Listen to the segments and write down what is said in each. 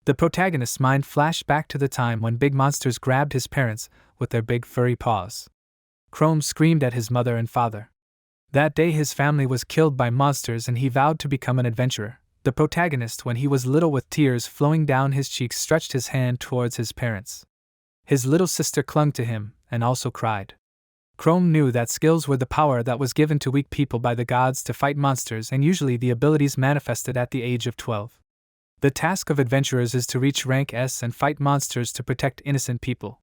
The protagonist's mind flashed back to the time when big monsters grabbed his parents with their big furry paws. Chrome screamed at his mother and father. That day his family was killed by monsters and he vowed to become an adventurer. The protagonist, when he was little with tears flowing down his cheeks, stretched his hand towards his parents. His little sister clung to him and also cried. Chrome knew that skills were the power that was given to weak people by the gods to fight monsters, and usually the abilities manifested at the age of 12. The task of adventurers is to reach rank S and fight monsters to protect innocent people.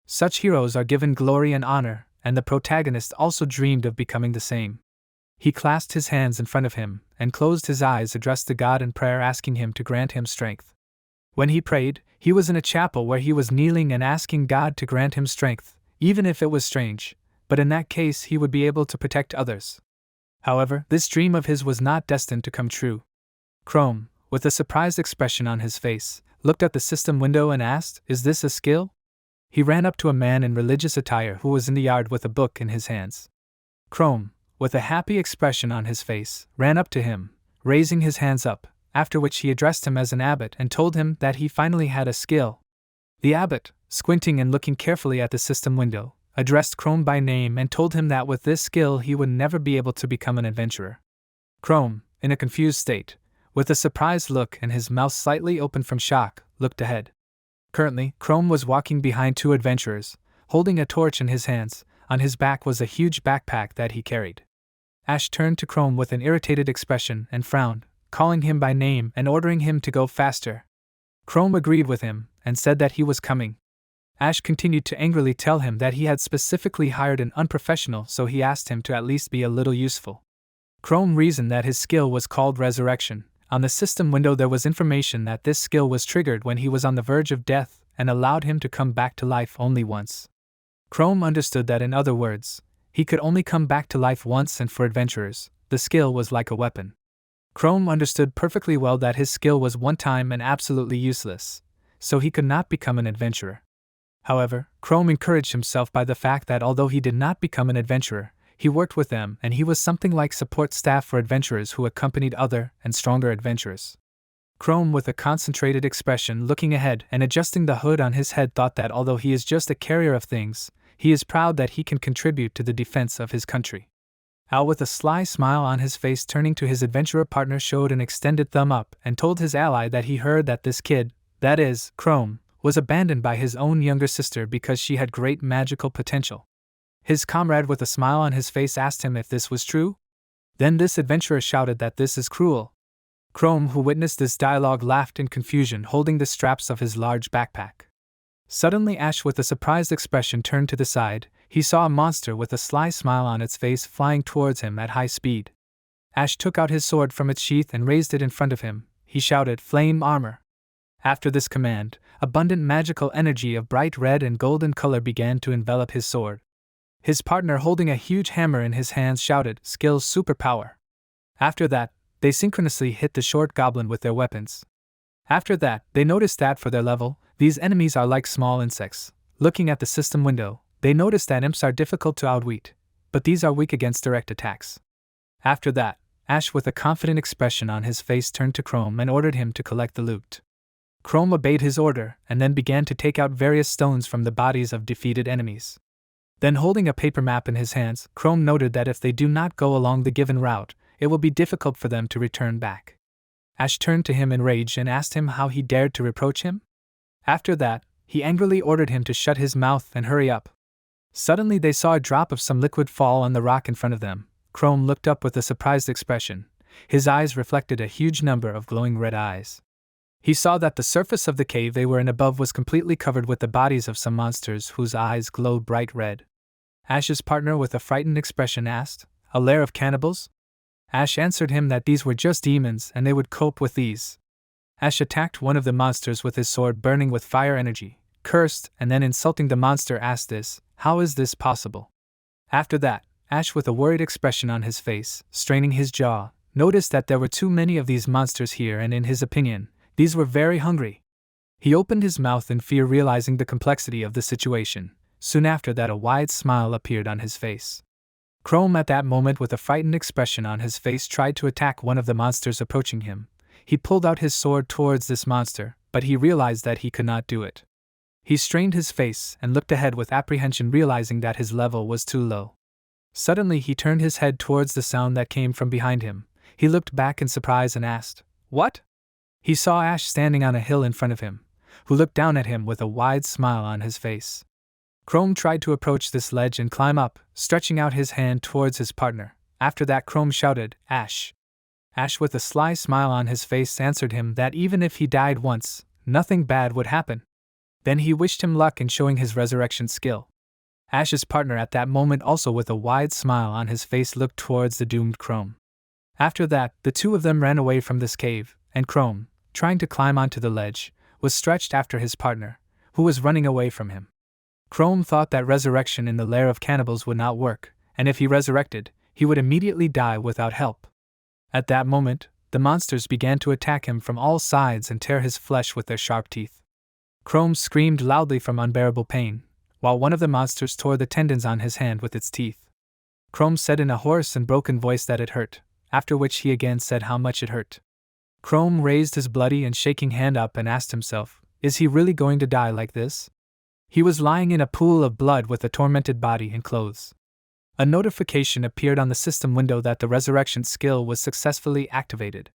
Such heroes are given glory and honor, and the protagonist also dreamed of becoming the same. He clasped his hands in front of him and closed his eyes, addressed to God in prayer, asking him to grant him strength. When he prayed, he was in a chapel where he was kneeling and asking God to grant him strength, even if it was strange, but in that case he would be able to protect others. However, this dream of his was not destined to come true. Chrome, with a surprised expression on his face, looked at the system window and asked, "Is this a skill?" He ran up to a man in religious attire who was in the yard with a book in his hands. Chrome, with a happy expression on his face, ran up to him, raising his hands up, after which he addressed him as an abbot and told him that he finally had a skill. The abbot, squinting and looking carefully at the system window, addressed Chrome by name and told him that with this skill he would never be able to become an adventurer. Chrome, in a confused state, with a surprised look and his mouth slightly open from shock, looked ahead. Currently, Chrome was walking behind two adventurers, holding a torch in his hands. On his back was a huge backpack that he carried. Ash turned to Chrome with an irritated expression and frowned, calling him by name and ordering him to go faster. Chrome agreed with him and said that he was coming. Ash continued to angrily tell him that he had specifically hired an unprofessional, so he asked him to at least be a little useful. Chrome reasoned that his skill was called Resurrection. On the system window there was information that this skill was triggered when he was on the verge of death and allowed him to come back to life only once. Chrome understood that, in other words, he could only come back to life once, and for adventurers, the skill was like a weapon. Chrome understood perfectly well that his skill was one-time and absolutely useless, so he could not become an adventurer. However, Chrome encouraged himself by the fact that although he did not become an adventurer, he worked with them and he was something like support staff for adventurers who accompanied other and stronger adventurers. Chrome, with a concentrated expression looking ahead and adjusting the hood on his head, thought that although he is just a carrier of things, he is proud that he can contribute to the defense of his country. Al, with a sly smile on his face, turning to his adventurer partner, showed an extended thumb up and told his ally that he heard that this kid, that is, Chrome, was abandoned by his own younger sister because she had great magical potential. His comrade, with a smile on his face, asked him if this was true. Then this adventurer shouted that this is cruel. Chrome, who witnessed this dialogue, laughed in confusion, holding the straps of his large backpack. Suddenly Ash, with a surprised expression, turned to the side. He saw a monster with a sly smile on its face flying towards him at high speed. Ash took out his sword from its sheath and raised it in front of him. He shouted, "Flame armor!" After this command, abundant magical energy of bright red and golden color began to envelop his sword. His partner, holding a huge hammer in his hands, shouted, "Skills superpower!" After that, they synchronously hit the short goblin with their weapons. After that, they noticed that for their level, these enemies are like small insects. Looking at the system window, they noticed that imps are difficult to outwit, but these are weak against direct attacks. After that, Ash, with a confident expression on his face, turned to Chrome and ordered him to collect the loot. Chrome obeyed his order and then began to take out various stones from the bodies of defeated enemies. Then, holding a paper map in his hands, Chrome noted that if they do not go along the given route, it will be difficult for them to return back. Ash turned to him in rage and asked him how he dared to reproach him. After that, he angrily ordered him to shut his mouth and hurry up. Suddenly they saw a drop of some liquid fall on the rock in front of them. Chrome looked up with a surprised expression. His eyes reflected a huge number of glowing red eyes. He saw that the surface of the cave they were in above was completely covered with the bodies of some monsters whose eyes glowed bright red. Ash's partner, with a frightened expression, asked, "A lair of cannibals?" Ash answered him that these were just demons and they would cope with these. Ash attacked one of the monsters with his sword burning with fire energy, cursed, and then, insulting the monster, asked this, "How is this possible?" After that, Ash, with a worried expression on his face, straining his jaw, noticed that there were too many of these monsters here, and in his opinion, these were very hungry. He opened his mouth in fear, realizing the complexity of the situation. Soon after that, a wide smile appeared on his face. Chrome, at that moment, with a frightened expression on his face, tried to attack one of the monsters approaching him. He pulled out his sword towards this monster, but he realized that he could not do it. He strained his face and looked ahead with apprehension, realizing that his level was too low. Suddenly he turned his head towards the sound that came from behind him. He looked back in surprise and asked, "What?" He saw Ash standing on a hill in front of him, who looked down at him with a wide smile on his face. Chrome tried to approach this ledge and climb up, stretching out his hand towards his partner. After that, Chrome shouted, "Ash!" Ash, with a sly smile on his face, answered him that even if he died once, nothing bad would happen. Then he wished him luck in showing his resurrection skill. Ash's partner at that moment, also with a wide smile on his face, looked towards the doomed Chrome. After that, the two of them ran away from this cave, and Chrome, trying to climb onto the ledge, was stretched after his partner, who was running away from him. Chrome thought that resurrection in the lair of cannibals would not work, and if he resurrected, he would immediately die without help. At that moment, the monsters began to attack him from all sides and tear his flesh with their sharp teeth. Chrome screamed loudly from unbearable pain, while one of the monsters tore the tendons on his hand with its teeth. Chrome said in a hoarse and broken voice that it hurt, after which he again said how much it hurt. Chrome raised his bloody and shaking hand up and asked himself, is he really going to die like this? He was lying in a pool of blood with a tormented body and clothes. A notification appeared on the system window that the resurrection skill was successfully activated.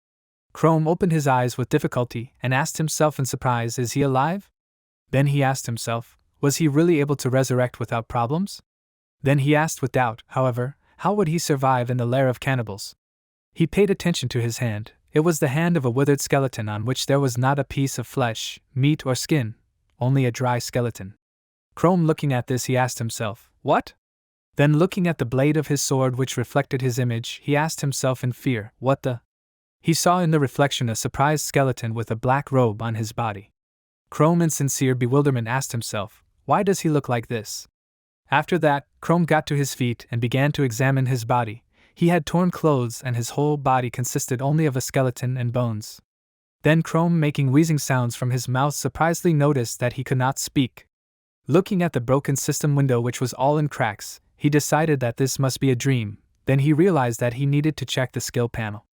Chrome opened his eyes with difficulty and asked himself in surprise, is he alive? Then he asked himself, was he really able to resurrect without problems? Then he asked with doubt, however, how would he survive in the lair of cannibals? He paid attention to his hand. It was the hand of a withered skeleton on which there was not a piece of flesh, meat or skin, only a dry skeleton. Chrome, looking at this, he asked himself, what? Then looking at the blade of his sword which reflected his image, he asked himself in fear, what the? He saw in the reflection a surprised skeleton with a black robe on his body. Chrome, in sincere bewilderment, asked himself, why does he look like this? After that, Chrome got to his feet and began to examine his body. He had torn clothes and his whole body consisted only of a skeleton and bones. Then Chrome, making wheezing sounds from his mouth, surprisingly noticed that he could not speak. Looking at the broken system window which was all in cracks, he decided that this must be a dream. Then he realized that he needed to check the skill panel.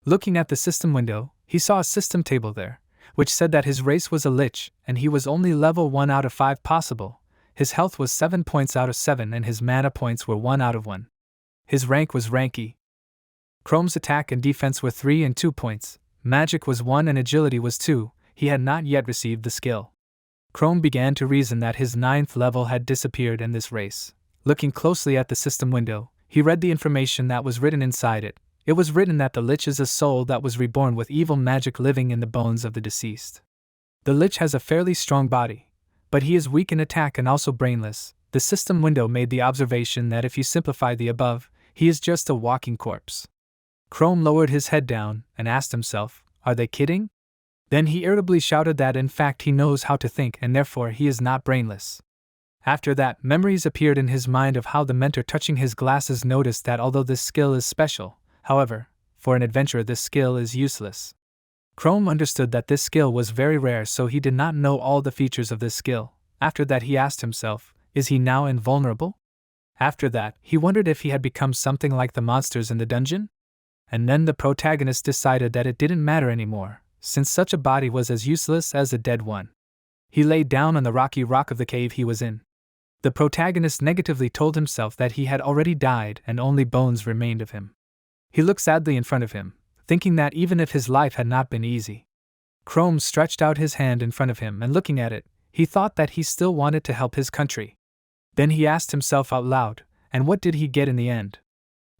Looking at the system window, he saw a system table there, which said that his race was a lich, and he was only level 1 out of 5 possible. His health was 7 points out of 7 and his mana points were 1 out of 1. His rank was rank E. Chrome's attack and defense were 3 and 2 points, magic was 1 and agility was 2, he had not yet received the skill. Chrome began to reason that his 9th level had disappeared in this race. Looking closely at the system window, he read the information that was written inside it. It was written that the lich is a soul that was reborn with evil magic living in the bones of the deceased. The lich has a fairly strong body, but he is weak in attack and also brainless. The system window made the observation that if you simplify the above, he is just a walking corpse. Chrome lowered his head down and asked himself, are they kidding? Then he irritably shouted that in fact he knows how to think and therefore he is not brainless. After that, memories appeared in his mind of how the mentor touching his glasses noticed that although this skill is special, however, for an adventurer this skill is useless. Chrome understood that this skill was very rare, so he did not know all the features of this skill. After that he asked himself, is he now invulnerable? After that, he wondered if he had become something like the monsters in the dungeon? And then the protagonist decided that it didn't matter anymore, since such a body was as useless as a dead one. He lay down on the rocky rock of the cave he was in. The protagonist negatively told himself that he had already died and only bones remained of him. He looked sadly in front of him, thinking that even if his life had not been easy. Chrome stretched out his hand in front of him and looking at it, he thought that he still wanted to help his country. Then he asked himself out loud, and what did he get in the end?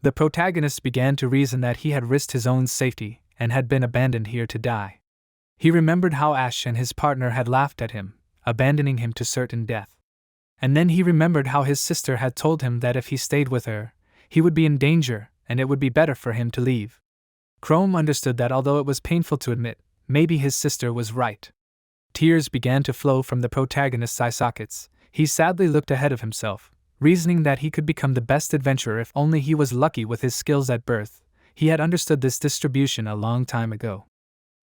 The protagonist began to reason that he had risked his own safety and had been abandoned here to die. He remembered how Ash and his partner had laughed at him, abandoning him to certain death. And then he remembered how his sister had told him that if he stayed with her, he would be in danger and it would be better for him to leave. Chrome understood that although it was painful to admit, maybe his sister was right. Tears began to flow from the protagonist's eye sockets. He sadly looked ahead of himself, reasoning that he could become the best adventurer if only he was lucky with his skills at birth. He had understood this distribution a long time ago.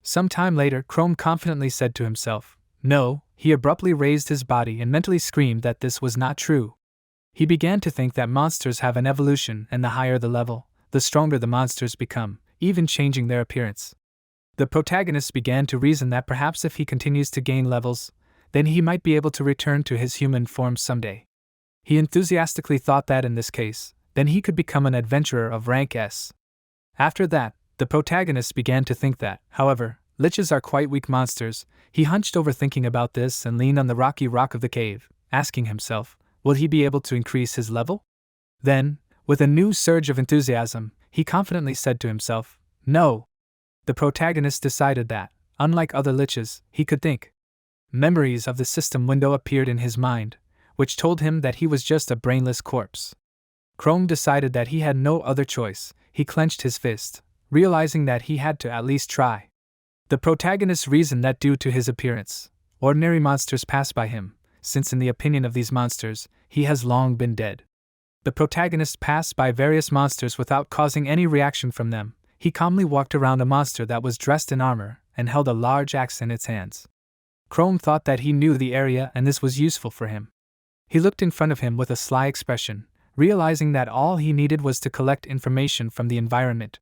Some time later, Chrome confidently said to himself, no. He abruptly raised his body and mentally screamed that this was not true. He began to think that monsters have an evolution and the higher the level, the stronger the monsters become, even changing their appearance. The protagonist began to reason that perhaps if he continues to gain levels, then he might be able to return to his human form someday. He enthusiastically thought that in this case, then he could become an adventurer of rank S. After that, the protagonist began to think that, however, liches are quite weak monsters. He hunched over thinking about this and leaned on the rocky rock of the cave, asking himself, will he be able to increase his level? Then, with a new surge of enthusiasm, he confidently said to himself, no. The protagonist decided that, unlike other liches, he could think. Memories of the system window appeared in his mind, which told him that he was just a brainless corpse. Chrome decided that he had no other choice. He clenched his fist, realizing that he had to at least try. The protagonist reasoned that due to his appearance, ordinary monsters pass by him, since in the opinion of these monsters, he has long been dead. The protagonist passed by various monsters without causing any reaction from them. He calmly walked around a monster that was dressed in armor and held a large axe in its hands. Chrome thought that he knew the area and this was useful for him. He looked in front of him with a sly expression, realizing that all he needed was to collect information from the environment.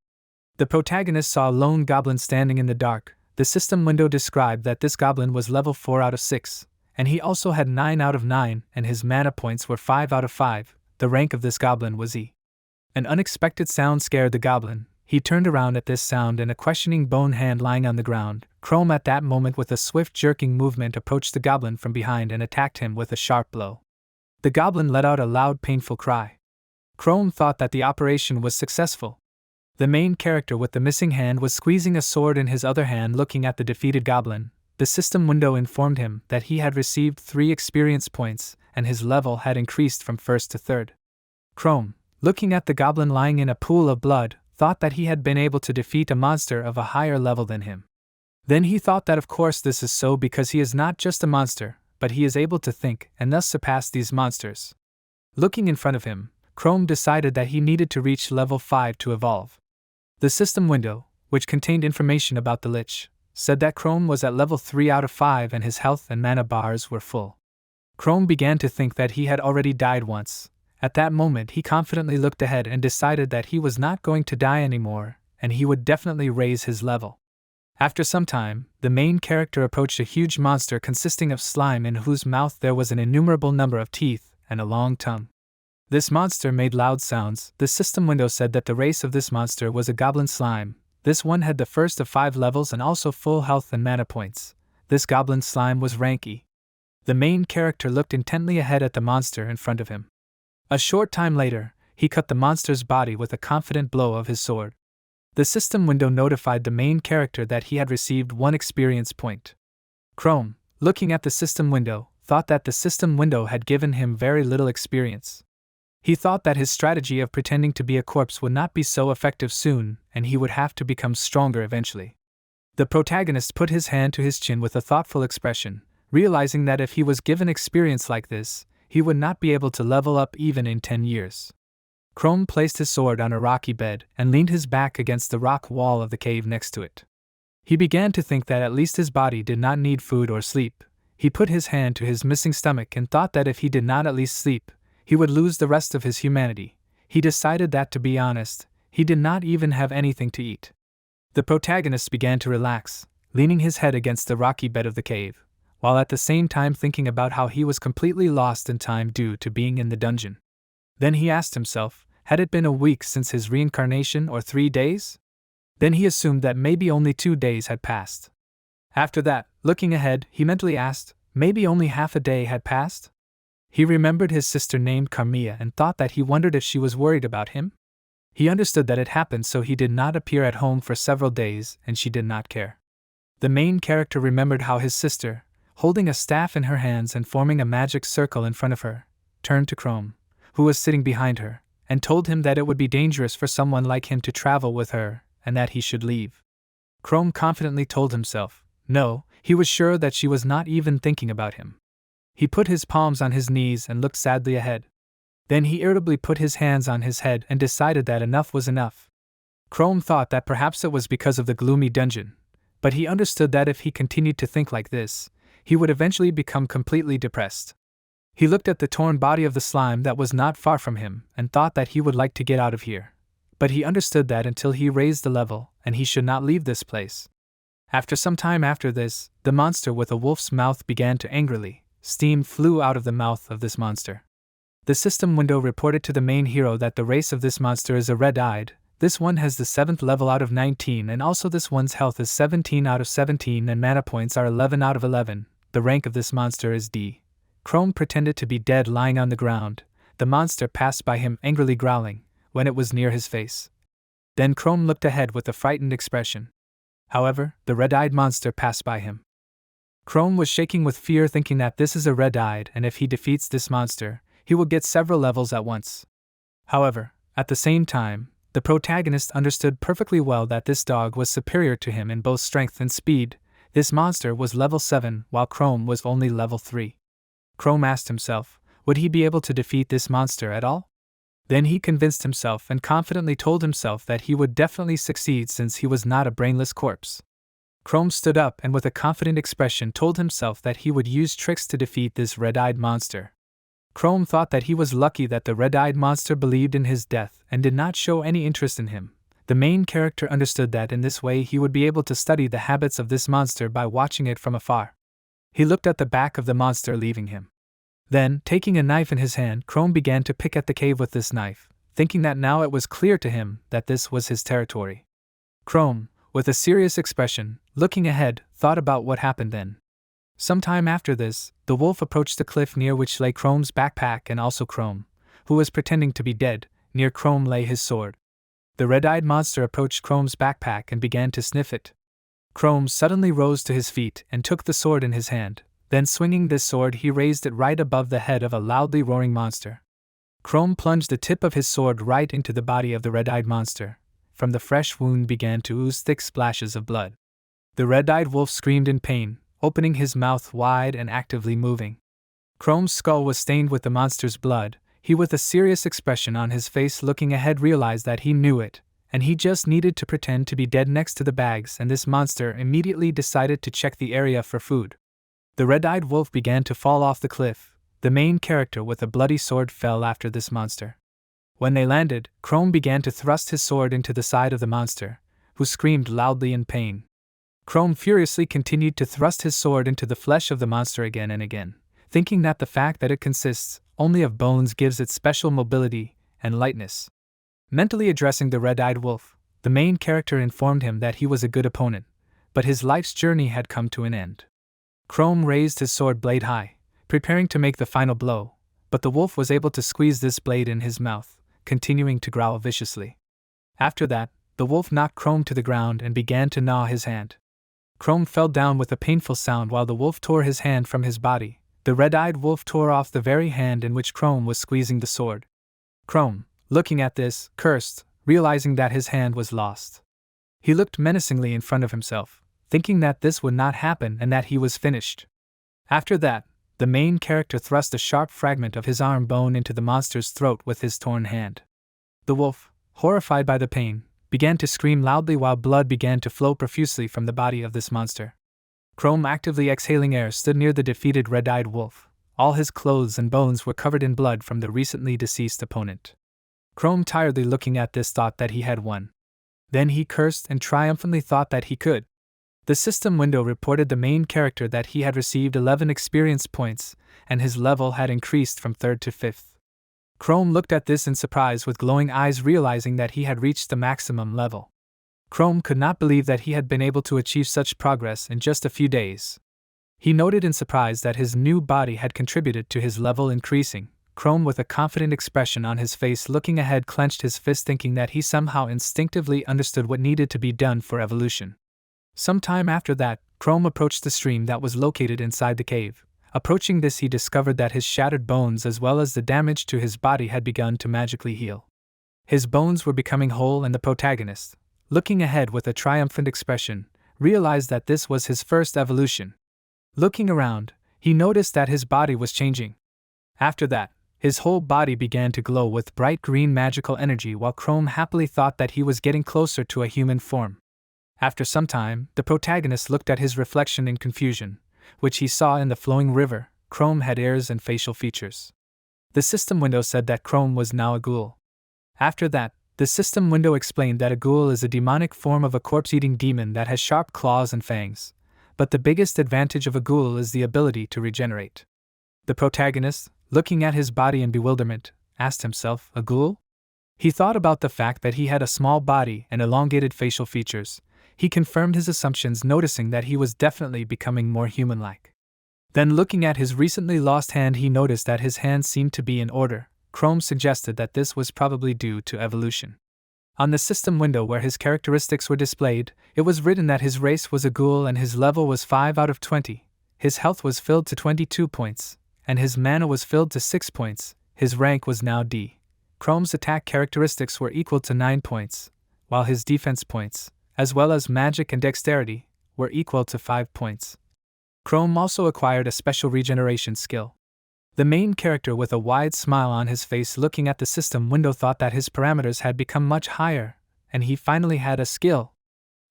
The protagonist saw a lone goblin standing in the dark. The system window described that this goblin was level 4 out of 6, and he also had 9 out of 9, and his mana points were 5 out of 5. The rank of this goblin was E. An unexpected sound scared the goblin. He turned around at this sound and a questioning bone hand lying on the ground. Chrome at that moment with a swift jerking movement approached the goblin from behind and attacked him with a sharp blow. The goblin let out a loud painful cry. Chrome thought that the operation was successful. The main character with the missing hand was squeezing a sword in his other hand looking at the defeated goblin. The system window informed him that he had received 3 experience points and his level had increased from 1st to 3rd. Chrome, looking at the goblin lying in a pool of blood, thought that he had been able to defeat a monster of a higher level than him. Then he thought that of course this is so because he is not just a monster, but he is able to think and thus surpass these monsters. Looking in front of him, Chrome decided that he needed to reach level 5 to evolve. The system window, which contained information about the lich, said that Chrome was at level 3 out of 5 and his health and mana bars were full. Chrome began to think that he had already died once. At that moment he confidently looked ahead and decided that he was not going to die anymore, and he would definitely raise his level. After some time, the main character approached a huge monster consisting of slime in whose mouth there was an innumerable number of teeth and a long tongue. This monster made loud sounds. The system window said that the race of this monster was a goblin slime. This one had the first of 5 levels and also full health and mana points. This goblin slime was rank E. The main character looked intently ahead at the monster in front of him. A short time later, he cut the monster's body with a confident blow of his sword. The system window notified the main character that he had received 1 experience point. Chrome, looking at the system window, thought that the system window had given him very little experience. He thought that his strategy of pretending to be a corpse would not be so effective soon, and he would have to become stronger eventually. The protagonist put his hand to his chin with a thoughtful expression, realizing that if he was given experience like this, he would not be able to level up even in 10 years. Chrome placed his sword on a rocky bed and leaned his back against the rock wall of the cave next to it. He began to think that at least his body did not need food or sleep. He put his hand to his missing stomach and thought that if he did not at least sleep, he would lose the rest of his humanity. He decided that, to be honest, he did not even have anything to eat. The protagonist began to relax, leaning his head against the rocky bed of the cave, while at the same time thinking about how he was completely lost in time due to being in the dungeon. Then he asked himself, had it been a week since his reincarnation or 3 days? Then he assumed that maybe only 2 days had passed. After that, looking ahead, he mentally asked, maybe only half a day had passed? He remembered his sister named Carmilla and thought that he wondered if she was worried about him. He understood that it happened, so he did not appear at home for several days and she did not care. The main character remembered how his sister, holding a staff in her hands and forming a magic circle in front of her, turned to Chrome, who was sitting behind her, and told him that it would be dangerous for someone like him to travel with her and that he should leave. Chrome confidently told himself, no, he was sure that she was not even thinking about him. He put his palms on his knees and looked sadly ahead. Then he irritably put his hands on his head and decided that enough was enough. Chrome thought that perhaps it was because of the gloomy dungeon, but he understood that if he continued to think like this, he would eventually become completely depressed. He looked at the torn body of the slime that was not far from him and thought that he would like to get out of here. But he understood that until he raised the level, and he should not leave this place. After some time after this, the monster with a wolf's mouth began to angrily. Steam flew out of the mouth of this monster. The system window reported to the main hero that the race of this monster is a red-eyed. This one has the 7th level out of 19, and also this one's health is 17 out of 17 and mana points are 11 out of 11. The rank of this monster is D. Chrome pretended to be dead lying on the ground. The monster passed by him angrily growling when it was near his face. Then Chrome looked ahead with a frightened expression. However, the red-eyed monster passed by him. Chrome was shaking with fear, thinking that this is a red-eyed, and if he defeats this monster, he will get several levels at once. However, at the same time, the protagonist understood perfectly well that this dog was superior to him in both strength and speed. This monster was level 7, while Chrome was only level 3. Chrome asked himself, would he be able to defeat this monster at all? Then he convinced himself and confidently told himself that he would definitely succeed since he was not a brainless corpse. Chrome stood up and with a confident expression told himself that he would use tricks to defeat this red-eyed monster. Chrome thought that he was lucky that the red-eyed monster believed in his death and did not show any interest in him. The main character understood that in this way he would be able to study the habits of this monster by watching it from afar. He looked at the back of the monster leaving him. Then, taking a knife in his hand, Chrome began to pick at the cave with this knife, thinking that now it was clear to him that this was his territory. Chrome, with a serious expression, looking ahead, thought about what happened then. Sometime after this, the wolf approached the cliff near which lay Chrome's backpack and also Chrome, who was pretending to be dead. Near Chrome lay his sword. The red-eyed monster approached Chrome's backpack and began to sniff it. Chrome suddenly rose to his feet and took the sword in his hand. Then swinging this sword he raised it right above the head of a loudly roaring monster. Chrome plunged the tip of his sword right into the body of the red-eyed monster. From the fresh wound began to ooze thick splashes of blood. The red-eyed wolf screamed in pain, opening his mouth wide and actively moving. Chrome's skull was stained with the monster's blood. He, with a serious expression on his face looking ahead, realized that he knew it, and he just needed to pretend to be dead next to the bags, and this monster immediately decided to check the area for food. The red-eyed wolf began to fall off the cliff. The main character with a bloody sword fell after this monster. When they landed, Chrome began to thrust his sword into the side of the monster, who screamed loudly in pain. Chrome furiously continued to thrust his sword into the flesh of the monster again and again, thinking that the fact that it consists only of bones gives it special mobility and lightness. Mentally addressing the red-eyed wolf, the main character informed him that he was a good opponent, but his life's journey had come to an end. Chrome raised his sword blade high, preparing to make the final blow, but the wolf was able to squeeze this blade in his mouth, continuing to growl viciously. After that, the wolf knocked Chrome to the ground and began to gnaw his hand. Chrome fell down with a painful sound while the wolf tore his hand from his body. The red-eyed wolf tore off the very hand in which Chrome was squeezing the sword. Chrome, looking at this, cursed, realizing that his hand was lost. He looked menacingly in front of himself, thinking that this would not happen and that he was finished. After that, the main character thrust a sharp fragment of his arm bone into the monster's throat with his torn hand. The wolf, horrified by the pain, began to scream loudly while blood began to flow profusely from the body of this monster. Chrome, actively exhaling air, stood near the defeated red-eyed wolf. All his clothes and bones were covered in blood from the recently deceased opponent. Chrome, tiredly looking at this, thought that he had won. Then he cursed and triumphantly thought that he could. The system window reported the main character that he had received 11 experience points, and his level had increased from 3rd to 5th. Chrome looked at this in surprise with glowing eyes, realizing that he had reached the maximum level. Chrome could not believe that he had been able to achieve such progress in just a few days. He noted in surprise that his new body had contributed to his level increasing. Chrome, with a confident expression on his face looking ahead, clenched his fist, thinking that he somehow instinctively understood what needed to be done for evolution. Some time after that, Chrome approached the stream that was located inside the cave. Approaching this, he discovered that his shattered bones as well as the damage to his body had begun to magically heal. His bones were becoming whole, and the protagonist, looking ahead with a triumphant expression, realized that this was his first evolution. Looking around, he noticed that his body was changing. After that, his whole body began to glow with bright green magical energy, while Chrome happily thought that he was getting closer to a human form. After some time, the protagonist looked at his reflection in confusion, which he saw in the flowing river. Chrome had ears and facial features. The system window said that Chrome was now a ghoul. After that, The system window explained that a ghoul is a demonic form of a corpse-eating demon that has sharp claws and fangs, but the biggest advantage of a ghoul is the ability to regenerate. The protagonist, looking at his body in bewilderment, asked himself, a ghoul? He thought about the fact that he had a small body and elongated facial features. He confirmed his assumptions, noticing that he was definitely becoming more human-like. Then, looking at his recently lost hand, he noticed that his hand seemed to be in order. Chrome suggested that this was probably due to evolution. On the system window where his characteristics were displayed, it was written that his race was a ghoul and his level was 5 out of 20. His health was filled to 22 points, and his mana was filled to 6 points. His rank was now D. Chrome's attack characteristics were equal to 9 points, while his defense points, as well as magic and dexterity, were equal to 5 points. Chrome also acquired a special regeneration skill. The main character, with a wide smile on his face looking at the system window, thought that his parameters had become much higher, and he finally had a skill.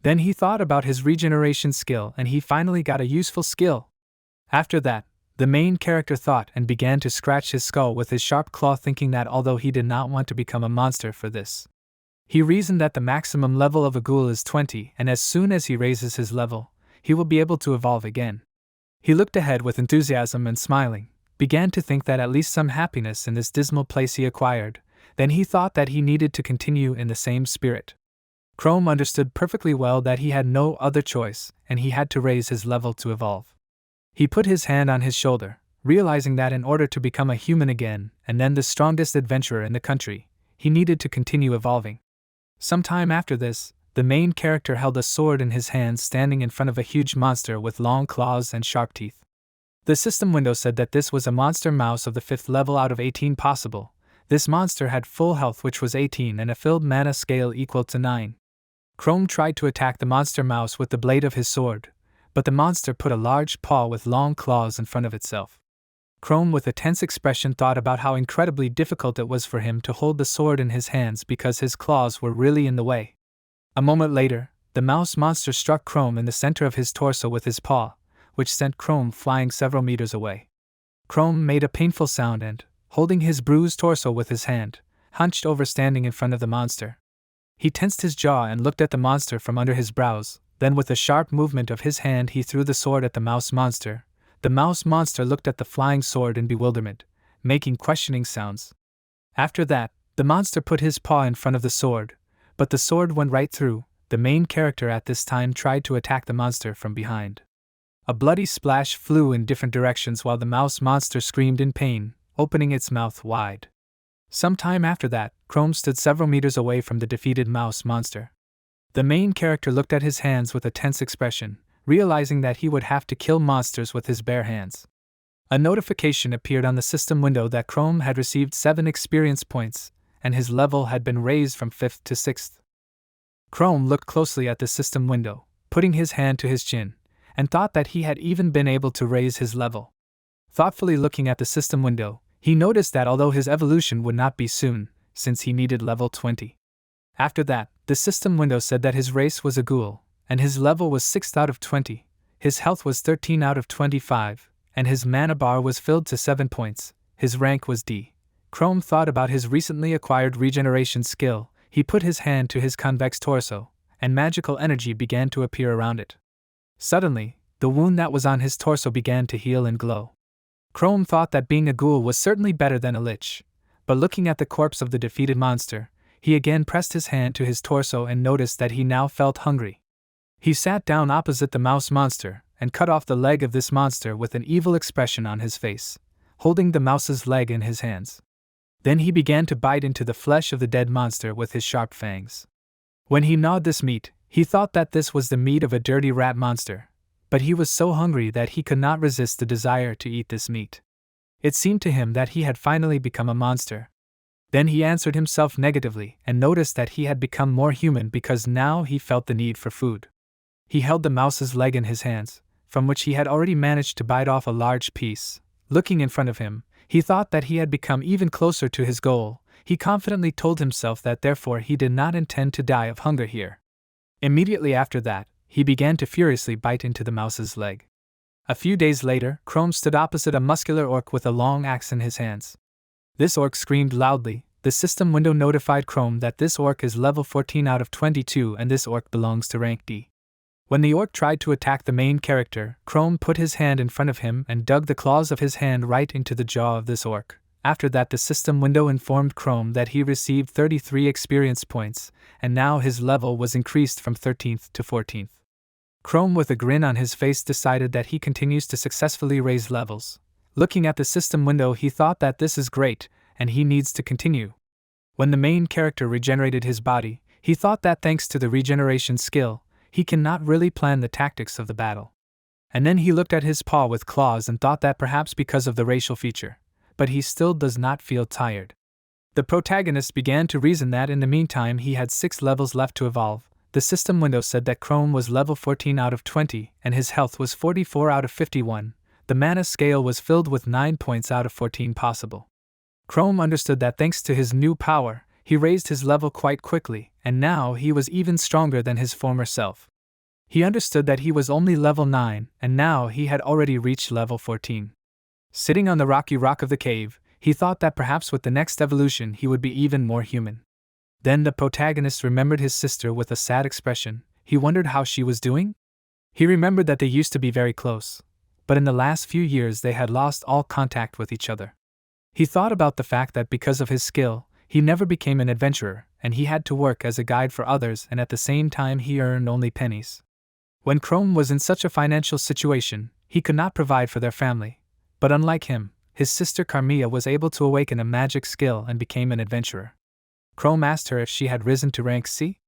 Then he thought about his regeneration skill and he finally got a useful skill. After that, the main character thought and began to scratch his skull with his sharp claw, thinking that although he did not want to become a monster for this, he reasoned that the maximum level of a ghoul is 20, and as soon as he raises his level, he will be able to evolve again. He looked ahead with enthusiasm and, smiling, began to think that at least some happiness in this dismal place he acquired. Then he thought that he needed to continue in the same spirit. Chrome understood perfectly well that he had no other choice, and he had to raise his level to evolve. He put his hand on his shoulder, realizing that in order to become a human again, and then the strongest adventurer in the country, he needed to continue evolving. Sometime after this, the main character held a sword in his hands, standing in front of a huge monster with long claws and sharp teeth. The system window said that this was a monster mouse of the 5th level out of 18 possible. This monster had full health, which was 18, and a filled mana scale equal to 9. Chrome tried to attack the monster mouse with the blade of his sword, but the monster put a large paw with long claws in front of itself. Chrome, with a tense expression, thought about how incredibly difficult it was for him to hold the sword in his hands because his claws were really in the way. A moment later, the mouse monster struck Chrome in the center of his torso with his paw, which sent Chrome flying several meters away. Chrome made a painful sound and, holding his bruised torso with his hand, hunched over, standing in front of the monster. He tensed his jaw and looked at the monster from under his brows. Then, with a sharp movement of his hand, he threw the sword at the mouse monster. The mouse monster looked at the flying sword in bewilderment, making questioning sounds. After that, the monster put his paw in front of the sword, but the sword went right through. The main character at this time tried to attack the monster from behind. A bloody splash flew in different directions while the mouse monster screamed in pain, opening its mouth wide. Some time after that, Chrome stood several meters away from the defeated mouse monster. The main character looked at his hands with a tense expression, realizing that he would have to kill monsters with his bare hands. A notification appeared on the system window that Chrome had received 7 experience points, and his level had been raised from 5th to 6th. Chrome looked closely at the system window, putting his hand to his chin, and thought that he had even been able to raise his level. Thoughtfully looking at the system window, he noticed that although his evolution would not be soon, since he needed level 20. After that, the system window said that his race was a ghoul, and his level was 6th out of 20, his health was 13 out of 25, and his mana bar was filled to 7 points, his rank was D. Chrome thought about his recently acquired regeneration skill. He put his hand to his convex torso, and magical energy began to appear around it. Suddenly, the wound that was on his torso began to heal and glow. Chrome thought that being a ghoul was certainly better than a lich, but looking at the corpse of the defeated monster, he again pressed his hand to his torso and noticed that he now felt hungry. He sat down opposite the mouse monster and cut off the leg of this monster with an evil expression on his face, holding the mouse's leg in his hands. Then he began to bite into the flesh of the dead monster with his sharp fangs. When he gnawed this meat, he thought that this was the meat of a dirty rat monster, but he was so hungry that he could not resist the desire to eat this meat. It seemed to him that he had finally become a monster. Then he answered himself negatively and noticed that he had become more human because now he felt the need for food. He held the mouse's leg in his hands, from which he had already managed to bite off a large piece. Looking in front of him, he thought that he had become even closer to his goal. He confidently told himself that therefore he did not intend to die of hunger here. Immediately after that, he began to furiously bite into the mouse's leg. A few days later, Chrome stood opposite a muscular orc with a long axe in his hands. This orc screamed loudly, The system window notified Chrome that this orc is level 14 out of 22 and this orc belongs to rank D. When the orc tried to attack the main character, Chrome put his hand in front of him and dug the claws of his hand right into the jaw of this orc. After that, the system window informed Chrome that he received 33 experience points, and now his level was increased from 13th to 14th. Chrome, with a grin on his face, decided that he continues to successfully raise levels. Looking at the system window, he thought that this is great, and he needs to continue. When the main character regenerated his body, he thought that thanks to the regeneration skill, he cannot really plan the tactics of the battle. And then he looked at his paw with claws and thought that perhaps because of the racial feature, but he still does not feel tired. The protagonist began to reason that in the meantime he had 6 levels left to evolve. The system window said that Chrome was level 14 out of 20 and his health was 44 out of 51. The mana scale was filled with 9 points out of 14 possible. Chrome understood that thanks to his new power, he raised his level quite quickly, and now he was even stronger than his former self. He understood that he was only level 9, and now he had already reached level 14. Sitting on the rocky rock of the cave, he thought that perhaps with the next evolution he would be even more human. Then the protagonist remembered his sister with a sad expression. He wondered how she was doing? He remembered that they used to be very close, but in the last few years they had lost all contact with each other. He thought about the fact that because of his skill, he never became an adventurer, and he had to work as a guide for others, and at the same time he earned only pennies. When Chrome was in such a financial situation, he could not provide for their family, but unlike him, his sister Carmilla was able to awaken a magic skill and became an adventurer. Chrome asked her if she had risen to rank C.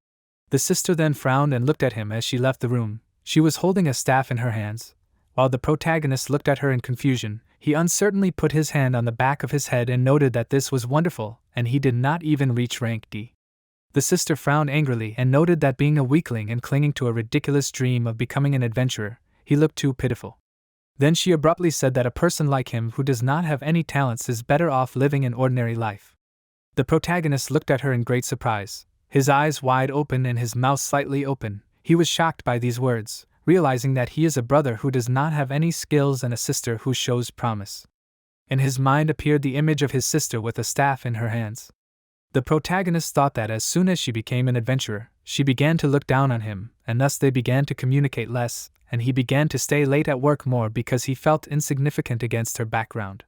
The sister then frowned and looked at him as she left the room. She was holding a staff in her hands. While the protagonist looked at her in confusion, he uncertainly put his hand on the back of his head and noted that this was wonderful, and he did not even reach rank D. The sister frowned angrily and noted that being a weakling and clinging to a ridiculous dream of becoming an adventurer, he looked too pitiful. Then she abruptly said that a person like him who does not have any talents is better off living an ordinary life. The protagonist looked at her in great surprise, his eyes wide open and his mouth slightly open. He was shocked by these words, realizing that he is a brother who does not have any skills and a sister who shows promise. In his mind appeared the image of his sister with a staff in her hands. The protagonist thought that as soon as she became an adventurer, she began to look down on him, and thus they began to communicate less, and he began to stay late at work more because he felt insignificant against her background.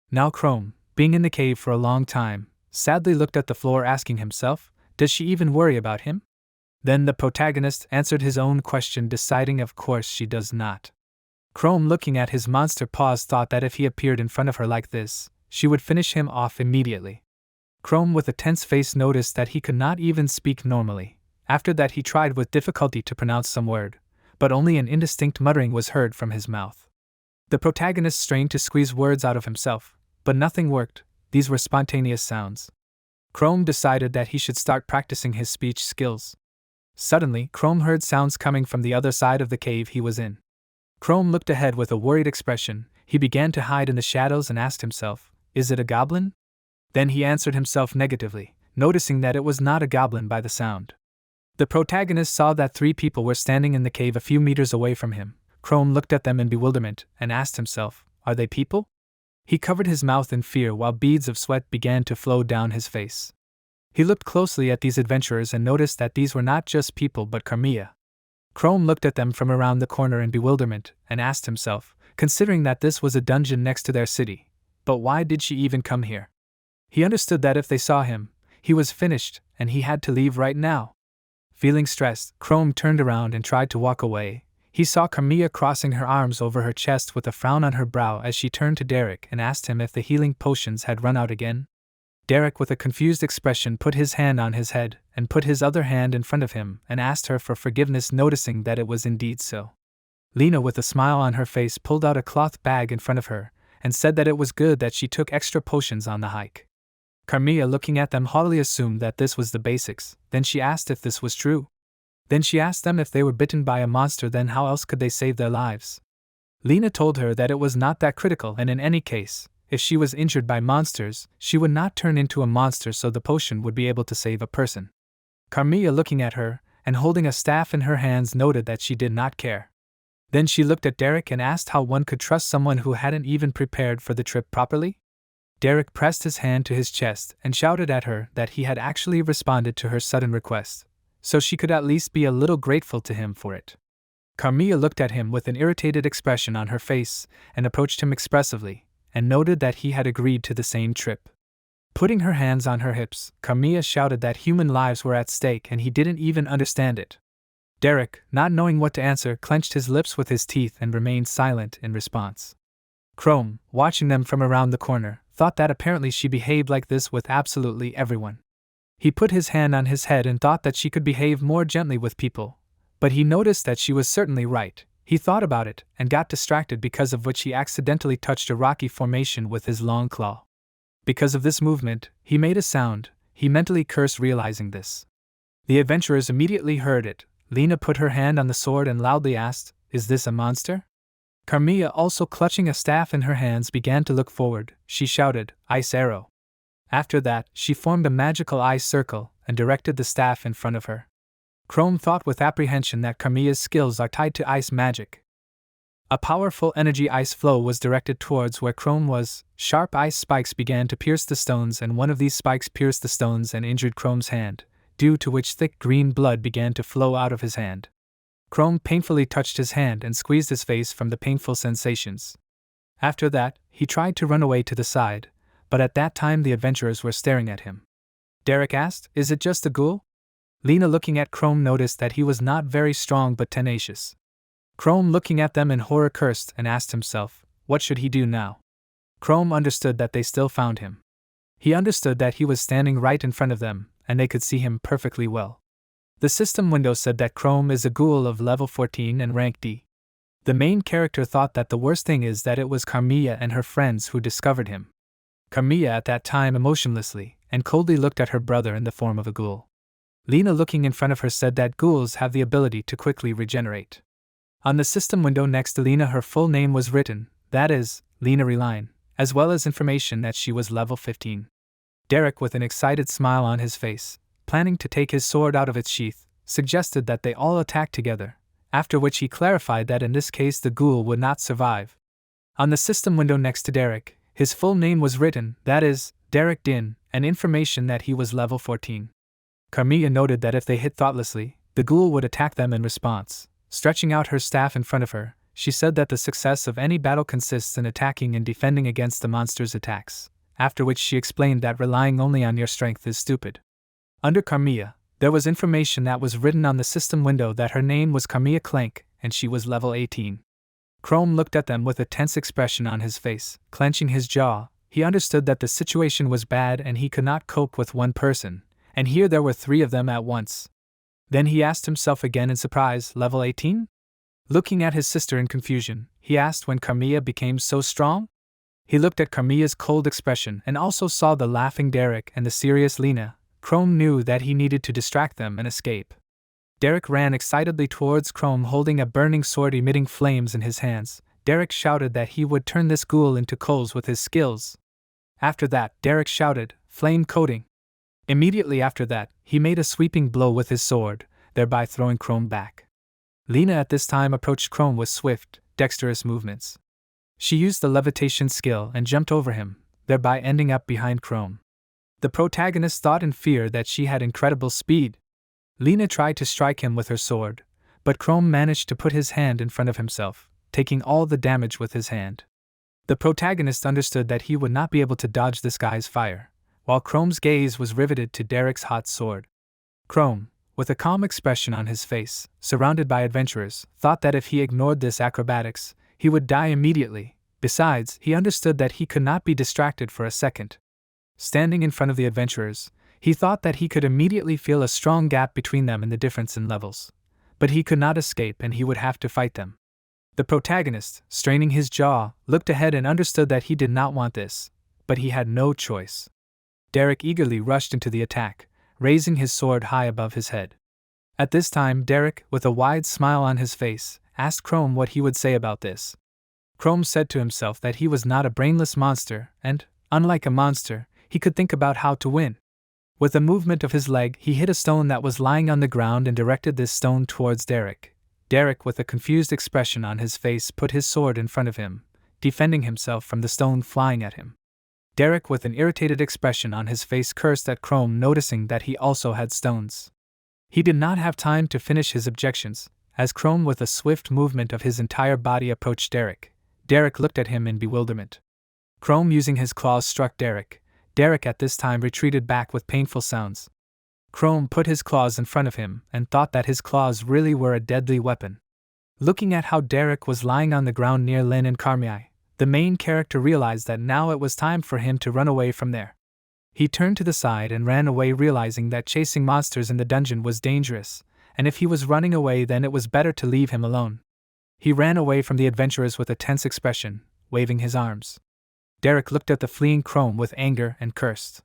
Now Chrome, being in the cave for a long time, sadly looked at the floor asking himself, does she even worry about him? Then the protagonist answered his own question, deciding of course she does not. Chrome, looking at his monster paws, thought that if he appeared in front of her like this, she would finish him off immediately. Chrome, with a tense face, noticed that he could not even speak normally. After that he tried with difficulty to pronounce some word, but only an indistinct muttering was heard from his mouth. The protagonist strained to squeeze words out of himself, but nothing worked. These were spontaneous sounds. Chrome decided that he should start practicing his speech skills. Suddenly, Chrome heard sounds coming from the other side of the cave he was in. Chrome looked ahead with a worried expression. He began to hide in the shadows and asked himself, is it a goblin? Then he answered himself negatively, noticing that it was not a goblin by the sound. The protagonist saw that 3 people were standing in the cave a few meters away from him. Chrome looked at them in bewilderment and asked himself, are they people? He covered his mouth in fear while beads of sweat began to flow down his face. He looked closely at these adventurers and noticed that these were not just people but Carmilla. Chrome looked at them from around the corner in bewilderment and asked himself, considering that this was a dungeon next to their city, but why did she even come here? He understood that if they saw him, he was finished and he had to leave right now. Feeling stressed, Chrome turned around and tried to walk away. He saw Carmilla crossing her arms over her chest with a frown on her brow as she turned to Derek and asked him if the healing potions had run out again. Derek, with a confused expression, put his hand on his head and put his other hand in front of him and asked her for forgiveness, noticing that it was indeed so. Lena, with a smile on her face, pulled out a cloth bag in front of her and said that it was good that she took extra potions on the hike. Carmilla, looking at them, haughtily assumed that this was the basics. Then she asked if this was true. Then she asked them if they were bitten by a monster, then how else could they save their lives? Lena told her that it was not that critical, and in any case, if she was injured by monsters, she would not turn into a monster, so the potion would be able to save a person. Carmilla, looking at her and holding a staff in her hands, noted that she did not care. Then she looked at Derek and asked how one could trust someone who hadn't even prepared for the trip properly. Derek pressed his hand to his chest and shouted at her that he had actually responded to her sudden request, so she could at least be a little grateful to him for it. Carmilla looked at him with an irritated expression on her face and approached him expressively, and noted that he had agreed to the same trip. Putting her hands on her hips, Carmilla shouted that human lives were at stake and he didn't even understand it. Derek, not knowing what to answer, clenched his lips with his teeth and remained silent in response. Chrome, watching them from around the corner, thought that apparently she behaved like this with absolutely everyone. He put his hand on his head and thought that she could behave more gently with people, but he noticed that she was certainly right. He thought about it and got distracted, because of which he accidentally touched a rocky formation with his long claw. Because of this movement, he made a sound. He mentally cursed, realizing this. The adventurers immediately heard it. Lena put her hand on the sword and loudly asked, "Is this a monster?" Carmilla, also clutching a staff in her hands, began to look forward. She shouted, "Ice arrow." After that, she formed a magical ice circle and directed the staff in front of her. Chrome thought with apprehension that Carmilla's skills are tied to ice magic. A powerful energy ice flow was directed towards where Chrome was. Sharp ice spikes began to pierce the stones, and one of these spikes pierced the stones and injured Chrome's hand, due to which thick green blood began to flow out of his hand. Chrome painfully touched his hand and squeezed his face from the painful sensations. After that, he tried to run away to the side, but at that time the adventurers were staring at him. Derek asked, "Is it just a ghoul?" Lena, looking at Chrome, noticed that he was not very strong but tenacious. Chrome, looking at them in horror, cursed and asked himself, what should he do now? Chrome understood that they still found him. He understood that he was standing right in front of them, and they could see him perfectly well. The system window said that Chrome is a ghoul of level 14 and rank D. The main character thought that the worst thing is that it was Carmilla and her friends who discovered him. Carmilla at that time emotionlessly and coldly looked at her brother in the form of a ghoul. Lena, looking in front of her, said that ghouls have the ability to quickly regenerate. On the system window next to Lena, her full name was written, that is, Lena Reline, as well as information that she was level 15. Derek, with an excited smile on his face, planning to take his sword out of its sheath, suggested that they all attack together, after which he clarified that in this case the ghoul would not survive. On the system window next to Derek, his full name was written, that is, Derek Din, and information that he was level 14. Carmilla noted that if they hit thoughtlessly, the ghoul would attack them in response. Stretching out her staff in front of her, she said that the success of any battle consists in attacking and defending against the monster's attacks, after which she explained that relying only on your strength is stupid. Under Carmilla, there was information that was written on the system window that her name was Carmilla Clank, and she was level 18. Chrome looked at them with a tense expression on his face, clenching his jaw. He understood that the situation was bad and he could not cope with one person, and here there were 3 of them at once. Then he asked himself again in surprise, level 18? Looking at his sister in confusion, he asked when Carmilla became so strong? He looked at Carmilla's cold expression and also saw the laughing Derek and the serious Lena. Chrome knew that he needed to distract them and escape. Derek ran excitedly towards Chrome, holding a burning sword emitting flames in his hands. Derek shouted that he would turn this ghoul into coals with his skills. After that, Derek shouted, "Flame coating." Immediately after that, he made a sweeping blow with his sword, thereby throwing Chrome back. Lena at this time approached Chrome with swift, dexterous movements. She used the levitation skill and jumped over him, thereby ending up behind Chrome. The protagonist thought in fear that she had incredible speed. Lena tried to strike him with her sword, but Chrome managed to put his hand in front of himself, taking all the damage with his hand. The protagonist understood that he would not be able to dodge this guy's fire, while Chrome's gaze was riveted to Derek's hot sword. Chrome, with a calm expression on his face, surrounded by adventurers, thought that if he ignored this acrobatics, he would die immediately. Besides, he understood that he could not be distracted for a second. Standing in front of the adventurers, he thought that he could immediately feel a strong gap between them in the difference in levels. But he could not escape and he would have to fight them. The protagonist, straining his jaw, looked ahead and understood that he did not want this, but he had no choice. Derek eagerly rushed into the attack, raising his sword high above his head. At this time, Derek, with a wide smile on his face, asked Chrome what he would say about this. Chrome said to himself that he was not a brainless monster, and, unlike a monster, he could think about how to win. With a movement of his leg, he hit a stone that was lying on the ground and directed this stone towards Derek. Derek, with a confused expression on his face, put his sword in front of him, defending himself from the stone flying at him. Derek, with an irritated expression on his face, cursed at Chrome, noticing that he also had stones. He did not have time to finish his objections, as Chrome, with a swift movement of his entire body, approached Derek. Derek looked at him in bewilderment. Chrome, using his claws, struck Derek. Derek at this time retreated back with painful sounds. Chrome put his claws in front of him and thought that his claws really were a deadly weapon. Looking at how Derek was lying on the ground near Lin and Carmii, the main character realized that now it was time for him to run away from there. He turned to the side and ran away, realizing that chasing monsters in the dungeon was dangerous, and if he was running away then it was better to leave him alone. He ran away from the adventurers with a tense expression, waving his arms. Derek looked at the fleeing Chrome with anger and cursed.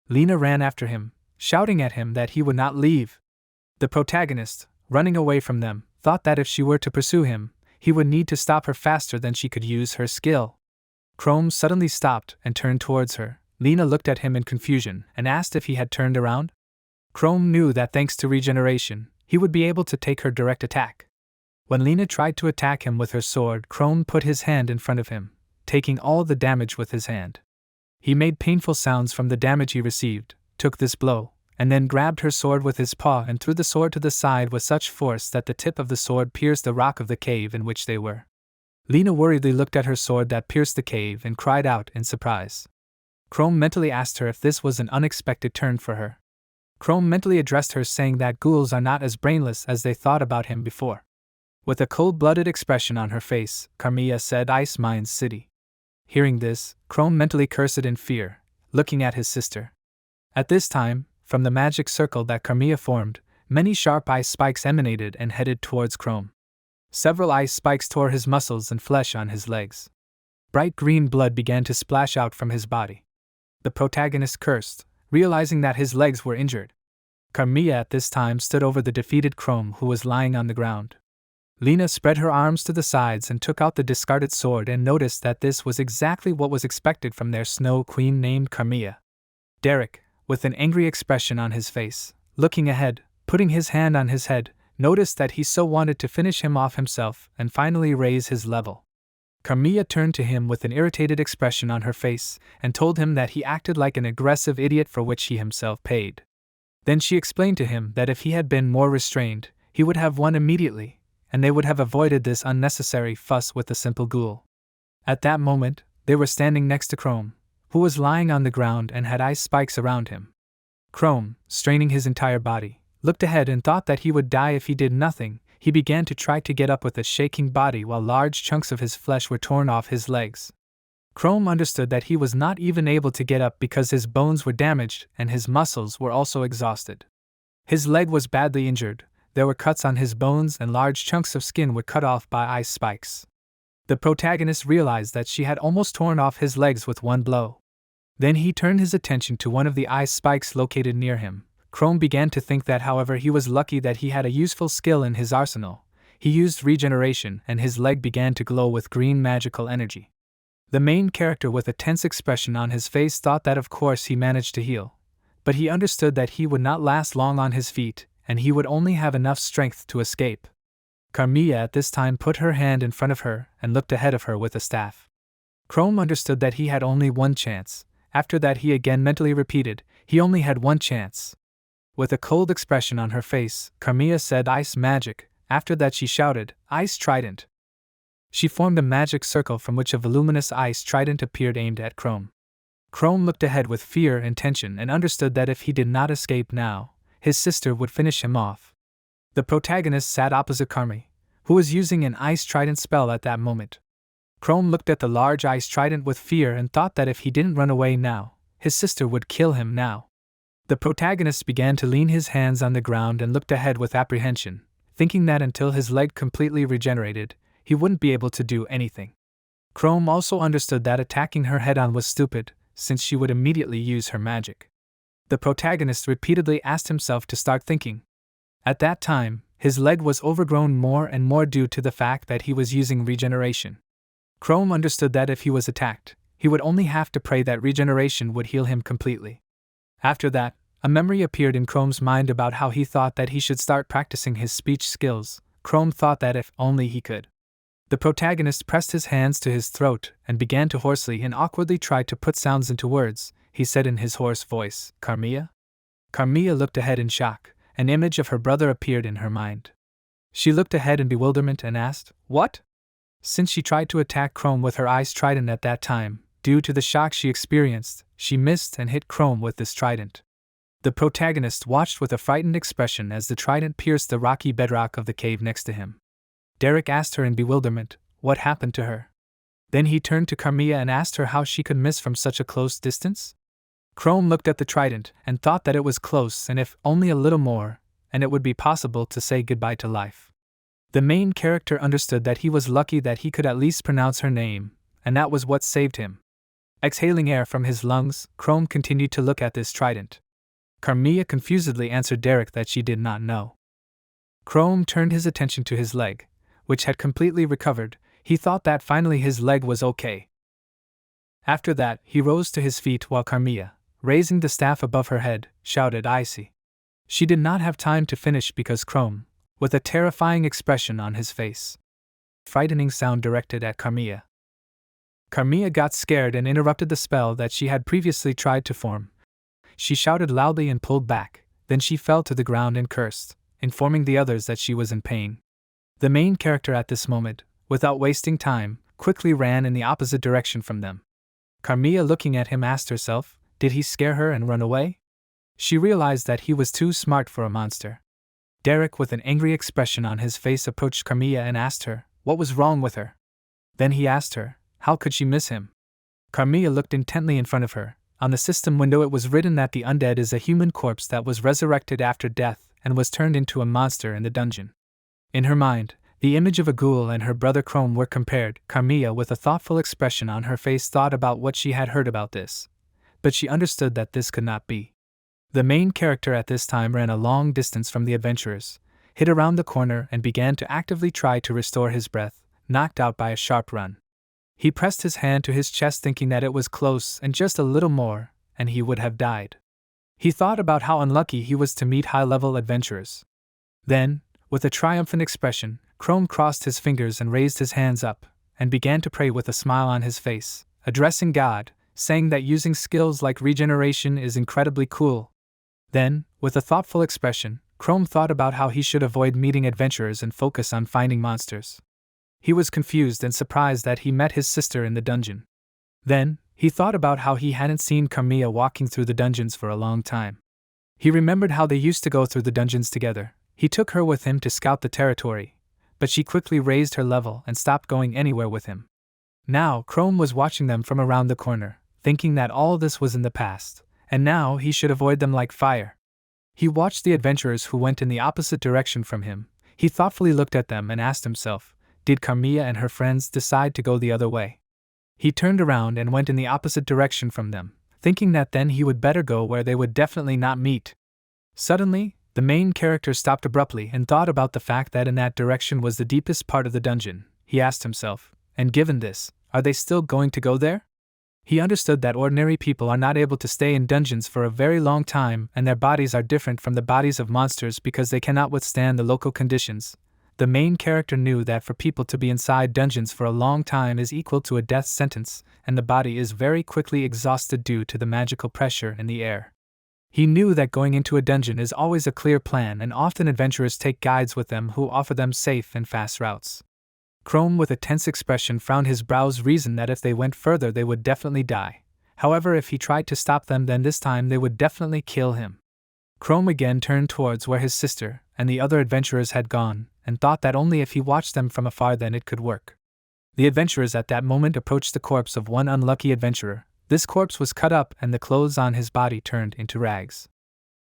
Lena ran after him, shouting at him that he would not leave. The protagonist, running away from them, thought that if she were to pursue him, he would need to stop her faster than she could use her skill. Chrome suddenly stopped and turned towards her. Lena looked at him in confusion and asked if he had turned around. Chrome knew that thanks to regeneration, he would be able to take her direct attack. When Lena tried to attack him with her sword, Chrome put his hand in front of him, taking all the damage with his hand. He made painful sounds from the damage he received, took this blow, and then grabbed her sword with his paw and threw the sword to the side with such force that the tip of the sword pierced the rock of the cave in which they were. Lena worriedly looked at her sword that pierced the cave and cried out in surprise. Chrome mentally asked her if this was an unexpected turn for her. Chrome mentally addressed her, saying that ghouls are not as brainless as they thought about him before. With a cold-blooded expression on her face, Carmilla said, "Ice Mines City." Hearing this, Chrome mentally cursed in fear, looking at his sister. At this time, from the magic circle that Carmilla formed, many sharp ice spikes emanated and headed towards Chrome. Several ice spikes tore his muscles and flesh on his legs. Bright green blood began to splash out from his body. The protagonist cursed, realizing that his legs were injured. Carmilla at this time stood over the defeated Chrome, who was lying on the ground. Lena spread her arms to the sides and took out the discarded sword and noticed that this was exactly what was expected from their snow queen named Carmilla. Derek, with an angry expression on his face, looking ahead, putting his hand on his head, noticed that he so wanted to finish him off himself and finally raise his level. Carmilla turned to him with an irritated expression on her face and told him that he acted like an aggressive idiot for which he himself paid. Then she explained to him that if he had been more restrained, he would have won immediately, and they would have avoided this unnecessary fuss with the simple ghoul. At that moment, they were standing next to Chrome, who was lying on the ground and had ice spikes around him. Chrome, straining his entire body, looked ahead and thought that he would die if he did nothing. He began to try to get up with a shaking body while large chunks of his flesh were torn off his legs. Chrome understood that he was not even able to get up because his bones were damaged and his muscles were also exhausted. His leg was badly injured. There were cuts on his bones and large chunks of skin were cut off by ice spikes. The protagonist realized that she had almost torn off his legs with one blow. Then he turned his attention to one of the ice spikes located near him. Chrome began to think that however he was lucky that he had a useful skill in his arsenal. He used regeneration and his leg began to glow with green magical energy. The main character with a tense expression on his face thought that of course he managed to heal, but he understood that he would not last long on his feet and he would only have enough strength to escape. Carmilla at this time put her hand in front of her and looked ahead of her with a staff. Chrome understood that he had only one chance. After that he again mentally repeated, he only had one chance. With a cold expression on her face, Carmilla said, "Ice magic." After that she shouted, "Ice trident." She formed a magic circle from which a voluminous ice trident appeared aimed at Chrome. Chrome looked ahead with fear and tension and understood that if he did not escape now, his sister would finish him off. The protagonist sat opposite Carmilla, who was using an ice trident spell at that moment. Chrome looked at the large ice trident with fear and thought that if he didn't run away now, his sister would kill him now. The protagonist began to lean his hands on the ground and looked ahead with apprehension, thinking that until his leg completely regenerated, he wouldn't be able to do anything. Chrome also understood that attacking her head-on was stupid, since she would immediately use her magic. The protagonist repeatedly asked himself to start thinking. At that time, his leg was overgrown more and more due to the fact that he was using regeneration. Chrome understood that if he was attacked, he would only have to pray that regeneration would heal him completely. After that, a memory appeared in Chrome's mind about how he thought that he should start practicing his speech skills. Chrome thought that if only he could. The protagonist pressed his hands to his throat and began to hoarsely and awkwardly try to put sounds into words. He said in his hoarse voice, "Carmilla?" Carmilla looked ahead in shock. An image of her brother appeared in her mind. She looked ahead in bewilderment and asked, "What?" Since she tried to attack Chrome with her ice trident at that time, due to the shock she experienced, she missed and hit Chrome with this trident. The protagonist watched with a frightened expression as the trident pierced the rocky bedrock of the cave next to him. Derek asked her in bewilderment, what happened to her? Then he turned to Carmilla and asked her how she could miss from such a close distance. Chrome looked at the trident and thought that it was close, and if only a little more, and it would be possible to say goodbye to life. The main character understood that he was lucky that he could at least pronounce her name, and that was what saved him. Exhaling air from his lungs, Chrome continued to look at this trident. Carmilla confusedly answered Derek that she did not know. Chrome turned his attention to his leg, which had completely recovered. He thought that finally his leg was okay. After that, he rose to his feet while Carmilla, raising the staff above her head, shouted, "I see." She did not have time to finish because Chrome, with a terrifying expression on his face, frightening sound directed at Carmilla. Carmilla got scared and interrupted the spell that she had previously tried to form. She shouted loudly and pulled back, then she fell to the ground and cursed, informing the others that she was in pain. The main character at this moment, without wasting time, quickly ran in the opposite direction from them. Carmilla, looking at him, asked herself, did he scare her and run away? She realized that he was too smart for a monster. Derek, with an angry expression on his face, approached Carmilla and asked her what was wrong with her. Then he asked her, how could she miss him? Carmilla looked intently in front of her. On the system window it was written that the undead is a human corpse that was resurrected after death and was turned into a monster in the dungeon. In her mind, the image of a ghoul and her brother Chrome were compared. Carmilla, with a thoughtful expression on her face, thought about what she had heard about this. But she understood that this could not be. The main character at this time ran a long distance from the adventurers, hid around the corner and began to actively try to restore his breath, knocked out by a sharp run. He pressed his hand to his chest thinking that it was close and just a little more, and he would have died. He thought about how unlucky he was to meet high-level adventurers. Then, with a triumphant expression, Chrome crossed his fingers and raised his hands up, and began to pray with a smile on his face, addressing God, saying that using skills like regeneration is incredibly cool. Then, with a thoughtful expression, Chrome thought about how he should avoid meeting adventurers and focus on finding monsters. He was confused and surprised that he met his sister in the dungeon. Then, he thought about how he hadn't seen Carmilla walking through the dungeons for a long time. He remembered how they used to go through the dungeons together. He took her with him to scout the territory, but she quickly raised her level and stopped going anywhere with him. Now, Chrome was watching them from around the corner, thinking that all this was in the past, and now he should avoid them like fire. He watched the adventurers who went in the opposite direction from him. He thoughtfully looked at them and asked himself, did Carmilla and her friends decide to go the other way? He turned around and went in the opposite direction from them, thinking that then he would better go where they would definitely not meet. Suddenly, the main character stopped abruptly and thought about the fact that in that direction was the deepest part of the dungeon. He asked himself, and given this, are they still going to go there? He understood that ordinary people are not able to stay in dungeons for a very long time, and their bodies are different from the bodies of monsters because they cannot withstand the local conditions. The main character knew that for people to be inside dungeons for a long time is equal to a death sentence, and the body is very quickly exhausted due to the magical pressure in the air. He knew that going into a dungeon is always a clear plan, and often adventurers take guides with them who offer them safe and fast routes. Chrome, with a tense expression, frowned his brows, reasoned that if they went further they would definitely die. However, if he tried to stop them, then this time they would definitely kill him. Chrome again turned towards where his sister and the other adventurers had gone, and thought that only if he watched them from afar then it could work. The adventurers at that moment approached the corpse of one unlucky adventurer. This corpse was cut up and the clothes on his body turned into rags.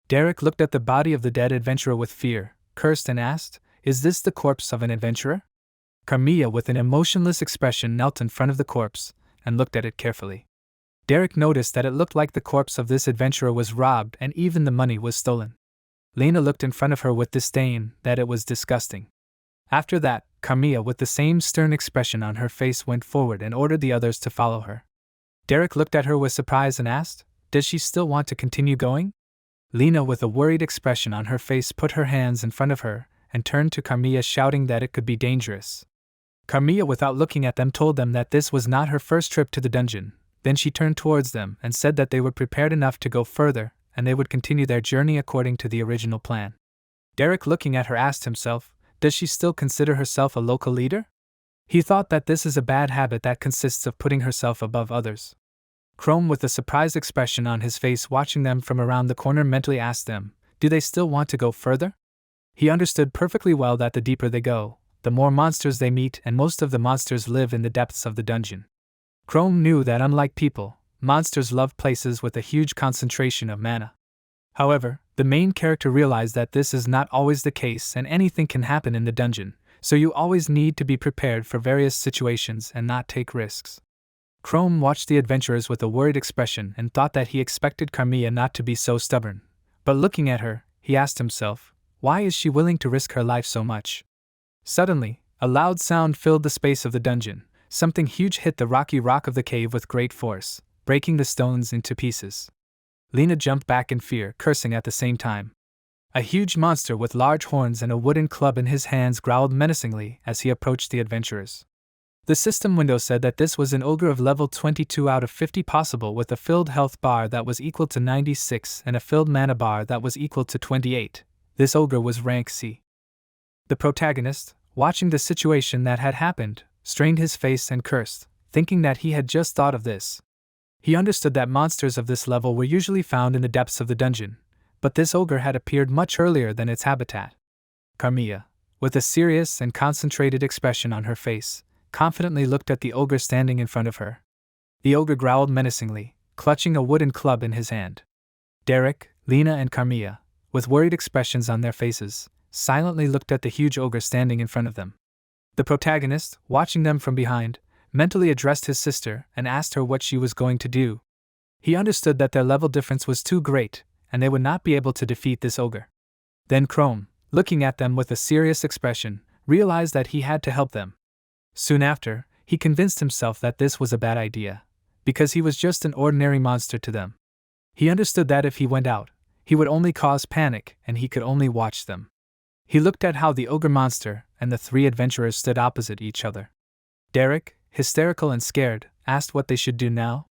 Derek looked at the body of the dead adventurer with fear, cursed and asked, "Is this the corpse of an adventurer?" Carmilla, with an emotionless expression, knelt in front of the corpse and looked at it carefully. Derek noticed that it looked like the corpse of this adventurer was robbed and even the money was stolen. Lena looked in front of her with disdain, that it was disgusting. After that, Carmilla, with the same stern expression on her face, went forward and ordered the others to follow her. Derek looked at her with surprise and asked, "Does she still want to continue going?" Lena, with a worried expression on her face, put her hands in front of her and turned to Carmilla, shouting that it could be dangerous. Carmilla, without looking at them, told them that this was not her first trip to the dungeon. Then she turned towards them and said that they were prepared enough to go further, and they would continue their journey according to the original plan. Derek, looking at her, asked himself, does she still consider herself a local leader? He thought that this is a bad habit that consists of putting herself above others. Chrome, with a surprised expression on his face watching them from around the corner, mentally asked them, do they still want to go further? He understood perfectly well that the deeper they go, the more monsters they meet, and most of the monsters live in the depths of the dungeon. Chrome knew that unlike people, monsters love places with a huge concentration of mana. However, the main character realized that this is not always the case and anything can happen in the dungeon, so you always need to be prepared for various situations and not take risks. Chrome watched the adventurers with a worried expression and thought that he expected Carmilla not to be so stubborn. But looking at her, he asked himself, why is she willing to risk her life so much? Suddenly, a loud sound filled the space of the dungeon. Something huge hit the rocky rock of the cave with great force, breaking the stones into pieces. Lena jumped back in fear, cursing at the same time. A huge monster with large horns and a wooden club in his hands growled menacingly as he approached the adventurers. The system window said that this was an ogre of level 22 out of 50 possible, with a filled health bar that was equal to 96 and a filled mana bar that was equal to 28. This ogre was rank C. The protagonist, watching the situation that had happened, strained his face and cursed, thinking that he had just thought of this. He understood that monsters of this level were usually found in the depths of the dungeon, but this ogre had appeared much earlier than its habitat. Carmilla, with a serious and concentrated expression on her face, confidently looked at the ogre standing in front of her. The ogre growled menacingly, clutching a wooden club in his hand. Derek, Lena, and Carmilla, with worried expressions on their faces, silently looked at the huge ogre standing in front of them. The protagonist, watching them from behind, mentally addressed his sister and asked her what she was going to do. He understood that their level difference was too great, and they would not be able to defeat this ogre. Then Chrome, looking at them with a serious expression, realized that he had to help them. Soon after, he convinced himself that this was a bad idea, because he was just an ordinary monster to them. He understood that if he went out, he would only cause panic and he could only watch them. He looked at how the ogre monster and the three adventurers stood opposite each other. Derek, hysterical and scared, asked what they should do now.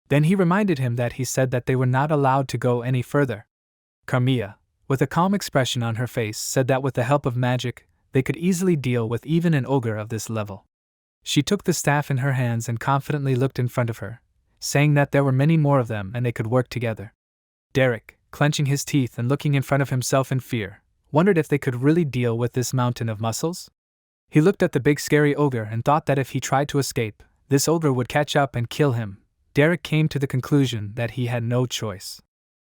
Then he reminded him that he said that they were not allowed to go any further. Carmilla, with a calm expression on her face, said that with the help of magic, they could easily deal with even an ogre of this level. She took the staff in her hands and confidently looked in front of her, saying that there were many more of them and they could work together. Derek, clenching his teeth and looking in front of himself in fear, wondered if they could really deal with this mountain of muscles. He looked at the big scary ogre and thought that if he tried to escape, this ogre would catch up and kill him. Derek came to the conclusion that he had no choice.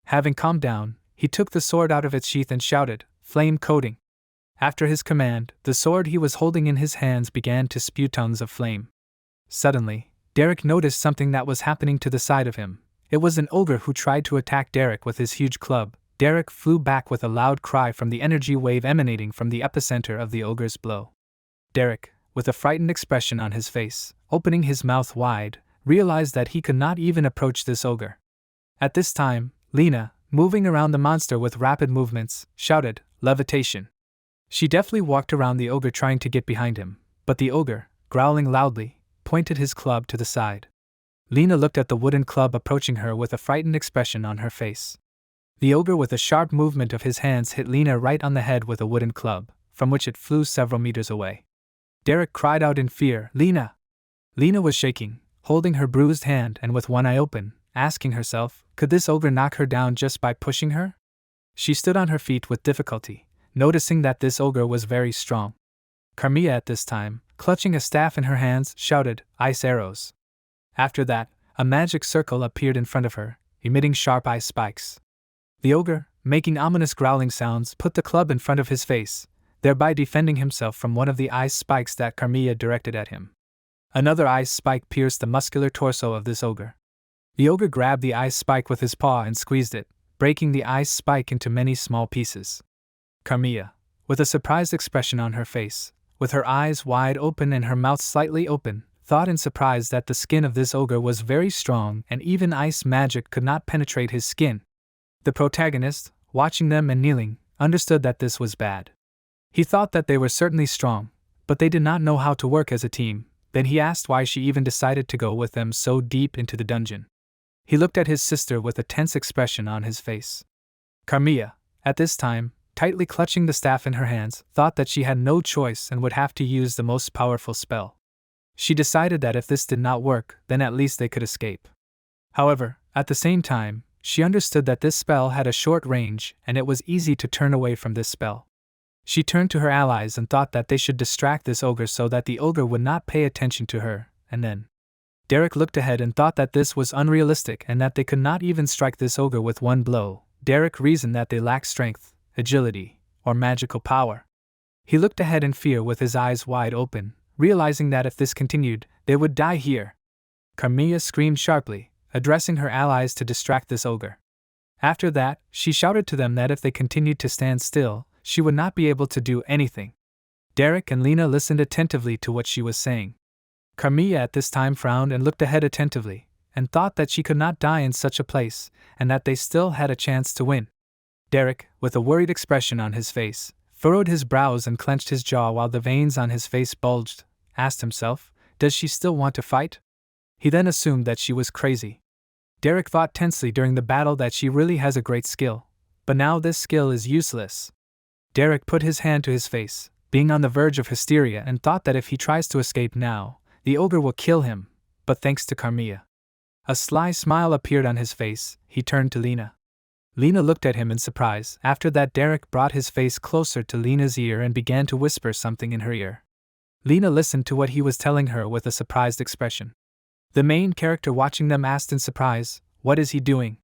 Having calmed down, he took the sword out of its sheath and shouted, "Flame coating!" After his command, the sword he was holding in his hands began to spew tongues of flame. Suddenly, Derek noticed something that was happening to the side of him. It was an ogre who tried to attack Derek with his huge club. Derek flew back with a loud cry from the energy wave emanating from the epicenter of the ogre's blow. Derek, with a frightened expression on his face, opening his mouth wide, realized that he could not even approach this ogre. At this time, Lena, moving around the monster with rapid movements, shouted, "Levitation!" She deftly walked around the ogre trying to get behind him, but the ogre, growling loudly, pointed his club to the side. Lena looked at the wooden club approaching her with a frightened expression on her face. The ogre, with a sharp movement of his hands, hit Lena right on the head with a wooden club, from which it flew several meters away. Derek cried out in fear, "Lena!" Lena was shaking, holding her bruised hand and with one eye open, asking herself, could this ogre knock her down just by pushing her? She stood on her feet with difficulty, noticing that this ogre was very strong. Carmilla at this time, clutching a staff in her hands, shouted, "Ice arrows!" After that, a magic circle appeared in front of her, emitting sharp ice spikes. The ogre, making ominous growling sounds, put the club in front of his face, thereby defending himself from one of the ice spikes that Carmilla directed at him. Another ice spike pierced the muscular torso of this ogre. The ogre grabbed the ice spike with his paw and squeezed it, breaking the ice spike into many small pieces. Carmilla, with a surprised expression on her face, with her eyes wide open and her mouth slightly open, thought in surprise that the skin of this ogre was very strong and even ice magic could not penetrate his skin. The protagonist, watching them and kneeling, understood that this was bad. He thought that they were certainly strong, but they did not know how to work as a team. Then he asked why she even decided to go with them so deep into the dungeon. He looked at his sister with a tense expression on his face. Carmilla, at this time, tightly clutching the staff in her hands, thought that she had no choice and would have to use the most powerful spell. She decided that if this did not work, then at least they could escape. However, at the same time, she understood that this spell had a short range and it was easy to turn away from this spell. She turned to her allies and thought that they should distract this ogre so that the ogre would not pay attention to her, and then Derek looked ahead and thought that this was unrealistic and that they could not even strike this ogre with one blow. Derek reasoned that they lacked strength, agility, or magical power. He looked ahead in fear with his eyes wide open, realizing that if this continued, they would die here. Carmilla screamed sharply, addressing her allies to distract this ogre. After that, she shouted to them that if they continued to stand still, she would not be able to do anything. Derek and Lena listened attentively to what she was saying. Carmilla at this time frowned and looked ahead attentively, and thought that she could not die in such a place, and that they still had a chance to win. Derek, with a worried expression on his face, furrowed his brows and clenched his jaw while the veins on his face bulged, asked himself, does she still want to fight? He then assumed that she was crazy. Derek thought tensely during the battle that she really has a great skill, but now this skill is useless. Derek put his hand to his face, being on the verge of hysteria, and thought that if he tries to escape now, the ogre will kill him, but thanks to Carmilla. A sly smile appeared on his face. He turned to Lena. Lena looked at him in surprise. After that, Derek brought his face closer to Lena's ear and began to whisper something in her ear. Lena listened to what he was telling her with a surprised expression. The main character watching them asked in surprise, "What is he doing?"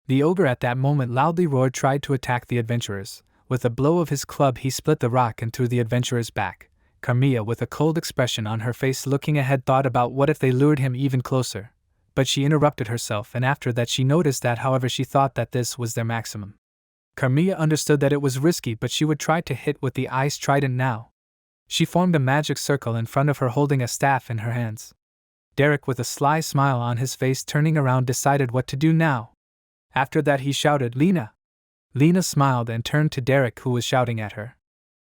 The ogre at that moment loudly roared, tried to attack the adventurers. With a blow of his club he split the rock and threw the adventurers back. Carmilla, with a cold expression on her face looking ahead, thought about what if they lured him even closer. But she interrupted herself, and after that she noticed that however she thought that this was their maximum. Carmilla understood that it was risky, but she would try to hit with the ice trident now. She formed a magic circle in front of her holding a staff in her hands. Derek, with a sly smile on his face turning around, decided what to do now. After that he shouted, "Lena!" Lena smiled and turned to Derek, who was shouting at her.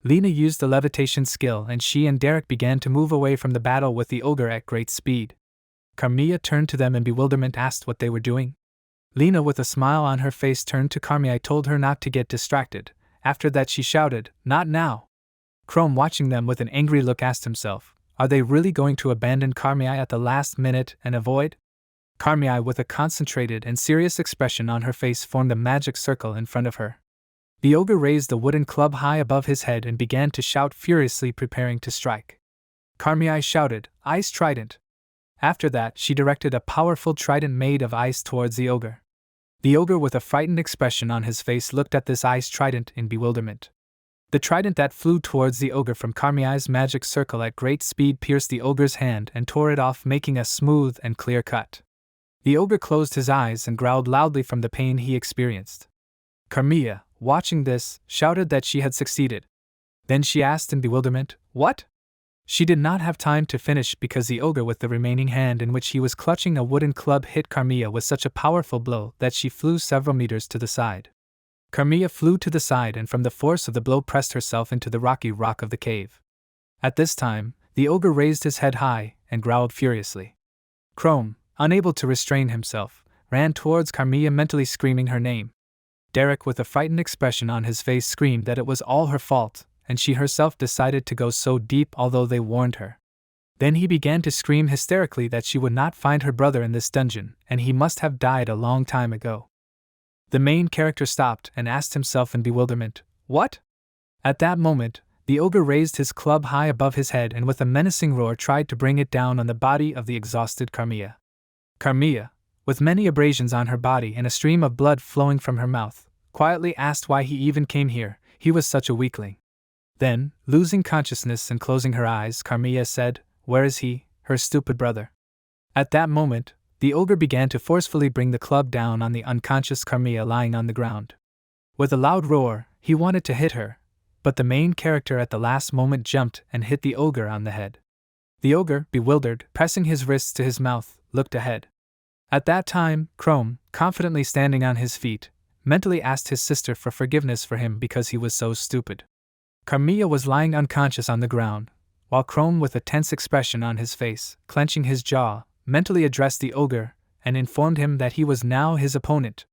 Lena used the levitation skill and she and Derek began to move away from the battle with the ogre at great speed. Carmilla turned to them in bewilderment, asked what they were doing. Lena, with a smile on her face, turned to Carmilla, told her not to get distracted. After that she shouted, "Not now!" Chrome, watching them with an angry look, asked himself, are they really going to abandon Carmilla at the last minute and avoid? Carmilla, with a concentrated and serious expression on her face, formed a magic circle in front of her. The ogre raised the wooden club high above his head and began to shout furiously, preparing to strike. Carmilla shouted, "Ice trident!" After that, she directed a powerful trident made of ice towards the ogre. The ogre, with a frightened expression on his face, looked at this ice trident in bewilderment. The trident that flew towards the ogre from Carmilla's magic circle at great speed pierced the ogre's hand and tore it off, making a smooth and clear cut. The ogre closed his eyes and growled loudly from the pain he experienced. Carmilla, watching this, shouted that she had succeeded. Then she asked in bewilderment, "What?" She did not have time to finish because the ogre, with the remaining hand in which he was clutching a wooden club, hit Carmilla with such a powerful blow that she flew several meters to the side. Carmilla flew to the side and from the force of the blow pressed herself into the rocky rock of the cave. At this time, the ogre raised his head high and growled furiously. Chrome, unable to restrain himself, ran towards Carmilla, mentally screaming her name. Derek, with a frightened expression on his face, screamed that it was all her fault, and she herself decided to go so deep although they warned her. Then he began to scream hysterically that she would not find her brother in this dungeon, and he must have died a long time ago. The main character stopped and asked himself in bewilderment, "What?" At that moment, the ogre raised his club high above his head and with a menacing roar tried to bring it down on the body of the exhausted Carmilla. Carmilla, with many abrasions on her body and a stream of blood flowing from her mouth, quietly asked why he even came here. He was such a weakling. Then, losing consciousness and closing her eyes, Carmilla said, "Where is he, her stupid brother?" At that moment, the ogre began to forcefully bring the club down on the unconscious Carmilla lying on the ground. With a loud roar, he wanted to hit her, but the main character at the last moment jumped and hit the ogre on the head. The ogre, bewildered, pressing his wrists to his mouth, looked ahead. At that time, Chrome, confidently standing on his feet, mentally asked his sister for forgiveness for him because he was so stupid. Carmilla was lying unconscious on the ground, while Chrome, with a tense expression on his face, clenching his jaw, mentally addressed the ogre and informed him that he was now his opponent.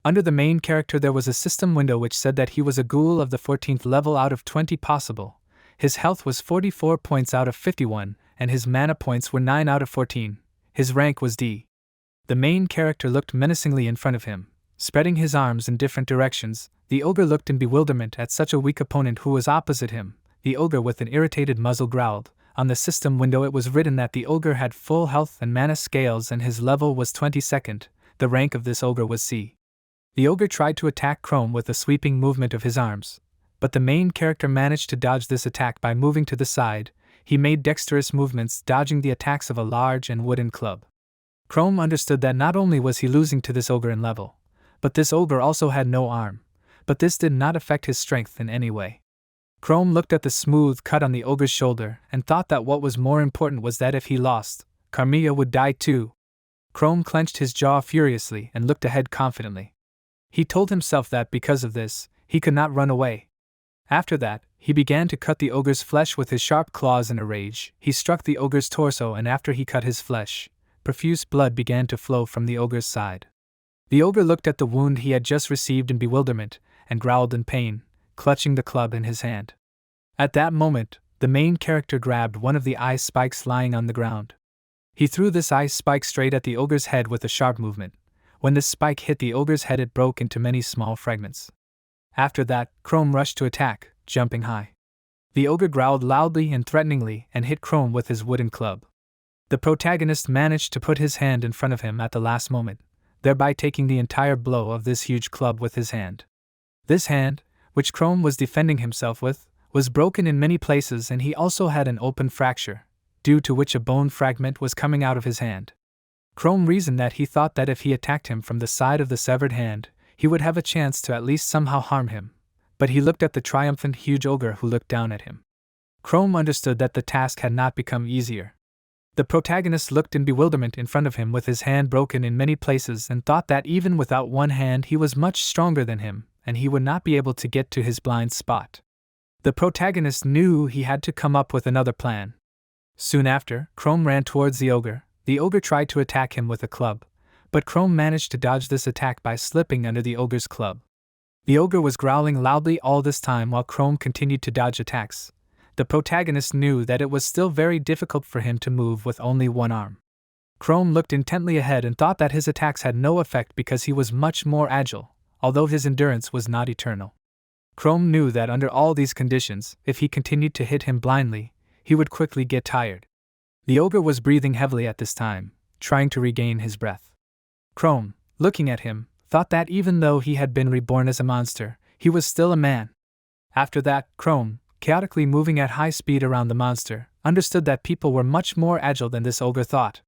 Under the main character there was a system window which said that he was a ghoul of the 14th level out of 20 possible. His health was 44 points out of 51, and his mana points were 9 out of 14. His rank was D. The main character looked menacingly in front of him, spreading his arms in different directions. The ogre looked in bewilderment at such a weak opponent who was opposite him. The ogre, with an irritated muzzle, growled. On the system window it was written that the ogre had full health and mana scales and his level was 22nd. The rank of this ogre was C. The ogre tried to attack Chrome with a sweeping movement of his arms, but the main character managed to dodge this attack by moving to the side. He made dexterous movements, dodging the attacks of a large and wooden club. Chrome understood that not only was he losing to this ogre in level, but this ogre also had no arm, but this did not affect his strength in any way. Chrome looked at the smooth cut on the ogre's shoulder and thought that what was more important was that if he lost, Carmilla would die too. Chrome clenched his jaw furiously and looked ahead confidently. He told himself that because of this, he could not run away. After that, he began to cut the ogre's flesh with his sharp claws in a rage. He struck the ogre's torso, and after he cut his flesh, profuse blood began to flow from the ogre's side. The ogre looked at the wound he had just received in bewilderment, and growled in pain, clutching the club in his hand. At that moment, the main character grabbed one of the ice spikes lying on the ground. He threw this ice spike straight at the ogre's head with a sharp movement. When this spike hit the ogre's head, it broke into many small fragments. After that, Chrome rushed to attack, jumping high. The ogre growled loudly and threateningly and hit Chrome with his wooden club. The protagonist managed to put his hand in front of him at the last moment, thereby taking the entire blow of this huge club with his hand. This hand, which Chrome was defending himself with, was broken in many places, and he also had an open fracture, due to which a bone fragment was coming out of his hand. Chrome reasoned that he thought that if he attacked him from the side of the severed hand, he would have a chance to at least somehow harm him, but he looked at the triumphant huge ogre who looked down at him. Chrome understood that the task had not become easier. The protagonist looked in bewilderment in front of him with his hand broken in many places and thought that even without one hand he was much stronger than him, and he would not be able to get to his blind spot. The protagonist knew he had to come up with another plan. Soon after, Chrome ran towards the ogre. The ogre tried to attack him with a club, but Chrome managed to dodge this attack by slipping under the ogre's club. The ogre was growling loudly all this time while Chrome continued to dodge attacks. The protagonist knew that it was still very difficult for him to move with only one arm. Chrome looked intently ahead and thought that his attacks had no effect because he was much more agile, although his endurance was not eternal. Chrome knew that under all these conditions, if he continued to hit him blindly, he would quickly get tired. The ogre was breathing heavily at this time, trying to regain his breath. Chrome, looking at him, thought that even though he had been reborn as a monster, he was still a man. After that, Chrome, chaotically moving at high speed around the monster, understood that people were much more agile than this ogre thought.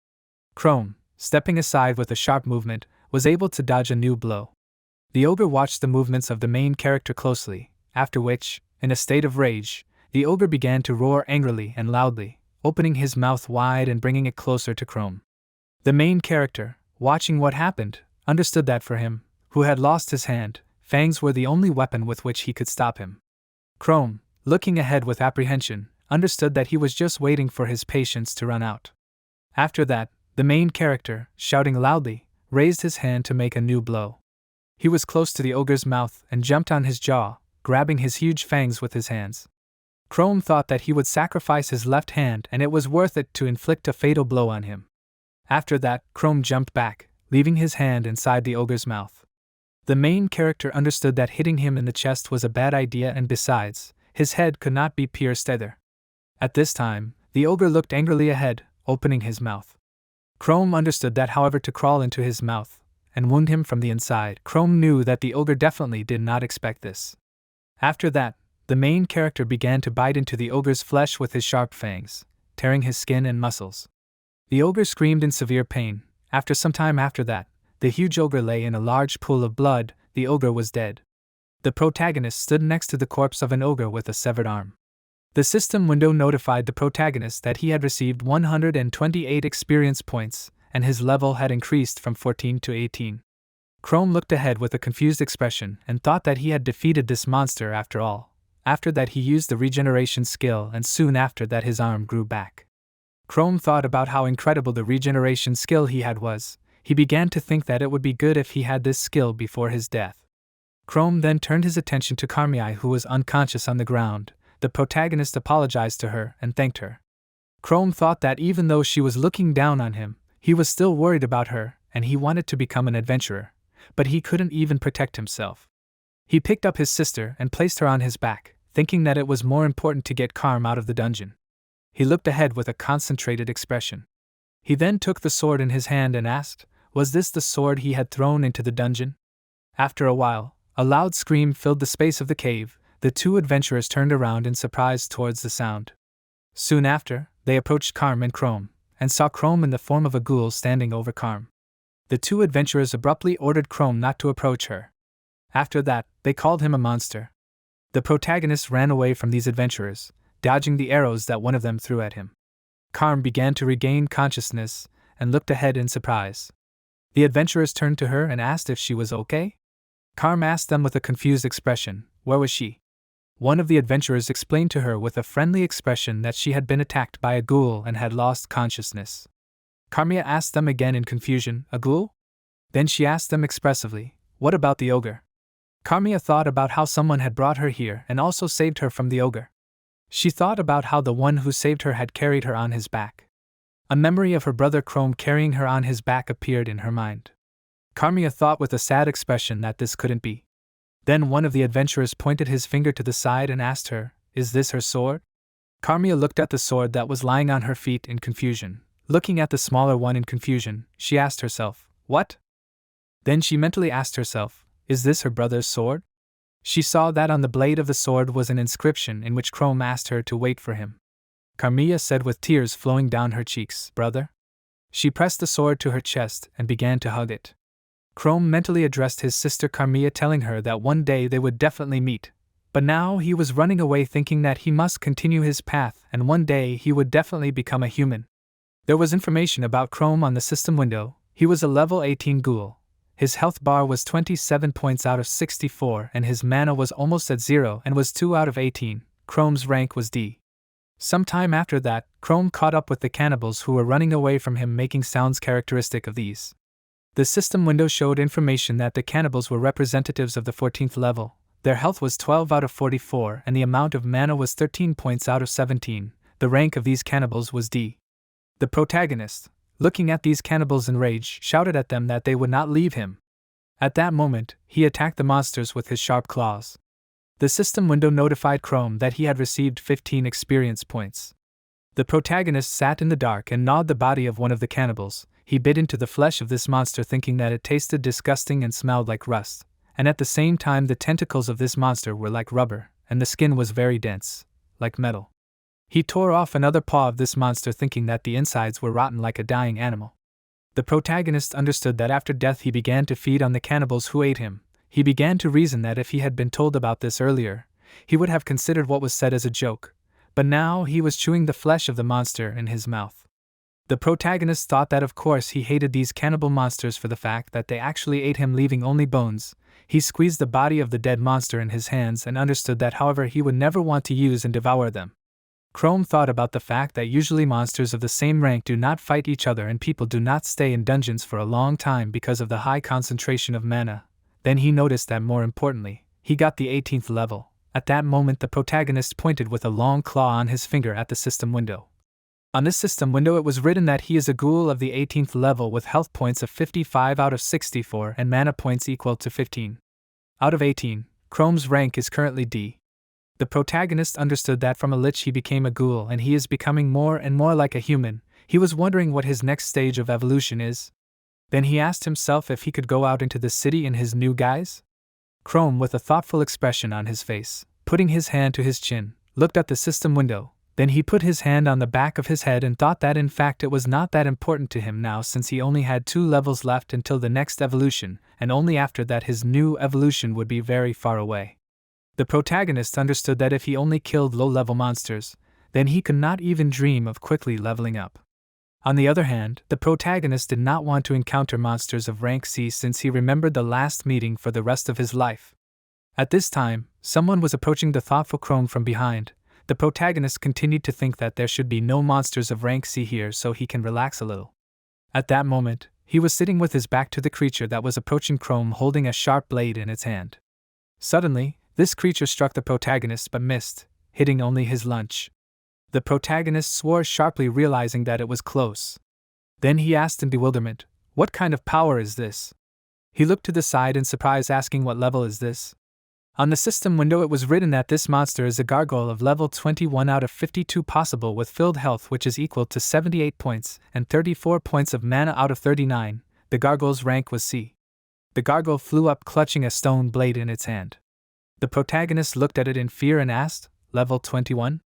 Chrome, stepping aside with a sharp movement, was able to dodge a new blow. The ogre watched the movements of the main character closely, after which, in a state of rage, the ogre began to roar angrily and loudly, opening his mouth wide and bringing it closer to Chrome. The main character, watching what happened, understood that for him, who had lost his hand, fangs were the only weapon with which he could stop him. Chrome, looking ahead with apprehension, understood that he was just waiting for his patience to run out. After that, the main character, shouting loudly, raised his hand to make a new blow. He was close to the ogre's mouth and jumped on his jaw, grabbing his huge fangs with his hands. Chrome thought that he would sacrifice his left hand and it was worth it to inflict a fatal blow on him. After that, Chrome jumped back, leaving his hand inside the ogre's mouth. The main character understood that hitting him in the chest was a bad idea, and besides, his head could not be pierced either. At this time, the ogre looked angrily ahead, opening his mouth. Chrome understood that however to crawl into his mouth and wound him from the inside. Chrome knew that the ogre definitely did not expect this. After that, the main character began to bite into the ogre's flesh with his sharp fangs, tearing his skin and muscles. The ogre screamed in severe pain. After some time after that, the huge ogre lay in a large pool of blood. The ogre was dead. The protagonist stood next to the corpse of an ogre with a severed arm. The system window notified the protagonist that he had received 128 experience points, and his level had increased from 14 to 18. Chrome looked ahead with a confused expression and thought that he had defeated this monster after all. After that he used the regeneration skill and soon after that his arm grew back. Chrome thought about how incredible the regeneration skill he had was. He began to think that it would be good if he had this skill before his death. Chrome then turned his attention to Carmilla, who was unconscious on the ground. The protagonist apologized to her and thanked her. Chrome thought that even though she was looking down on him, he was still worried about her and he wanted to become an adventurer, but he couldn't even protect himself. He picked up his sister and placed her on his back, thinking that it was more important to get Carm out of the dungeon. He looked ahead with a concentrated expression. He then took the sword in his hand and asked, was this the sword he had thrown into the dungeon? After a while, a loud scream filled the space of the cave. The two adventurers turned around in surprise towards the sound. Soon after, they approached Carm and Chrome, and saw Chrome in the form of a ghoul standing over Carm. The two adventurers abruptly ordered Chrome not to approach her. After that, they called him a monster. The protagonist ran away from these adventurers, dodging the arrows that one of them threw at him. Carm began to regain consciousness and looked ahead in surprise. The adventurers turned to her and asked if she was okay. Carm asked them with a confused expression, where was she? One of the adventurers explained to her with a friendly expression that she had been attacked by a ghoul and had lost consciousness. Carmilla asked them again in confusion, a ghoul? Then she asked them expressively, what about the ogre? Carmilla thought about how someone had brought her here and also saved her from the ogre. She thought about how the one who saved her had carried her on his back. A memory of her brother Chrome carrying her on his back appeared in her mind. Carmilla thought with a sad expression that this couldn't be. Then one of the adventurers pointed his finger to the side and asked her, is this her sword? Carmilla looked at the sword that was lying on her feet in confusion. Looking at the smaller one in confusion, she asked herself, what? Then she mentally asked herself, is this her brother's sword? She saw that on the blade of the sword was an inscription in which Chrome asked her to wait for him. Carmilla said with tears flowing down her cheeks, brother? She pressed the sword to her chest and began to hug it. Chrome mentally addressed his sister Carmilla, telling her that one day they would definitely meet, but now he was running away thinking that he must continue his path and one day he would definitely become a human. There was information about Chrome on the system window. He was a level 18 ghoul. His health bar was 27 points out of 64 and his mana was almost at 0 and was 2 out of 18. Chrome's rank was D. Sometime after that, Chrome caught up with the cannibals who were running away from him, making sounds characteristic of these. The system window showed information that the cannibals were representatives of the 14th level. Their health was 12 out of 44 and the amount of mana was 13 points out of 17. The rank of these cannibals was D. The protagonist, looking at these cannibals in rage, shouted at them that they would not leave him. At that moment, he attacked the monsters with his sharp claws. The system window notified Chrome that he had received 15 experience points. The protagonist sat in the dark and gnawed the body of one of the cannibals. He bit into the flesh of this monster thinking that it tasted disgusting and smelled like rust, and at the same time the tentacles of this monster were like rubber, and the skin was very dense, like metal. He tore off another paw of this monster thinking that the insides were rotten like a dying animal. The protagonist understood that after death he began to feed on the cannibals who ate him. He began to reason that if he had been told about this earlier, he would have considered what was said as a joke, but now he was chewing the flesh of the monster in his mouth. The protagonist thought that of course he hated these cannibal monsters for the fact that they actually ate him, leaving only bones. He squeezed the body of the dead monster in his hands and understood that however he would never want to use and devour them. Chrome thought about the fact that usually monsters of the same rank do not fight each other and people do not stay in dungeons for a long time because of the high concentration of mana. Then he noticed that more importantly, he got the 18th level. At that moment the protagonist pointed with a long claw on his finger at the system window. On this system window it was written that he is a ghoul of the 18th level with health points of 55 out of 64 and mana points equal to 15 out of 18. Chrome's rank is currently D. The protagonist understood that from a lich he became a ghoul and he is becoming more and more like a human. He was wondering what his next stage of evolution is. Then he asked himself if he could go out into the city in his new guise. Chrome, with a thoughtful expression on his face, putting his hand to his chin, looked at the system window. Then he put his hand on the back of his head and thought that in fact it was not that important to him now since he only had 2 levels left until the next evolution, and only after that his new evolution would be very far away. The protagonist understood that if he only killed low-level monsters, then he could not even dream of quickly leveling up. On the other hand, the protagonist did not want to encounter monsters of rank C since he remembered the last meeting for the rest of his life. At this time, Someone was approaching the thoughtful Chrome from behind. The protagonist continued to think that there should be no monsters of rank C here so he can relax a little. At that moment, he was sitting with his back to the creature that was approaching Chrome holding a sharp blade in its hand. Suddenly, this creature struck the protagonist but missed, hitting only his lunch. The protagonist swore sharply, realizing that it was close. Then he asked in bewilderment, "What kind of power is this?" He looked to the side in surprise, asking, "What level is this?" On the system window it was written that this monster is a gargoyle of level 21 out of 52 possible with filled health, which is equal to 78 points and 34 points of mana out of 39. The gargoyle's rank was C. The gargoyle flew up clutching a stone blade in its hand. The protagonist looked at it in fear and asked, "Level 21?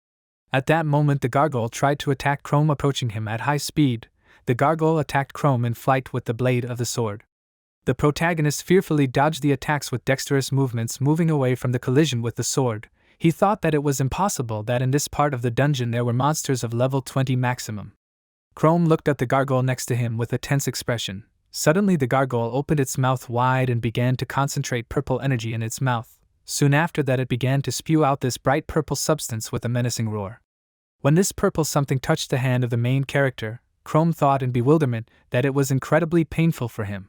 At that moment the gargoyle tried to attack Chrome, approaching him at high speed. The gargoyle attacked Chrome in flight with the blade of the sword. The protagonist fearfully dodged the attacks with dexterous movements, moving away from the collision with the sword. He thought that it was impossible that in this part of the dungeon there were monsters of level 20 maximum. Chrome looked at the gargoyle next to him with a tense expression. Suddenly the gargoyle opened its mouth wide and began to concentrate purple energy in its mouth. Soon after that it began to spew out this bright purple substance with a menacing roar. When this purple something touched the hand of the main character, Chrome thought in bewilderment that it was incredibly painful for him.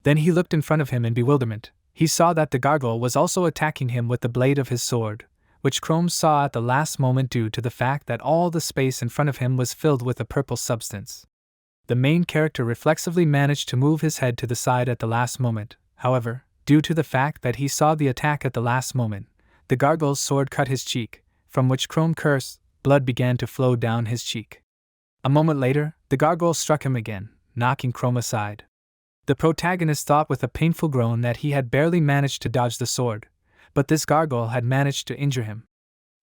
Then he looked in front of him in bewilderment. He saw that the gargoyle was also attacking him with the blade of his sword, which Chrome saw at the last moment due to the fact that all the space in front of him was filled with a purple substance. The main character reflexively managed to move his head to the side at the last moment. However, due to the fact that he saw the attack at the last moment, the gargoyle's sword cut his cheek, from which Chrome cursed. Blood began to flow down his cheek. A moment later, the gargoyle struck him again, knocking Chrome aside. The protagonist thought with a painful groan that he had barely managed to dodge the sword, but this gargoyle had managed to injure him.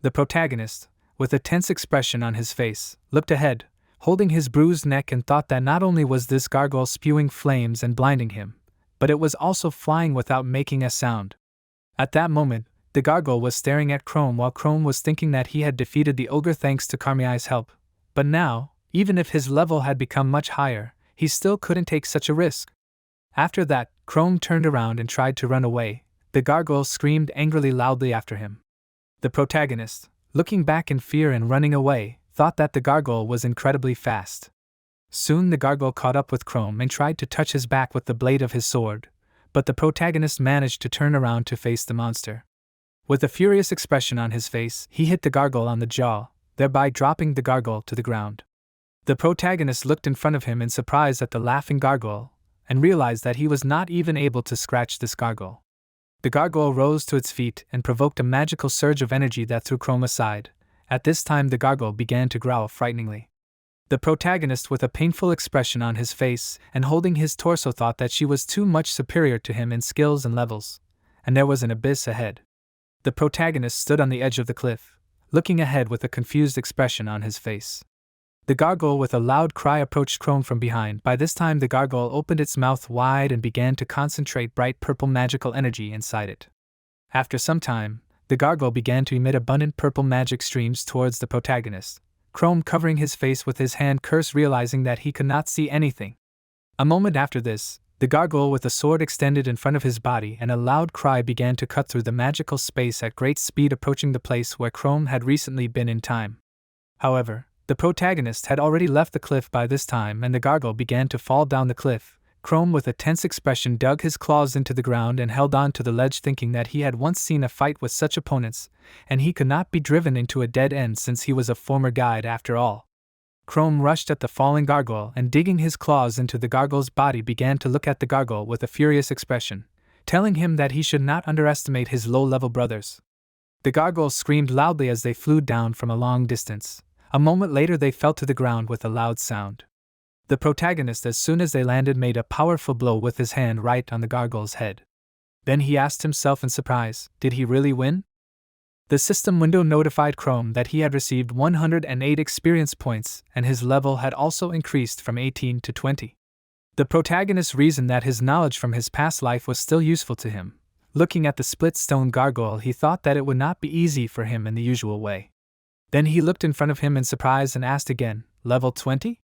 The protagonist, with a tense expression on his face, looked ahead, holding his bruised neck, and thought that not only was this gargoyle spewing flames and blinding him, but it was also flying without making a sound. At that moment, the gargoyle was staring at Chrome while Chrome was thinking that he had defeated the ogre thanks to Carmiai's help. But now, even if his level had become much higher, he still couldn't take such a risk. After that, Chrome turned around and tried to run away. The gargoyle screamed angrily loudly after him. The protagonist, looking back in fear and running away, thought that the gargoyle was incredibly fast. Soon the gargoyle caught up with Chrome and tried to touch his back with the blade of his sword, but the protagonist managed to turn around to face the monster. With a furious expression on his face, he hit the gargoyle on the jaw, thereby dropping the gargoyle to the ground. The protagonist looked in front of him in surprise at the laughing gargoyle, and realized that he was not even able to scratch this gargoyle. The gargoyle rose to its feet and provoked a magical surge of energy that threw Chrome aside. At this time the gargoyle began to growl frighteningly. The protagonist, with a painful expression on his face and holding his torso, thought that she was too much superior to him in skills and levels, and there was an abyss ahead. The protagonist stood on the edge of the cliff, looking ahead with a confused expression on his face. The gargoyle with a loud cry approached Chrome from behind. By this time the gargoyle opened its mouth wide and began to concentrate bright purple magical energy inside it. After some time, the gargoyle began to emit abundant purple magic streams towards the protagonist. Chrome, covering his face with his hand, cursed, realizing that he could not see anything. A moment after this, the gargoyle with a sword extended in front of his body and a loud cry began to cut through the magical space at great speed, approaching the place where Chrome had recently been in time. However, the protagonist had already left the cliff by this time and the gargoyle began to fall down the cliff. Chrome, with a tense expression, dug his claws into the ground and held on to the ledge, thinking that he had once seen a fight with such opponents, and he could not be driven into a dead end since he was a former guide after all. Chrome rushed at the falling gargoyle and, digging his claws into the gargoyle's body, began to look at the gargoyle with a furious expression, telling him that he should not underestimate his low-level brothers. The gargoyles screamed loudly as they flew down from a long distance. A moment later they fell to the ground with a loud sound. The protagonist, as soon as they landed, made a powerful blow with his hand right on the gargoyle's head. Then he asked himself in surprise, did he really win? The system window notified Chrome that he had received 108 experience points and his level had also increased from 18 to 20. The protagonist reasoned that his knowledge from his past life was still useful to him. Looking at the split stone gargoyle, he thought that it would not be easy for him in the usual way. Then he looked in front of him in surprise and asked again, level 20?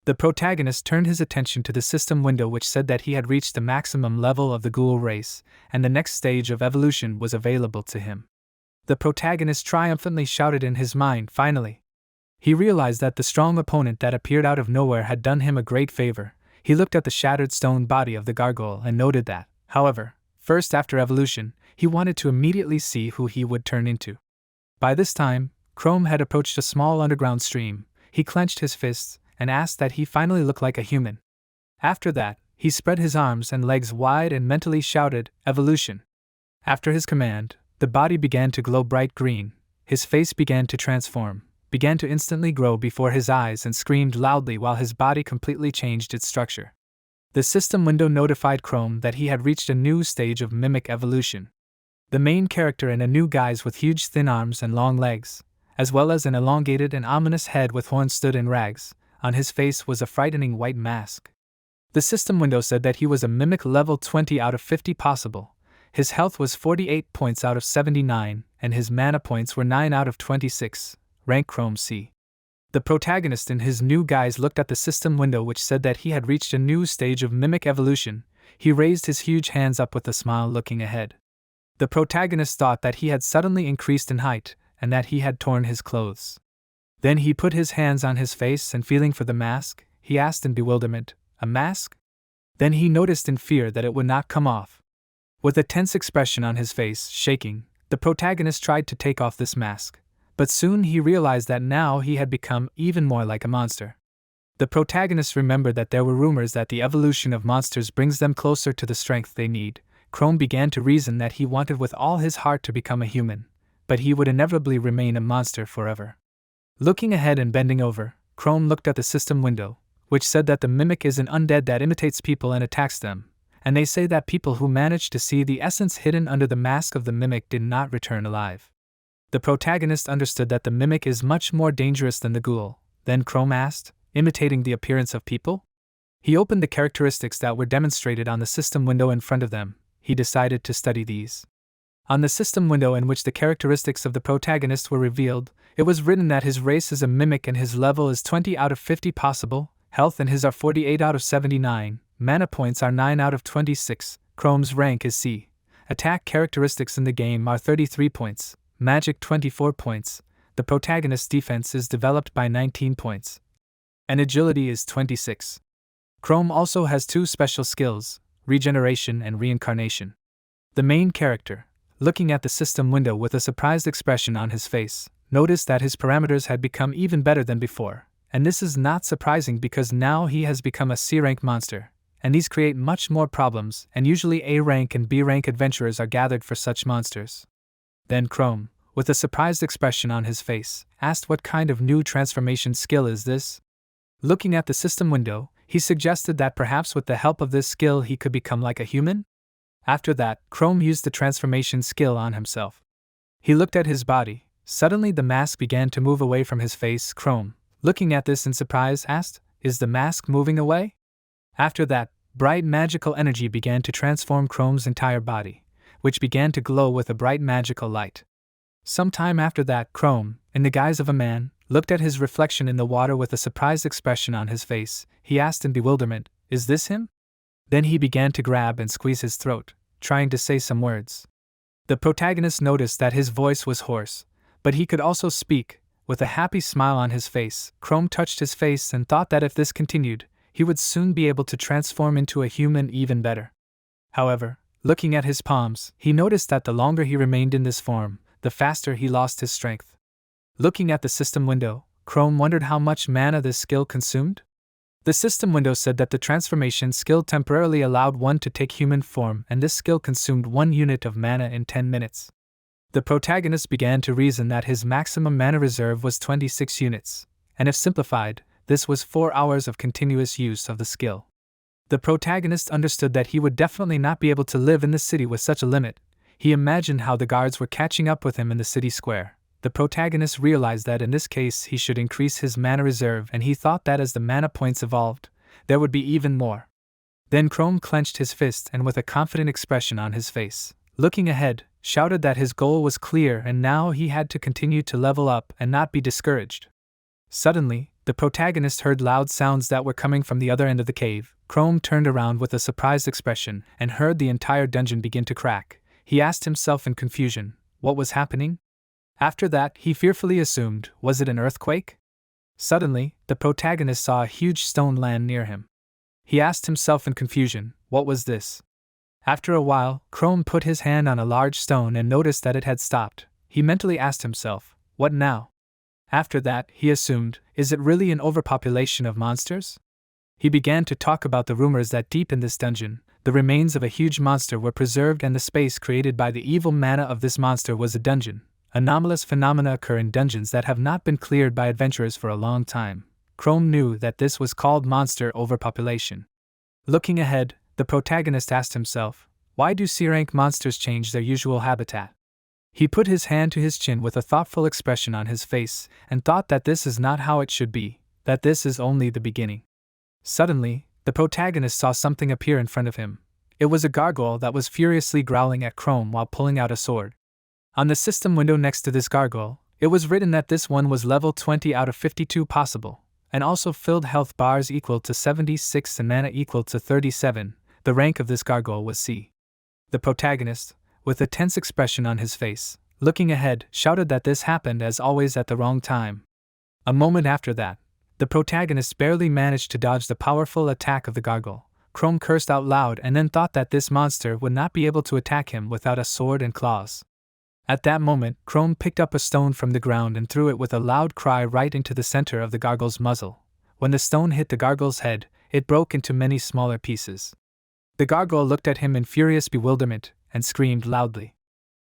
The protagonist turned his attention to the system window, which said that he had reached the maximum level of the ghoul race, and the next stage of evolution was available to him. The protagonist triumphantly shouted in his mind. Finally, he realized that the strong opponent that appeared out of nowhere had done him a great favor. He looked at the shattered stone body of the gargoyle and noted that, however, first after evolution, he wanted to immediately see who he would turn into. By this time, Chrome had approached a small underground stream. He clenched his fists and asked that he finally look like a human. After that, he spread his arms and legs wide and mentally shouted, "Evolution." After his command, the body began to glow bright green, his face began to transform, began to instantly grow before his eyes and screamed loudly while his body completely changed its structure. The system window notified Chrome that he had reached a new stage of mimic evolution. The main character in a new guise with huge thin arms and long legs, as well as an elongated and ominous head with horns stood in rags. On his face was a frightening white mask. The system window said that he was a mimic level 20 out of 50 possible. His health was 48 points out of 79, and his mana points were 9 out of 26, rank Chrome C. The protagonist in his new guise looked at the system window which said that he had reached a new stage of mimic evolution. He raised his huge hands up with a smile looking ahead. The protagonist thought that he had suddenly increased in height, and that he had torn his clothes. Then he put his hands on his face and feeling for the mask, he asked in bewilderment, "A mask?" Then he noticed in fear that it would not come off. With a tense expression on his face, shaking, the protagonist tried to take off this mask, but soon he realized that now he had become even more like a monster. The protagonist remembered that there were rumors that the evolution of monsters brings them closer to the strength they need. Chrome began to reason that he wanted with all his heart to become a human, but he would inevitably remain a monster forever. Looking ahead and bending over, Chrome looked at the system window, which said that the mimic is an undead that imitates people and attacks them, and they say that people who manage to see the essence hidden under the mask of the mimic did not return alive. The protagonist understood that the mimic is much more dangerous than the ghoul. Then Chrome asked, "Imitating the appearance of people?" He opened the characteristics that were demonstrated on the system window in front of them. He decided to study these. On the system window in which the characteristics of the protagonist were revealed, it was written that his race is a mimic and his level is 20 out of 50 possible, health and his are 48 out of 79, mana points are 9 out of 26, Chrome's rank is C. Attack characteristics in the game are 33 points, magic 24 points, the protagonist's defense is developed by 19 points, and agility is 26. Chrome also has 2 special skills, regeneration and reincarnation. The main character, looking at the system window with a surprised expression on his face, noticed that his parameters had become even better than before, and this is not surprising because now he has become a C-rank monster, and these create much more problems, and usually A-rank and B-rank adventurers are gathered for such monsters. Then Chrome, with a surprised expression on his face, asked what kind of new transformation skill is this? Looking at the system window, he suggested that perhaps with the help of this skill he could become like a human? After that, Chrome used the transformation skill on himself. He looked at his body. Suddenly the mask began to move away from his face. Chrome, looking at this in surprise, asked, "Is the mask moving away?" After that, bright magical energy began to transform Chrome's entire body, which began to glow with a bright magical light. Some time after that, Chrome, in the guise of a man, looked at his reflection in the water with a surprised expression on his face. He asked in bewilderment, "Is this him?" Then he began to grab and squeeze his throat, trying to say some words. The protagonist noticed that his voice was hoarse, but he could also speak. With a happy smile on his face, Chrome touched his face and thought that if this continued, he would soon be able to transform into a human even better. However, looking at his palms, he noticed that the longer he remained in this form, the faster he lost his strength. Looking at the system window, Chrome wondered how much mana this skill consumed. The system window said that the transformation skill temporarily allowed one to take human form, and this skill consumed 1 unit of mana in 10 minutes. The protagonist began to reason that his maximum mana reserve was 26 units, and if simplified, this was 4 hours of continuous use of the skill. The protagonist understood that he would definitely not be able to live in the city with such a limit. He imagined how the guards were catching up with him in the city square. The protagonist realized that in this case he should increase his mana reserve, and he thought that as the mana points evolved, there would be even more. Then Chrome clenched his fist and with a confident expression on his face, looking ahead, shouted that his goal was clear and now he had to continue to level up and not be discouraged. Suddenly, the protagonist heard loud sounds that were coming from the other end of the cave. Chrome turned around with a surprised expression and heard the entire dungeon begin to crack. He asked himself in confusion, what was happening? After that, he fearfully assumed, was it an earthquake? Suddenly, the protagonist saw a huge stone land near him. He asked himself in confusion, what was this? After a while, Chrome put his hand on a large stone and noticed that it had stopped. He mentally asked himself, what now? After that, he assumed, is it really an overpopulation of monsters? He began to talk about the rumors that deep in this dungeon, the remains of a huge monster were preserved and the space created by the evil mana of this monster was a dungeon. Anomalous phenomena occur in dungeons that have not been cleared by adventurers for a long time. Chrome knew that this was called monster overpopulation. Looking ahead, the protagonist asked himself, why do C-rank monsters change their usual habitat? He put his hand to his chin with a thoughtful expression on his face and thought that this is not how it should be, that this is only the beginning. Suddenly, the protagonist saw something appear in front of him. It was a gargoyle that was furiously growling at Chrome while pulling out a sword. On the system window next to this gargoyle, it was written that this one was level 20 out of 52 possible, and also filled health bars equal to 76 and mana equal to 37. The rank of this gargoyle was C. The protagonist, with a tense expression on his face, looking ahead, shouted that this happened as always at the wrong time. A moment after that, the protagonist barely managed to dodge the powerful attack of the gargoyle. Chrome cursed out loud and then thought that this monster would not be able to attack him without a sword and claws. At that moment, Chrome picked up a stone from the ground and threw it with a loud cry right into the center of the gargoyle's muzzle. When the stone hit the gargoyle's head, it broke into many smaller pieces. The gargoyle looked at him in furious bewilderment and screamed loudly.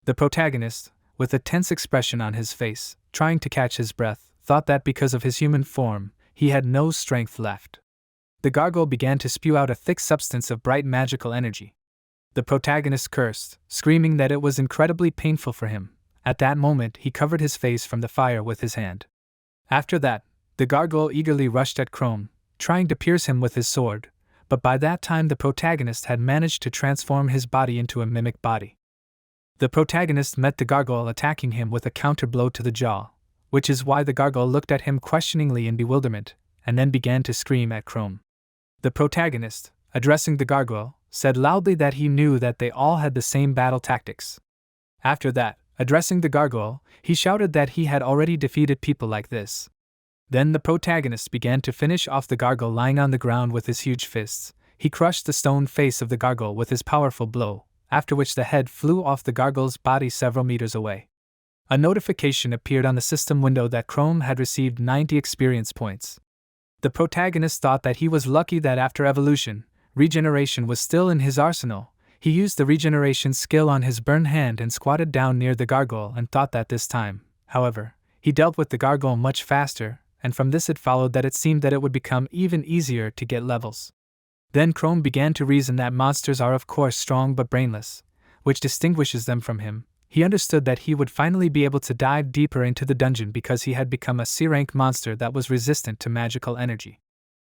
The protagonist, with a tense expression on his face, trying to catch his breath, thought that because of his human form, he had no strength left. The gargoyle began to spew out a thick substance of bright magical energy. The protagonist cursed, screaming that it was incredibly painful for him. At that moment, he covered his face from the fire with his hand. After that, the gargoyle eagerly rushed at Chrome, trying to pierce him with his sword, but by that time the protagonist had managed to transform his body into a mimic body. The protagonist met the gargoyle attacking him with a counter-blow to the jaw, which is why the gargoyle looked at him questioningly in bewilderment, and then began to scream at Chrome. The protagonist, addressing the gargoyle, said loudly that he knew that they all had the same battle tactics. After that, addressing the gargoyle, he shouted that he had already defeated people like this. Then the protagonist began to finish off the gargoyle lying on the ground with his huge fists. He crushed the stone face of the gargoyle with his powerful blow, after which the head flew off the gargoyle's body several meters away. A notification appeared on the system window that Chrome had received 90 experience points. The protagonist thought that he was lucky that after evolution, regeneration was still in his arsenal. He used the regeneration skill on his burned hand and squatted down near the gargoyle and thought that this time, however, he dealt with the gargoyle much faster, and from this it followed that it seemed that it would become even easier to get levels. Then Chrome began to reason that monsters are of course strong but brainless, which distinguishes them from him. He understood that he would finally be able to dive deeper into the dungeon because he had become a C-rank monster that was resistant to magical energy.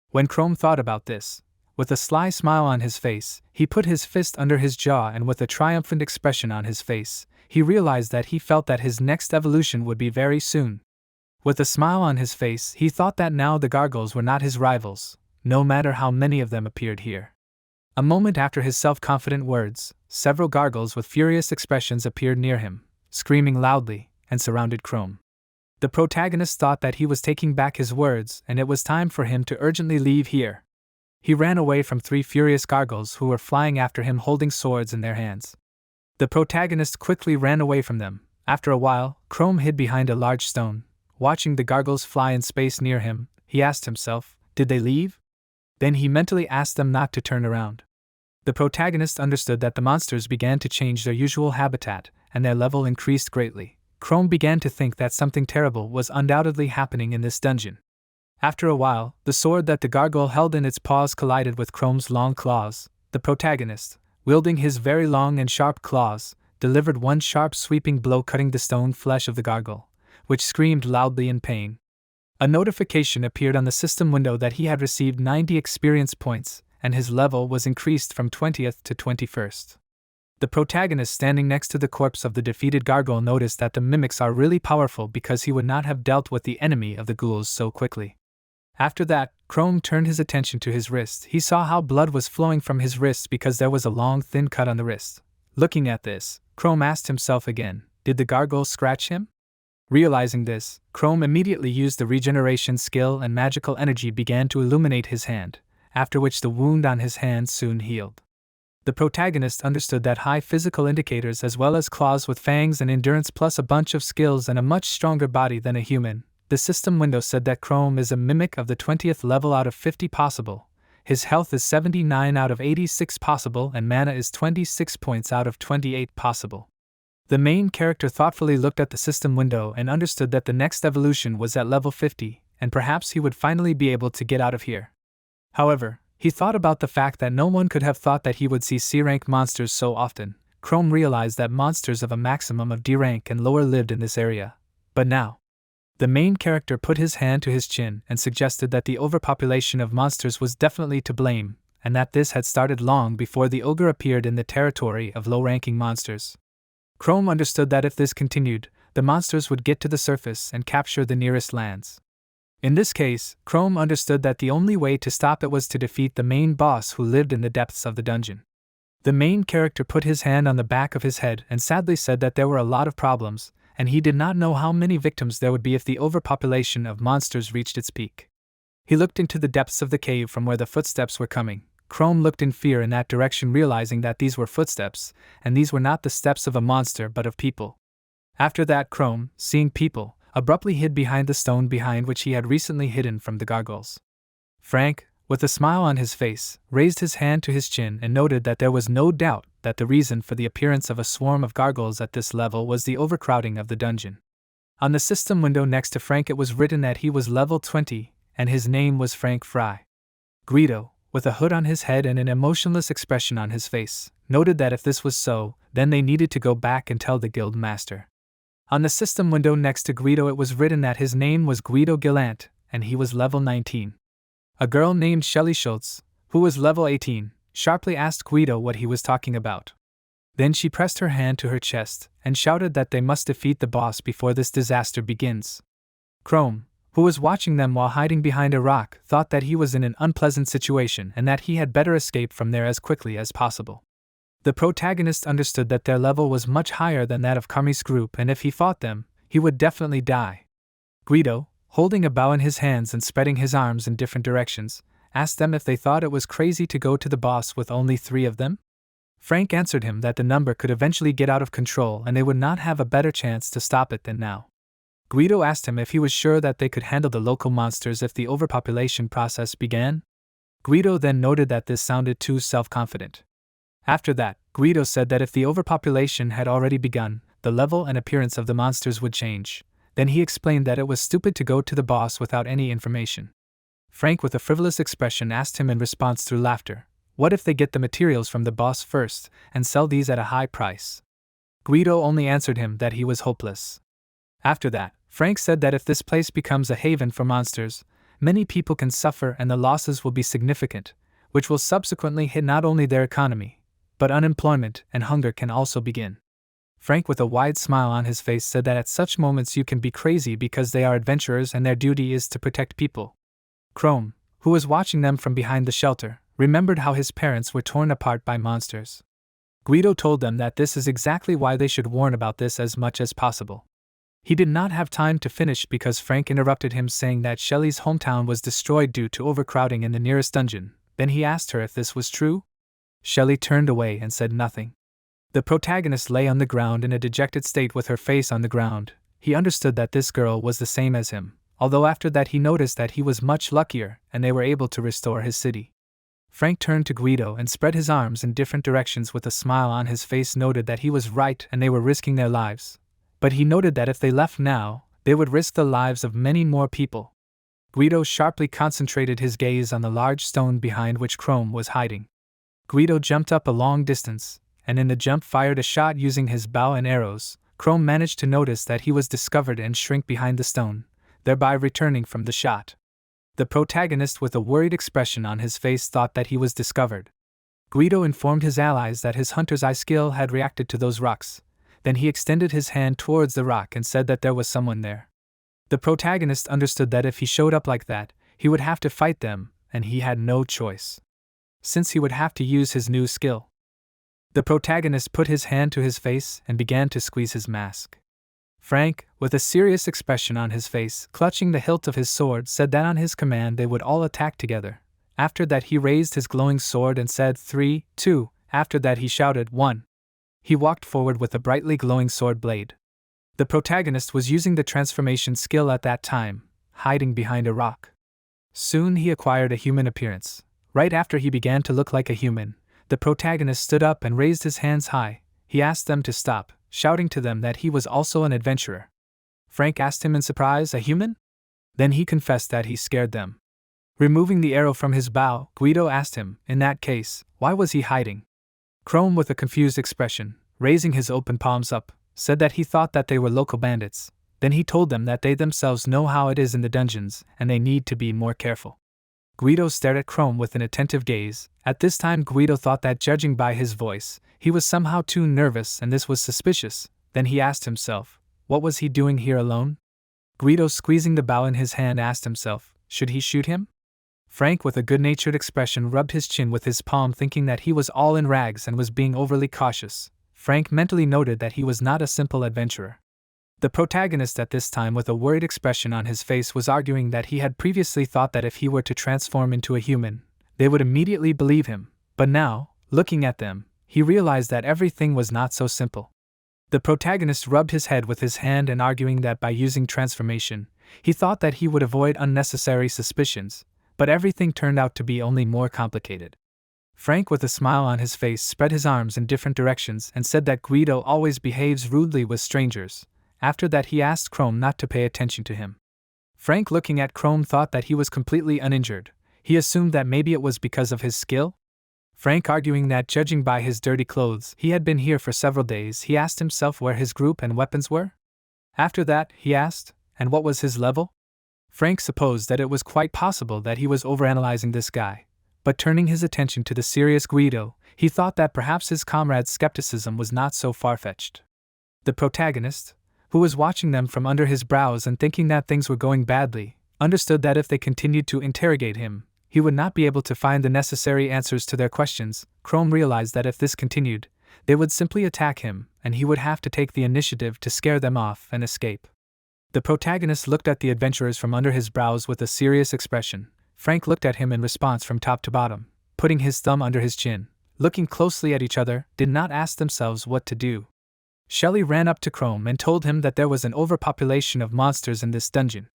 When Chrome thought about this, with a sly smile on his face, he put his fist under his jaw and with a triumphant expression on his face, he realized that he felt that his next evolution would be very soon. With a smile on his face, he thought that now the gargoyles were not his rivals, no matter how many of them appeared here. A moment after his self-confident words, several gargoyles with furious expressions appeared near him, screaming loudly, and surrounded Chrome. The protagonist thought that he was taking back his words and it was time for him to urgently leave here. He ran away from 3 furious gargoyles who were flying after him holding swords in their hands. The protagonist quickly ran away from them. After a while, Chrome hid behind a large stone. Watching the gargoyles fly in space near him, he asked himself, did they leave? Then he mentally asked them not to turn around. The protagonist understood that the monsters began to change their usual habitat, and their level increased greatly. Chrome began to think that something terrible was undoubtedly happening in this dungeon. After a while, the sword that the gargoyle held in its paws collided with Chrome's long claws. The protagonist, wielding his very long and sharp claws, delivered one sharp sweeping blow cutting the stone flesh of the gargoyle, which screamed loudly in pain. A notification appeared on the system window that he had received 90 experience points, and his level was increased from 20th to 21st. The protagonist standing next to the corpse of the defeated gargoyle noticed that the mimics are really powerful because he would not have dealt with the enemy of the ghouls so quickly. After that, Chrome turned his attention to his wrist. He saw how blood was flowing from his wrist because there was a long thin cut on the wrist. Looking at this, Chrome asked himself again, did the gargoyle scratch him? Realizing this, Chrome immediately used the regeneration skill and magical energy began to illuminate his hand, after which the wound on his hand soon healed. The protagonist understood that high physical indicators as well as claws with fangs and endurance plus a bunch of skills and a much stronger body than a human. The system window said that Chrome is a mimic of the 20th level out of 50 possible, his health is 79 out of 86 possible and mana is 26 points out of 28 possible. The main character thoughtfully looked at the system window and understood that the next evolution was at level 50, and perhaps he would finally be able to get out of here. However, he thought about the fact that no one could have thought that he would see C-rank monsters so often. Chrome realized that monsters of a maximum of D rank and lower lived in this area. But now, the main character put his hand to his chin and suggested that the overpopulation of monsters was definitely to blame, and that this had started long before the Ogre appeared in the territory of low-ranking monsters. Chrome understood that if this continued, the monsters would get to the surface and capture the nearest lands. In this case, Chrome understood that the only way to stop it was to defeat the main boss who lived in the depths of the dungeon. The main character put his hand on the back of his head and sadly said that there were a lot of problems, and he did not know how many victims there would be if the overpopulation of monsters reached its peak. He looked into the depths of the cave from where the footsteps were coming. Chrome looked in fear in that direction, realizing that these were footsteps, and these were not the steps of a monster but of people. After that, Chrome, seeing people, abruptly hid behind the stone behind which he had recently hidden from the gargoyles. Frank, with a smile on his face, raised his hand to his chin and noted that there was no doubt that the reason for the appearance of a swarm of gargoyles at this level was the overcrowding of the dungeon. On the system window next to Frank it was written that he was level 20, and his name was Frank Fry. Guido, with a hood on his head and an emotionless expression on his face, noted that if this was so, then they needed to go back and tell the guild master. On the system window next to Guido it was written that his name was Guido Gallant, and he was level 19. A girl named Shelly Schultz, who was level 18, sharply asked Guido what he was talking about. Then she pressed her hand to her chest and shouted that they must defeat the boss before this disaster begins. Chrome, who was watching them while hiding behind a rock, thought that he was in an unpleasant situation and that he had better escape from there as quickly as possible. The protagonist understood that their level was much higher than that of Kami's group, and if he fought them, he would definitely die. Guido, holding a bow in his hands and spreading his arms in different directions, asked them if they thought it was crazy to go to the boss with only 3 of them. Frank answered him that the number could eventually get out of control and they would not have a better chance to stop it than now. Guido asked him if he was sure that they could handle the local monsters if the overpopulation process began. Guido then noted that this sounded too self-confident. After that, Guido said that if the overpopulation had already begun, the level and appearance of the monsters would change. Then he explained that it was stupid to go to the boss without any information. Frank, with a frivolous expression, asked him in response through laughter, what if they get the materials from the boss first and sell these at a high price? Guido only answered him that he was hopeless. After that, Frank said that if this place becomes a haven for monsters, many people can suffer and the losses will be significant, which will subsequently hit not only their economy, but unemployment and hunger can also begin. Frank, with a wide smile on his face, said that at such moments you can be crazy because they are adventurers and their duty is to protect people. Chrome, who was watching them from behind the shelter, remembered how his parents were torn apart by monsters. Guido told them that this is exactly why they should warn about this as much as possible. He did not have time to finish because Frank interrupted him, saying that Shelly's hometown was destroyed due to overcrowding in the nearest dungeon. Then he asked her if this was true. Shelly turned away and said nothing. The protagonist lay on the ground in a dejected state with her face on the ground. He understood that this girl was the same as him, although after that he noticed that he was much luckier and they were able to restore his city. Frank turned to Guido and spread his arms in different directions with a smile on his face, noted that he was right and they were risking their lives. But he noted that if they left now, they would risk the lives of many more people. Guido sharply concentrated his gaze on the large stone behind which Chrome was hiding. Guido jumped up a long distance, and in the jump fired a shot using his bow and arrows. Chrome managed to notice that he was discovered and shrink behind the stone, thereby returning from the shot. The protagonist, with a worried expression on his face, thought that he was discovered. Guido informed his allies that his hunter's eye skill had reacted to those rocks. Then he extended his hand towards the rock and said that there was someone there. The protagonist understood that if he showed up like that, he would have to fight them, and he had no choice, since he would have to use his new skill. The protagonist put his hand to his face and began to squeeze his mask. Frank, with a serious expression on his face, clutching the hilt of his sword, said that on his command they would all attack together. After that he raised his glowing sword and said 3, 2, after that he shouted 1. He walked forward with a brightly glowing sword blade. The protagonist was using the transformation skill at that time, hiding behind a rock. Soon he acquired a human appearance. Right after he began to look like a human, the protagonist stood up and raised his hands high. He asked them to stop, shouting to them that he was also an adventurer. Frank asked him in surprise, a human? Then he confessed that he scared them. Removing the arrow from his bow, Guido asked him, in that case, why was he hiding? Chrome, with a confused expression, raising his open palms up, said that he thought that they were local bandits. Then he told them that they themselves know how it is in the dungeons, and they need to be more careful. Guido stared at Chrome with an attentive gaze. At this time Guido thought that, judging by his voice, he was somehow too nervous, and this was suspicious. Then he asked himself, what was he doing here alone? Guido, squeezing the bow in his hand, asked himself, should he shoot him? Frank, with a good-natured expression, rubbed his chin with his palm, thinking that he was all in rags and was being overly cautious. Frank mentally noted that he was not a simple adventurer. The protagonist at this time, with a worried expression on his face, was arguing that he had previously thought that if he were to transform into a human, they would immediately believe him, but now, looking at them, he realized that everything was not so simple. The protagonist rubbed his head with his hand and arguing that by using transformation, he thought that he would avoid unnecessary suspicions, but everything turned out to be only more complicated. Frank, with a smile on his face, spread his arms in different directions and said that Guido always behaves rudely with strangers. After that he asked Chrome not to pay attention to him. Frank, looking at Chrome, thought that he was completely uninjured. He assumed that maybe it was because of his skill? Frank, arguing that judging by his dirty clothes he had been here for several days, he asked himself where his group and weapons were? After that, he asked, and what was his level? Frank supposed that it was quite possible that he was overanalyzing this guy, but turning his attention to the serious Guido, he thought that perhaps his comrade's skepticism was not so far-fetched. The protagonist, who was watching them from under his brows and thinking that things were going badly, understood that if they continued to interrogate him, he would not be able to find the necessary answers to their questions. Chrome realized that if this continued, they would simply attack him, and he would have to take the initiative to scare them off and escape. The protagonist looked at the adventurers from under his brows with a serious expression. Frank looked at him in response from top to bottom, putting his thumb under his chin, looking closely at each other, did not ask themselves what to do. Shelly ran up to Chrome and told him that there was an overpopulation of monsters in this dungeon.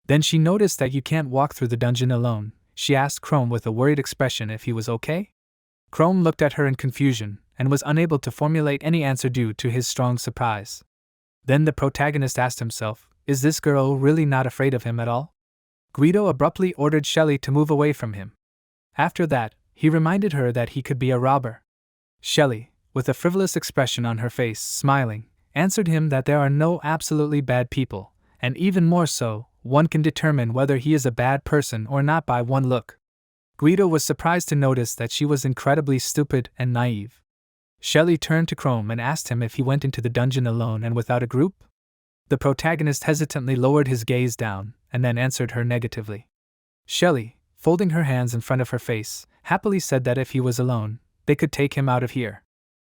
Then she noticed that you can't walk through the dungeon alone. She asked Chrome with a worried expression if he was okay. Chrome looked at her in confusion and was unable to formulate any answer due to his strong surprise. Then the protagonist asked himself, is this girl really not afraid of him at all? Guido abruptly ordered Shelly to move away from him. After that, he reminded her that he could be a robber. Shelly, with a frivolous expression on her face, smiling, answered him that there are no absolutely bad people, and even more so, one can determine whether he is a bad person or not by one look. Guido was surprised to notice that she was incredibly stupid and naive. Shelly turned to Chrome and asked him if he went into the dungeon alone and without a group. The protagonist hesitantly lowered his gaze down, and then answered her negatively. Shelly, folding her hands in front of her face, happily said that if he was alone, they could take him out of here.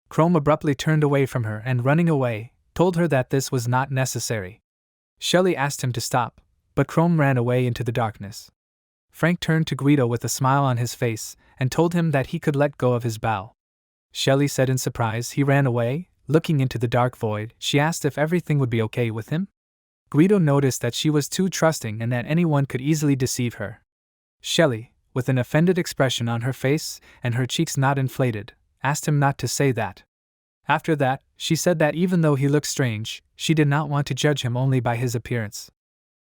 Chrome abruptly turned away from her and, running away, told her that this was not necessary. Shelly asked him to stop, but Chrome ran away into the darkness. Frank turned to Guido with a smile on his face and told him that he could let go of his bow. Shelly said in surprise he ran away. Looking into the dark void, she asked if everything would be okay with him. Guido noticed that she was too trusting and that anyone could easily deceive her. Shelly, with an offended expression on her face and her cheeks not inflated, asked him not to say that. After that, she said that even though he looked strange, she did not want to judge him only by his appearance.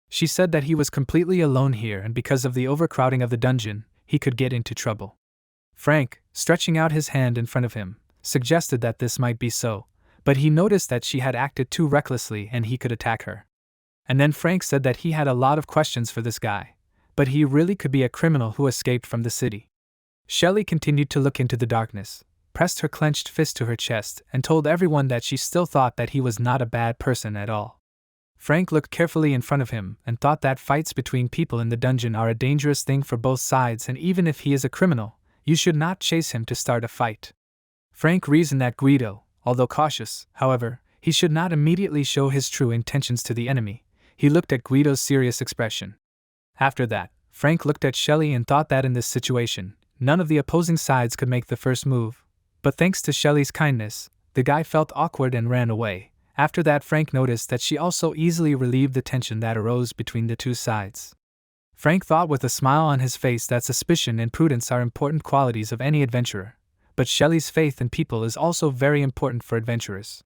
She said that he was completely alone here and because of the overcrowding of the dungeon, he could get into trouble. Frank, stretching out his hand in front of him, suggested that this might be so, but he noticed that she had acted too recklessly and he could attack her. And then Frank said that he had a lot of questions for this guy, but he really could be a criminal who escaped from the city. Shelly continued to look into the darkness, pressed her clenched fist to her chest, and told everyone that she still thought that he was not a bad person at all. Frank looked carefully in front of him and thought that fights between people in the dungeon are a dangerous thing for both sides, and even if he is a criminal, you should not chase him to start a fight. Frank reasoned that Guido, although cautious, however, he should not immediately show his true intentions to the enemy. He looked at Guido's serious expression. After that, Frank looked at Shelly and thought that in this situation, none of the opposing sides could make the first move. But thanks to Shelly's kindness, the guy felt awkward and ran away. After that, Frank noticed that she also easily relieved the tension that arose between the two sides. Frank thought with a smile on his face that suspicion and prudence are important qualities of any adventurer, but Shelly's faith in people is also very important for adventurers.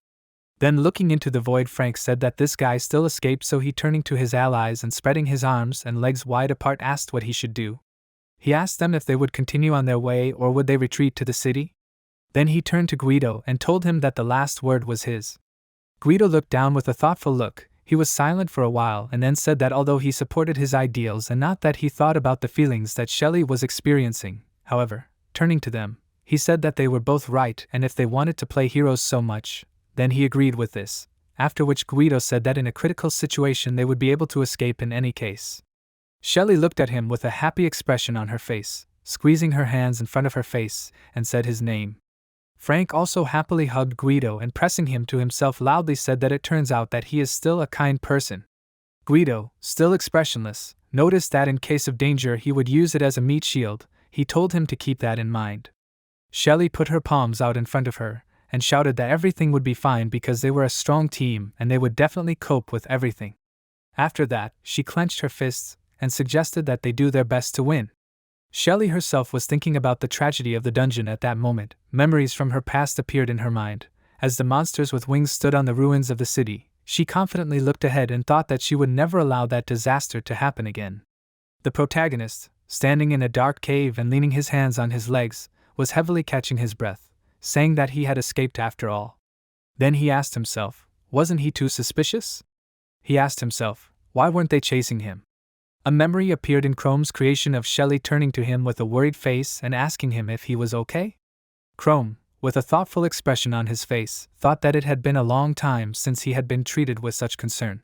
Then looking into the void, Frank said that this guy still escaped, so he turning to his allies and spreading his arms and legs wide apart asked what he should do. He asked them if they would continue on their way or would they retreat to the city. Then he turned to Guido and told him that the last word was his. Guido looked down with a thoughtful look. He was silent for a while and then said that although he supported his ideals and not that he thought about the feelings that Shelly was experiencing, however, turning to them, he said that they were both right and if they wanted to play heroes so much, then he agreed with this, after which Guido said that in a critical situation they would be able to escape in any case. Shelly looked at him with a happy expression on her face, squeezing her hands in front of her face, and said his name. Frank also happily hugged Guido and pressing him to himself loudly said that it turns out that he is still a kind person. Guido, still expressionless, noticed that in case of danger he would use it as a meat shield. He told him to keep that in mind. Shelly put her palms out in front of her and shouted that everything would be fine because they were a strong team and they would definitely cope with everything. After that, she clenched her fists and suggested that they do their best to win. Shelly herself was thinking about the tragedy of the dungeon at that moment. Memories from her past appeared in her mind. As the monsters with wings stood on the ruins of the city, she confidently looked ahead and thought that she would never allow that disaster to happen again. The protagonist, standing in a dark cave and leaning his hands on his legs, was heavily catching his breath, saying that he had escaped after all. Then he asked himself, wasn't he too suspicious? He asked himself, why weren't they chasing him? A memory appeared in Chrome's creation of Shelly turning to him with a worried face and asking him if he was okay. Chrome, with a thoughtful expression on his face, thought that it had been a long time since he had been treated with such concern.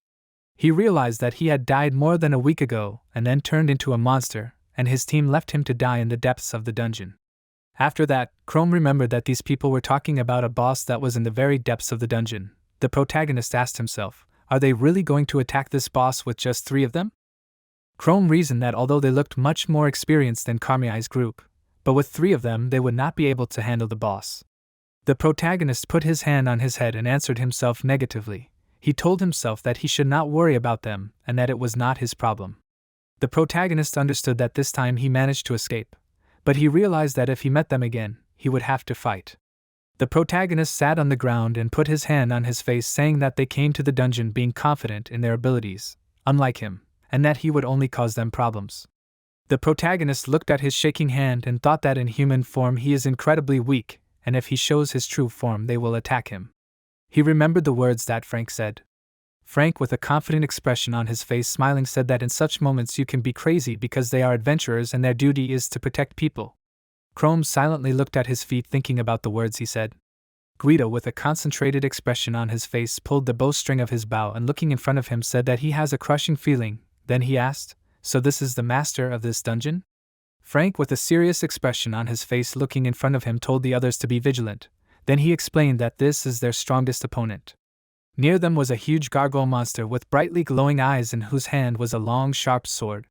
He realized that he had died more than a week ago and then turned into a monster, and his team left him to die in the depths of the dungeon. After that, Chrome remembered that these people were talking about a boss that was in the very depths of the dungeon. The protagonist asked himself, are they really going to attack this boss with just 3 of them? Chrome reasoned that although they looked much more experienced than Carmiai's group, but with 3 of them they would not be able to handle the boss. The protagonist put his hand on his head and answered himself negatively. He told himself that he should not worry about them and that it was not his problem. The protagonist understood that this time he managed to escape, but he realized that if he met them again, he would have to fight. The protagonist sat on the ground and put his hand on his face, saying that they came to the dungeon being confident in their abilities, unlike him, and that he would only cause them problems. The protagonist looked at his shaking hand and thought that in human form he is incredibly weak, and if he shows his true form they will attack him. He remembered the words that Frank said. Frank, with a confident expression on his face smiling, said that in such moments you can be crazy because they are adventurers and their duty is to protect people. Chrome silently looked at his feet thinking about the words he said. Guido, with a concentrated expression on his face, pulled the bowstring of his bow and looking in front of him said that he has a crushing feeling. Then he asked, so this is the master of this dungeon? Frank, with a serious expression on his face looking in front of him, told the others to be vigilant. Then he explained that this is their strongest opponent. Near them was a huge gargoyle monster with brightly glowing eyes in whose hand was a long sharp sword.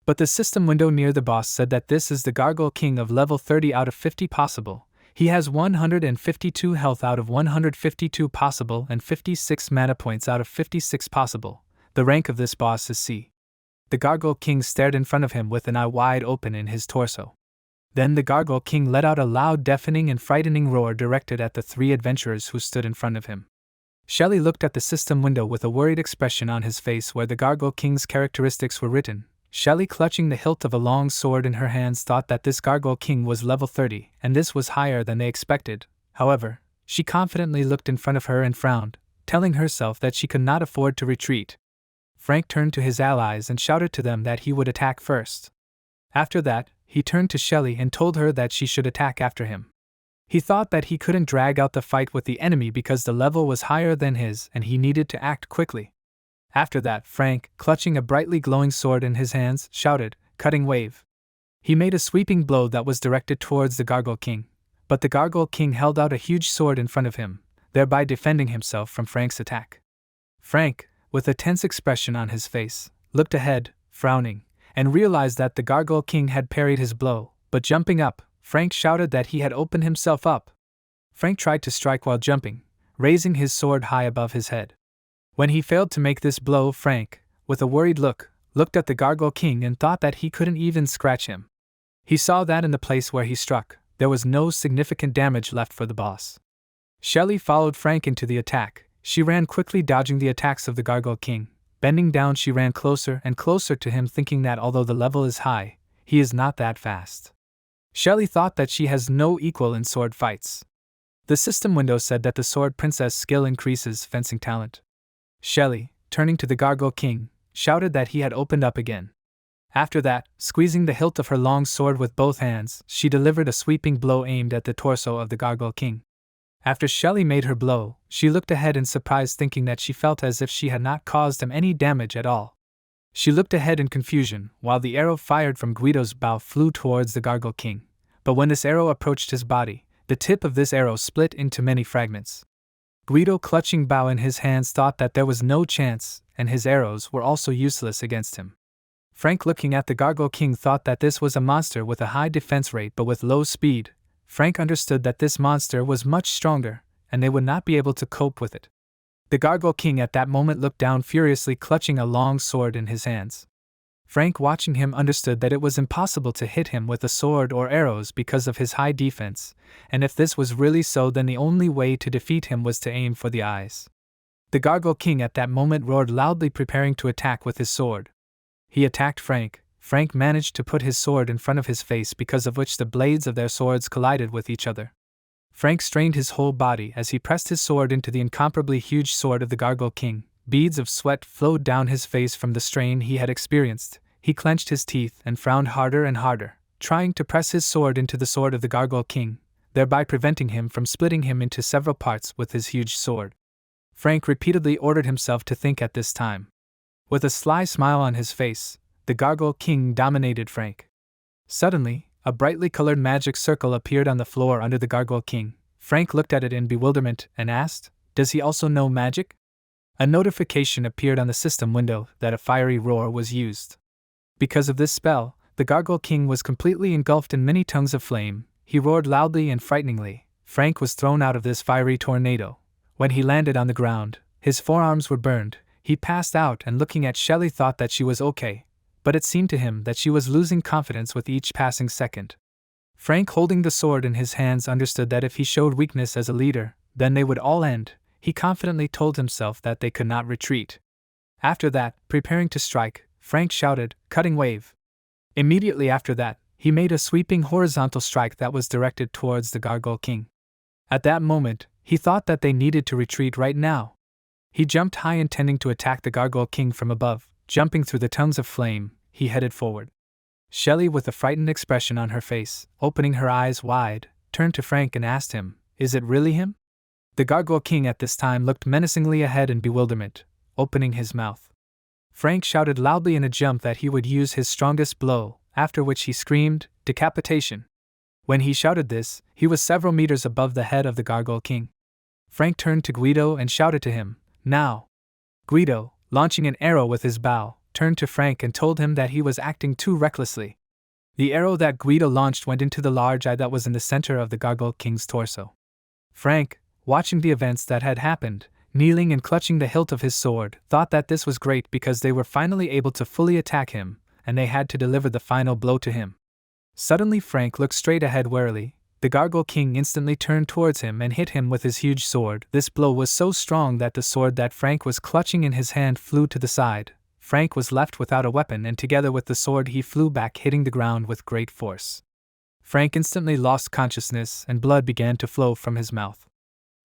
But the system window near the boss said that this is the Gargoyle King of level 30 out of 50 possible. He has 152 health out of 152 possible and 56 mana points out of 56 possible. The rank of this boss is C. The Gargoyle King stared in front of him with an eye wide open in his torso. Then the Gargoyle King let out a loud, deafening and frightening roar directed at the 3 adventurers who stood in front of him. Shelly looked at the system window with a worried expression on his face where the Gargoyle King's characteristics were written. Shelly, clutching the hilt of a long sword in her hands, thought that this Gargoyle King was level 30, and this was higher than they expected. However, she confidently looked in front of her and frowned, telling herself that she could not afford to retreat. Frank turned to his allies and shouted to them that he would attack first. After that, he turned to Shelly and told her that she should attack after him. He thought that he couldn't drag out the fight with the enemy because the level was higher than his and he needed to act quickly. After that, Frank, clutching a brightly glowing sword in his hands, shouted, "Cutting wave." He made a sweeping blow that was directed towards the Gargoyle King, but the Gargoyle King held out a huge sword in front of him. thereby defending himself from Frank's attack. Frank, with a tense expression on his face, looked ahead, frowning, and realized that the Gargoyle King had parried his blow, but jumping up, Frank shouted that he had opened himself up. Frank tried to strike while jumping, raising his sword high above his head. When he failed to make this blow, Frank, with a worried look, looked at the Gargoyle King and thought that he couldn't even scratch him. He saw that in the place where he struck, there was no significant damage left for the boss. Shelly followed Frank into the attack. She ran quickly, dodging the attacks of the Gargoyle King. Bending down, she ran closer and closer to him, thinking that although the level is high, he is not that fast. Shelly thought that she has no equal in sword fights. The system window said that the sword princess skill increases fencing talent. Shelly, turning to the Gargoyle King, shouted that he had opened up again. After that, squeezing the hilt of her long sword with both hands, she delivered a sweeping blow aimed at the torso of the Gargoyle King. After Shelly made her blow, she looked ahead in surprise, thinking that she felt as if she had not caused him any damage at all. She looked ahead in confusion, while the arrow fired from Guido's bow flew towards the Gargoyle King. But when this arrow approached his body, the tip of this arrow split into many fragments. Guido, clutching bow in his hands, thought that there was no chance, and his arrows were also useless against him. Frank, looking at the Gargoyle King, thought that this was a monster with a high defense rate but with low speed. Frank understood that this monster was much stronger, and they would not be able to cope with it. The Gargoyle King at that moment looked down furiously, clutching a long sword in his hands. Frank, watching him, understood that it was impossible to hit him with a sword or arrows because of his high defense, and if this was really so, then the only way to defeat him was to aim for the eyes. The Gargoyle King at that moment roared loudly, preparing to attack with his sword. He attacked Frank. Frank managed to put his sword in front of his face, because of which the blades of their swords collided with each other. Frank strained his whole body as he pressed his sword into the incomparably huge sword of the Gargoyle King. Beads of sweat flowed down his face from the strain he had experienced. He clenched his teeth and frowned harder and harder, trying to press his sword into the sword of the Gargoyle King, thereby preventing him from splitting him into several parts with his huge sword. Frank repeatedly ordered himself to think at this time. With a sly smile on his face, the Gargoyle King dominated Frank. Suddenly, a brightly colored magic circle appeared on the floor under the Gargoyle King. Frank looked at it in bewilderment and asked, "Does he also know magic?" A notification appeared on the system window that a fiery roar was used. Because of this spell, the Gargoyle King was completely engulfed in many tongues of flame. He roared loudly and frighteningly. Frank was thrown out of this fiery tornado. When he landed on the ground, his forearms were burned. He passed out, and looking at Shelly, thought that she was okay, but it seemed to him that she was losing confidence with each passing second. Frank, holding the sword in his hands, understood that if he showed weakness as a leader, then they would all end. He confidently told himself that they could not retreat. After that, preparing to strike, Frank shouted, "Cutting wave." Immediately after that, he made a sweeping horizontal strike that was directed towards the Gargoyle King. At that moment, he thought that they needed to retreat right now. He jumped high, intending to attack the Gargoyle King from above. Jumping through the tongues of flame, he headed forward. Shelly, with a frightened expression on her face, opening her eyes wide, turned to Frank and asked him, "Is it really him?" The Gargoyle King at this time looked menacingly ahead in bewilderment, opening his mouth. Frank shouted loudly in a jump that he would use his strongest blow, after which he screamed, "Decapitation!" When he shouted this, he was several meters above the head of the Gargoyle King. Frank turned to Guido and shouted to him, "Now!" Guido, launching an arrow with his bow, turned to Frank and told him that he was acting too recklessly. The arrow that Guido launched went into the large eye that was in the center of the Gargoyle King's torso. Frank, watching the events that had happened, kneeling and clutching the hilt of his sword, thought that this was great because they were finally able to fully attack him, and they had to deliver the final blow to him. Suddenly Frank looked straight ahead warily. The Gargoyle King instantly turned towards him and hit him with his huge sword. This blow was so strong that the sword that Frank was clutching in his hand flew to the side. Frank was left without a weapon, and together with the sword he flew back, hitting the ground with great force. Frank instantly lost consciousness and blood began to flow from his mouth.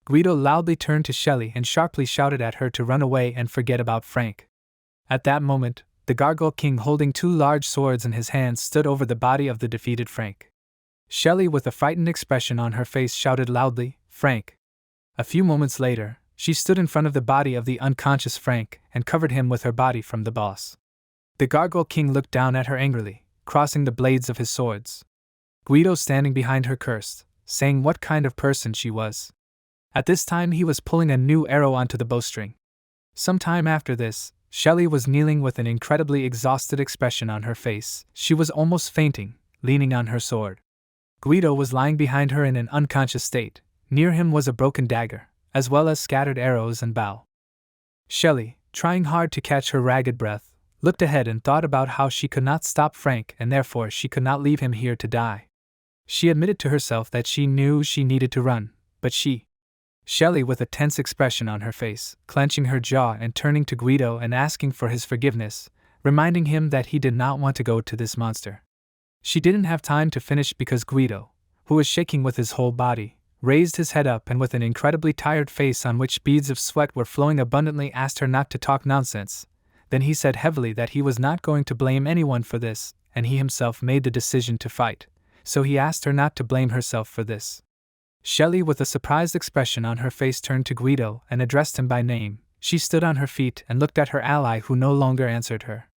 Guido loudly turned to Shelly and sharply shouted at her to run away and forget about Frank. At that moment, the Gargoyle King, holding two large swords in his hands, stood over the body of the defeated Frank. Shelly, with a frightened expression on her face, shouted loudly, "Frank!" A few moments later, she stood in front of the body of the unconscious Frank and covered him with her body from the boss. The Gargoyle King looked down at her angrily, crossing the blades of his swords. Guido, standing behind her, cursed, saying what kind of person she was. At this time he was pulling a new arrow onto the bowstring. Some time after this, Shelly was kneeling with an incredibly exhausted expression on her face. She was almost fainting, leaning on her sword. Guido was lying behind her in an unconscious state. Near him was a broken dagger, as well as scattered arrows and bow. Shelly, trying hard to catch her ragged breath, looked ahead and thought about how she could not stop Frank and therefore she could not leave him here to die. She admitted to herself that she knew she needed to run, but Shelly, with a tense expression on her face, clenching her jaw and turning to Guido and asking for his forgiveness, reminding him that he did not want to go to this monster. She didn't have time to finish because Guido, who was shaking with his whole body, raised his head up and with an incredibly tired face on which beads of sweat were flowing abundantly asked her not to talk nonsense. Then he said heavily that he was not going to blame anyone for this, and he himself made the decision to fight, so he asked her not to blame herself for this. Shelly, with a surprised expression on her face, turned to Guido and addressed him by name. She stood on her feet and looked at her ally, who no longer answered her.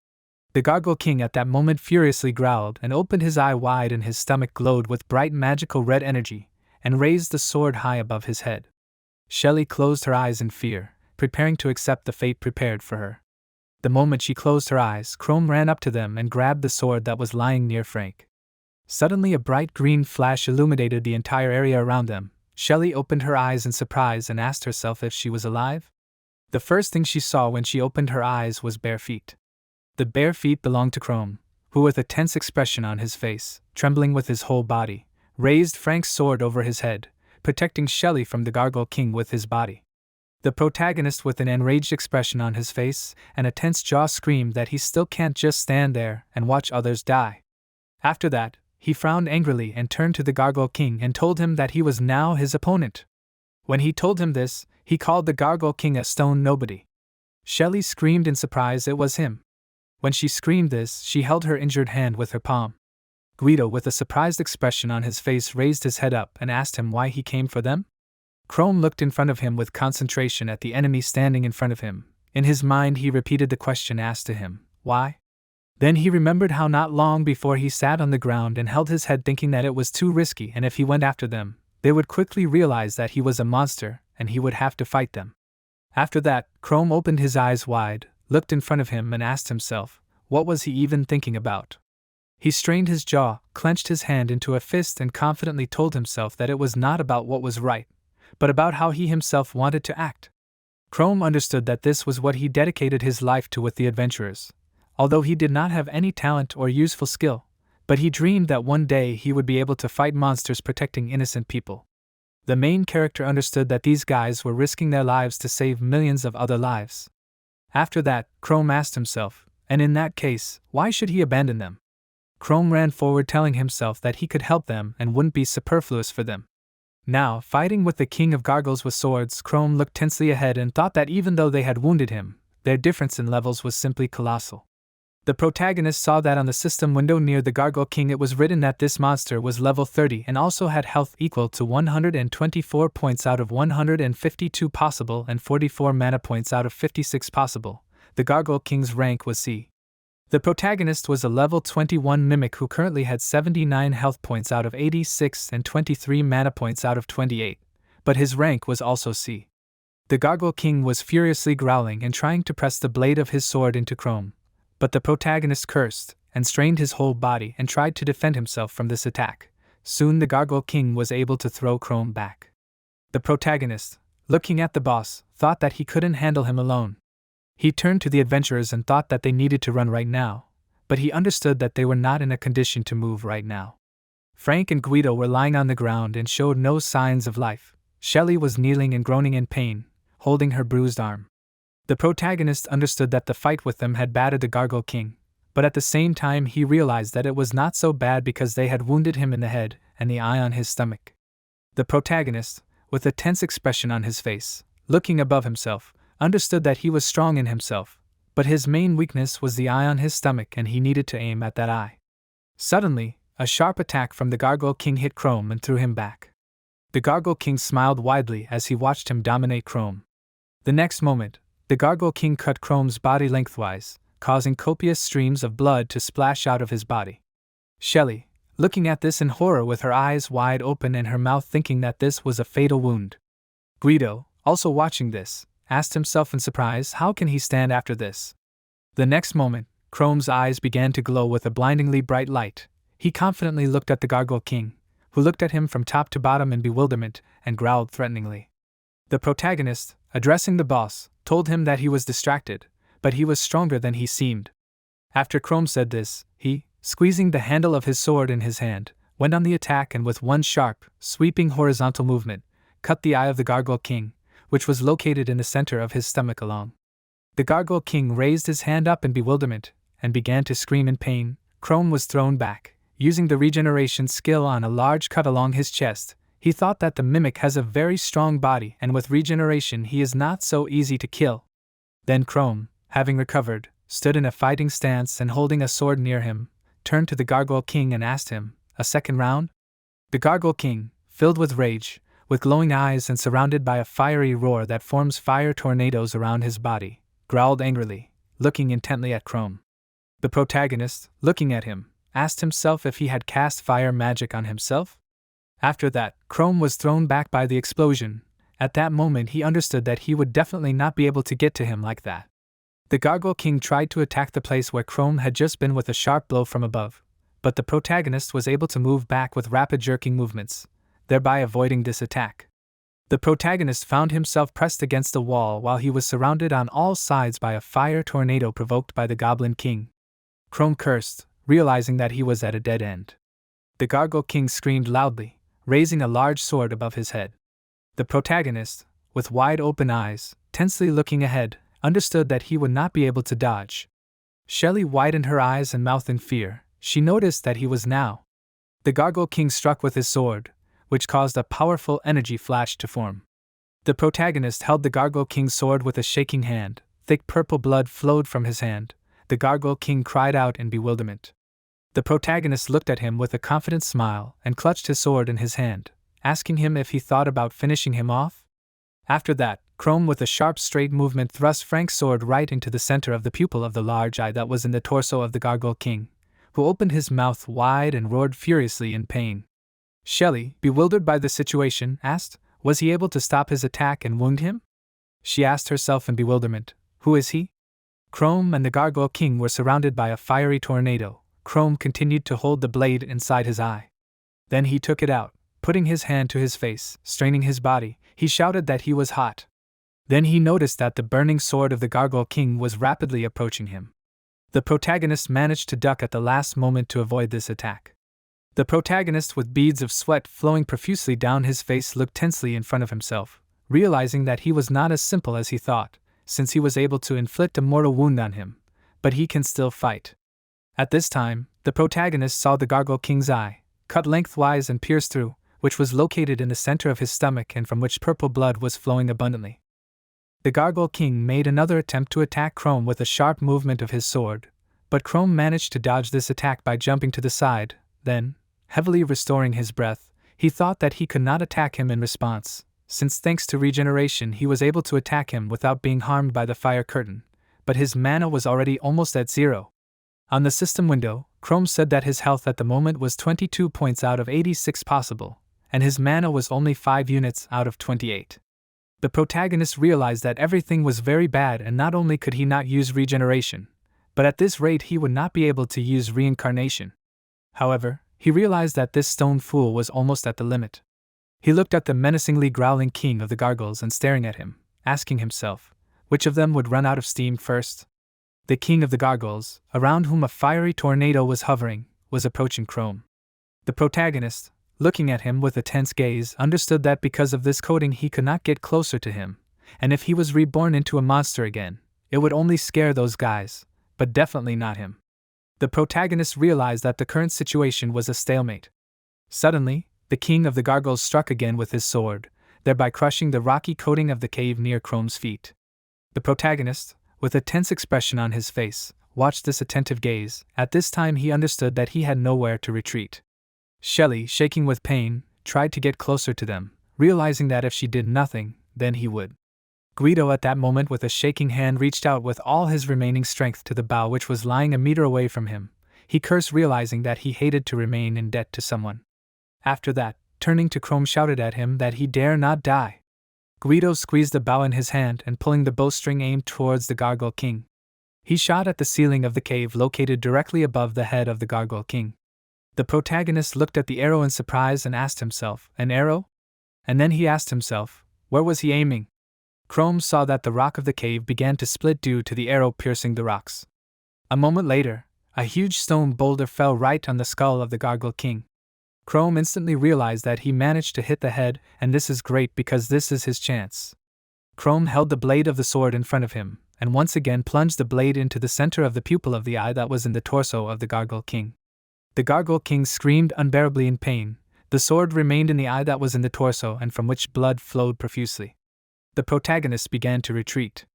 The Gargoyle King at that moment furiously growled and opened his eye wide, and his stomach glowed with bright magical red energy, and raised the sword high above his head. Shelly closed her eyes in fear, preparing to accept the fate prepared for her. The moment she closed her eyes, Chrome ran up to them and grabbed the sword that was lying near Frank. Suddenly a bright green flash illuminated the entire area around them. Shelly opened her eyes in surprise and asked herself if she was alive. The first thing she saw when she opened her eyes was bare feet. The bare feet belonged to Chrome, who, with a tense expression on his face, trembling with his whole body, raised Frank's sword over his head, protecting Shelly from the Gargoyle King with his body. The protagonist, with an enraged expression on his face and a tense jaw, screamed that he still can't just stand there and watch others die. After that, he frowned angrily and turned to the Gargoyle King and told him that he was now his opponent. When he told him this, he called the Gargoyle King a stone nobody. Shelly screamed in surprise it was him. When she screamed this, she held her injured hand with her palm. Guido, with a surprised expression on his face, raised his head up and asked him why he came for them. Chrome looked in front of him with concentration at the enemy standing in front of him. In his mind he repeated the question asked to him, why? Then he remembered how not long before he sat on the ground and held his head, thinking that it was too risky, and if he went after them, they would quickly realize that he was a monster and he would have to fight them. After that, Chrome opened his eyes wide, looked in front of him and asked himself, what was he even thinking about? He strained his jaw, clenched his hand into a fist and confidently told himself that it was not about what was right, but about how he himself wanted to act. Chrome understood that this was what he dedicated his life to with the adventurers. Although he did not have any talent or useful skill, but he dreamed that one day he would be able to fight monsters protecting innocent people. The main character understood that these guys were risking their lives to save millions of other lives. After that, Chrome asked himself, and in that case, why should he abandon them? Chrome ran forward, telling himself that he could help them and wouldn't be superfluous for them. Now, fighting with the King of Gargoyles with swords, Chrome looked tensely ahead and thought that even though they had wounded him, their difference in levels was simply colossal. The protagonist saw that on the system window near the Gargoyle King it was written that this monster was level 30 and also had health equal to 124 points out of 152 possible and 44 mana points out of 56 possible. The Gargoyle King's rank was C. The protagonist was a level 21 mimic who currently had 79 health points out of 86 and 23 mana points out of 28, but his rank was also C. The Gargoyle King was furiously growling and trying to press the blade of his sword into Chrome. But the protagonist cursed and strained his whole body and tried to defend himself from this attack. Soon the Gargoyle King was able to throw Chrome back. The protagonist, looking at the boss, thought that he couldn't handle him alone. He turned to the adventurers and thought that they needed to run right now, but he understood that they were not in a condition to move right now. Frank and Guido were lying on the ground and showed no signs of life. Shelly was kneeling and groaning in pain, holding her bruised arm. The protagonist understood that the fight with them had battered the Gargoyle King, but at the same time he realized that it was not so bad because they had wounded him in the head and the eye on his stomach. The protagonist, with a tense expression on his face, looking above himself, understood that he was strong in himself, but his main weakness was the eye on his stomach and he needed to aim at that eye. Suddenly, a sharp attack from the Gargoyle King hit Chrome and threw him back. The Gargoyle King smiled widely as he watched him dominate Chrome. The next moment, the Gargoyle King cut Chrome's body lengthwise, causing copious streams of blood to splash out of his body. Shelly, looking at this in horror with her eyes wide open and her mouth thinking that this was a fatal wound. Guido, also watching this, asked himself in surprise how can he stand after this. The next moment, Chrome's eyes began to glow with a blindingly bright light. He confidently looked at the Gargoyle King, who looked at him from top to bottom in bewilderment and growled threateningly. The protagonist, addressing the boss, told him that he was distracted, but he was stronger than he seemed. After Chrome said this, he, squeezing the handle of his sword in his hand, went on the attack and with one sharp, sweeping horizontal movement, cut the eye of the Gargoyle King, which was located in the center of his stomach along. The Gargoyle King raised his hand up in bewilderment and began to scream in pain. Chrome was thrown back, using the regeneration skill on a large cut along his chest. He thought that the mimic has a very strong body and with regeneration he is not so easy to kill. Then Chrome, having recovered, stood in a fighting stance and holding a sword near him, turned to the Gargoyle King and asked him, "A second round?" The Gargoyle King, filled with rage, with glowing eyes and surrounded by a fiery roar that forms fire tornadoes around his body, growled angrily, looking intently at Chrome. The protagonist, looking at him, asked himself if he had cast fire magic on himself. After that, Chrome was thrown back by the explosion. At that moment he understood that he would definitely not be able to get to him like that. The Gargoyle King tried to attack the place where Chrome had just been with a sharp blow from above, but the protagonist was able to move back with rapid jerking movements, thereby avoiding this attack. The protagonist found himself pressed against the wall while he was surrounded on all sides by a fire tornado provoked by the Goblin King. Chrome cursed, realizing that he was at a dead end. The Gargoyle King screamed loudly, raising a large sword above his head. The protagonist, with wide open eyes, tensely looking ahead, understood that he would not be able to dodge. Shelly widened her eyes and mouth in fear. She noticed that he was now. The Gargoyle King struck with his sword, which caused a powerful energy flash to form. The protagonist held the Gargoyle King's sword with a shaking hand. Thick purple blood flowed from his hand. The Gargoyle King cried out in bewilderment. The protagonist looked at him with a confident smile and clutched his sword in his hand, asking him if he thought about finishing him off. After that, Chrome with a sharp straight movement thrust Frank's sword right into the center of the pupil of the large eye that was in the torso of the Gargoyle King, who opened his mouth wide and roared furiously in pain. Shelly, bewildered by the situation, asked, was he able to stop his attack and wound him? She asked herself in bewilderment, who is he? Chrome and the Gargoyle King were surrounded by a fiery tornado. Chrome continued to hold the blade inside his eye. Then he took it out, putting his hand to his face, straining his body. He shouted that he was hot. Then he noticed that the burning sword of the Gargoyle King was rapidly approaching him. The protagonist managed to duck at the last moment to avoid this attack. The protagonist, with beads of sweat flowing profusely down his face, looked tensely in front of himself, realizing that he was not as simple as he thought, since he was able to inflict a mortal wound on him, but he can still fight. At this time, the protagonist saw the Gargoyle King's eye, cut lengthwise and pierced through, which was located in the center of his stomach and from which purple blood was flowing abundantly. The Gargoyle King made another attempt to attack Chrome with a sharp movement of his sword, but Chrome managed to dodge this attack by jumping to the side. Then, heavily restoring his breath, he thought that he could not attack him in response, since thanks to regeneration he was able to attack him without being harmed by the fire curtain, but his mana was already almost at 0. On the system window, Chrome said that his health at the moment was 22 points out of 86 possible, and his mana was only 5 units out of 28. The protagonist realized that everything was very bad, and not only could he not use regeneration, but at this rate he would not be able to use reincarnation. However, he realized that this stone fool was almost at the limit. He looked at the menacingly growling king of the gargoyles and staring at him, asking himself, which of them would run out of steam first? The king of the gargoyles, around whom a fiery tornado was hovering, was approaching Chrome. The protagonist, looking at him with a tense gaze, understood that because of this coating he could not get closer to him, and if he was reborn into a monster again, it would only scare those guys, but definitely not him. The protagonist realized that the current situation was a stalemate. Suddenly, the king of the gargoyles struck again with his sword, thereby crushing the rocky coating of the cave near Chrome's feet. The protagonist, with a tense expression on his face, watched this attentive gaze. At this time he understood that he had nowhere to retreat. Shelly, shaking with pain, tried to get closer to them, realizing that if she did nothing, then he would. Guido at that moment with a shaking hand reached out with all his remaining strength to the bough which was lying a meter away from him. He cursed, realizing that he hated to remain in debt to someone. After that, turning to Chrome, shouted at him that he dare not die. Guido squeezed a bow in his hand and pulling the bowstring aimed towards the Gargoyle King. He shot at the ceiling of the cave located directly above the head of the Gargoyle King. The protagonist looked at the arrow in surprise and asked himself, an arrow? And then he asked himself, where was he aiming? Chrome saw that the rock of the cave began to split due to the arrow piercing the rocks. A moment later, a huge stone boulder fell right on the skull of the Gargoyle King. Chrome instantly realized that he managed to hit the head, and this is great because this is his chance. Chrome held the blade of the sword in front of him, and once again plunged the blade into the center of the pupil of the eye that was in the torso of the Gargoyle King. The Gargoyle King screamed unbearably in pain. The sword remained in the eye that was in the torso and from which blood flowed profusely. The protagonist began to retreat.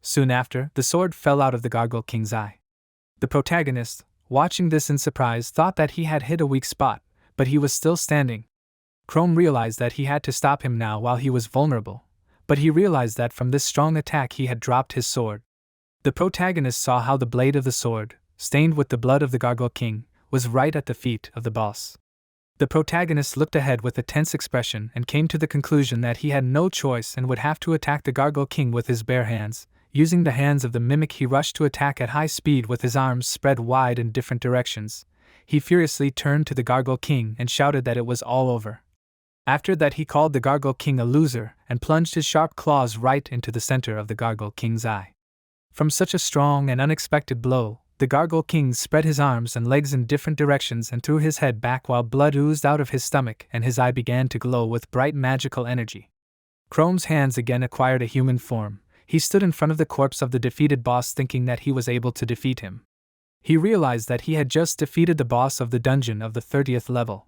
Soon after, the sword fell out of the Gargoyle King's eye. The protagonist, watching this in surprise, thought that he had hit a weak spot, but he was still standing. Chrome realized that he had to stop him now while he was vulnerable, but he realized that from this strong attack he had dropped his sword. The protagonist saw how the blade of the sword, stained with the blood of the Gargoyle King, was right at the feet of the boss. The protagonist looked ahead with a tense expression and came to the conclusion that he had no choice and would have to attack the Gargoyle King with his bare hands. Using the hands of the mimic, he rushed to attack at high speed with his arms spread wide in different directions. He furiously turned to the Gargoyle King and shouted that it was all over. After that, he called the Gargoyle King a loser and plunged his sharp claws right into the center of the Gargoyle King's eye. From such a strong and unexpected blow, the Gargoyle King spread his arms and legs in different directions and threw his head back while blood oozed out of his stomach and his eye began to glow with bright magical energy. Chrome's hands again acquired a human form. He stood in front of the corpse of the defeated boss thinking that he was able to defeat him. He realized that he had just defeated the boss of the dungeon of the 30th level.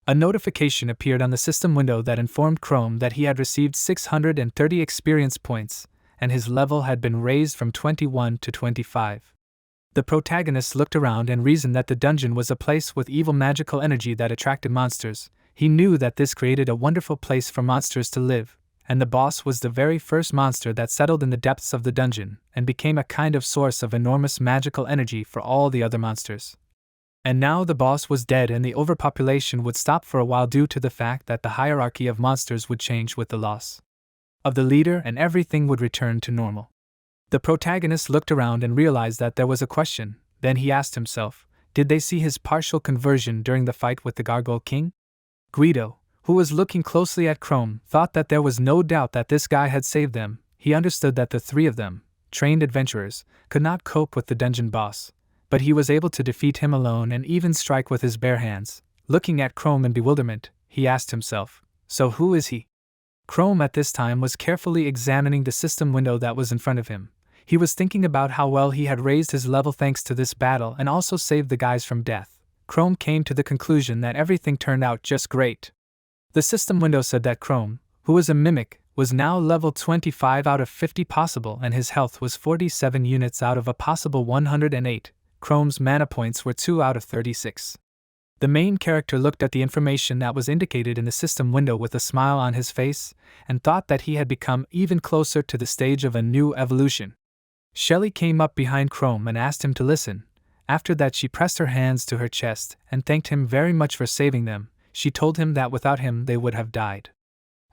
A notification appeared on the system window that informed Chrome that he had received 630 experience points, and his level had been raised from 21 to 25. The protagonist looked around and reasoned that the dungeon was a place with evil magical energy that attracted monsters. He knew that this created a wonderful place for monsters to live, and the boss was the very first monster that settled in the depths of the dungeon and became a kind of source of enormous magical energy for all the other monsters. And now the boss was dead and the overpopulation would stop for a while due to the fact that the hierarchy of monsters would change with the loss of the leader and everything would return to normal. The protagonist looked around and realized that there was a question. Then he asked himself, did they see his partial conversion during the fight with the Gargoyle King? Guido, who was looking closely at Chrome, thought that there was no doubt that this guy had saved them. He understood that the three of them, trained adventurers, could not cope with the dungeon boss, but he was able to defeat him alone and even strike with his bare hands. Looking at Chrome in bewilderment, he asked himself, so who is he? Chrome at this time was carefully examining the system window that was in front of him. He was thinking about how well he had raised his level thanks to this battle and also saved the guys from death. Chrome came to the conclusion that everything turned out just great. The system window said that Chrome, who was a mimic, was now level 25 out of 50 possible and his health was 47 units out of a possible 108. Chrome's mana points were 2 out of 36. The main character looked at the information that was indicated in the system window with a smile on his face and thought that he had become even closer to the stage of a new evolution. Shelly came up behind Chrome and asked him to listen. After that, she pressed her hands to her chest and thanked him very much for saving them. She told him that without him they would have died.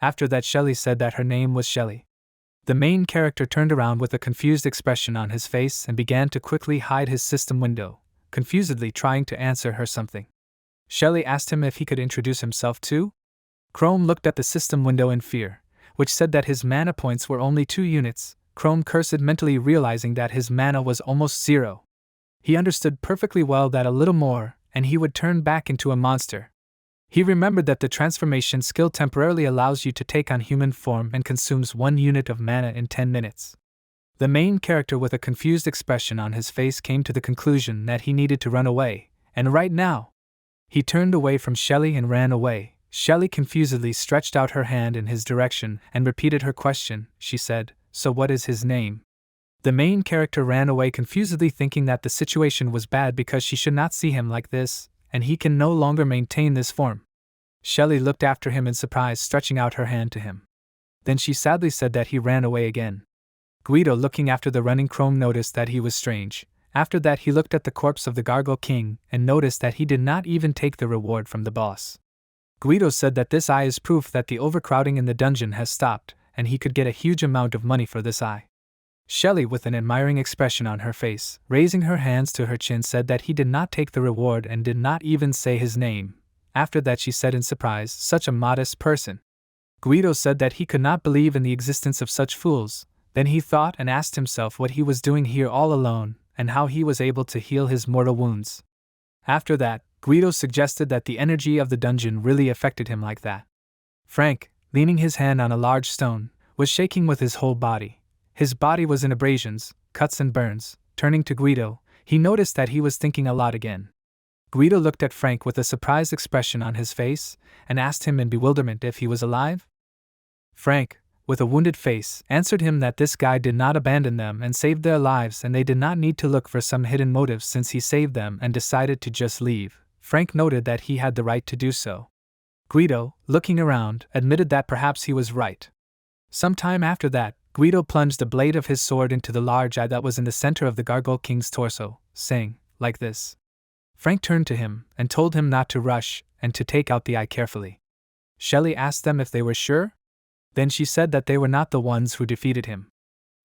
After that, Shelly said that her name was Shelly. The main character turned around with a confused expression on his face and began to quickly hide his system window, confusedly trying to answer her something. Shelly asked him if he could introduce himself too. Chrome looked at the system window in fear, which said that his mana points were only 2 units. Chrome cursed mentally, realizing that his mana was almost 0. He understood perfectly well that a little more, and he would turn back into a monster. He remembered that the transformation skill temporarily allows you to take on human form and consumes 1 unit of mana in 10 minutes. The main character with a confused expression on his face came to the conclusion that he needed to run away, and right now. He turned away from Shelly and ran away. Shelly confusedly stretched out her hand in his direction and repeated her question. She said, so what is his name? The main character ran away confusedly, thinking that the situation was bad because she should not see him like this, and he can no longer maintain this form. Shelly looked after him in surprise, stretching out her hand to him. Then she sadly said that he ran away again. Guido, looking after the running Chrome, noticed that he was strange. After that, he looked at the corpse of the Gargoyle King and noticed that he did not even take the reward from the boss. Guido said that this eye is proof that the overcrowding in the dungeon has stopped, and he could get a huge amount of money for this eye. Shelly, with an admiring expression on her face, raising her hands to her chin, said that he did not take the reward and did not even say his name. After that she said in surprise, such a modest person. Guido said that he could not believe in the existence of such fools. Then he thought and asked himself what he was doing here all alone, and how he was able to heal his mortal wounds. After that, Guido suggested that the energy of the dungeon really affected him like that. Frank, leaning his hand on a large stone, was shaking with his whole body. His body was in abrasions, cuts and burns. Turning to Guido, he noticed that he was thinking a lot again. Guido looked at Frank with a surprised expression on his face, and asked him in bewilderment if he was alive. Frank, with a wounded face, answered him that this guy did not abandon them and saved their lives, and they did not need to look for some hidden motive since he saved them and decided to just leave. Frank noted that he had the right to do so. Guido, looking around, admitted that perhaps he was right. Some time after that, Guido plunged the blade of his sword into the large eye that was in the center of the Gargoyle King's torso, saying, like this. Frank turned to him and told him not to rush and to take out the eye carefully. Shelly asked them if they were sure. Then she said that they were not the ones who defeated him.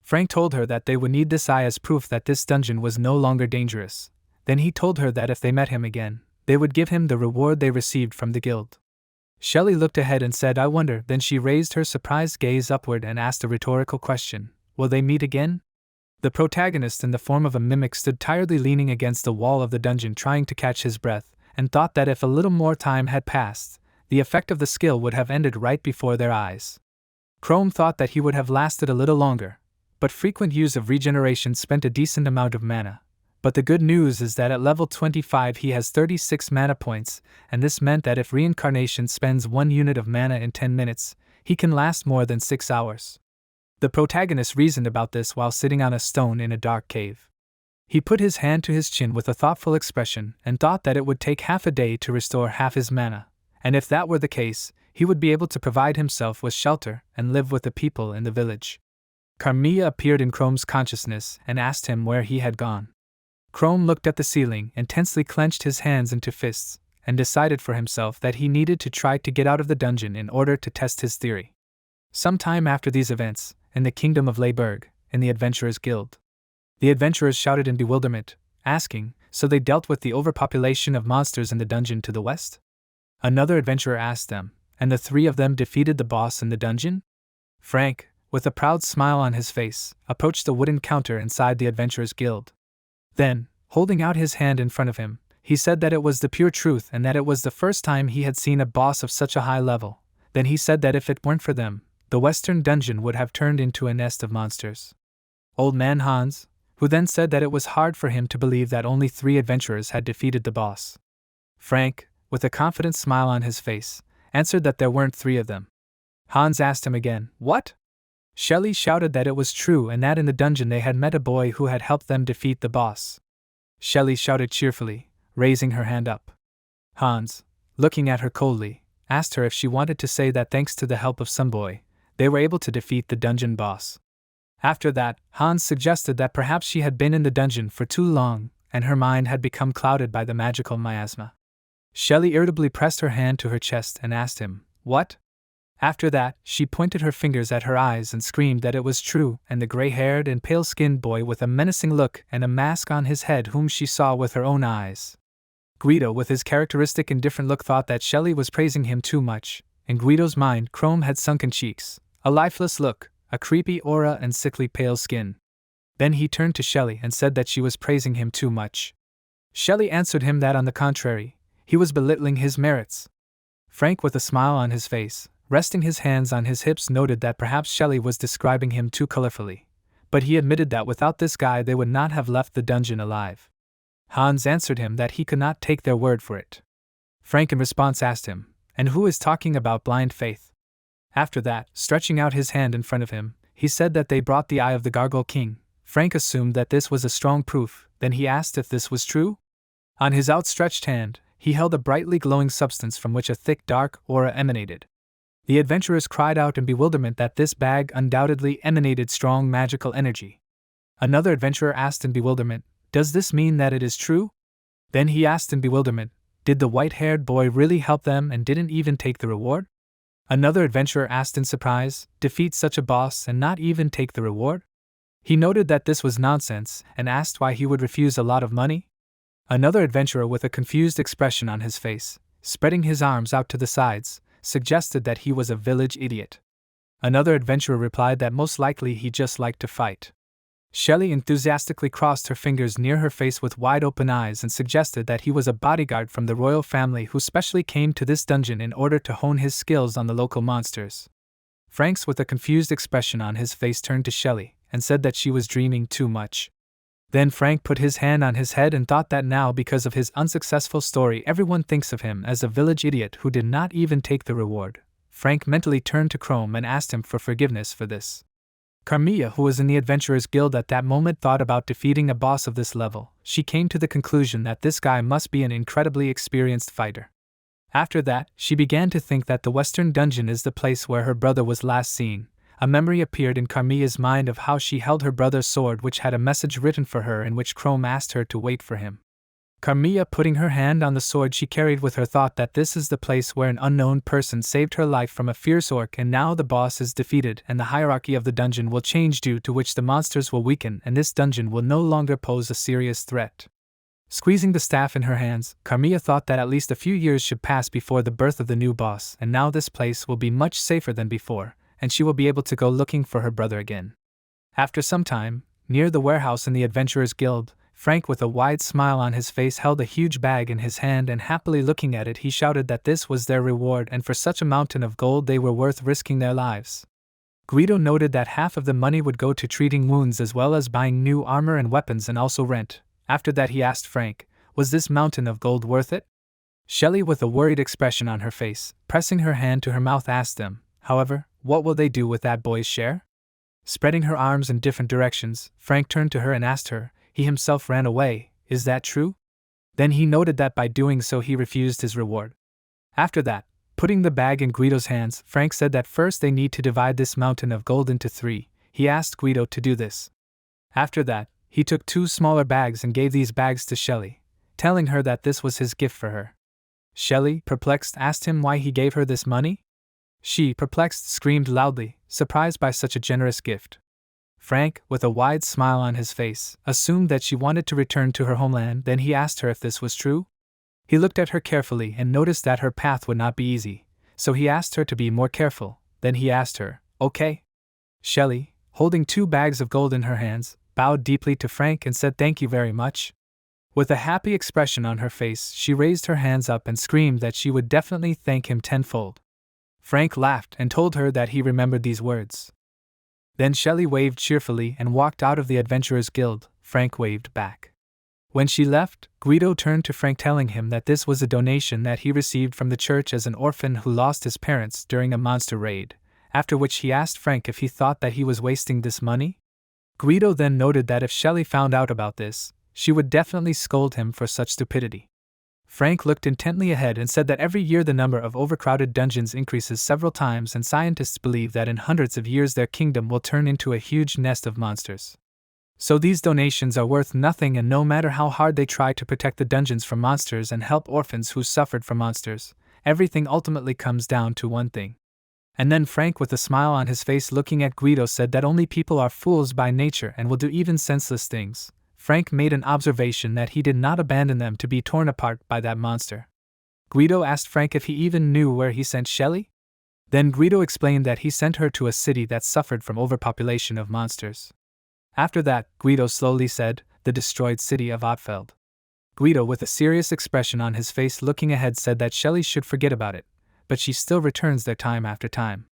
Frank told her that they would need this eye as proof that this dungeon was no longer dangerous. Then he told her that if they met him again, they would give him the reward they received from the guild. Shelly looked ahead and said, I wonder. Then she raised her surprised gaze upward and asked a rhetorical question. Will they meet again? The protagonist in the form of a mimic stood tiredly leaning against the wall of the dungeon trying to catch his breath, and thought that if a little more time had passed, the effect of the skill would have ended right before their eyes. Chrome thought that he would have lasted a little longer, but frequent use of regeneration spent a decent amount of mana. But the good news is that at level 25 he has 36 mana points, and this meant that if reincarnation spends 1 unit of mana in 10 minutes, he can last more than 6 hours. The protagonist reasoned about this while sitting on a stone in a dark cave. He put his hand to his chin with a thoughtful expression and thought that it would take half a day to restore half his mana, and if that were the case, he would be able to provide himself with shelter and live with the people in the village. Carmilla appeared in Chrome's consciousness and asked him where he had gone. Chrome looked at the ceiling and tensely clenched his hands into fists, and decided for himself that he needed to try to get out of the dungeon in order to test his theory. Some time after these events, in the kingdom of Rebirth, in the Adventurers Guild, the adventurers shouted in bewilderment, asking, so they dealt with the overpopulation of monsters in the dungeon to the west? Another adventurer asked them, and the 3 of them defeated the boss in the dungeon? Frank, with a proud smile on his face, approached the wooden counter inside the Adventurers Guild. Then, holding out his hand in front of him, he said that it was the pure truth and that it was the first time he had seen a boss of such a high level. Then he said that if it weren't for them, the western dungeon would have turned into a nest of monsters. Old man Hans, who then said that it was hard for him to believe that only 3 adventurers had defeated the boss. Frank, with a confident smile on his face, answered that there weren't 3 of them. Hans asked him again, what? Shelly shouted that it was true and that in the dungeon they had met a boy who had helped them defeat the boss. Shelly shouted cheerfully, raising her hand up. Hans, looking at her coldly, asked her if she wanted to say that thanks to the help of some boy, they were able to defeat the dungeon boss. After that, Hans suggested that perhaps she had been in the dungeon for too long, and her mind had become clouded by the magical miasma. Shelly irritably pressed her hand to her chest and asked him, what? After that, she pointed her fingers at her eyes and screamed that it was true, and the gray-haired and pale-skinned boy with a menacing look and a mask on his head whom she saw with her own eyes. Guido, with his characteristic indifferent look, thought that Shelly was praising him too much. In Guido's mind, Chrome had sunken cheeks, a lifeless look, a creepy aura and sickly pale skin. Then he turned to Shelly and said that she was praising him too much. Shelly answered him that on the contrary, he was belittling his merits. Frank, with a smile on his face, resting his hands on his hips, noted that perhaps Shelly was describing him too colorfully, but he admitted that without this guy they would not have left the dungeon alive. Hans answered him that he could not take their word for it. Frank in response asked him, and who is talking about blind faith? After that, stretching out his hand in front of him, he said that they brought the eye of the Gargoyle King. Frank assumed that this was a strong proof, then he asked if this was true? On his outstretched hand, he held a brightly glowing substance from which a thick dark aura emanated. The adventurers cried out in bewilderment that this bag undoubtedly emanated strong magical energy. Another adventurer asked in bewilderment, does this mean that it is true? Then he asked in bewilderment, did the white-haired boy really help them and didn't even take the reward? Another adventurer asked in surprise. Defeat such a boss and not even take the reward? He noted that this was nonsense and asked why he would refuse a lot of money. Another adventurer with a confused expression on his face, spreading his arms out to the sides, suggested that he was a village idiot. Another adventurer replied that most likely he just liked to fight. Shelly enthusiastically crossed her fingers near her face with wide open eyes and suggested that he was a bodyguard from the royal family who specially came to this dungeon in order to hone his skills on the local monsters. Frank, with a confused expression on his face, turned to Shelly and said that she was dreaming too much. Then Frank put his hand on his head and thought that now, because of his unsuccessful story, everyone thinks of him as a village idiot who did not even take the reward. Frank mentally turned to Chrome and asked him for forgiveness for this. Carmilla, who was in the Adventurers Guild at that moment, thought about defeating a boss of this level. She came to the conclusion that this guy must be an incredibly experienced fighter. After that, she began to think that the Western Dungeon is the place where her brother was last seen. A memory appeared in Carmilla's mind of how she held her brother's sword, which had a message written for her in which Chrome asked her to wait for him. Carmilla, putting her hand on the sword she carried with her, thought that this is the place where an unknown person saved her life from a fierce orc, and now the boss is defeated and the hierarchy of the dungeon will change, due to which the monsters will weaken and this dungeon will no longer pose a serious threat. Squeezing the staff in her hands, Carmilla thought that at least a few years should pass before the birth of the new boss, and now this place will be much safer than before, and she will be able to go looking for her brother again. After some time, near the warehouse in the Adventurers Guild, Frank, with a wide smile on his face, held a huge bag in his hand, and happily looking at it he shouted that this was their reward, and for such a mountain of gold they were worth risking their lives. Guido noted that half of the money would go to treating wounds as well as buying new armor and weapons and also rent. After that he asked Frank, was this mountain of gold worth it? Shelly, with a worried expression on her face, pressing her hand to her mouth, asked them, however, what will they do with that boy's share? Spreading her arms in different directions, Frank turned to her and asked her, he himself ran away, is that true? Then he noted that by doing so he refused his reward. After that, putting the bag in Guido's hands, Frank said that first they need to divide this mountain of gold into 3. He asked Guido to do this. After that, he took 2 smaller bags and gave these bags to Shelly, telling her that this was his gift for her. Shelly, perplexed, asked him why he gave her this money. She, perplexed, screamed loudly, surprised by such a generous gift. Frank, with a wide smile on his face, assumed that she wanted to return to her homeland. Then he asked her if this was true. He looked at her carefully and noticed that her path would not be easy, so he asked her to be more careful. Then he asked her, okay? Shelly, holding 2 bags of gold in her hands, bowed deeply to Frank and said thank you very much. With a happy expression on her face, she raised her hands up and screamed that she would definitely thank him tenfold. Frank laughed and told her that he remembered these words. Then Shelly waved cheerfully and walked out of the Adventurers Guild. Frank waved back. When she left, Guido turned to Frank, telling him that this was a donation that he received from the church as an orphan who lost his parents during a monster raid, after which he asked Frank if he thought that he was wasting this money. Guido then noted that if Shelly found out about this, she would definitely scold him for such stupidity. Frank looked intently ahead and said that every year the number of overcrowded dungeons increases several times, and scientists believe that in hundreds of years their kingdom will turn into a huge nest of monsters. So these donations are worth nothing, and no matter how hard they try to protect the dungeons from monsters and help orphans who suffered from monsters, everything ultimately comes down to one thing. And then Frank, with a smile on his face looking at Guido, said that only people are fools by nature and will do even senseless things. Frank made an observation that he did not abandon them to be torn apart by that monster. Guido asked Frank if he even knew where he sent Shelly. Then Guido explained that he sent her to a city that suffered from overpopulation of monsters. After that, Guido slowly said, the destroyed city of Ottfeld. Guido, with a serious expression on his face looking ahead, said that Shelly should forget about it, but she still returns there time after time.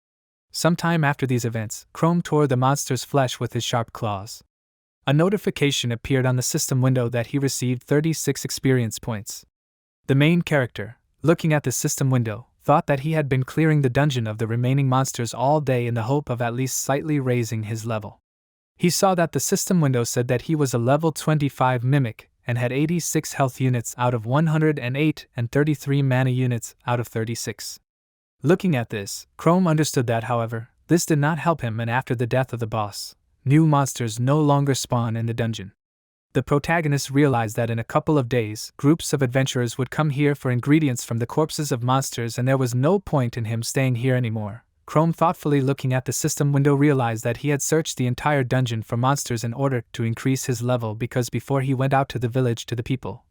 Some time after these events, Chrome tore the monster's flesh with his sharp claws. A notification appeared on the system window that he received 36 experience points. The main character, looking at the system window, thought that he had been clearing the dungeon of the remaining monsters all day in the hope of at least slightly raising his level. He saw that the system window said that he was a level 25 mimic and had 86 health units out of 108 and 33 mana units out of 36. Looking at this, Chrome understood that, however, this did not help him, and after the death of the boss, new monsters no longer spawn in the dungeon. The protagonist realized that in a couple of days, groups of adventurers would come here for ingredients from the corpses of monsters, and there was no point in him staying here anymore. Chrome, thoughtfully looking at the system window, realized that he had searched the entire dungeon for monsters in order to increase his level, because before he went out to the village to the people,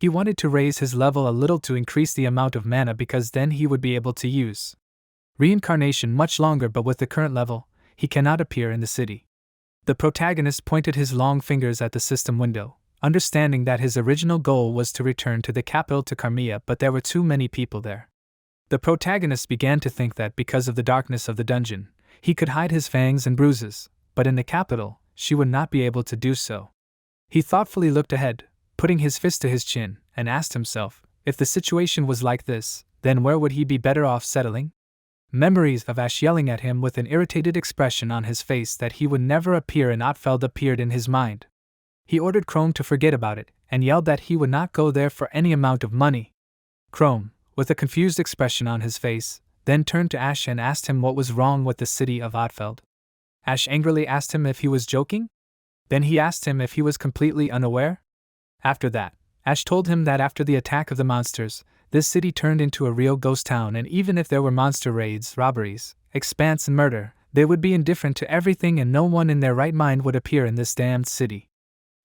he wanted to raise his level a little to increase the amount of mana, because then he would be able to use reincarnation much longer, but with the current level, he cannot appear in the city. The protagonist pointed his long fingers at the system window, understanding that his original goal was to return to the capital, to Carmia, but there were too many people there. The protagonist began to think that because of the darkness of the dungeon, he could hide his fangs and bruises, but in the capital, she would not be able to do so. He thoughtfully looked ahead, putting his fist to his chin, and asked himself, if the situation was like this, then where would he be better off settling? Memories of Ash yelling at him with an irritated expression on his face that he would never appear in Otfeld appeared in his mind. He ordered Chrome to forget about it, and yelled that he would not go there for any amount of money. Chrome, with a confused expression on his face, then turned to Ash and asked him what was wrong with the city of Otfeld. Ash angrily asked him if he was joking. Then he asked him if he was completely unaware. After that, Ash told him that after the attack of the monsters, this city turned into a real ghost town, and even if there were monster raids, robberies, expanse and murder, they would be indifferent to everything, and no one in their right mind would appear in this damned city.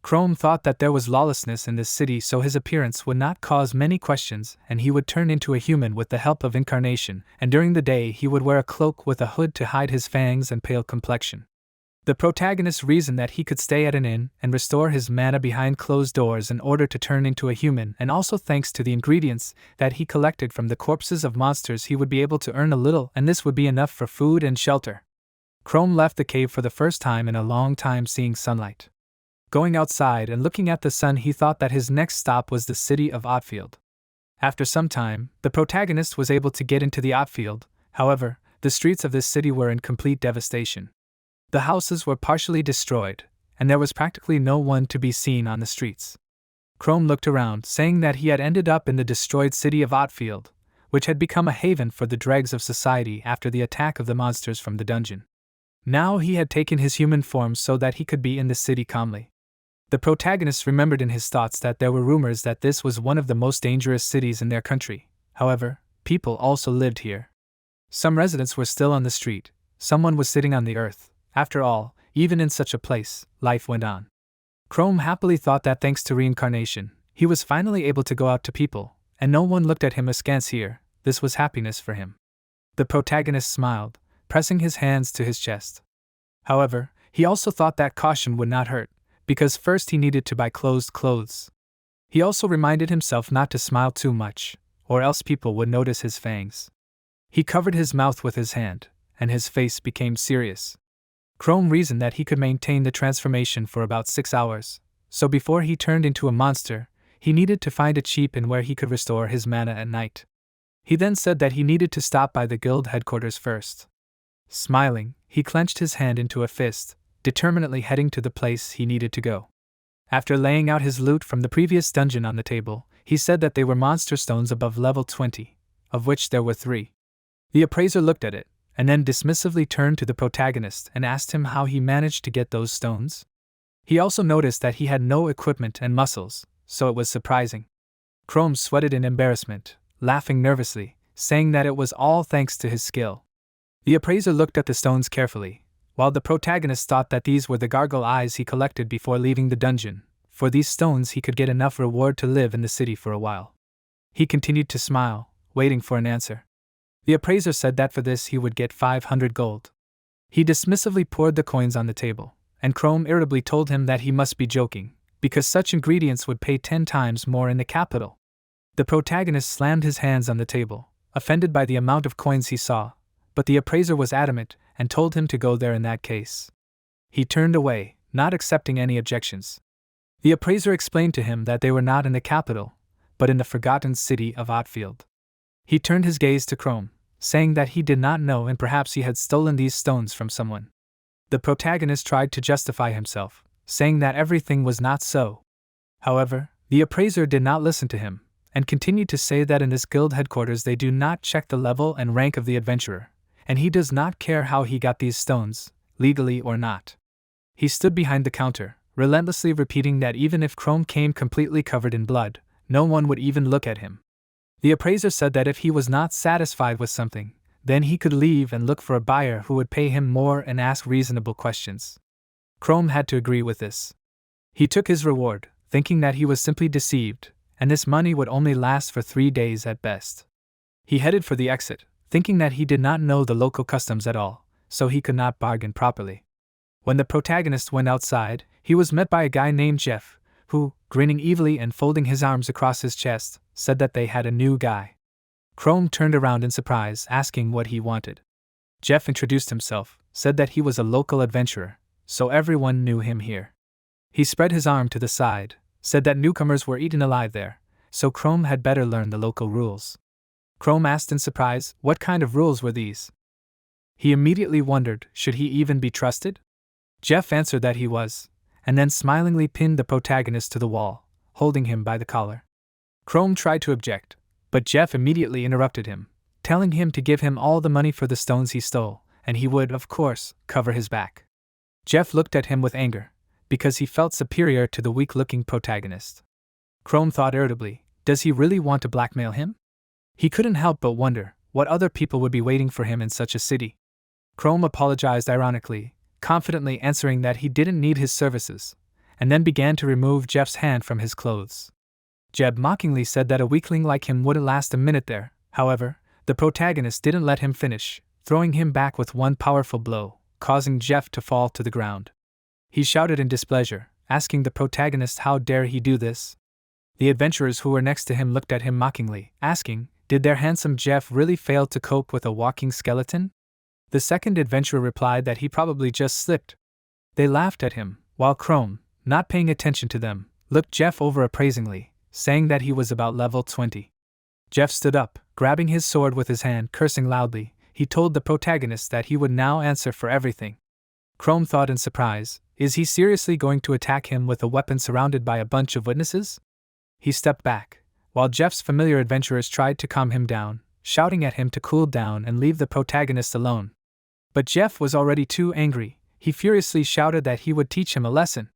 Chrome thought that there was lawlessness in this city, so his appearance would not cause many questions, and he would turn into a human with the help of incarnation, and during the day he would wear a cloak with a hood to hide his fangs and pale complexion. The protagonist reasoned that he could stay at an inn and restore his mana behind closed doors in order to turn into a human, and also thanks to the ingredients that he collected from the corpses of monsters he would be able to earn a little, and this would be enough for food and shelter. Chrome left the cave for the first time in a long time, seeing sunlight. Going outside and looking at the sun, he thought that his next stop was the city of Otfield. After some time, the protagonist was able to get into the Otfield. However, the streets of this city were in complete devastation. The houses were partially destroyed, and there was practically no one to be seen on the streets. Chrome looked around, saying that he had ended up in the destroyed city of Otfield, which had become a haven for the dregs of society after the attack of the monsters from the dungeon. Now he had taken his human form so that he could be in the city calmly. The protagonist remembered in his thoughts that there were rumors that this was one of the most dangerous cities in their country. However, people also lived here. Some residents were still on the street, someone was sitting on the earth. After all, even in such a place, life went on. Chrome happily thought that thanks to reincarnation, he was finally able to go out to people, and no one looked at him askance here. This was happiness for him. The protagonist smiled, pressing his hands to his chest. However, he also thought that caution would not hurt, because first he needed to buy closed clothes. He also reminded himself not to smile too much, or else people would notice his fangs. He covered his mouth with his hand, and his face became serious. Chrome reasoned that he could maintain the transformation for about 6 hours, so before he turned into a monster, he needed to find a cheap inn where he could restore his mana at night. He then said that he needed to stop by the guild headquarters first. Smiling, he clenched his hand into a fist, determinedly heading to the place he needed to go. After laying out his loot from the previous dungeon on the table, he said that they were monster stones above level 20, of which there were 3. The appraiser looked at it, and then dismissively turned to the protagonist and asked him how he managed to get those stones. He also noticed that he had no equipment and muscles, so it was surprising. Chrome sweated in embarrassment, laughing nervously, saying that it was all thanks to his skill. The appraiser looked at the stones carefully, while the protagonist thought that these were the gargoyle eyes he collected before leaving the dungeon. For these stones he could get enough reward to live in the city for a while. He continued to smile, waiting for an answer. The appraiser said that for this he would get 500 gold. He dismissively poured the coins on the table, and Chrome irritably told him that he must be joking, because such ingredients would pay 10 times more in the capital. The protagonist slammed his hands on the table, offended by the amount of coins he saw, but the appraiser was adamant and told him to go there in that case. He turned away, not accepting any objections. The appraiser explained to him that they were not in the capital, but in the forgotten city of Otfield. He turned his gaze to Chrome, saying that he did not know and perhaps he had stolen these stones from someone. The protagonist tried to justify himself, saying that everything was not so. However, the appraiser did not listen to him, and continued to say that in this guild headquarters they do not check the level and rank of the adventurer, and he does not care how he got these stones, legally or not. He stood behind the counter, relentlessly repeating that even if Chrome came completely covered in blood, no one would even look at him. The appraiser said that if he was not satisfied with something, then he could leave and look for a buyer who would pay him more and ask reasonable questions. Chrome had to agree with this. He took his reward, thinking that he was simply deceived, and this money would only last for 3 days at best. He headed for the exit, thinking that he did not know the local customs at all, so he could not bargain properly. When the protagonist went outside, he was met by a guy named Jeff, who, grinning evilly and folding his arms across his chest, said that they had a new guy. Chrome turned around in surprise, asking what he wanted. Jeff introduced himself, said that he was a local adventurer, so everyone knew him here. He spread his arm to the side, said that newcomers were eaten alive there, so Chrome had better learn the local rules. Chrome asked in surprise what kind of rules were these. He immediately wondered, should he even be trusted? Jeff answered that he was, and then smilingly pinned the protagonist to the wall, holding him by the collar. Chrome tried to object, but Jeff immediately interrupted him, telling him to give him all the money for the stones he stole, and he would, of course, cover his back. Jeff looked at him with anger, because he felt superior to the weak-looking protagonist. Chrome thought irritably, does he really want to blackmail him? He couldn't help but wonder what other people would be waiting for him in such a city. Chrome apologized ironically, confidently answering that he didn't need his services, and then began to remove Jeff's hand from his clothes. Jeb mockingly said that a weakling like him wouldn't last a minute there. However, the protagonist didn't let him finish, throwing him back with one powerful blow, causing Jeff to fall to the ground. He shouted in displeasure, asking the protagonist how dare he do this. The adventurers who were next to him looked at him mockingly, asking, did their handsome Jeff really fail to cope with a walking skeleton? The second adventurer replied that he probably just slipped. They laughed at him, while Chrome, not paying attention to them, looked Jeff over appraisingly, saying that he was about level 20. Jeff stood up, grabbing his sword with his hand, cursing loudly. He told the protagonist that he would now answer for everything. Chrome thought in surprise, is he seriously going to attack him with a weapon surrounded by a bunch of witnesses? He stepped back, while Jeff's familiar adventurers tried to calm him down, shouting at him to cool down and leave the protagonist alone. But Jeff was already too angry. He furiously shouted that he would teach him a lesson.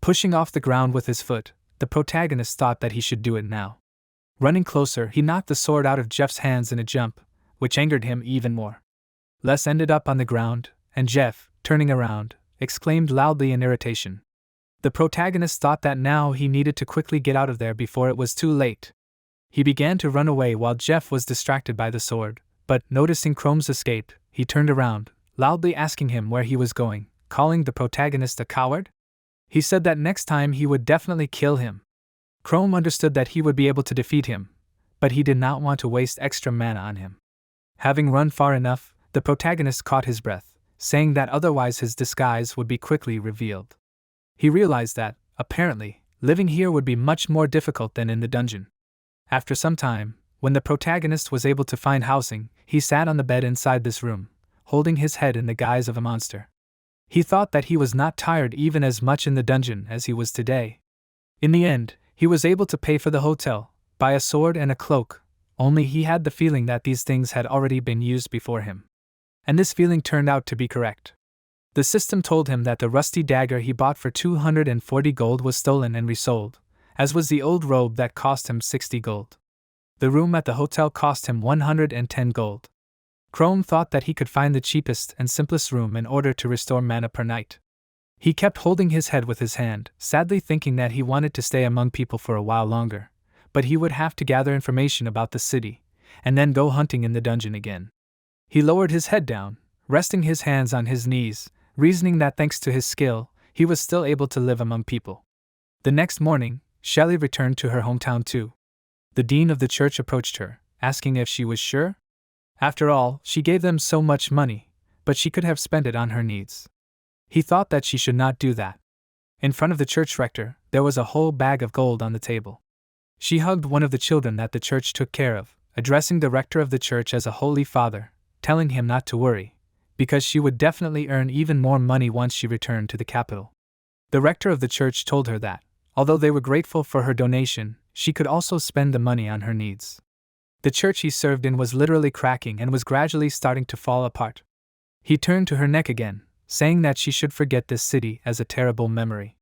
Pushing off the ground with his foot, the protagonist thought that he should do it now. Running closer, he knocked the sword out of Jeff's hands in a jump, which angered him even more. Les ended up on the ground, and Jeff, turning around, exclaimed loudly in irritation. The protagonist thought that now he needed to quickly get out of there before it was too late. He began to run away while Jeff was distracted by the sword, but, noticing Chrome's escape, he turned around, loudly asking him where he was going, calling the protagonist a coward. He said that next time he would definitely kill him. Chrome understood that he would be able to defeat him, but he did not want to waste extra mana on him. Having run far enough, the protagonist caught his breath, saying that otherwise his disguise would be quickly revealed. He realized that, apparently, living here would be much more difficult than in the dungeon. After some time, when the protagonist was able to find housing, he sat on the bed inside this room, holding his head in the guise of a monster. He thought that he was not tired even as much in the dungeon as he was today. In the end, he was able to pay for the hotel, buy a sword and a cloak, only he had the feeling that these things had already been used before him. And this feeling turned out to be correct. The system told him that the rusty dagger he bought for 240 gold was stolen and resold, as was the old robe that cost him 60 gold. The room at the hotel cost him 110 gold. Chrome thought that he could find the cheapest and simplest room in order to restore mana per night. He kept holding his head with his hand, sadly thinking that he wanted to stay among people for a while longer, but he would have to gather information about the city, and then go hunting in the dungeon again. He lowered his head down, resting his hands on his knees, reasoning that thanks to his skill, he was still able to live among people. The next morning, Shelly returned to her hometown too. The dean of the church approached her, asking if she was sure. After all, she gave them so much money, but she could have spent it on her needs. He thought that she should not do that. In front of the church rector, there was a whole bag of gold on the table. She hugged one of the children that the church took care of, addressing the rector of the church as a holy father, telling him not to worry, because she would definitely earn even more money once she returned to the capital. The rector of the church told her that, although they were grateful for her donation, she could also spend the money on her needs. The church he served in was literally cracking and was gradually starting to fall apart. He turned to her neck again, saying that she should forget this city as a terrible memory.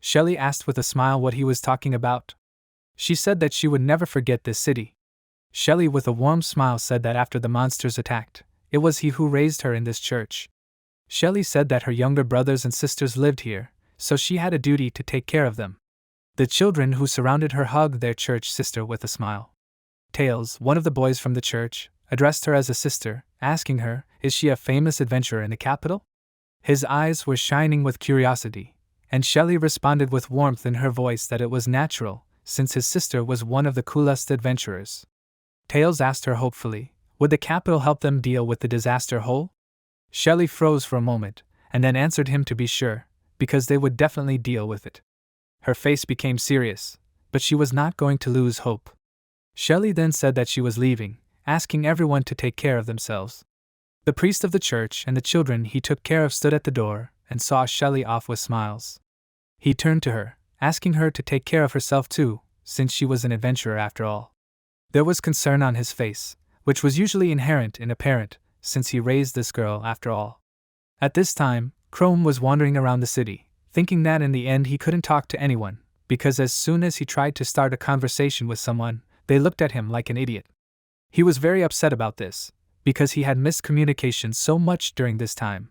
Shelly asked with a smile what he was talking about. She said that she would never forget this city. Shelly with a warm smile said that after the monsters attacked, it was he who raised her in this church. Shelly said that her younger brothers and sisters lived here, so she had a duty to take care of them. The children who surrounded her hugged their church sister with a smile. Tails, one of the boys from the church, addressed her as a sister, asking her, "Is she a famous adventurer in the capital?" His eyes were shining with curiosity, and Shelly responded with warmth in her voice that it was natural, since his sister was one of the coolest adventurers. Tails asked her hopefully, would the capital help them deal with the disaster whole? Shelly froze for a moment, and then answered him to be sure, because they would definitely deal with it. Her face became serious, but she was not going to lose hope. Shelly then said that she was leaving, asking everyone to take care of themselves. The priest of the church and the children he took care of stood at the door and saw Shelly off with smiles. He turned to her, asking her to take care of herself too, since she was an adventurer after all. There was concern on his face, which was usually inherent in a parent, since he raised this girl after all. At this time, Chrome was wandering around the city, thinking that in the end he couldn't talk to anyone, because as soon as he tried to start a conversation with someone, they looked at him like an idiot. He was very upset about this, because he had missed communication so much during this time.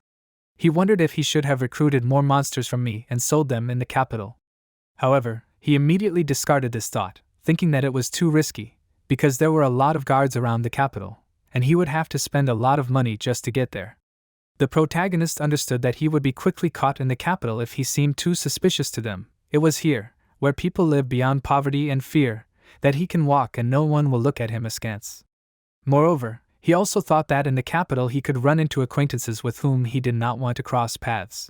He wondered if he should have recruited more monsters from me and sold them in the capital. However, he immediately discarded this thought, thinking that it was too risky, because there were a lot of guards around the capital, and he would have to spend a lot of money just to get there. The protagonist understood that he would be quickly caught in the capital if he seemed too suspicious to them. It was here, where people live beyond poverty and fear, that he can walk and no one will look at him askance. Moreover, he also thought that in the capital he could run into acquaintances with whom he did not want to cross paths.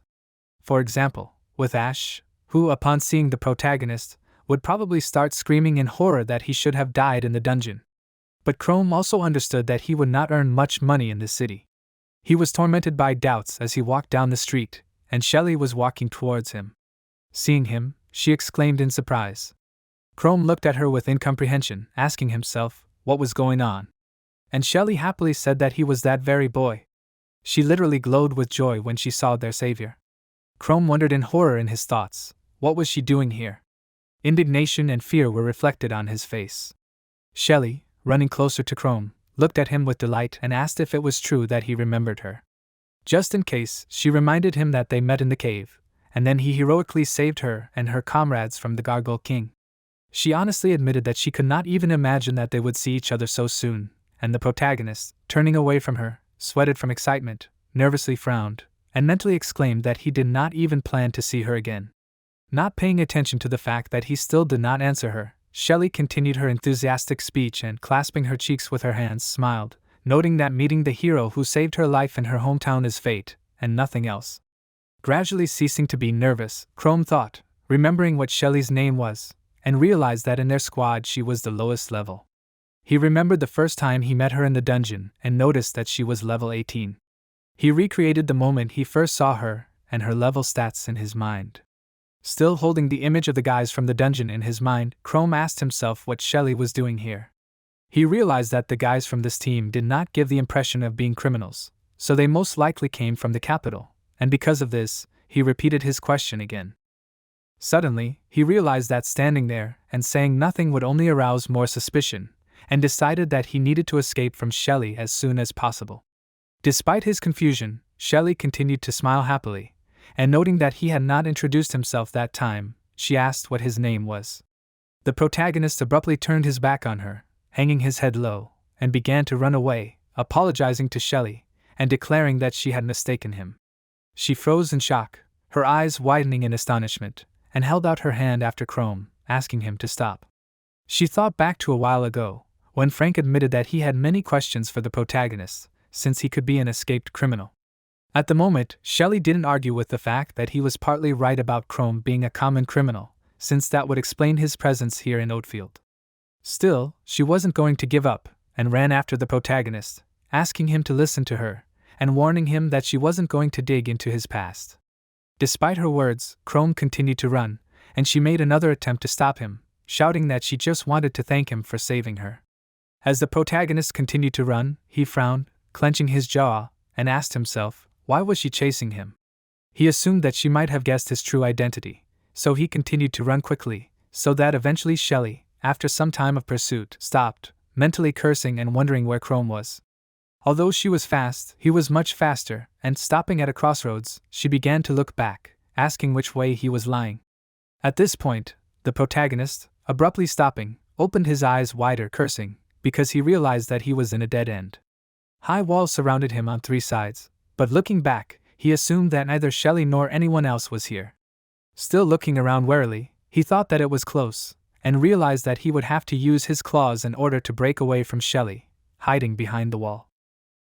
For example, with Ash, who, upon seeing the protagonist, would probably start screaming in horror that he should have died in the dungeon. But Chrome also understood that he would not earn much money in this city. He was tormented by doubts as he walked down the street, and Shelly was walking towards him. Seeing him, she exclaimed in surprise. Chrome looked at her with incomprehension, asking himself what was going on. And Shelly happily said that he was that very boy. She literally glowed with joy when she saw their savior. Chrome wondered in horror in his thoughts, what was she doing here? Indignation and fear were reflected on his face. Shelly, running closer to Chrome, looked at him with delight and asked if it was true that he remembered her. Just in case, she reminded him that they met in the cave, and then he heroically saved her and her comrades from the Gargoyle King. She honestly admitted that she could not even imagine that they would see each other so soon, and the protagonist, turning away from her, sweated from excitement, nervously frowned, and mentally exclaimed that he did not even plan to see her again. Not paying attention to the fact that he still did not answer her, Shelly continued her enthusiastic speech and, clasping her cheeks with her hands, smiled, noting that meeting the hero who saved her life in her hometown is fate, and nothing else. Gradually ceasing to be nervous, Chrome thought, remembering what Shelly's name was, and realized that in their squad she was the lowest level. He remembered the first time he met her in the dungeon and noticed that she was level 18. He recreated the moment he first saw her and her level stats in his mind. Still holding the image of the guys from the dungeon in his mind, Chrome asked himself what Shelly was doing here. He realized that the guys from this team did not give the impression of being criminals, so they most likely came from the capital, and because of this, he repeated his question again. Suddenly, he realized that standing there and saying nothing would only arouse more suspicion, and decided that he needed to escape from Shelly as soon as possible. Despite his confusion, Shelly continued to smile happily, and noting that he had not introduced himself that time, she asked what his name was. The protagonist abruptly turned his back on her, hanging his head low, and began to run away, apologizing to Shelly, and declaring that she had mistaken him. She froze in shock, her eyes widening in astonishment, and held out her hand after Chrome, asking him to stop. She thought back to a while ago, when Frank admitted that he had many questions for the protagonist, since he could be an escaped criminal. At the moment, Shelly didn't argue with the fact that he was partly right about Chrome being a common criminal, since that would explain his presence here in Oatfield. Still, she wasn't going to give up, and ran after the protagonist, asking him to listen to her, and warning him that she wasn't going to dig into his past. Despite her words, Chrome continued to run, and she made another attempt to stop him, shouting that she just wanted to thank him for saving her. As the protagonist continued to run, he frowned, clenching his jaw, and asked himself, why was she chasing him? He assumed that she might have guessed his true identity, so he continued to run quickly, so that eventually Shelly, after some time of pursuit, stopped, mentally cursing and wondering where Chrome was. Although she was fast, he was much faster, and stopping at a crossroads, she began to look back, asking which way he was lying. At this point, the protagonist, abruptly stopping, opened his eyes wider, cursing, because he realized that he was in a dead end. High walls surrounded him on 3 sides, but looking back, he assumed that neither Shelly nor anyone else was here. Still looking around warily, he thought that it was close, and realized that he would have to use his claws in order to break away from Shelly, hiding behind the wall.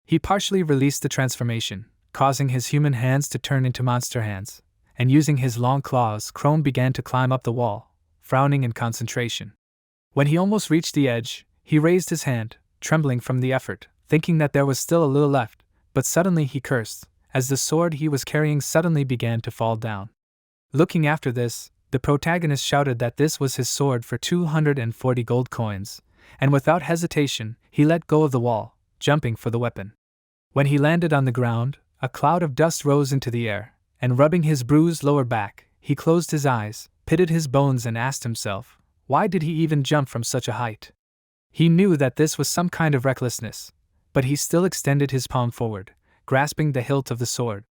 He partially released the transformation, causing his human hands to turn into monster hands, and using his long claws, Chrome began to climb up the wall, frowning in concentration. When he almost reached the edge, he raised his hand, trembling from the effort, thinking that there was still a little left, but suddenly he cursed, as the sword he was carrying suddenly began to fall down. Looking after this, the protagonist shouted that this was his sword for 240 gold coins, and without hesitation, he let go of the wall, jumping for the weapon. When he landed on the ground, a cloud of dust rose into the air, and rubbing his bruised lower back, he closed his eyes, pitted his bones and asked himself, why did he even jump from such a height? He knew that this was some kind of recklessness, but he still extended his palm forward, grasping the hilt of the sword.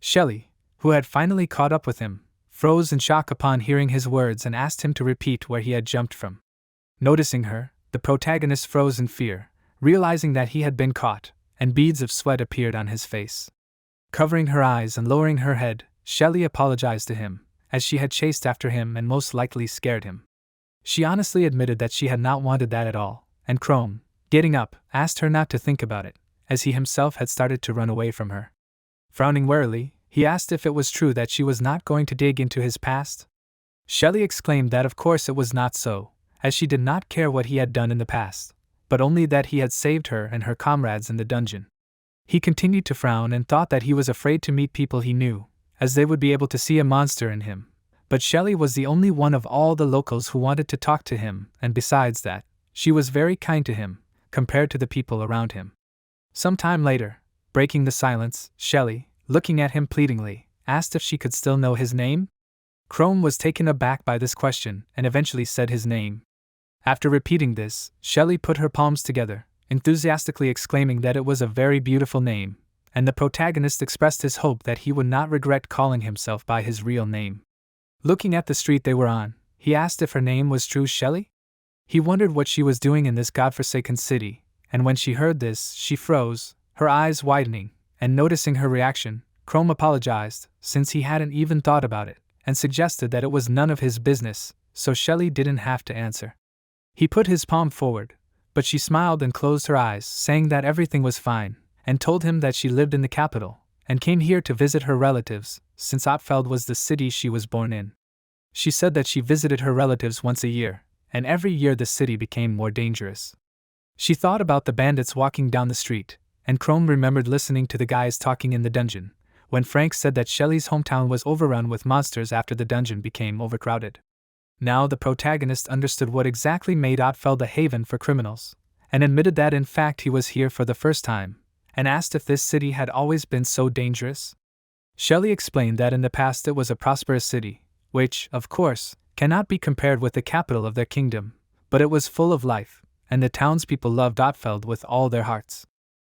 Shelly, who had finally caught up with him, froze in shock upon hearing his words and asked him to repeat where he had jumped from. Noticing her, the protagonist froze in fear, realizing that he had been caught, and beads of sweat appeared on his face. Covering her eyes and lowering her head, Shelly apologized to him, as she had chased after him and most likely scared him. She honestly admitted that she had not wanted that at all, and Chrome, getting up, asked her not to think about it, as he himself had started to run away from her. Frowning warily, he asked if it was true that she was not going to dig into his past. Shelly exclaimed that of course it was not so, as she did not care what he had done in the past, but only that he had saved her and her comrades in the dungeon. He continued to frown and thought that he was afraid to meet people he knew, as they would be able to see a monster in him. But Shelly was the only one of all the locals who wanted to talk to him, and besides that, she was very kind to him, compared to the people around him. Some time later, breaking the silence, Shelly, looking at him pleadingly, asked if she could still know his name. Chrome was taken aback by this question and eventually said his name. After repeating this, Shelly put her palms together, enthusiastically exclaiming that it was a very beautiful name, and the protagonist expressed his hope that he would not regret calling himself by his real name. Looking at the street they were on, he asked if her name was true Shelly. He wondered what she was doing in this godforsaken city, and when she heard this, she froze, her eyes widening, and noticing her reaction, Chrome apologized, since he hadn't even thought about it, and suggested that it was none of his business, so Shelly didn't have to answer. He put his palm forward, but she smiled and closed her eyes, saying that everything was fine, and told him that she lived in the capital, and came here to visit her relatives, since Ottfeld was the city she was born in. She said that she visited her relatives once a year, and every year the city became more dangerous. She thought about the bandits walking down the street, and Chrome remembered listening to the guys talking in the dungeon, when Frank said that Shelly's hometown was overrun with monsters after the dungeon became overcrowded. Now the protagonist understood what exactly made Ottfeld a haven for criminals, and admitted that in fact he was here for the first time, and asked if this city had always been so dangerous. Shelly explained that in the past it was a prosperous city, which, of course, cannot be compared with the capital of their kingdom, but it was full of life, and the townspeople loved Ottfeld with all their hearts.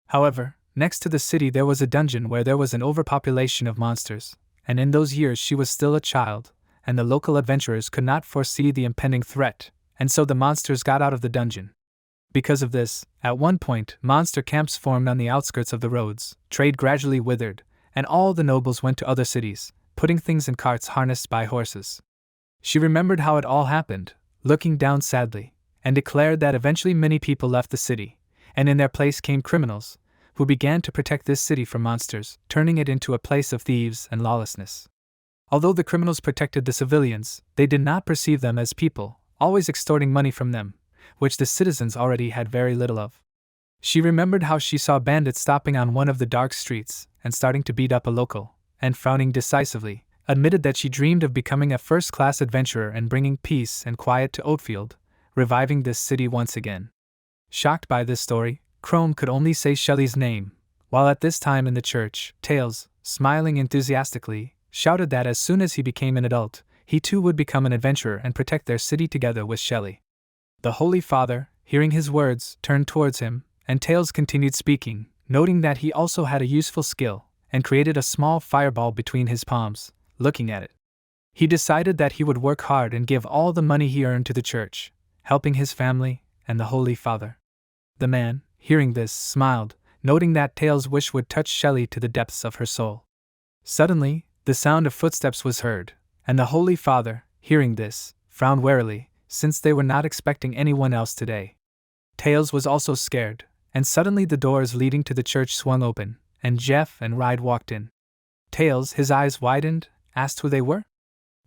However, next to the city there was a dungeon where there was an overpopulation of monsters, and in those years she was still a child, and the local adventurers could not foresee the impending threat, and so the monsters got out of the dungeon. Because of this, at one point, monster camps formed on the outskirts of the roads, trade gradually withered, and all the nobles went to other cities, putting things in carts harnessed by horses. She remembered how it all happened, looking down sadly, and declared that eventually many people left the city, and in their place came criminals, who began to protect this city from monsters, turning it into a place of thieves and lawlessness. Although the criminals protected the civilians, they did not perceive them as people, always extorting money from them, which the citizens already had very little of. She remembered how she saw bandits stopping on one of the dark streets and starting to beat up a local, and frowning decisively, admitted that she dreamed of becoming a first-class adventurer and bringing peace and quiet to Oatfield, reviving this city once again. Shocked by this story, Chrome could only say Shelly's name, while at this time in the church, Tails, smiling enthusiastically, shouted that as soon as he became an adult, he too would become an adventurer and protect their city together with Shelly. The Holy Father, hearing his words, turned towards him, and Tails continued speaking, noting that he also had a useful skill, and created a small fireball between his palms. Looking at it, he decided that he would work hard and give all the money he earned to the church, helping his family and the Holy Father. The man, hearing this, smiled, noting that Tails' wish would touch Shelly to the depths of her soul. Suddenly, the sound of footsteps was heard, and the Holy Father, hearing this, frowned warily, since they were not expecting anyone else today. Tails was also scared, and suddenly the doors leading to the church swung open, and Jeff and Ride walked in. Tails, his eyes widened, asked who they were.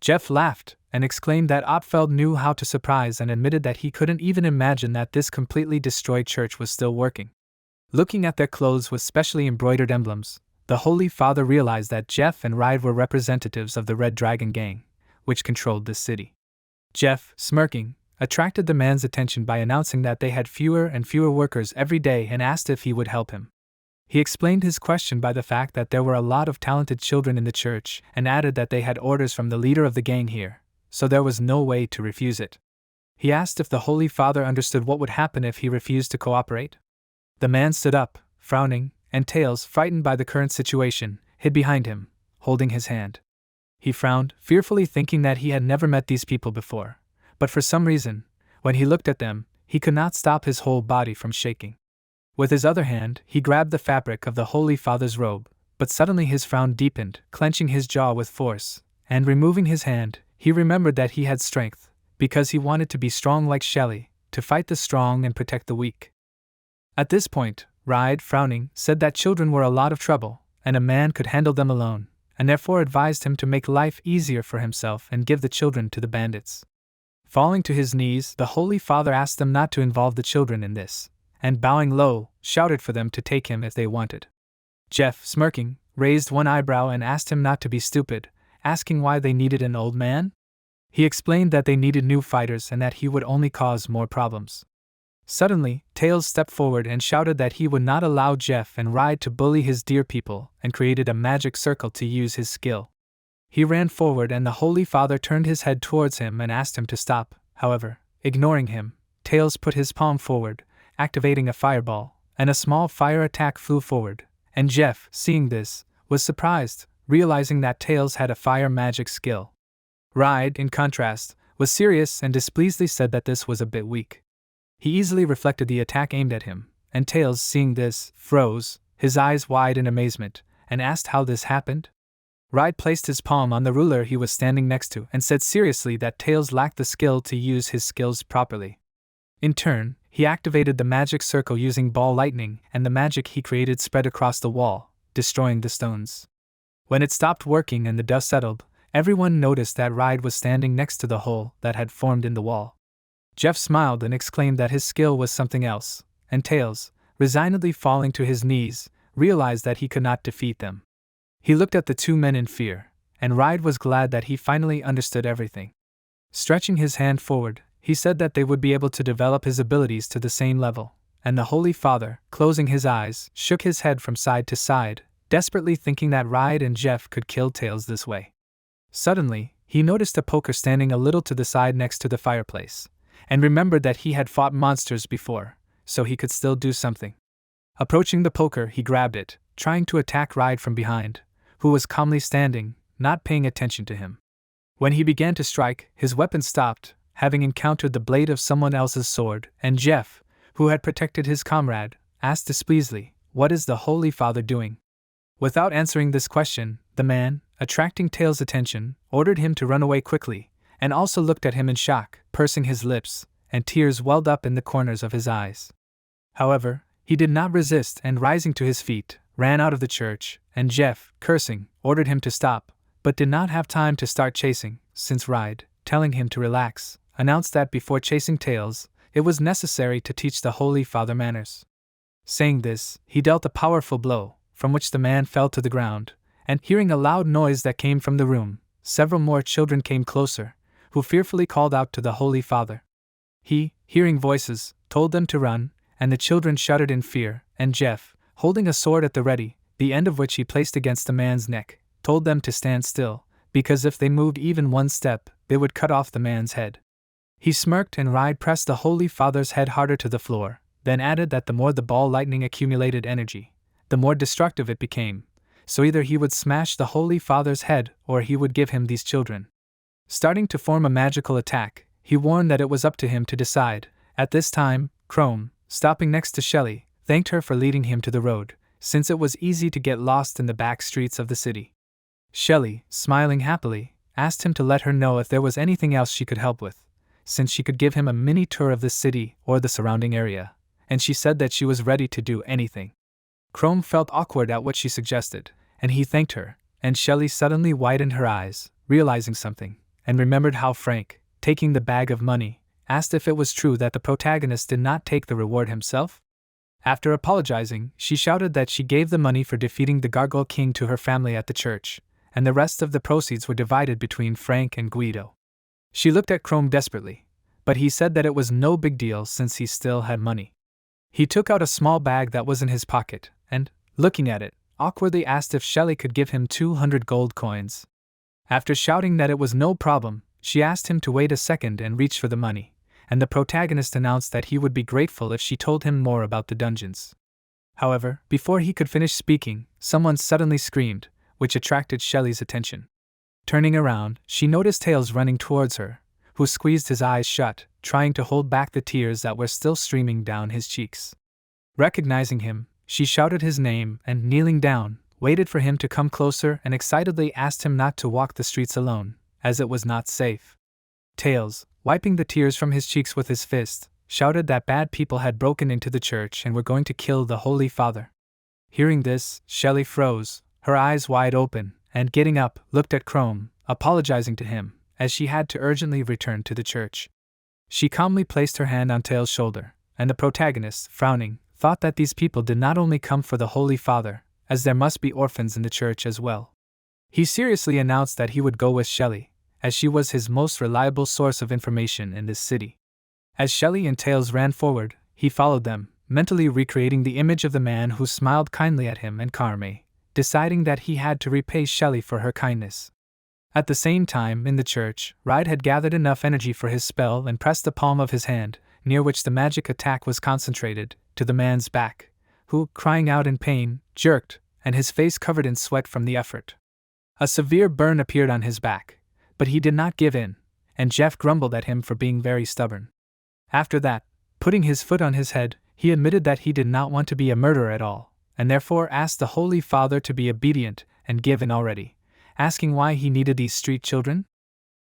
Jeff laughed, and exclaimed that Opfeld knew how to surprise and admitted that he couldn't even imagine that this completely destroyed church was still working. Looking at their clothes with specially embroidered emblems, the Holy Father realized that Jeff and Ride were representatives of the Red Dragon Gang, which controlled this city. Jeff, smirking, attracted the man's attention by announcing that they had fewer and fewer workers every day and asked if he would help him. He explained his question by the fact that there were a lot of talented children in the church and added that they had orders from the leader of the gang here, so there was no way to refuse it. He asked if the Holy Father understood what would happen if he refused to cooperate. The man stood up, frowning, and Tails, frightened by the current situation, hid behind him, holding his hand. He frowned, fearfully thinking that he had never met these people before, but for some reason, when he looked at them, he could not stop his whole body from shaking. With his other hand, he grabbed the fabric of the Holy Father's robe, but suddenly his frown deepened, clenching his jaw with force, and removing his hand, he remembered that he had strength, because he wanted to be strong like Shelly, to fight the strong and protect the weak. At this point, Ride, frowning, said that children were a lot of trouble, and a man could handle them alone, and therefore advised him to make life easier for himself and give the children to the bandits. Falling to his knees, the Holy Father asked them not to involve the children in this, and bowing low, shouted for them to take him if they wanted. Jeff, smirking, raised one eyebrow and asked him not to be stupid, asking why they needed an old man. He explained that they needed new fighters and that he would only cause more problems. Suddenly, Tails stepped forward and shouted that he would not allow Jeff and Ride to bully his dear people and created a magic circle to use his skill. He ran forward and the Holy Father turned his head towards him and asked him to stop. However, ignoring him, Tails put his palm forward, activating a fireball, and a small fire attack flew forward, and Jeff, seeing this, was surprised, realizing that Tails had a fire magic skill. Ride, in contrast, was serious and displeasedly said that this was a bit weak. He easily reflected the attack aimed at him, and Tails, seeing this, froze, his eyes wide in amazement, and asked how this happened. Ride placed his palm on the ruler he was standing next to and said seriously that Tails lacked the skill to use his skills properly. In turn, he activated the magic circle using ball lightning, and the magic he created spread across the wall, destroying the stones. When it stopped working and the dust settled, everyone noticed that Ride was standing next to the hole that had formed in the wall. Jeff smiled and exclaimed that his skill was something else, and Tails, resignedly falling to his knees, realized that he could not defeat them. He looked at the two men in fear, and Ride was glad that he finally understood everything. Stretching his hand forward, he said that they would be able to develop his abilities to the same level, and the Holy Father, closing his eyes, shook his head from side to side, desperately thinking that Ride and Jeff could kill Tails this way. Suddenly, he noticed a poker standing a little to the side next to the fireplace, and remembered that he had fought monsters before, so he could still do something. Approaching the poker, he grabbed it, trying to attack Ride from behind, who was calmly standing, not paying attention to him. When he began to strike, his weapon stopped, having encountered the blade of someone else's sword, and Jeff, who had protected his comrade, asked displeasedly, "What is the Holy Father doing?" Without answering this question, the man, attracting Tails' attention, ordered him to run away quickly, and also looked at him in shock, pursing his lips, and tears welled up in the corners of his eyes. However, he did not resist and, rising to his feet, ran out of the church, and Jeff, cursing, ordered him to stop, but did not have time to start chasing, since Ride, telling him to relax, announced that before chasing Tails, it was necessary to teach the Holy Father manners. Saying this, he dealt a powerful blow, from which the man fell to the ground, and, hearing a loud noise that came from the room, several more children came closer, who fearfully called out to the Holy Father. He, hearing voices, told them to run, and the children shuddered in fear, and Jeff, holding a sword at the ready, the end of which he placed against the man's neck, told them to stand still, because if they moved even one step, they would cut off the man's head. He smirked and Ride pressed the Holy Father's head harder to the floor, then added that the more the ball lightning accumulated energy, the more destructive it became, so either he would smash the Holy Father's head or he would give him these children. Starting to form a magical attack, he warned that it was up to him to decide. At this time, Chrome, stopping next to Shelly, thanked her for leading him to the road, since it was easy to get lost in the back streets of the city. Shelly, smiling happily, asked him to let her know if there was anything else she could help with, since she could give him a mini tour of the city or the surrounding area, and she said that she was ready to do anything. Chrome felt awkward at what she suggested, and he thanked her, and Shelly suddenly widened her eyes, realizing something, and remembered how Frank, taking the bag of money, asked if it was true that the protagonist did not take the reward himself. After apologizing, she shouted that she gave the money for defeating the Gargoyle King to her family at the church, and the rest of the proceeds were divided between Frank and Guido. She looked at Chrome desperately, but he said that it was no big deal since he still had money. He took out a small bag that was in his pocket, and, looking at it, awkwardly asked if Shelly could give him 200 gold coins. After shouting that it was no problem, she asked him to wait a second and reach for the money, and the protagonist announced that he would be grateful if she told him more about the dungeons. However, before he could finish speaking, someone suddenly screamed, which attracted Shelly's attention. Turning around, she noticed Tails running towards her, who squeezed his eyes shut, trying to hold back the tears that were still streaming down his cheeks. Recognizing him, she shouted his name and, kneeling down, waited for him to come closer and excitedly asked him not to walk the streets alone, as it was not safe. Tails, wiping the tears from his cheeks with his fist, shouted that bad people had broken into the church and were going to kill the Holy Father. Hearing this, Shelly froze, her eyes wide open, and getting up, looked at Chrome, apologizing to him, as she had to urgently return to the church. She calmly placed her hand on Tails' shoulder, and the protagonist, frowning, thought that these people did not only come for the Holy Father, as there must be orphans in the church as well. He seriously announced that he would go with Shelly, as she was his most reliable source of information in this city. As Shelly and Tails ran forward, he followed them, mentally recreating the image of the man who smiled kindly at him and Carme, deciding that he had to repay Shelly for her kindness. At the same time, in the church, Ride had gathered enough energy for his spell and pressed the palm of his hand, near which the magic attack was concentrated, to the man's back, who, crying out in pain, jerked, and his face covered in sweat from the effort. A severe burn appeared on his back, but he did not give in, and Jeff grumbled at him for being very stubborn. After that, putting his foot on his head, he admitted that he did not want to be a murderer at all, and therefore asked the Holy Father to be obedient and give in already, asking why he needed these street children.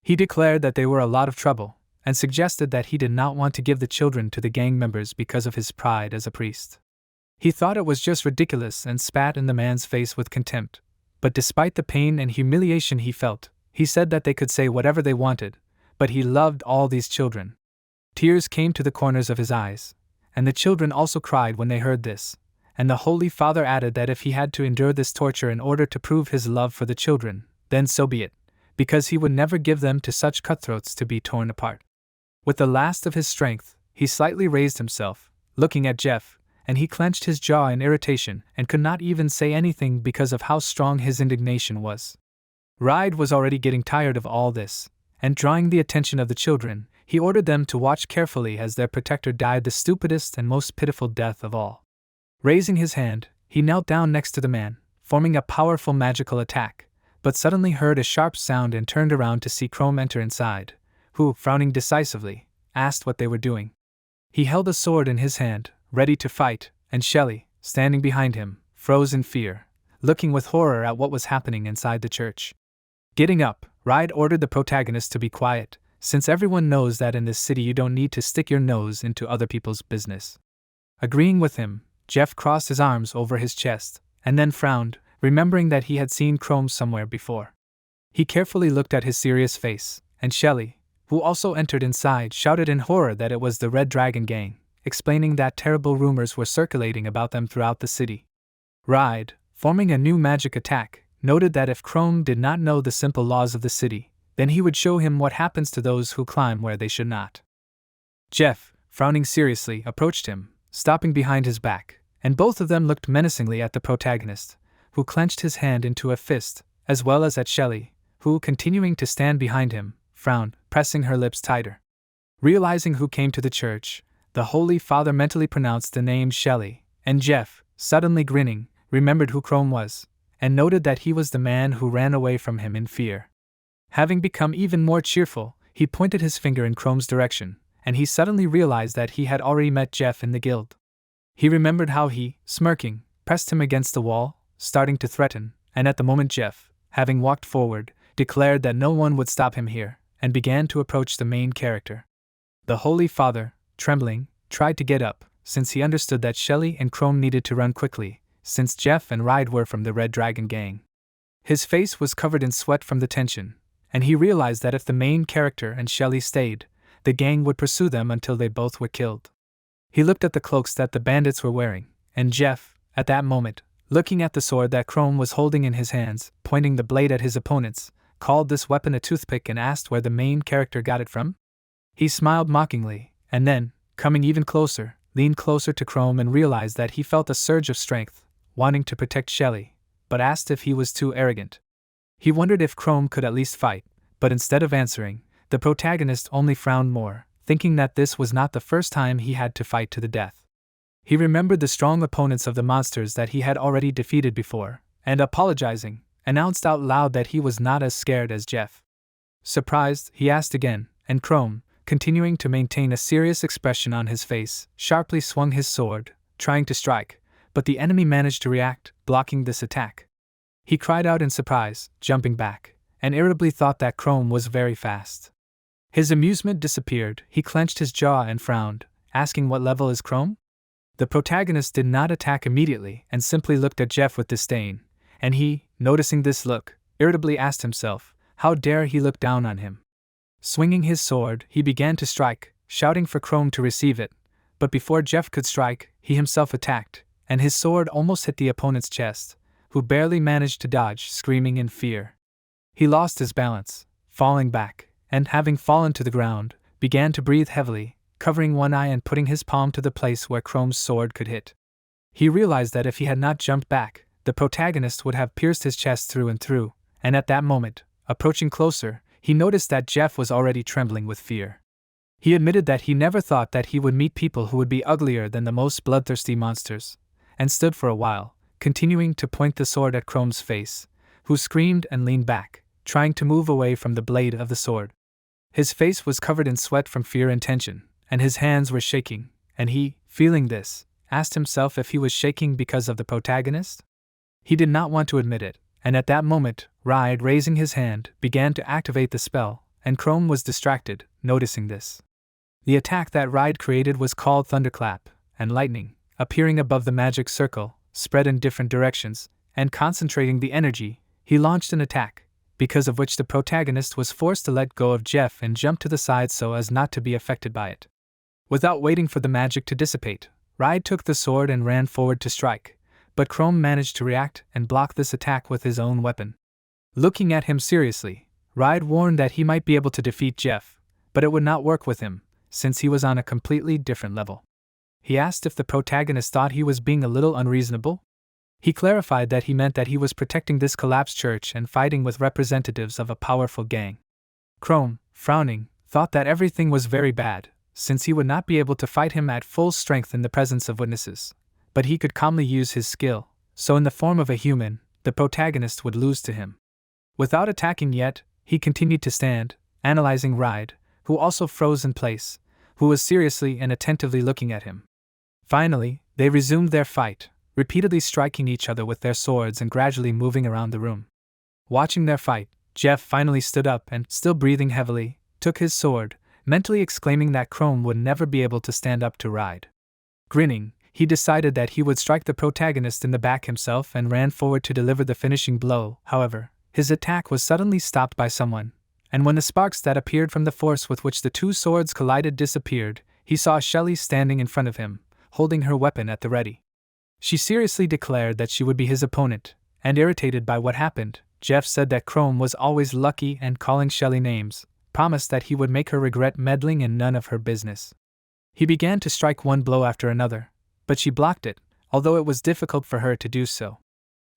He declared that they were a lot of trouble, and suggested that he did not want to give the children to the gang members because of his pride as a priest. He thought it was just ridiculous and spat in the man's face with contempt, but despite the pain and humiliation he felt, he said that they could say whatever they wanted, but he loved all these children. Tears came to the corners of his eyes, and the children also cried when they heard this, and the Holy Father added that if he had to endure this torture in order to prove his love for the children, then so be it, because he would never give them to such cutthroats to be torn apart. With the last of his strength, he slightly raised himself, looking at Jeff, and he clenched his jaw in irritation and could not even say anything because of how strong his indignation was. Ride was already getting tired of all this, and drawing the attention of the children, he ordered them to watch carefully as their protector died the stupidest and most pitiful death of all. Raising his hand, he knelt down next to the man, forming a powerful magical attack, but suddenly heard a sharp sound and turned around to see Chrome enter inside, who, frowning decisively, asked what they were doing. He held a sword in his hand, ready to fight, and Shelly, standing behind him, froze in fear, looking with horror at what was happening inside the church. Getting up, Ride ordered the protagonist to be quiet, since everyone knows that in this city you don't need to stick your nose into other people's business. Agreeing with him, Jeff crossed his arms over his chest, and then frowned, remembering that he had seen Chrome somewhere before. He carefully looked at his serious face, and Shelly, who also entered inside, shouted in horror that it was the Red Dragon Gang, explaining that terrible rumors were circulating about them throughout the city. Ride, forming a new magic attack, noted that if Chrome did not know the simple laws of the city, then he would show him what happens to those who climb where they should not. Jeff, frowning seriously, approached him, stopping behind his back, and both of them looked menacingly at the protagonist, who clenched his hand into a fist, as well as at Shelly, who, continuing to stand behind him, frowned, pressing her lips tighter. Realizing who came to the church, the Holy Father mentally pronounced the name Shelly, and Jeff, suddenly grinning, remembered who Chrome was, and noted that he was the man who ran away from him in fear. Having become even more cheerful, he pointed his finger in Chrome's direction, and he suddenly realized that he had already met Jeff in the guild. He remembered how he, smirking, pressed him against the wall, starting to threaten, and at the moment Jeff, having walked forward, declared that no one would stop him here, and began to approach the main character. The Holy Father, trembling, tried to get up, since he understood that Shelly and Chrome needed to run quickly, since Jeff and Ride were from the Red Dragon gang. His face was covered in sweat from the tension, and he realized that if the main character and Shelly stayed, the gang would pursue them until they both were killed. He looked at the cloaks that the bandits were wearing, and Jeff, at that moment, looking at the sword that Chrome was holding in his hands, pointing the blade at his opponents, called this weapon a toothpick and asked where the main character got it from. He smiled mockingly, and then, coming even closer, leaned closer to Chrome and realized that he felt a surge of strength, wanting to protect Shelly, but asked if he was too arrogant. He wondered if Chrome could at least fight, but instead of answering, the protagonist only frowned more, thinking that this was not the first time he had to fight to the death. He remembered the strong opponents of the monsters that he had already defeated before, and apologizing, announced out loud that he was not as scared as Jeff. Surprised, he asked again, and Chrome, continuing to maintain a serious expression on his face, sharply swung his sword, trying to strike, but the enemy managed to react, blocking this attack. He cried out in surprise, jumping back, and irritably thought that Chrome was very fast. His amusement disappeared, he clenched his jaw and frowned, asking what level is Chrome? The protagonist did not attack immediately and simply looked at Jeff with disdain, and he, noticing this look, irritably asked himself, how dare he look down on him? Swinging his sword, he began to strike, shouting for Chrome to receive it, but before Jeff could strike, he himself attacked, and his sword almost hit the opponent's chest, who barely managed to dodge, screaming in fear. He lost his balance, falling back, and having fallen to the ground, began to breathe heavily, covering one eye and putting his palm to the place where Chrome's sword could hit. He realized that if he had not jumped back, the protagonist would have pierced his chest through and through, and at that moment, approaching closer, he noticed that Jeff was already trembling with fear. He admitted that he never thought that he would meet people who would be uglier than the most bloodthirsty monsters, and stood for a while, continuing to point the sword at Chrome's face, who screamed and leaned back, trying to move away from the blade of the sword. His face was covered in sweat from fear and tension, and his hands were shaking, and he, feeling this, asked himself if he was shaking because of the protagonist? He did not want to admit it, and at that moment, Ride, raising his hand, began to activate the spell, and Chrome was distracted, noticing this. The attack that Ride created was called Thunderclap, and lightning, appearing above the magic circle, spread in different directions, and concentrating the energy, he launched an attack, because of which the protagonist was forced to let go of Jeff and jump to the side so as not to be affected by it. Without waiting for the magic to dissipate, Ride took the sword and ran forward to strike, but Chrome managed to react and block this attack with his own weapon. Looking at him seriously, Ride warned that he might be able to defeat Jeff, but it would not work with him, since he was on a completely different level. He asked if the protagonist thought he was being a little unreasonable. He clarified that he meant that he was protecting this collapsed church and fighting with representatives of a powerful gang. Chrome, frowning, thought that everything was very bad, since he would not be able to fight him at full strength in the presence of witnesses, but he could calmly use his skill, so in the form of a human, the protagonist would lose to him. Without attacking yet, he continued to stand, analyzing Ride, who also froze in place, who was seriously and attentively looking at him. Finally, they resumed their fight, repeatedly striking each other with their swords and gradually moving around the room. Watching their fight, Jeff finally stood up and, still breathing heavily, took his sword, mentally exclaiming that Chrome would never be able to stand up to Ride. Grinning, he decided that he would strike the protagonist in the back himself and ran forward to deliver the finishing blow. However, his attack was suddenly stopped by someone, and when the sparks that appeared from the force with which the two swords collided disappeared, he saw Shelly standing in front of him, holding her weapon at the ready. She seriously declared that she would be his opponent, and irritated by what happened, Jeff said that Chrome was always lucky and calling Shelly names, promised that he would make her regret meddling in none of her business. He began to strike one blow after another, but she blocked it, although it was difficult for her to do so.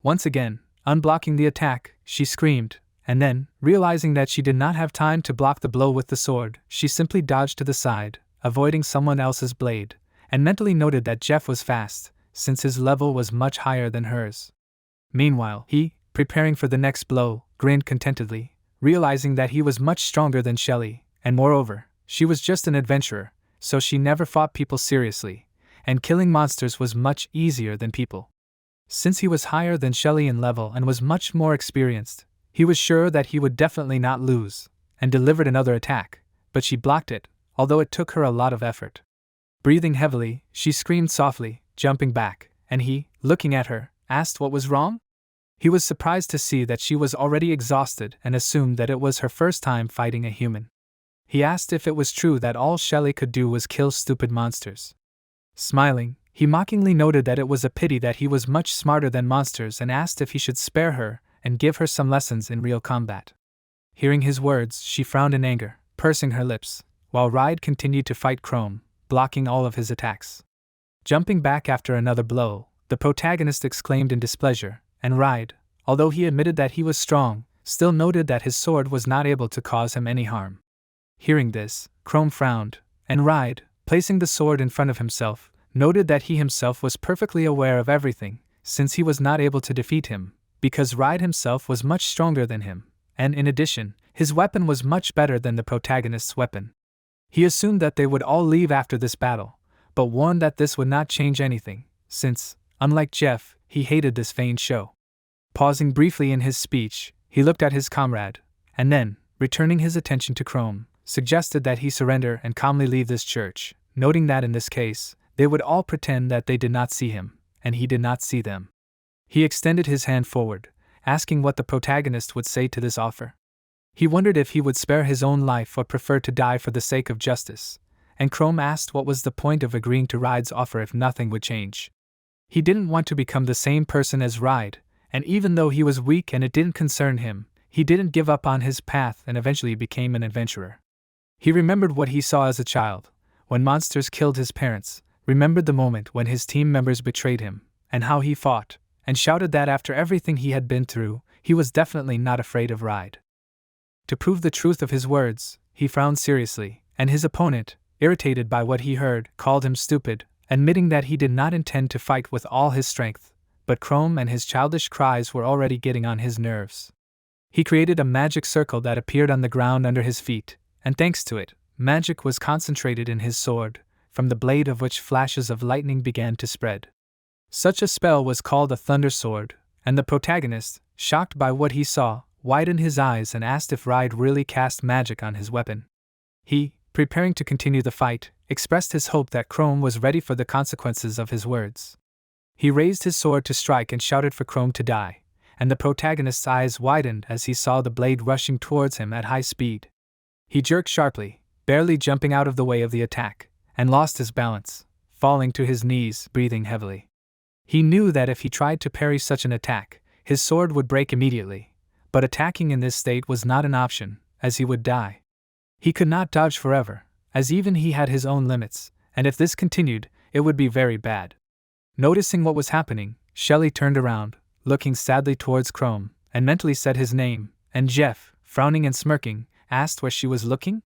Once again, unblocking the attack, she screamed, and then, realizing that she did not have time to block the blow with the sword, she simply dodged to the side, avoiding someone else's blade, and mentally noted that Jeff was fast, since his level was much higher than hers. Meanwhile, he, preparing for the next blow, grinned contentedly, realizing that he was much stronger than Shelly, and moreover, she was just an adventurer, so she never fought people seriously, and killing monsters was much easier than people. Since he was higher than Shelly in level and was much more experienced, he was sure that he would definitely not lose, and delivered another attack, but she blocked it, although it took her a lot of effort. Breathing heavily, she screamed softly, jumping back, and he, looking at her, asked what was wrong? He was surprised to see that she was already exhausted and assumed that it was her first time fighting a human. He asked if it was true that all Shelly could do was kill stupid monsters. Smiling, he mockingly noted that it was a pity that he was much smarter than monsters and asked if he should spare her and give her some lessons in real combat. Hearing his words, she frowned in anger, pursing her lips, while Ride continued to fight Chrome, blocking all of his attacks. Jumping back after another blow, the protagonist exclaimed in displeasure, and Ride, although he admitted that he was strong, still noted that his sword was not able to cause him any harm. Hearing this, Chrome frowned, and Ride, placing the sword in front of himself, noted that he himself was perfectly aware of everything, since he was not able to defeat him, because Ride himself was much stronger than him, and in addition, his weapon was much better than the protagonist's weapon. He assumed that they would all leave after this battle, but warned that this would not change anything, since, unlike Jeff, he hated this vain show. Pausing briefly in his speech, he looked at his comrade, and then, returning his attention to Chrome, suggested that he surrender and calmly leave this church, noting that in this case, they would all pretend that they did not see him, and he did not see them. He extended his hand forward, asking what the protagonist would say to this offer. He wondered if he would spare his own life or prefer to die for the sake of justice, and Chrome asked what was the point of agreeing to Ride's offer if nothing would change. He didn't want to become the same person as Ride, and even though he was weak and it didn't concern him, he didn't give up on his path and eventually became an adventurer. He remembered what he saw as a child, when monsters killed his parents, remembered the moment when his team members betrayed him, and how he fought, and shouted that after everything he had been through, he was definitely not afraid of Ride. To prove the truth of his words, he frowned seriously, and his opponent, irritated by what he heard, called him stupid, admitting that he did not intend to fight with all his strength, but Chrome and his childish cries were already getting on his nerves. He created a magic circle that appeared on the ground under his feet, and thanks to it, magic was concentrated in his sword, from the blade of which flashes of lightning began to spread. Such a spell was called a thunder sword, and the protagonist, shocked by what he saw, widened his eyes and asked if Ride really cast magic on his weapon. He, preparing to continue the fight, expressed his hope that Chrome was ready for the consequences of his words. He raised his sword to strike and shouted for Chrome to die, and the protagonist's eyes widened as he saw the blade rushing towards him at high speed. He jerked sharply, barely jumping out of the way of the attack, and lost his balance, falling to his knees, breathing heavily. He knew that if he tried to parry such an attack, his sword would break immediately, but attacking in this state was not an option, as he would die. He could not dodge forever, as even he had his own limits, and if this continued, it would be very bad. Noticing what was happening, Shelly turned around, looking sadly towards Chrome, and mentally said his name, and Jeff, frowning and smirking, asked where she was looking.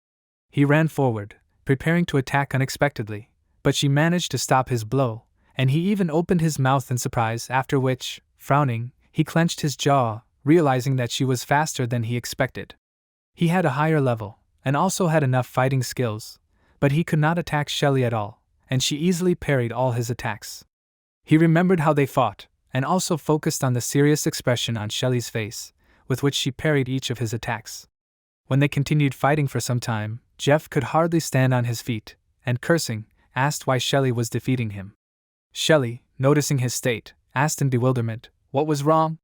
He ran forward, preparing to attack unexpectedly, but she managed to stop his blow, and he even opened his mouth in surprise, after which, frowning, he clenched his jaw, realizing that she was faster than he expected. He had a higher level, and also had enough fighting skills, but he could not attack Shelly at all, and she easily parried all his attacks. He remembered how they fought, and also focused on the serious expression on Shelly's face, with which she parried each of his attacks. When they continued fighting for some time, Jeff could hardly stand on his feet, and cursing, asked why Shelly was defeating him. Shelly, noticing his state, asked in bewilderment, what was wrong?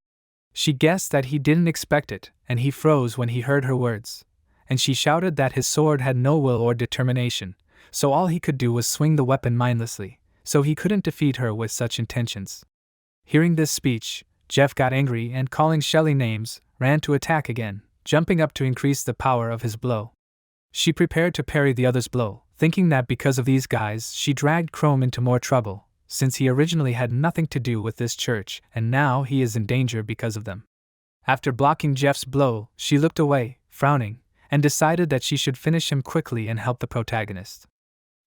She guessed that he didn't expect it, and he froze when he heard her words, and she shouted that his sword had no will or determination, so all he could do was swing the weapon mindlessly, so he couldn't defeat her with such intentions. Hearing this speech, Jeff got angry and, calling Shelly names, ran to attack again, jumping up to increase the power of his blow. She prepared to parry the other's blow, thinking that because of these guys she dragged Chrome into more trouble, since he originally had nothing to do with this church and now he is in danger because of them. After blocking Jeff's blow, she looked away, frowning, and decided that she should finish him quickly and help the protagonist.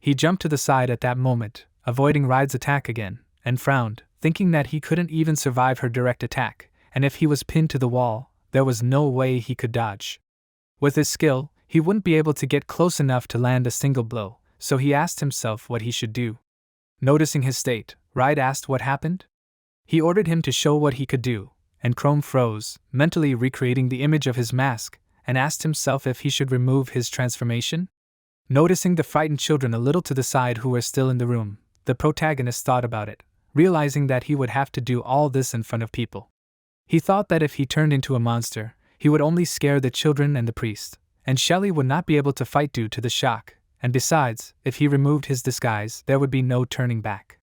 He jumped to the side at that moment, avoiding Ride's attack again, and frowned, thinking that he couldn't even survive her direct attack, and if he was pinned to the wall, there was no way he could dodge. With his skill, he wouldn't be able to get close enough to land a single blow, so he asked himself what he should do. Noticing his state, Ride asked what happened. He ordered him to show what he could do, and Chrome froze, mentally recreating the image of his mask, and asked himself if he should remove his transformation. Noticing the frightened children a little to the side who were still in the room, the protagonist thought about it, realizing that he would have to do all this in front of people. He thought that if he turned into a monster, he would only scare the children and the priest, and Shelly would not be able to fight due to the shock, and besides, if he removed his disguise, there would be no turning back.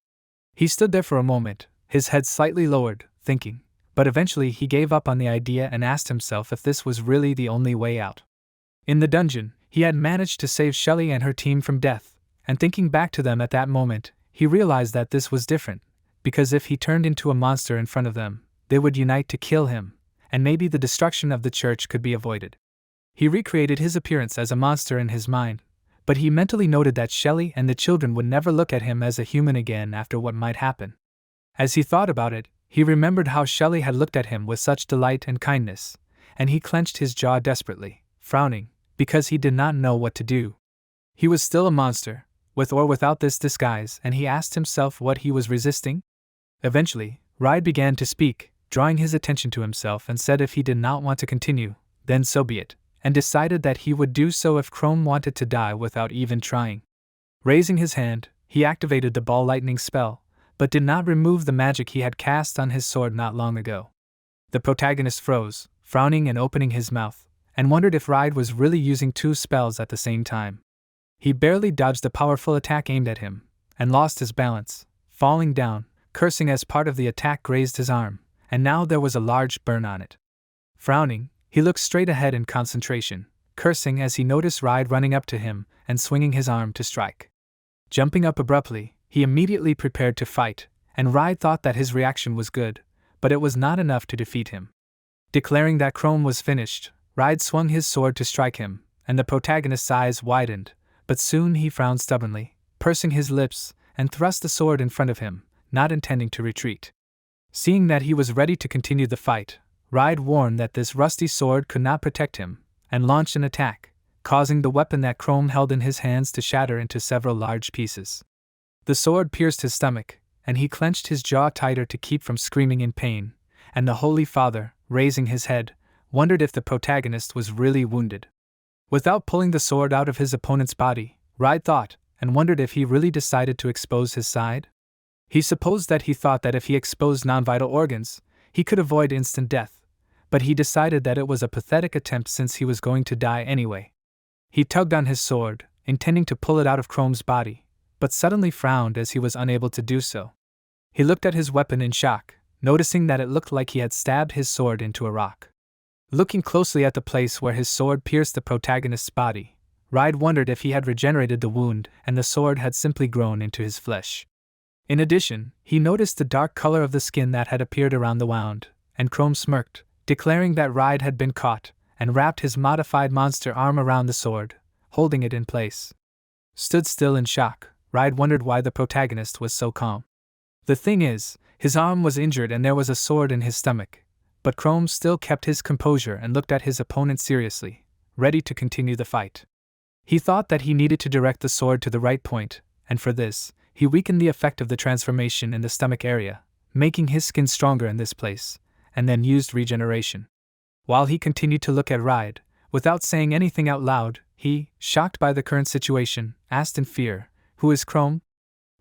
He stood there for a moment, his head slightly lowered, thinking, but eventually he gave up on the idea and asked himself if this was really the only way out. In the dungeon, he had managed to save Shelly and her team from death, and thinking back to them at that moment, he realized that this was different, because if he turned into a monster in front of them, they would unite to kill him, and maybe the destruction of the church could be avoided. He recreated his appearance as a monster in his mind, but he mentally noted that Shelly and the children would never look at him as a human again after what might happen. As he thought about it, he remembered how Shelly had looked at him with such delight and kindness, and he clenched his jaw desperately, frowning, because he did not know what to do. He was still a monster, with or without this disguise, and he asked himself what he was resisting. Eventually, Ride began to speak, drawing his attention to himself, and said if he did not want to continue, then so be it, and decided that he would do so if Chrome wanted to die without even trying. Raising his hand, he activated the ball lightning spell, but did not remove the magic he had cast on his sword not long ago. The protagonist froze, frowning and opening his mouth, and wondered if Ride was really using two spells at the same time. He barely dodged a powerful attack aimed at him, and lost his balance, falling down, cursing as part of the attack grazed his arm, and now there was a large burn on it. Frowning, he looked straight ahead in concentration, cursing as he noticed Ride running up to him and swinging his arm to strike. Jumping up abruptly, he immediately prepared to fight, and Ride thought that his reaction was good, but it was not enough to defeat him. Declaring that Chrome was finished, Ride swung his sword to strike him, and the protagonist's eyes widened, but soon he frowned stubbornly, pursing his lips, and thrust the sword in front of him, not intending to retreat. Seeing that he was ready to continue the fight, Ride warned that this rusty sword could not protect him, and launched an attack, causing the weapon that Chrome held in his hands to shatter into several large pieces. The sword pierced his stomach, and he clenched his jaw tighter to keep from screaming in pain, and the Holy Father, raising his head, wondered if the protagonist was really wounded. Without pulling the sword out of his opponent's body, Ride thought, and wondered if he really decided to expose his side. He supposed that he thought that if he exposed non-vital organs, he could avoid instant death, but he decided that it was a pathetic attempt since he was going to die anyway. He tugged on his sword, intending to pull it out of Chrome's body, but suddenly frowned as he was unable to do so. He looked at his weapon in shock, noticing that it looked like he had stabbed his sword into a rock. Looking closely at the place where his sword pierced the protagonist's body, Ride wondered if he had regenerated the wound and the sword had simply grown into his flesh. In addition, he noticed the dark color of the skin that had appeared around the wound, and Chrome smirked, declaring that Ride had been caught, and wrapped his modified monster arm around the sword, holding it in place. Stood still in shock, Ride wondered why the protagonist was so calm. The thing is, his arm was injured and there was a sword in his stomach, but Chrome still kept his composure and looked at his opponent seriously, ready to continue the fight. He thought that he needed to direct the sword to the right point, and for this, he weakened the effect of the transformation in the stomach area, making his skin stronger in this place, and then used regeneration. While he continued to look at Ride, without saying anything out loud, he, shocked by the current situation, asked in fear, "Who is Chrome?"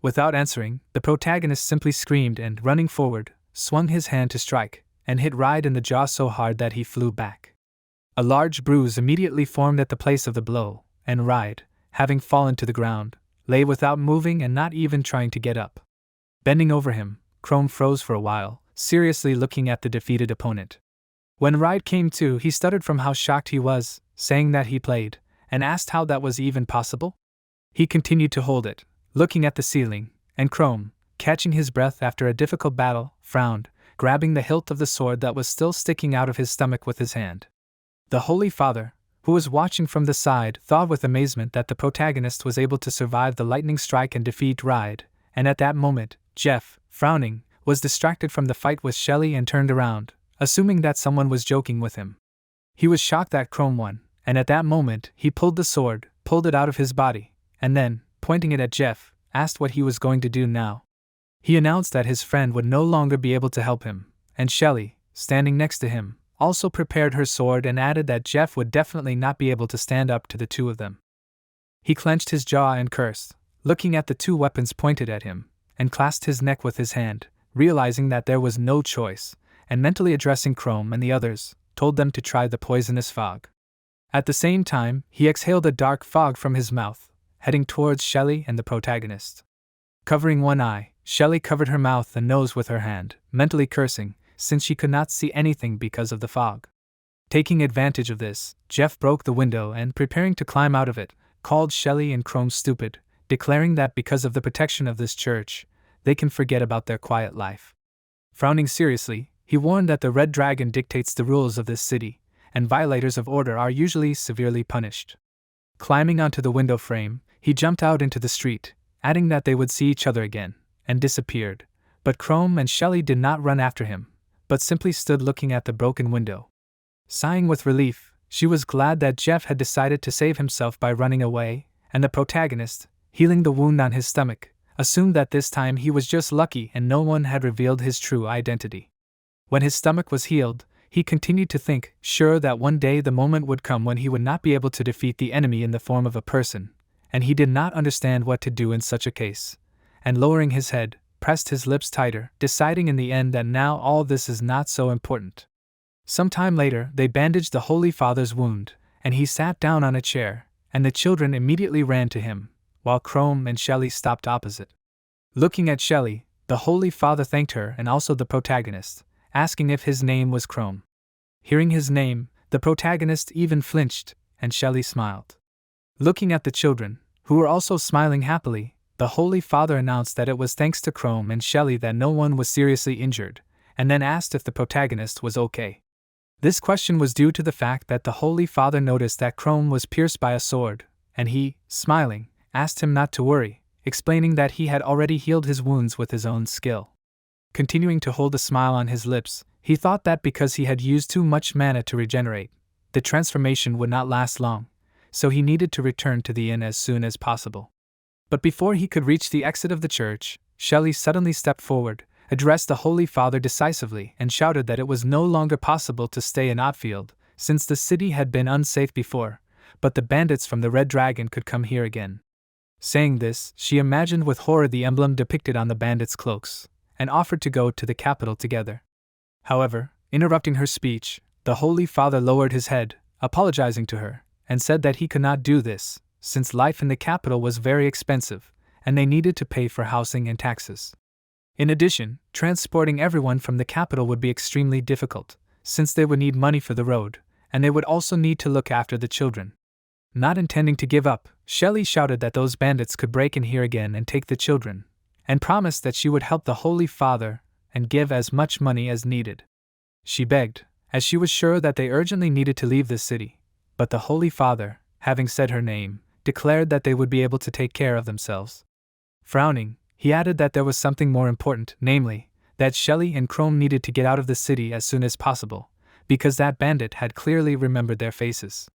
Without answering, the protagonist simply screamed and, running forward, swung his hand to strike, and hit Ride in the jaw so hard that he flew back. A large bruise immediately formed at the place of the blow, and Ride, having fallen to the ground, lay without moving and not even trying to get up. Bending over him, Chrome froze for a while, seriously looking at the defeated opponent. When Ride came to, he stuttered from how shocked he was, saying that he played, and asked how that was even possible. He continued to hold it, looking at the ceiling, and Chrome, catching his breath after a difficult battle, frowned, grabbing the hilt of the sword that was still sticking out of his stomach with his hand. The Holy Father, who was watching from the side, thought with amazement that the protagonist was able to survive the lightning strike and defeat Ride, and at that moment, Jeff, frowning, was distracted from the fight with Shelly and turned around, assuming that someone was joking with him. He was shocked that Chrome won, and at that moment, he pulled the sword, pulled it out of his body, and then, pointing it at Jeff, asked what he was going to do now. He announced that his friend would no longer be able to help him, and Shelly, standing next to him, also prepared her sword and added that Jeff would definitely not be able to stand up to the two of them. He clenched his jaw and cursed, looking at the two weapons pointed at him, and clasped his neck with his hand, realizing that there was no choice, and mentally addressing Chrome and the others, told them to try the poisonous fog. At the same time, he exhaled a dark fog from his mouth, heading towards Shelly and the protagonist. Covering one eye, Shelly covered her mouth and nose with her hand, mentally cursing, since she could not see anything because of the fog. Taking advantage of this, Jeff broke the window and, preparing to climb out of it, called Shelly and Chrome stupid, declaring that because of the protection of this church, they can forget about their quiet life. Frowning seriously, he warned that the Red Dragon dictates the rules of this city, and violators of order are usually severely punished. Climbing onto the window frame, he jumped out into the street, adding that they would see each other again, and disappeared, but Chrome and Shelly did not run after him, but simply stood looking at the broken window. Sighing with relief, she was glad that Jeff had decided to save himself by running away, and the protagonist, healing the wound on his stomach, assumed that this time he was just lucky and no one had revealed his true identity. When his stomach was healed, he continued to think, sure that one day the moment would come when he would not be able to defeat the enemy in the form of a person, and he did not understand what to do in such a case, and lowering his head, pressed his lips tighter, deciding in the end that now all this is not so important. Some time later, they bandaged the Holy Father's wound, and he sat down on a chair, and the children immediately ran to him, while Chrome and Shelly stopped opposite. Looking at Shelly, the Holy Father thanked her and also the protagonist, asking if his name was Chrome. Hearing his name, the protagonist even flinched, and Shelly smiled. Looking at the children, who were also smiling happily, the Holy Father announced that it was thanks to Chrome and Shelly that no one was seriously injured, and then asked if the protagonist was okay. This question was due to the fact that the Holy Father noticed that Chrome was pierced by a sword, and he, smiling, asked him not to worry, explaining that he had already healed his wounds with his own skill. Continuing to hold a smile on his lips, he thought that because he had used too much mana to regenerate, the transformation would not last long, so he needed to return to the inn as soon as possible. But before he could reach the exit of the church, Shelly suddenly stepped forward, addressed the Holy Father decisively, and shouted that it was no longer possible to stay in Outfield, since the city had been unsafe before, but the bandits from the Red Dragon could come here again. Saying this, she imagined with horror the emblem depicted on the bandits' cloaks, and offered to go to the capital together. However, interrupting her speech, the Holy Father lowered his head, apologizing to her, and said that he could not do this, since life in the capital was very expensive, and they needed to pay for housing and taxes. In addition, transporting everyone from the capital would be extremely difficult, since they would need money for the road, and they would also need to look after the children. Not intending to give up, Shelly shouted that those bandits could break in here again and take the children, and promised that she would help the Holy Father and give as much money as needed. She begged, as she was sure that they urgently needed to leave the city, but the Holy Father, having said her name, declared that they would be able to take care of themselves. Frowning, he added that there was something more important, namely, that Shelly and Chrome needed to get out of the city as soon as possible, because that bandit had clearly remembered their faces.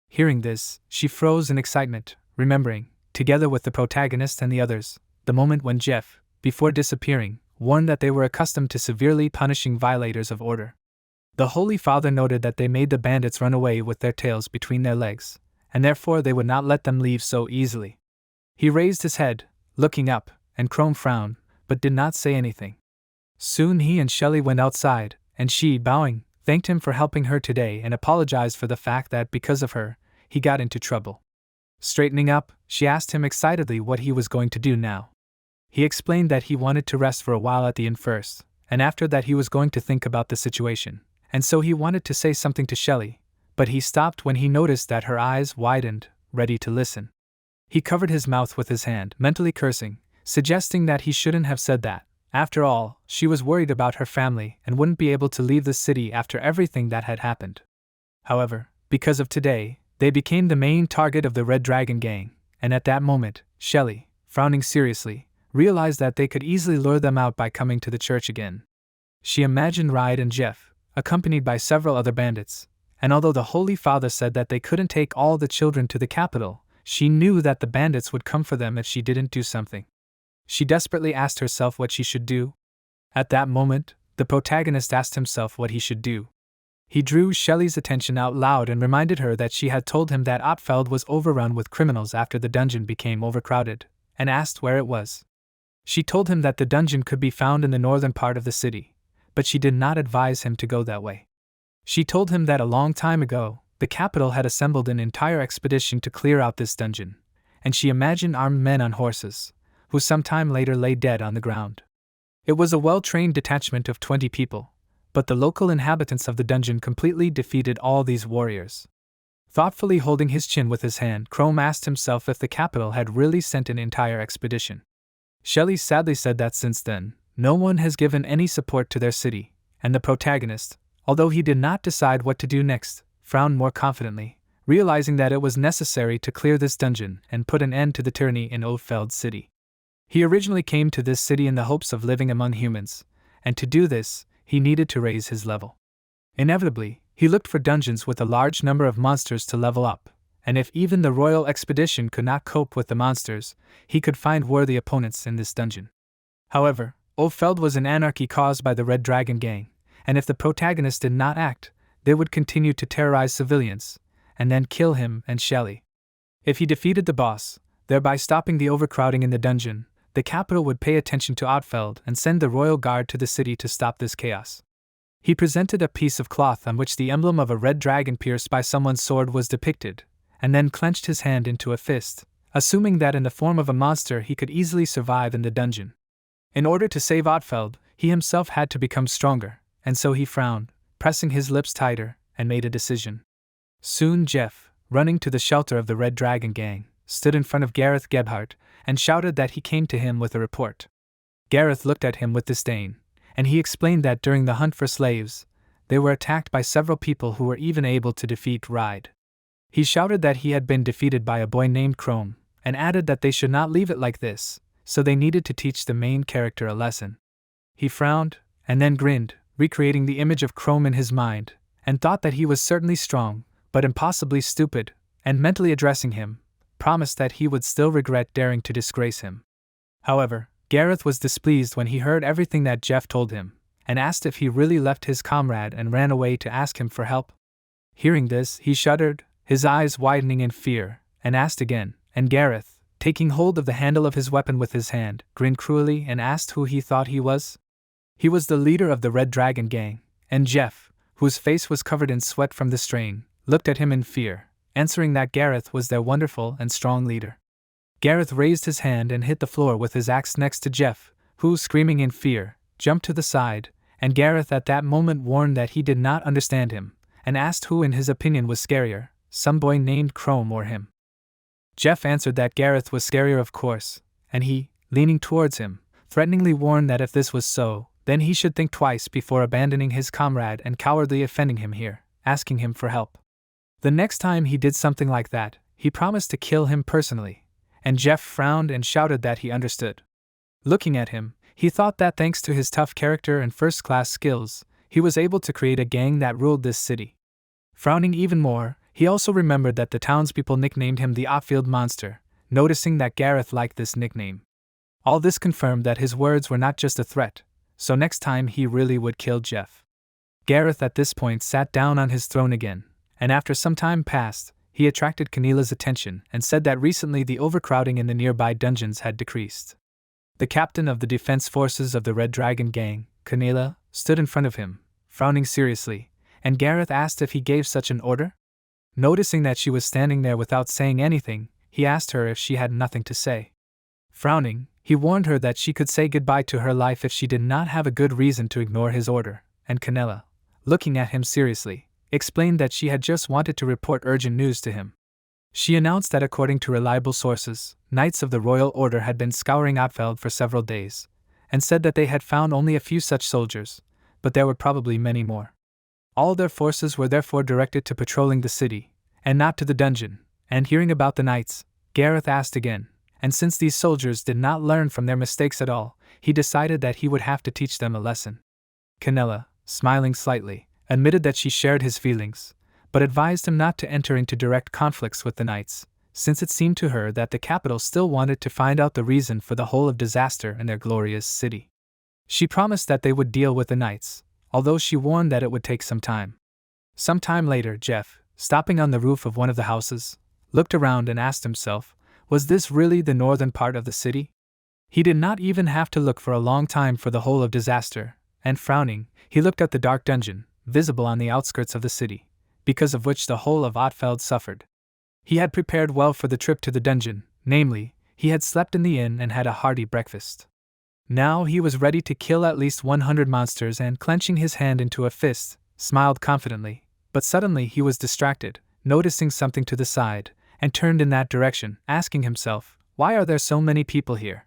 Hearing this, she froze in excitement, remembering, together with the protagonist and the others, the moment when Jeff, before disappearing, warned that they were accustomed to severely punishing violators of order. The Holy Father noted that they made the bandits run away with their tails between their legs, and therefore they would not let them leave so easily. He raised his head, looking up, and Chrome frowned, but did not say anything. Soon he and Shelly went outside, and she, bowing, thanked him for helping her today and apologized for the fact that because of her, he got into trouble. Straightening up, she asked him excitedly what he was going to do now. He explained that he wanted to rest for a while at the inn first, and after that he was going to think about the situation, and so he wanted to say something to Shelly, but he stopped when he noticed that her eyes widened, ready to listen. He covered his mouth with his hand, mentally cursing, suggesting that he shouldn't have said that, After all, she was worried about her family and wouldn't be able to leave the city after everything that had happened. However, because of today, they became the main target of the Red Dragon gang, and at that moment, Shelly, frowning seriously, realized that they could easily lure them out by coming to the church again. She imagined Ride and Jeff, accompanied by several other bandits, and although the Holy Father said that they couldn't take all the children to the capital, she knew that the bandits would come for them if she didn't do something. She desperately asked herself what she should do. At that moment, the protagonist asked himself what he should do. He drew Shelly's attention out loud and reminded her that she had told him that Ottfeld was overrun with criminals after the dungeon became overcrowded, and asked where it was. She told him that the dungeon could be found in the northern part of the city, but she did not advise him to go that way. She told him that a long time ago, the capital had assembled an entire expedition to clear out this dungeon, and she imagined armed men on horses, who sometime later lay dead on the ground. It was a well-trained detachment of 20 people, but the local inhabitants of the dungeon completely defeated all these warriors. Thoughtfully holding his chin with his hand, Chrome asked himself if the capital had really sent an entire expedition. Shelly sadly said that since then, no one has given any support to their city, and the protagonist, although he did not decide what to do next, frowned more confidently, realizing that it was necessary to clear this dungeon and put an end to the tyranny in Oldfeld City. He originally came to this city in the hopes of living among humans, and to do this, he needed to raise his level. Inevitably, he looked for dungeons with a large number of monsters to level up, and if even the royal expedition could not cope with the monsters, he could find worthy opponents in this dungeon. However, Oldfeld was an anarchy caused by the Red Dragon gang, and if the protagonist did not act, they would continue to terrorize civilians, and then kill him and Shelly. If he defeated the boss, thereby stopping the overcrowding in the dungeon, the capital would pay attention to Ottfeld and send the royal guard to the city to stop this chaos. He presented a piece of cloth on which the emblem of a red dragon pierced by someone's sword was depicted, and then clenched his hand into a fist, assuming that in the form of a monster he could easily survive in the dungeon. In order to save Ottfeld, he himself had to become stronger, and so he frowned, pressing his lips tighter, and made a decision. Soon Jeff, running to the shelter of the Red Dragon gang, stood in front of Gareth Gebhardt, and shouted that he came to him with a report. Gareth looked at him with disdain, and he explained that during the hunt for slaves, they were attacked by several people who were even able to defeat Ride. He shouted that he had been defeated by a boy named Chrome, and added that they should not leave it like this, so they needed to teach the main character a lesson. He frowned, and then grinned, recreating the image of Chrome in his mind, and thought that he was certainly strong, but impossibly stupid, and mentally addressing him, promised that he would still regret daring to disgrace him. However, Gareth was displeased when he heard everything that Jeff told him, and asked if he really left his comrade and ran away to ask him for help. Hearing this, he shuddered, his eyes widening in fear, and asked again, and Gareth, taking hold of the handle of his weapon with his hand, grinned cruelly and asked who he thought he was. He was the leader of the Red Dragon gang, and Jeff, whose face was covered in sweat from the strain, looked at him in fear, answering that Gareth was their wonderful and strong leader. Gareth raised his hand and hit the floor with his axe next to Jeff, who, screaming in fear, jumped to the side, and Gareth at that moment warned that he did not understand him, and asked who in his opinion was scarier, some boy named Chrome or him. Jeff answered that Gareth was scarier of course, and he, leaning towards him, threateningly warned that if this was so, then he should think twice before abandoning his comrade and cowardly offending him here, asking him for help. The next time he did something like that, he promised to kill him personally, and Jeff frowned and shouted that he understood. Looking at him, he thought that thanks to his tough character and first-class skills, he was able to create a gang that ruled this city. Frowning even more, he also remembered that the townspeople nicknamed him the Ottfield Monster, noticing that Gareth liked this nickname. All this confirmed that his words were not just a threat, so next time he really would kill Jeff. Gareth at this point sat down on his throne again, and after some time passed, he attracted Kanila's attention and said that recently the overcrowding in the nearby dungeons had decreased. The captain of the defense forces of the Red Dragon gang, Kanila, stood in front of him, frowning seriously, and Gareth asked if he gave such an order. Noticing that she was standing there without saying anything, he asked her if she had nothing to say. Frowning, he warned her that she could say goodbye to her life if she did not have a good reason to ignore his order, and Kanila, looking at him seriously, explained that she had just wanted to report urgent news to him. She announced that according to reliable sources, Knights of the Royal Order had been scouring Ottfeld for several days, and said that they had found only a few such soldiers, but there were probably many more. All their forces were therefore directed to patrolling the city, and not to the dungeon. And hearing about the knights, Gareth asked again, and since these soldiers did not learn from their mistakes at all, he decided that he would have to teach them a lesson. Canella, smiling slightly, admitted that she shared his feelings, but advised him not to enter into direct conflicts with the knights, since it seemed to her that the capital still wanted to find out the reason for the whole of disaster in their glorious city. She promised that they would deal with the knights, although she warned that it would take some time. Some time later, Jeff, stopping on the roof of one of the houses, looked around and asked himself, was this really the northern part of the city? He did not even have to look for a long time for the whole of disaster, and frowning, he looked at the dark dungeon, visible on the outskirts of the city, because of which the whole of Ottfeld suffered. He had prepared well for the trip to the dungeon, namely, he had slept in the inn and had a hearty breakfast. Now he was ready to kill at least 100 monsters and, clenching his hand into a fist, smiled confidently, but suddenly he was distracted, noticing something to the side, and turned in that direction, asking himself, why are there so many people here?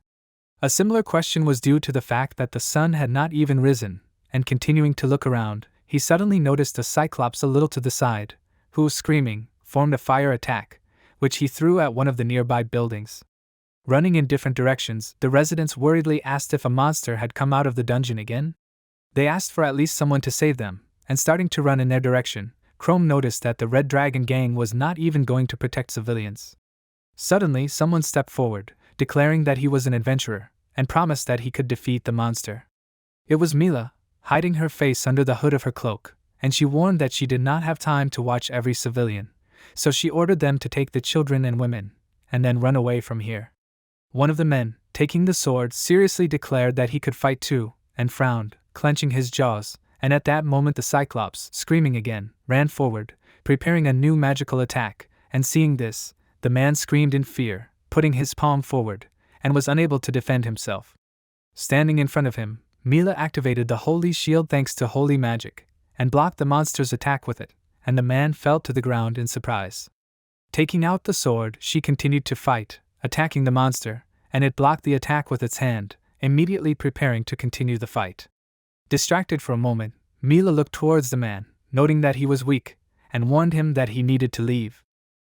A similar question was due to the fact that the sun had not even risen, and continuing to look around, he suddenly noticed a cyclops a little to the side, who, screaming, formed a fire attack, which he threw at one of the nearby buildings. Running in different directions, the residents worriedly asked if a monster had come out of the dungeon again. They asked for at least someone to save them, and starting to run in their direction, Chrome noticed that the Red Dragon gang was not even going to protect civilians. Suddenly, someone stepped forward, declaring that he was an adventurer, and promised that he could defeat the monster. It was Mila, hiding her face under the hood of her cloak, and she warned that she did not have time to watch every civilian, so she ordered them to take the children and women, and then run away from here. One of the men, taking the sword, seriously declared that he could fight too, and frowned, clenching his jaws, and at that moment the Cyclops, screaming again, ran forward, preparing a new magical attack, and seeing this, the man screamed in fear, putting his palm forward, and was unable to defend himself. Standing in front of him, Mila activated the Holy Shield thanks to holy magic, and blocked the monster's attack with it, and the man fell to the ground in surprise. Taking out the sword, she continued to fight, attacking the monster, and it blocked the attack with its hand, immediately preparing to continue the fight. Distracted for a moment, Mila looked towards the man, noting that he was weak, and warned him that he needed to leave.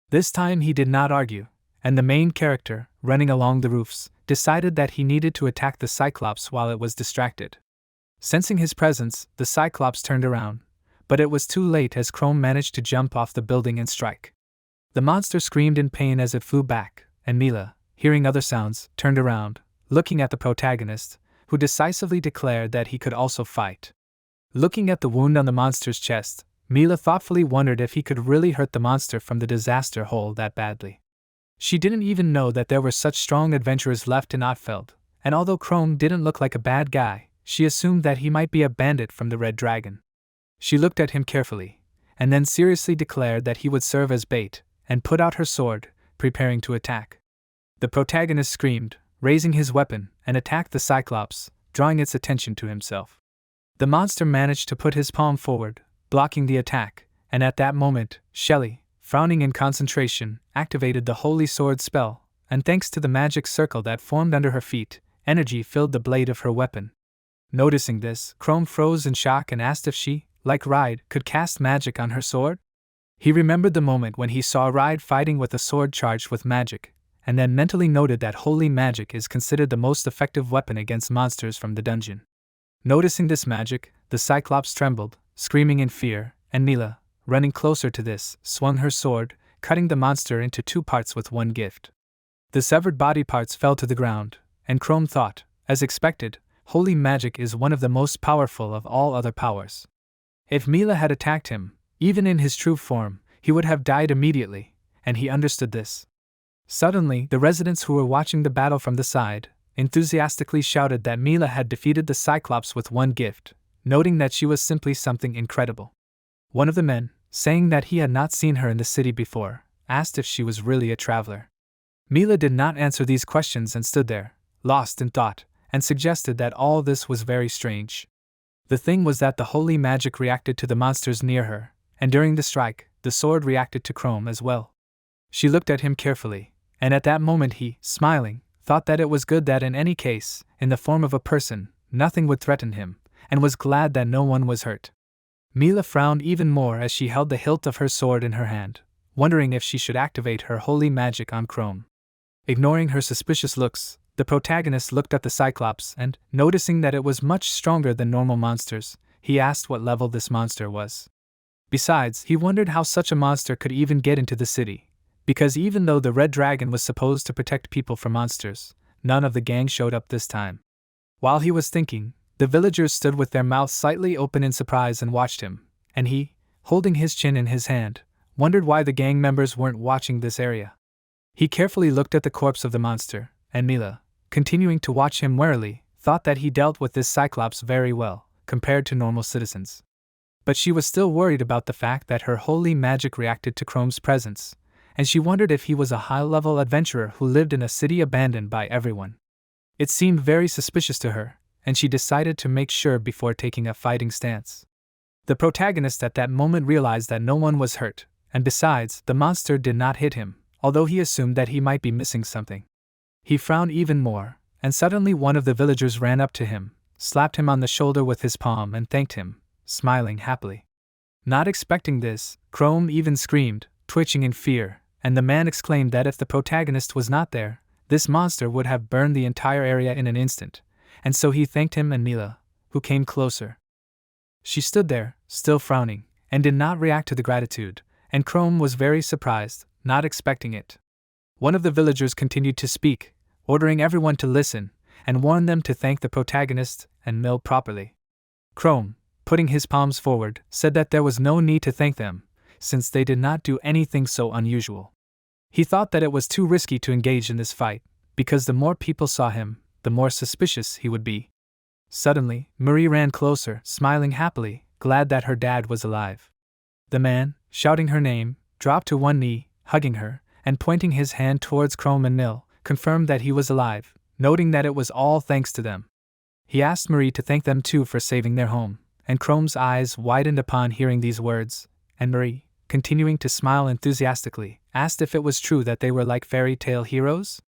This time he did not argue, and the main character, running along the roofs, decided that he needed to attack the Cyclops while it was distracted. Sensing his presence, the Cyclops turned around, but it was too late as Chrome managed to jump off the building and strike. The monster screamed in pain as it flew back, and Mila, hearing other sounds, turned around, looking at the protagonist, who decisively declared that he could also fight. Looking at the wound on the monster's chest, Mila thoughtfully wondered if he could really hurt the monster from the disaster hole that badly. She didn't even know that there were such strong adventurers left in Ottfeld, and although Chrome didn't look like a bad guy, she assumed that he might be a bandit from the Red Dragon. She looked at him carefully, and then seriously declared that he would serve as bait, and put out her sword, preparing to attack. The protagonist screamed, raising his weapon, and attacked the Cyclops, drawing its attention to himself. The monster managed to put his palm forward, blocking the attack, and at that moment, Shelly, frowning in concentration, activated the Holy Sword spell, and thanks to the magic circle that formed under her feet, energy filled the blade of her weapon. Noticing this, Chrome froze in shock and asked if she, like Ride, could cast magic on her sword. He remembered the moment when he saw Ride fighting with a sword charged with magic, and then mentally noted that holy magic is considered the most effective weapon against monsters from the dungeon. Noticing this magic, the Cyclops trembled, screaming in fear, and Mila, running closer to this, swung her sword, cutting the monster into two parts with one gift. The severed body parts fell to the ground, and Chrome thought, as expected, holy magic is one of the most powerful of all other powers. If Mila had attacked him, even in his true form, he would have died immediately, and he understood this. Suddenly, the residents who were watching the battle from the side, enthusiastically shouted that Mila had defeated the Cyclops with one gift, noting that she was simply something incredible. One of the men, saying that he had not seen her in the city before, asked if she was really a traveler. Mila did not answer these questions and stood there, lost in thought, and suggested that all this was very strange. The thing was that the holy magic reacted to the monsters near her, and during the strike, the sword reacted to Chrome as well. She looked at him carefully, and at that moment he, smiling, thought that it was good that in any case, in the form of a person, nothing would threaten him, and was glad that no one was hurt. Mila frowned even more as she held the hilt of her sword in her hand, wondering if she should activate her holy magic on Chrome. Ignoring her suspicious looks, the protagonist looked at the Cyclops and, noticing that it was much stronger than normal monsters, he asked what level this monster was. Besides, he wondered how such a monster could even get into the city, because even though the Red Dragon was supposed to protect people from monsters, none of the gang showed up this time. While he was thinking, the villagers stood with their mouths slightly open in surprise and watched him, and he, holding his chin in his hand, wondered why the gang members weren't watching this area. He carefully looked at the corpse of the monster, and Mila, continuing to watch him warily, thought that he dealt with this Cyclops very well, compared to normal citizens. But she was still worried about the fact that her holy magic reacted to Chrome's presence, and she wondered if he was a high-level adventurer who lived in a city abandoned by everyone. It seemed very suspicious to her, and she decided to make sure before taking a fighting stance. The protagonist at that moment realized that no one was hurt, and besides, the monster did not hit him, although he assumed that he might be missing something. He frowned even more, and suddenly one of the villagers ran up to him, slapped him on the shoulder with his palm and thanked him, smiling happily. Not expecting this, Chrome even screamed, twitching in fear, and the man exclaimed that if the protagonist was not there, this monster would have burned the entire area in an instant, and so he thanked him and Mila, who came closer. She stood there, still frowning, and did not react to the gratitude, and Chrome was very surprised, not expecting it. One of the villagers continued to speak, ordering everyone to listen, and warned them to thank the protagonist and mill properly. Chrome, putting his palms forward, said that there was no need to thank them, since they did not do anything so unusual. He thought that it was too risky to engage in this fight, because the more people saw him, the more suspicious he would be. Suddenly, Marie ran closer, smiling happily, glad that her dad was alive. The man, shouting her name, dropped to one knee, hugging her, and pointing his hand towards Chrome and Mill, confirmed that he was alive, noting that it was all thanks to them. He asked Marie to thank them too for saving their home, and Chrome's eyes widened upon hearing these words, and Marie, continuing to smile enthusiastically, asked if it was true that they were like fairy tale heroes.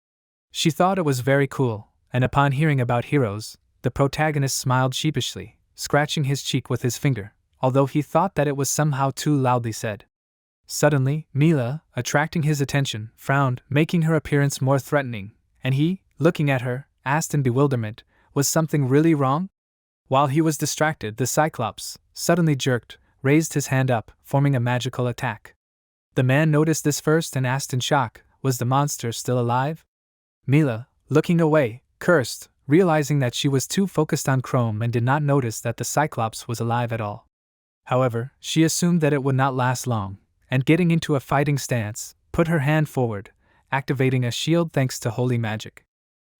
She thought it was very cool, and upon hearing about heroes, the protagonist smiled sheepishly, scratching his cheek with his finger, although he thought that it was somehow too loudly said. Suddenly, Mila, attracting his attention, frowned, making her appearance more threatening, and he, looking at her, asked in bewilderment, was something really wrong? While he was distracted, the Cyclops, suddenly jerked, raised his hand up, forming a magical attack. The man noticed this first and asked in shock, was the monster still alive? Mila, looking away, cursed, realizing that she was too focused on Chrome and did not notice that the Cyclops was alive at all. However, she assumed that it would not last long, and getting into a fighting stance, put her hand forward, activating a shield thanks to holy magic.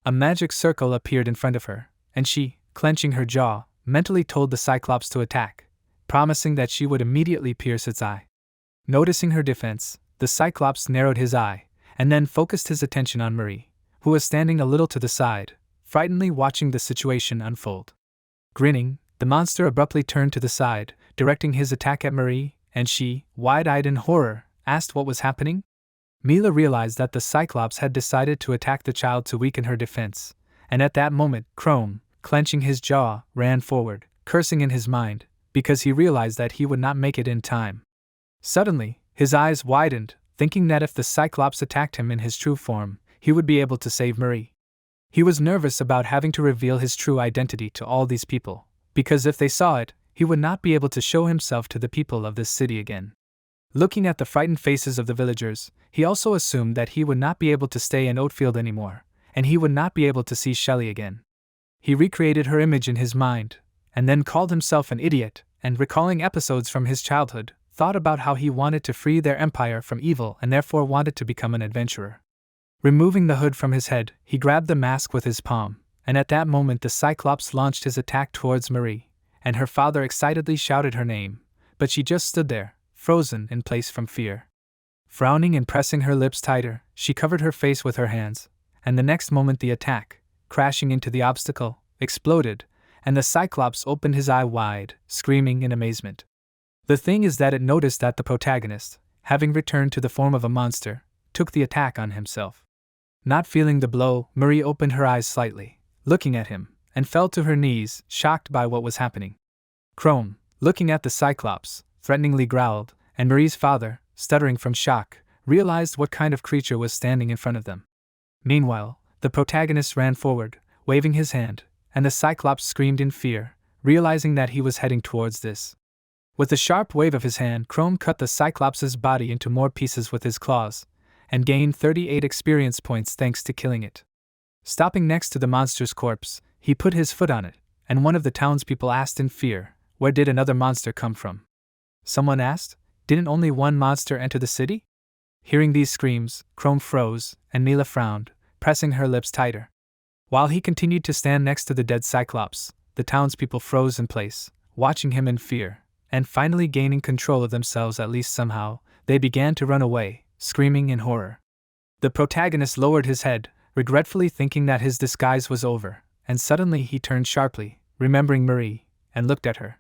A magic circle appeared in front of her, and she, clenching her jaw, mentally told the Cyclops to attack, promising that she would immediately pierce its eye. Noticing her defense, the Cyclops narrowed his eye, and then focused his attention on Marie, who was standing a little to the side, frightenedly watching the situation unfold. Grinning, the monster abruptly turned to the side, directing his attack at Marie, and she, wide-eyed in horror, asked what was happening. Mila realized that the Cyclops had decided to attack the child to weaken her defense, and at that moment, Chrome, clenching his jaw, ran forward, cursing in his mind, because he realized that he would not make it in time. Suddenly, his eyes widened, thinking that if the Cyclops attacked him in his true form, he would be able to save Marie. He was nervous about having to reveal his true identity to all these people, because if they saw it, he would not be able to show himself to the people of this city again. Looking at the frightened faces of the villagers, he also assumed that he would not be able to stay in Oatfield anymore, and he would not be able to see Shelly again. He recreated her image in his mind, and then called himself an idiot, and recalling episodes from his childhood, thought about how he wanted to free their empire from evil and therefore wanted to become an adventurer. Removing the hood from his head, he grabbed the mask with his palm, and at that moment the Cyclops launched his attack towards Marie, and her father excitedly shouted her name, but she just stood there, frozen in place from fear. Frowning and pressing her lips tighter, she covered her face with her hands, and the next moment the attack, crashing into the obstacle, exploded, and the Cyclops opened his eye wide, screaming in amazement. The thing is that it noticed that the protagonist, having returned to the form of a monster, took the attack on himself. Not feeling the blow, Marie opened her eyes slightly, looking at him, and fell to her knees, shocked by what was happening. Chrome, looking at the Cyclops, threateningly growled, and Marie's father, stuttering from shock, realized what kind of creature was standing in front of them. Meanwhile, the protagonist ran forward, waving his hand, and the Cyclops screamed in fear, realizing that he was heading towards this. With a sharp wave of his hand, Chrome cut the Cyclops' body into more pieces with his claws, and gained 38 experience points thanks to killing it. Stopping next to the monster's corpse, he put his foot on it, and one of the townspeople asked in fear, "Where did another monster come from?" Someone asked, "Didn't only one monster enter the city?" Hearing these screams, Chrome froze, and Mila frowned, pressing her lips tighter. While he continued to stand next to the dead Cyclops, the townspeople froze in place, watching him in fear, and finally gaining control of themselves at least somehow, they began to run away, screaming in horror. The protagonist lowered his head, regretfully thinking that his disguise was over, and suddenly he turned sharply, remembering Marie, and looked at her.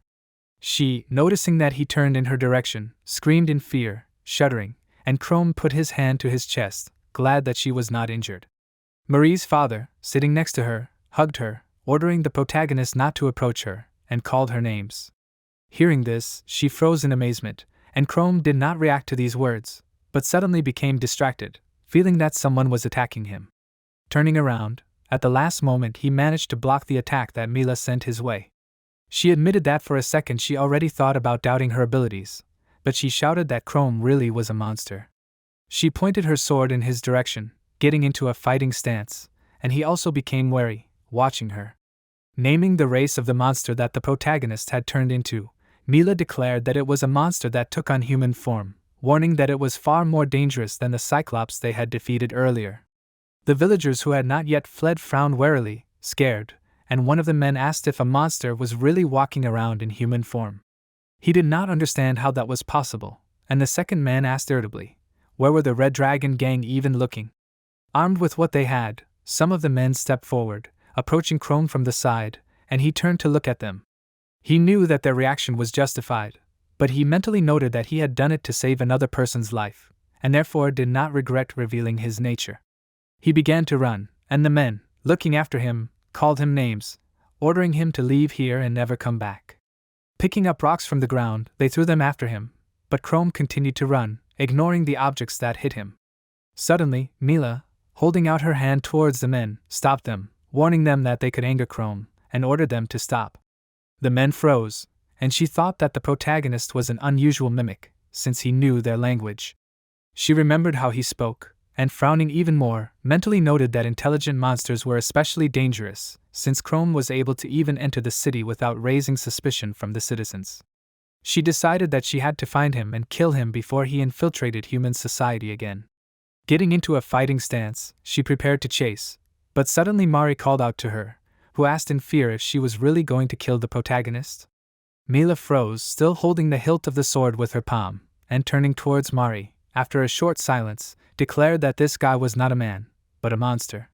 She, noticing that he turned in her direction, screamed in fear, shuddering, and Chrome put his hand to his chest, glad that she was not injured. Marie's father, sitting next to her, hugged her, ordering the protagonist not to approach her, and called her names. Hearing this, she froze in amazement, and Chrome did not react to these words, but suddenly became distracted, feeling that someone was attacking him. Turning around, at the last moment he managed to block the attack that Mila sent his way. She admitted that for a second she already thought about doubting her abilities, but she shouted that Chrome really was a monster. She pointed her sword in his direction, getting into a fighting stance, and he also became wary, watching her. Naming the race of the monster that the protagonist had turned into, Mila declared that it was a monster that took on human form, warning that it was far more dangerous than the Cyclops they had defeated earlier. The villagers who had not yet fled frowned warily, scared, and one of the men asked if a monster was really walking around in human form. He did not understand how that was possible, and the second man asked irritably, "Where were the Red Dragon gang even looking?" Armed with what they had, some of the men stepped forward, approaching Chrome from the side, and he turned to look at them. He knew that their reaction was justified, but he mentally noted that he had done it to save another person's life, and therefore did not regret revealing his nature. He began to run, and the men, looking after him, called him names, ordering him to leave here and never come back. Picking up rocks from the ground, they threw them after him, but Chrome continued to run, ignoring the objects that hit him. Suddenly, Mila, holding out her hand towards the men, stopped them, warning them that they could anger Chrome, and ordered them to stop. The men froze, and she thought that the protagonist was an unusual mimic, since he knew their language. She remembered how he spoke, and frowning even more, mentally noted that intelligent monsters were especially dangerous, since Chrome was able to even enter the city without raising suspicion from the citizens. She decided that she had to find him and kill him before he infiltrated human society again. Getting into a fighting stance, she prepared to chase, but suddenly Mari called out to her, who asked in fear if she was really going to kill the protagonist. Mila froze, still holding the hilt of the sword with her palm, and turning towards Mari, after a short silence, declared that this guy was not a man, but a monster.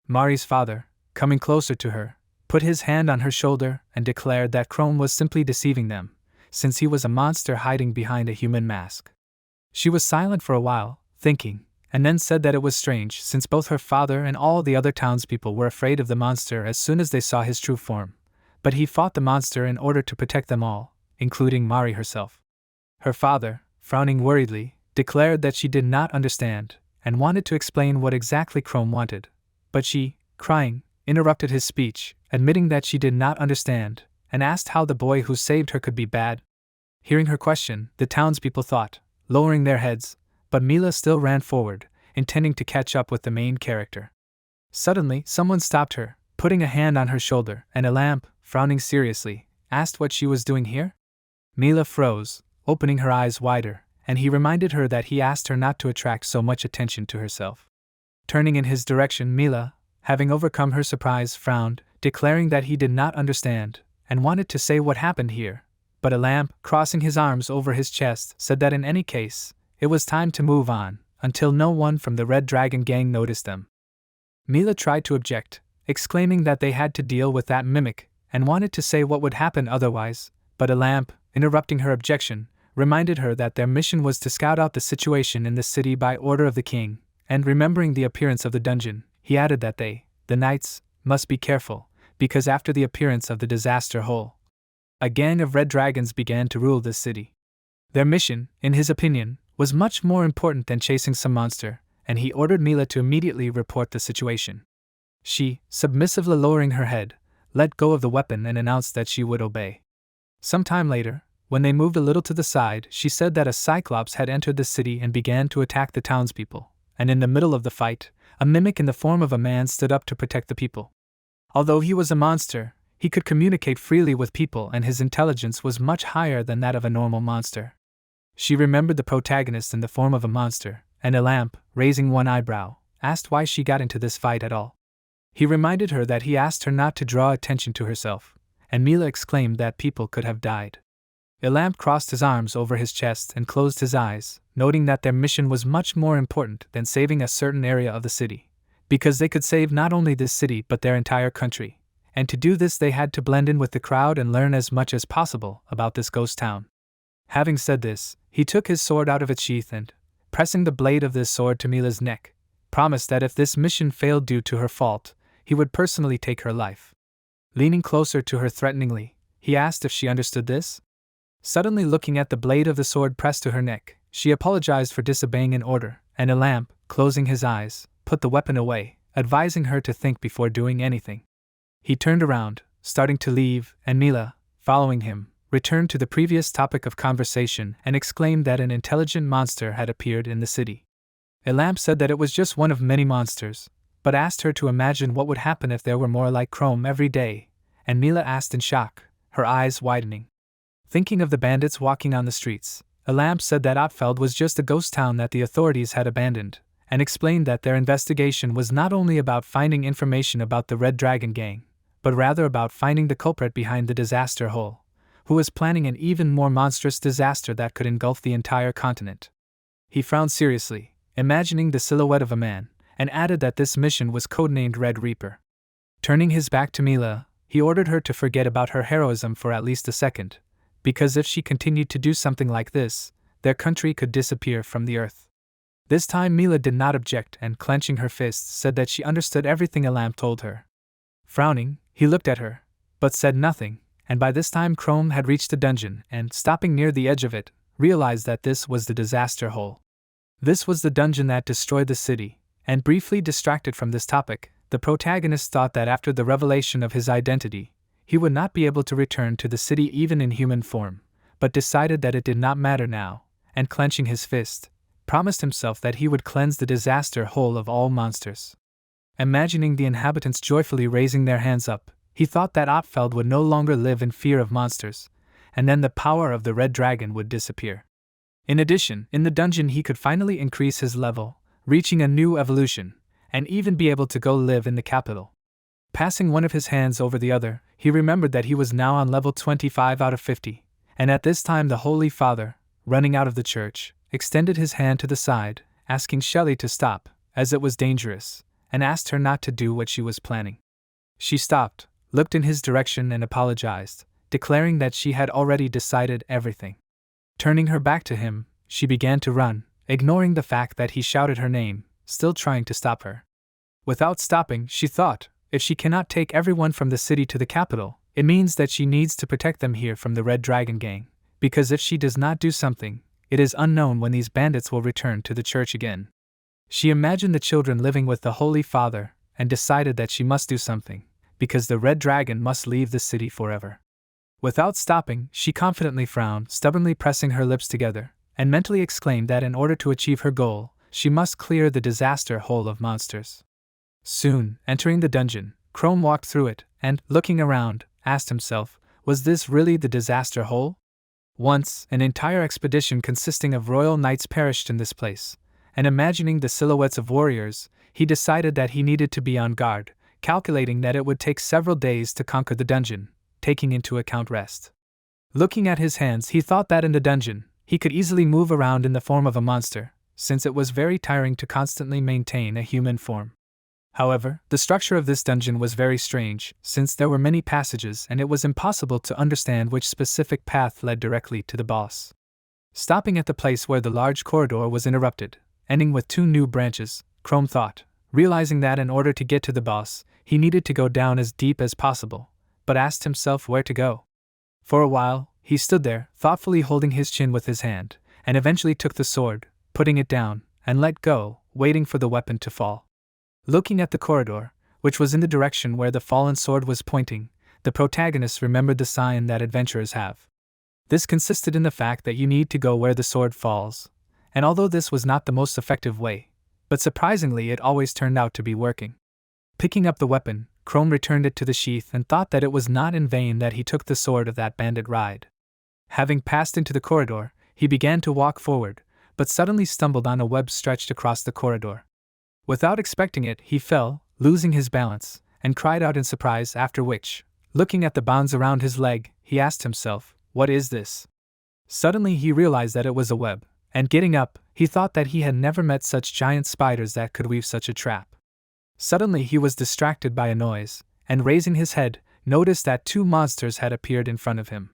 Mari's father, coming closer to her, put his hand on her shoulder and declared that Chrome was simply deceiving them, since he was a monster hiding behind a human mask. She was silent for a while, thinking, and then said that it was strange since both her father and all the other townspeople were afraid of the monster as soon as they saw his true form, but he fought the monster in order to protect them all, including Mari herself. Her father, frowning worriedly, declared that she did not understand, and wanted to explain what exactly Chrome wanted, but she, crying, interrupted his speech, admitting that she did not understand, and asked how the boy who saved her could be bad. Hearing her question, the townspeople thought, lowering their heads, but Mila still ran forward, intending to catch up with the main character. Suddenly, someone stopped her, putting a hand on her shoulder, and a lamp, frowning seriously, asked what she was doing here. Mila froze, opening her eyes wider, and he reminded her that he asked her not to attract so much attention to herself. Turning in his direction, Mila, having overcome her surprise, frowned, declaring that he did not understand, and wanted to say what happened here, but a lamp, crossing his arms over his chest, said that in any case, it was time to move on, until no one from the Red Dragon gang noticed them. Mila tried to object, exclaiming that they had to deal with that mimic, and wanted to say what would happen otherwise, but a lamp, interrupting her objection, reminded her that their mission was to scout out the situation in the city by order of the king, and remembering the appearance of the dungeon, he added that they, the knights, must be careful, because after the appearance of the disaster hole, a gang of red dragons began to rule this city. Their mission, in his opinion, was much more important than chasing some monster, and he ordered Mila to immediately report the situation. She, submissively lowering her head, let go of the weapon and announced that she would obey. Some time later, when they moved a little to the side, she said that a cyclops had entered the city and began to attack the townspeople, and in the middle of the fight, a mimic in the form of a man stood up to protect the people. Although he was a monster, he could communicate freely with people and his intelligence was much higher than that of a normal monster. She remembered the protagonist in the form of a monster, and a lamp, raising one eyebrow, asked why she got into this fight at all. He reminded her that he asked her not to draw attention to herself, and Mila exclaimed that people could have died. Elamp crossed his arms over his chest and closed his eyes, noting that their mission was much more important than saving a certain area of the city, because they could save not only this city but their entire country, and to do this they had to blend in with the crowd and learn as much as possible about this ghost town. Having said this, he took his sword out of its sheath and, pressing the blade of this sword to Mila's neck, promised that if this mission failed due to her fault, he would personally take her life. Leaning closer to her threateningly, he asked if she understood this. Suddenly looking at the blade of the sword pressed to her neck, she apologized for disobeying an order, and Elamp, closing his eyes, put the weapon away, advising her to think before doing anything. He turned around, starting to leave, and Mila, following him, returned to the previous topic of conversation and exclaimed that an intelligent monster had appeared in the city. Elamp said that it was just one of many monsters, but asked her to imagine what would happen if there were more like Chrome every day, and Mila asked in shock, her eyes widening. Thinking of the bandits walking on the streets, Elamp said that Otfeld was just a ghost town that the authorities had abandoned, and explained that their investigation was not only about finding information about the Red Dragon Gang, but rather about finding the culprit behind the disaster hole, who was planning an even more monstrous disaster that could engulf the entire continent. He frowned seriously, imagining the silhouette of a man, and added that this mission was codenamed Red Reaper. Turning his back to Mila, he ordered her to forget about her heroism for at least a second, because if she continued to do something like this, their country could disappear from the earth. This time Mila did not object and, clenching her fists, said that she understood everything Elamp told her. Frowning, he looked at her, but said nothing, and by this time Chrome had reached the dungeon and, stopping near the edge of it, realized that this was the disaster hole. This was the dungeon that destroyed the city, and briefly distracted from this topic, the protagonist thought that after the revelation of his identity, he would not be able to return to the city even in human form, but decided that it did not matter now, and clenching his fist, promised himself that he would cleanse the disaster hole of all monsters. Imagining the inhabitants joyfully raising their hands up, he thought that Otfeld would no longer live in fear of monsters, and then the power of the Red Dragon would disappear. In addition, in the dungeon he could finally increase his level, reaching a new evolution, and even be able to go live in the capital. Passing one of his hands over the other, he remembered that he was now on level 25 out of 50, and at this time the Holy Father, running out of the church, extended his hand to the side, asking Shelly to stop, as it was dangerous, and asked her not to do what she was planning. She stopped, looked in his direction and apologized, declaring that she had already decided everything. Turning her back to him, she began to run, ignoring the fact that he shouted her name, still trying to stop her. Without stopping, she thought, if she cannot take everyone from the city to the capital, it means that she needs to protect them here from the Red Dragon Gang, because if she does not do something, it is unknown when these bandits will return to the church again. She imagined the children living with the Holy Father, and decided that she must do something, because the Red Dragon must leave the city forever. Without stopping, she confidently frowned, stubbornly pressing her lips together, and mentally exclaimed that in order to achieve her goal, she must clear the disaster hole of monsters. Soon, entering the dungeon, Chrome walked through it, and, looking around, asked himself, was this really the disaster hole? Once, an entire expedition consisting of royal knights perished in this place, and imagining the silhouettes of warriors, he decided that he needed to be on guard, calculating that it would take several days to conquer the dungeon, taking into account rest. Looking at his hands, he thought that in the dungeon, he could easily move around in the form of a monster, since it was very tiring to constantly maintain a human form. However, the structure of this dungeon was very strange, since there were many passages and it was impossible to understand which specific path led directly to the boss. Stopping at the place where the large corridor was interrupted, ending with 2 new branches, Chrome thought, realizing that in order to get to the boss, he needed to go down as deep as possible, but asked himself where to go. For a while, he stood there, thoughtfully holding his chin with his hand, and eventually took the sword, putting it down, and let go, waiting for the weapon to fall. Looking at the corridor, which was in the direction where the fallen sword was pointing, the protagonist remembered the sign that adventurers have. This consisted in the fact that you need to go where the sword falls, and although this was not the most effective way, but surprisingly it always turned out to be working. Picking up the weapon, Chrome returned it to the sheath and thought that it was not in vain that he took the sword of that bandit ride. Having passed into the corridor, he began to walk forward, but suddenly stumbled on a web stretched across the corridor. Without expecting it, he fell, losing his balance, and cried out in surprise, after which, looking at the bonds around his leg, he asked himself, "What is this?" Suddenly he realized that it was a web, and getting up, he thought that he had never met such giant spiders that could weave such a trap. Suddenly he was distracted by a noise, and raising his head, noticed that 2 monsters had appeared in front of him.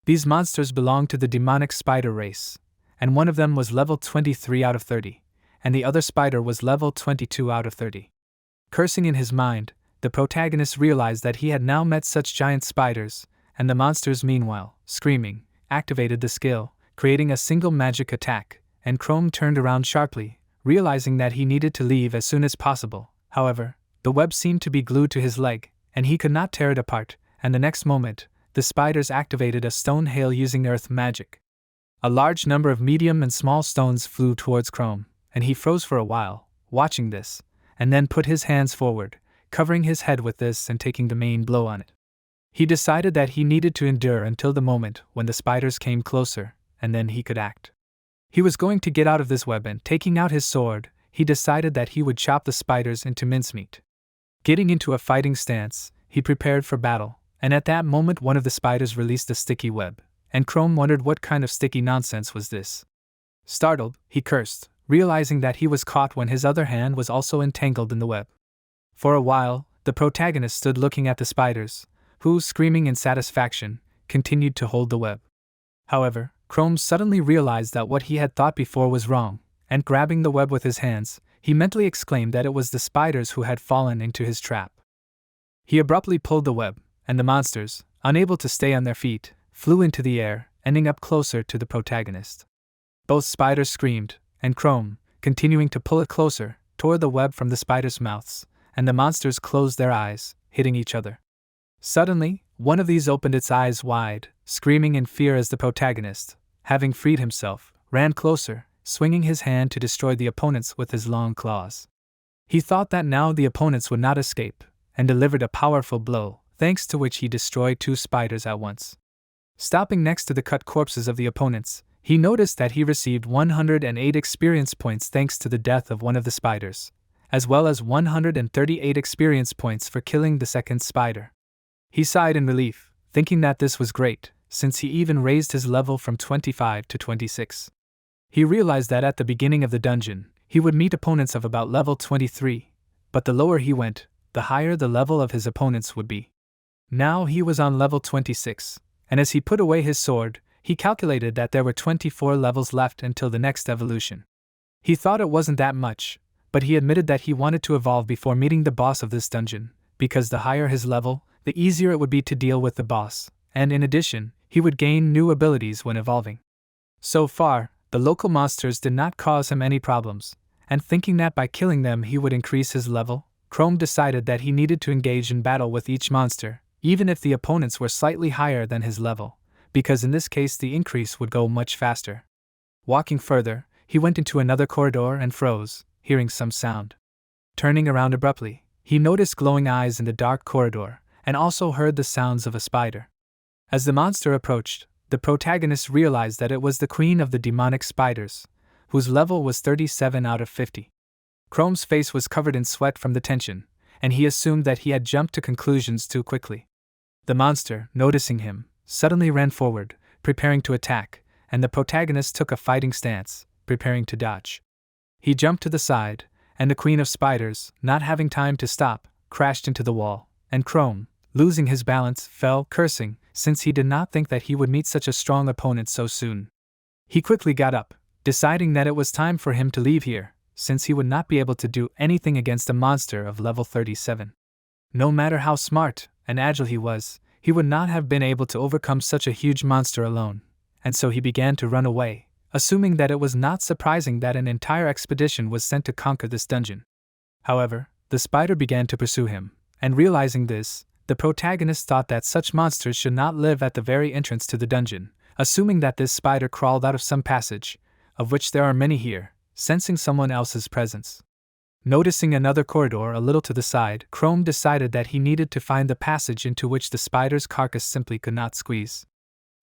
These monsters belonged to the demonic spider race, and one of them was level 23 out of 30, and the other spider was level 22 out of 30. Cursing in his mind, the protagonist realized that he had now met such giant spiders, and the monsters meanwhile, screaming, activated the skill, creating a single magic attack, and Chrome turned around sharply, realizing that he needed to leave as soon as possible. However, the web seemed to be glued to his leg, and he could not tear it apart, and the next moment, the spiders activated a stone hail using earth magic. A large number of medium and small stones flew towards Chrome, and he froze for a while, watching this, and then put his hands forward, covering his head with this and taking the main blow on it. He decided that he needed to endure until the moment when the spiders came closer, and then he could act. He was going to get out of this web, and taking out his sword, he decided that he would chop the spiders into mincemeat. Getting into a fighting stance, he prepared for battle, and at that moment one of the spiders released a sticky web, and Chrome wondered what kind of sticky nonsense was this. Startled, he cursed, realizing that he was caught when his other hand was also entangled in the web. For a while, the protagonist stood looking at the spiders, who, screaming in satisfaction, continued to hold the web. However, Chrome suddenly realized that what he had thought before was wrong, and grabbing the web with his hands, he mentally exclaimed that it was the spiders who had fallen into his trap. He abruptly pulled the web, and the monsters, unable to stay on their feet, flew into the air, ending up closer to the protagonist. Both spiders screamed, and Chrome, continuing to pull it closer, tore the web from the spiders' mouths, and the monsters closed their eyes, hitting each other. Suddenly, one of these opened its eyes wide, screaming in fear as the protagonist, having freed himself, ran closer, swinging his hand to destroy the opponents with his long claws. He thought that now the opponents would not escape, and delivered a powerful blow, thanks to which he destroyed 2 spiders at once. Stopping next to the cut corpses of the opponents, he noticed that he received 108 experience points thanks to the death of one of the spiders, as well as 138 experience points for killing the second spider. He sighed in relief, thinking that this was great, since he even raised his level from 25 to 26. He realized that at the beginning of the dungeon, he would meet opponents of about level 23, but the lower he went, the higher the level of his opponents would be. Now he was on level 26, and as he put away his sword, he calculated that there were 24 levels left until the next evolution. He thought it wasn't that much, but he admitted that he wanted to evolve before meeting the boss of this dungeon, because the higher his level, the easier it would be to deal with the boss, and in addition, he would gain new abilities when evolving. So far, the local monsters did not cause him any problems, and thinking that by killing them he would increase his level, Chrome decided that he needed to engage in battle with each monster, even if the opponents were slightly higher than his level, because in this case the increase would go much faster. Walking further, he went into another corridor and froze, hearing some sound. Turning around abruptly, he noticed glowing eyes in the dark corridor, and also heard the sounds of a spider. As the monster approached, the protagonist realized that it was the queen of the demonic spiders, whose level was 37 out of 50. Chrome's face was covered in sweat from the tension, and he assumed that he had jumped to conclusions too quickly. The monster, noticing him, suddenly ran forward, preparing to attack, and the protagonist took a fighting stance, preparing to dodge. He jumped to the side, and the queen of spiders, not having time to stop, crashed into the wall, and Chrome, losing his balance, fell, cursing, since he did not think that he would meet such a strong opponent so soon. He quickly got up, deciding that it was time for him to leave here, since he would not be able to do anything against a monster of level 37. No matter how smart and agile he would not have been able to overcome such a huge monster alone, and so he began to run away, assuming that it was not surprising that an entire expedition was sent to conquer this dungeon. However, the spider began to pursue him, and realizing this, the protagonist thought that such monsters should not live at the very entrance to the dungeon, assuming that this spider crawled out of some passage, of which there are many here, sensing someone else's presence. Noticing another corridor a little to the side, Chrome decided that he needed to find the passage into which the spider's carcass simply could not squeeze.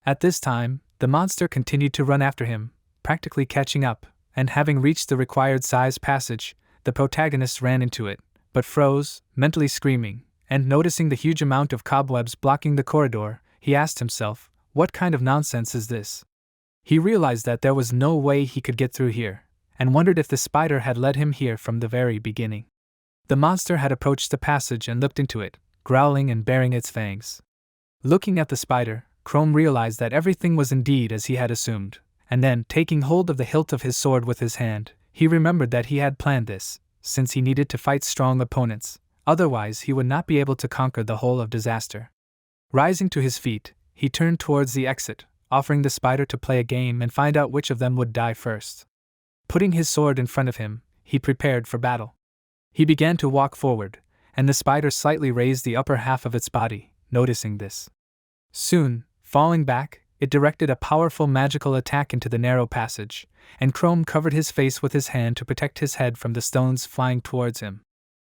At this time, the monster continued to run after him, practically catching up, and having reached the required size passage, the protagonist ran into it, but froze, mentally screaming, and noticing the huge amount of cobwebs blocking the corridor, he asked himself, what kind of nonsense is this? He realized that there was no way he could get through here, and wondered if the spider had led him here from the very beginning. The monster had approached the passage and looked into it, growling and baring its fangs. Looking at the spider, Chrome realized that everything was indeed as he had assumed, and then, taking hold of the hilt of his sword with his hand, he remembered that he had planned this, since he needed to fight strong opponents, otherwise he would not be able to conquer the whole of disaster. Rising to his feet, he turned towards the exit, offering the spider to play a game and find out which of them would die first. Putting his sword in front of him, he prepared for battle. He began to walk forward, and the spider slightly raised the upper half of its body, noticing this. Soon, falling back, it directed a powerful magical attack into the narrow passage, and Chrome covered his face with his hand to protect his head from the stones flying towards him.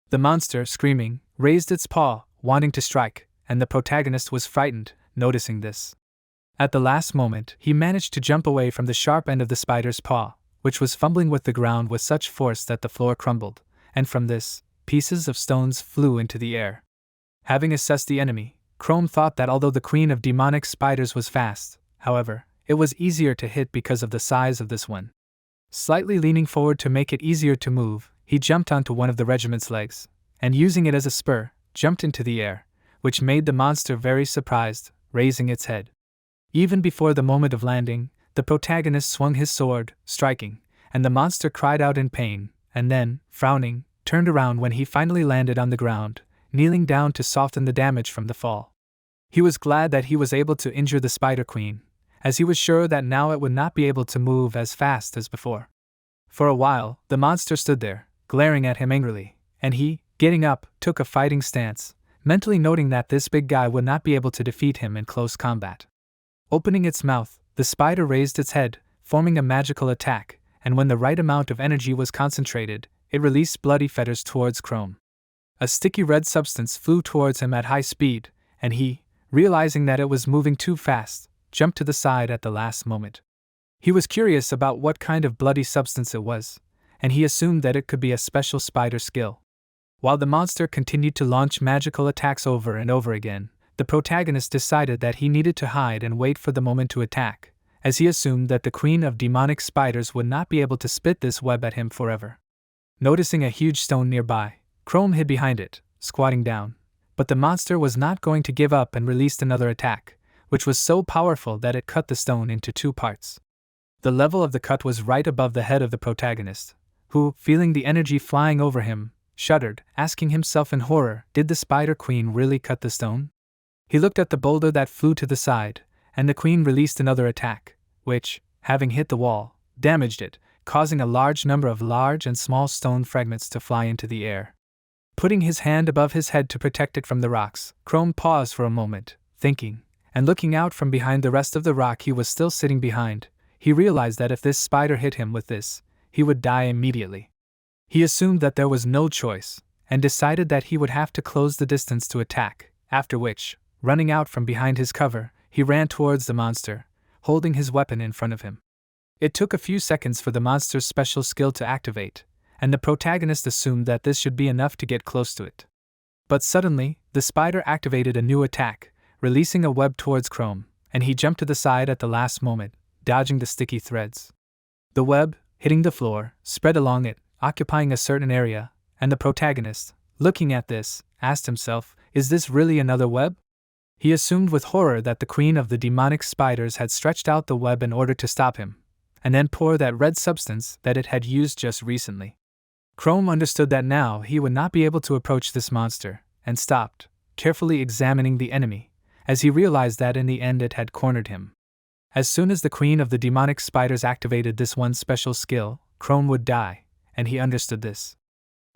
The monster, screaming, raised its paw, wanting to strike, and the protagonist was frightened, noticing this. At the last moment, he managed to jump away from the sharp end of the spider's paw, which was fumbling with the ground with such force that the floor crumbled, and from this, pieces of stones flew into the air. Having assessed the enemy, Chrome thought that although the queen of demonic spiders was fast, however, it was easier to hit because of the size of this one. Slightly leaning forward to make it easier to move, he jumped onto one of the regiment's legs, and using it as a spur, jumped into the air, which made the monster very surprised, raising its head. Even before the moment of landing, the protagonist swung his sword, striking, and the monster cried out in pain, and then, frowning, turned around when he finally landed on the ground, kneeling down to soften the damage from the fall. He was glad that he was able to injure the Spider Queen, as he was sure that now it would not be able to move as fast as before. For a while, the monster stood there, glaring at him angrily, and he, getting up, took a fighting stance, mentally noting that this big guy would not be able to defeat him in close combat. Opening its mouth, the spider raised its head, forming a magical attack, and when the right amount of energy was concentrated, it released bloody feathers towards Chrome. A sticky red substance flew towards him at high speed, and he, realizing that it was moving too fast, jumped to the side at the last moment. He was curious about what kind of bloody substance it was, and he assumed that it could be a special spider skill. While the monster continued to launch magical attacks over and over again, the protagonist decided that he needed to hide and wait for the moment to attack, as he assumed that the queen of demonic spiders would not be able to spit this web at him forever. Noticing a huge stone nearby, Chrome hid behind it, squatting down, but the monster was not going to give up and released another attack, which was so powerful that it cut the stone into 2 parts. The level of the cut was right above the head of the protagonist, who, feeling the energy flying over him, shuddered, asking himself in horror, did the Spider Queen really cut the stone? He looked at the boulder that flew to the side, and the queen released another attack, which, having hit the wall, damaged it, causing a large number of large and small stone fragments to fly into the air. Putting his hand above his head to protect it from the rocks, Chrome paused for a moment, thinking, and looking out from behind the rest of the rock he was still sitting behind, he realized that if this spider hit him with this, he would die immediately. He assumed that there was no choice, and decided that he would have to close the distance to attack, after which, running out from behind his cover, he ran towards the monster, holding his weapon in front of him. It took a few seconds for the monster's special skill to activate, and the protagonist assumed that this should be enough to get close to it. But suddenly, the spider activated a new attack, releasing a web towards Chrome, and he jumped to the side at the last moment, dodging the sticky threads. The web, hitting the floor, spread along it, occupying a certain area, and the protagonist, looking at this, asked himself, is this really another web? He assumed with horror that the queen of the demonic spiders had stretched out the web in order to stop him, and then pour that red substance that it had used just recently. Chrome understood that now he would not be able to approach this monster, and stopped, carefully examining the enemy, as he realized that in the end it had cornered him. As soon as the queen of the demonic spiders activated this one special skill, Chrome would die, and he understood this.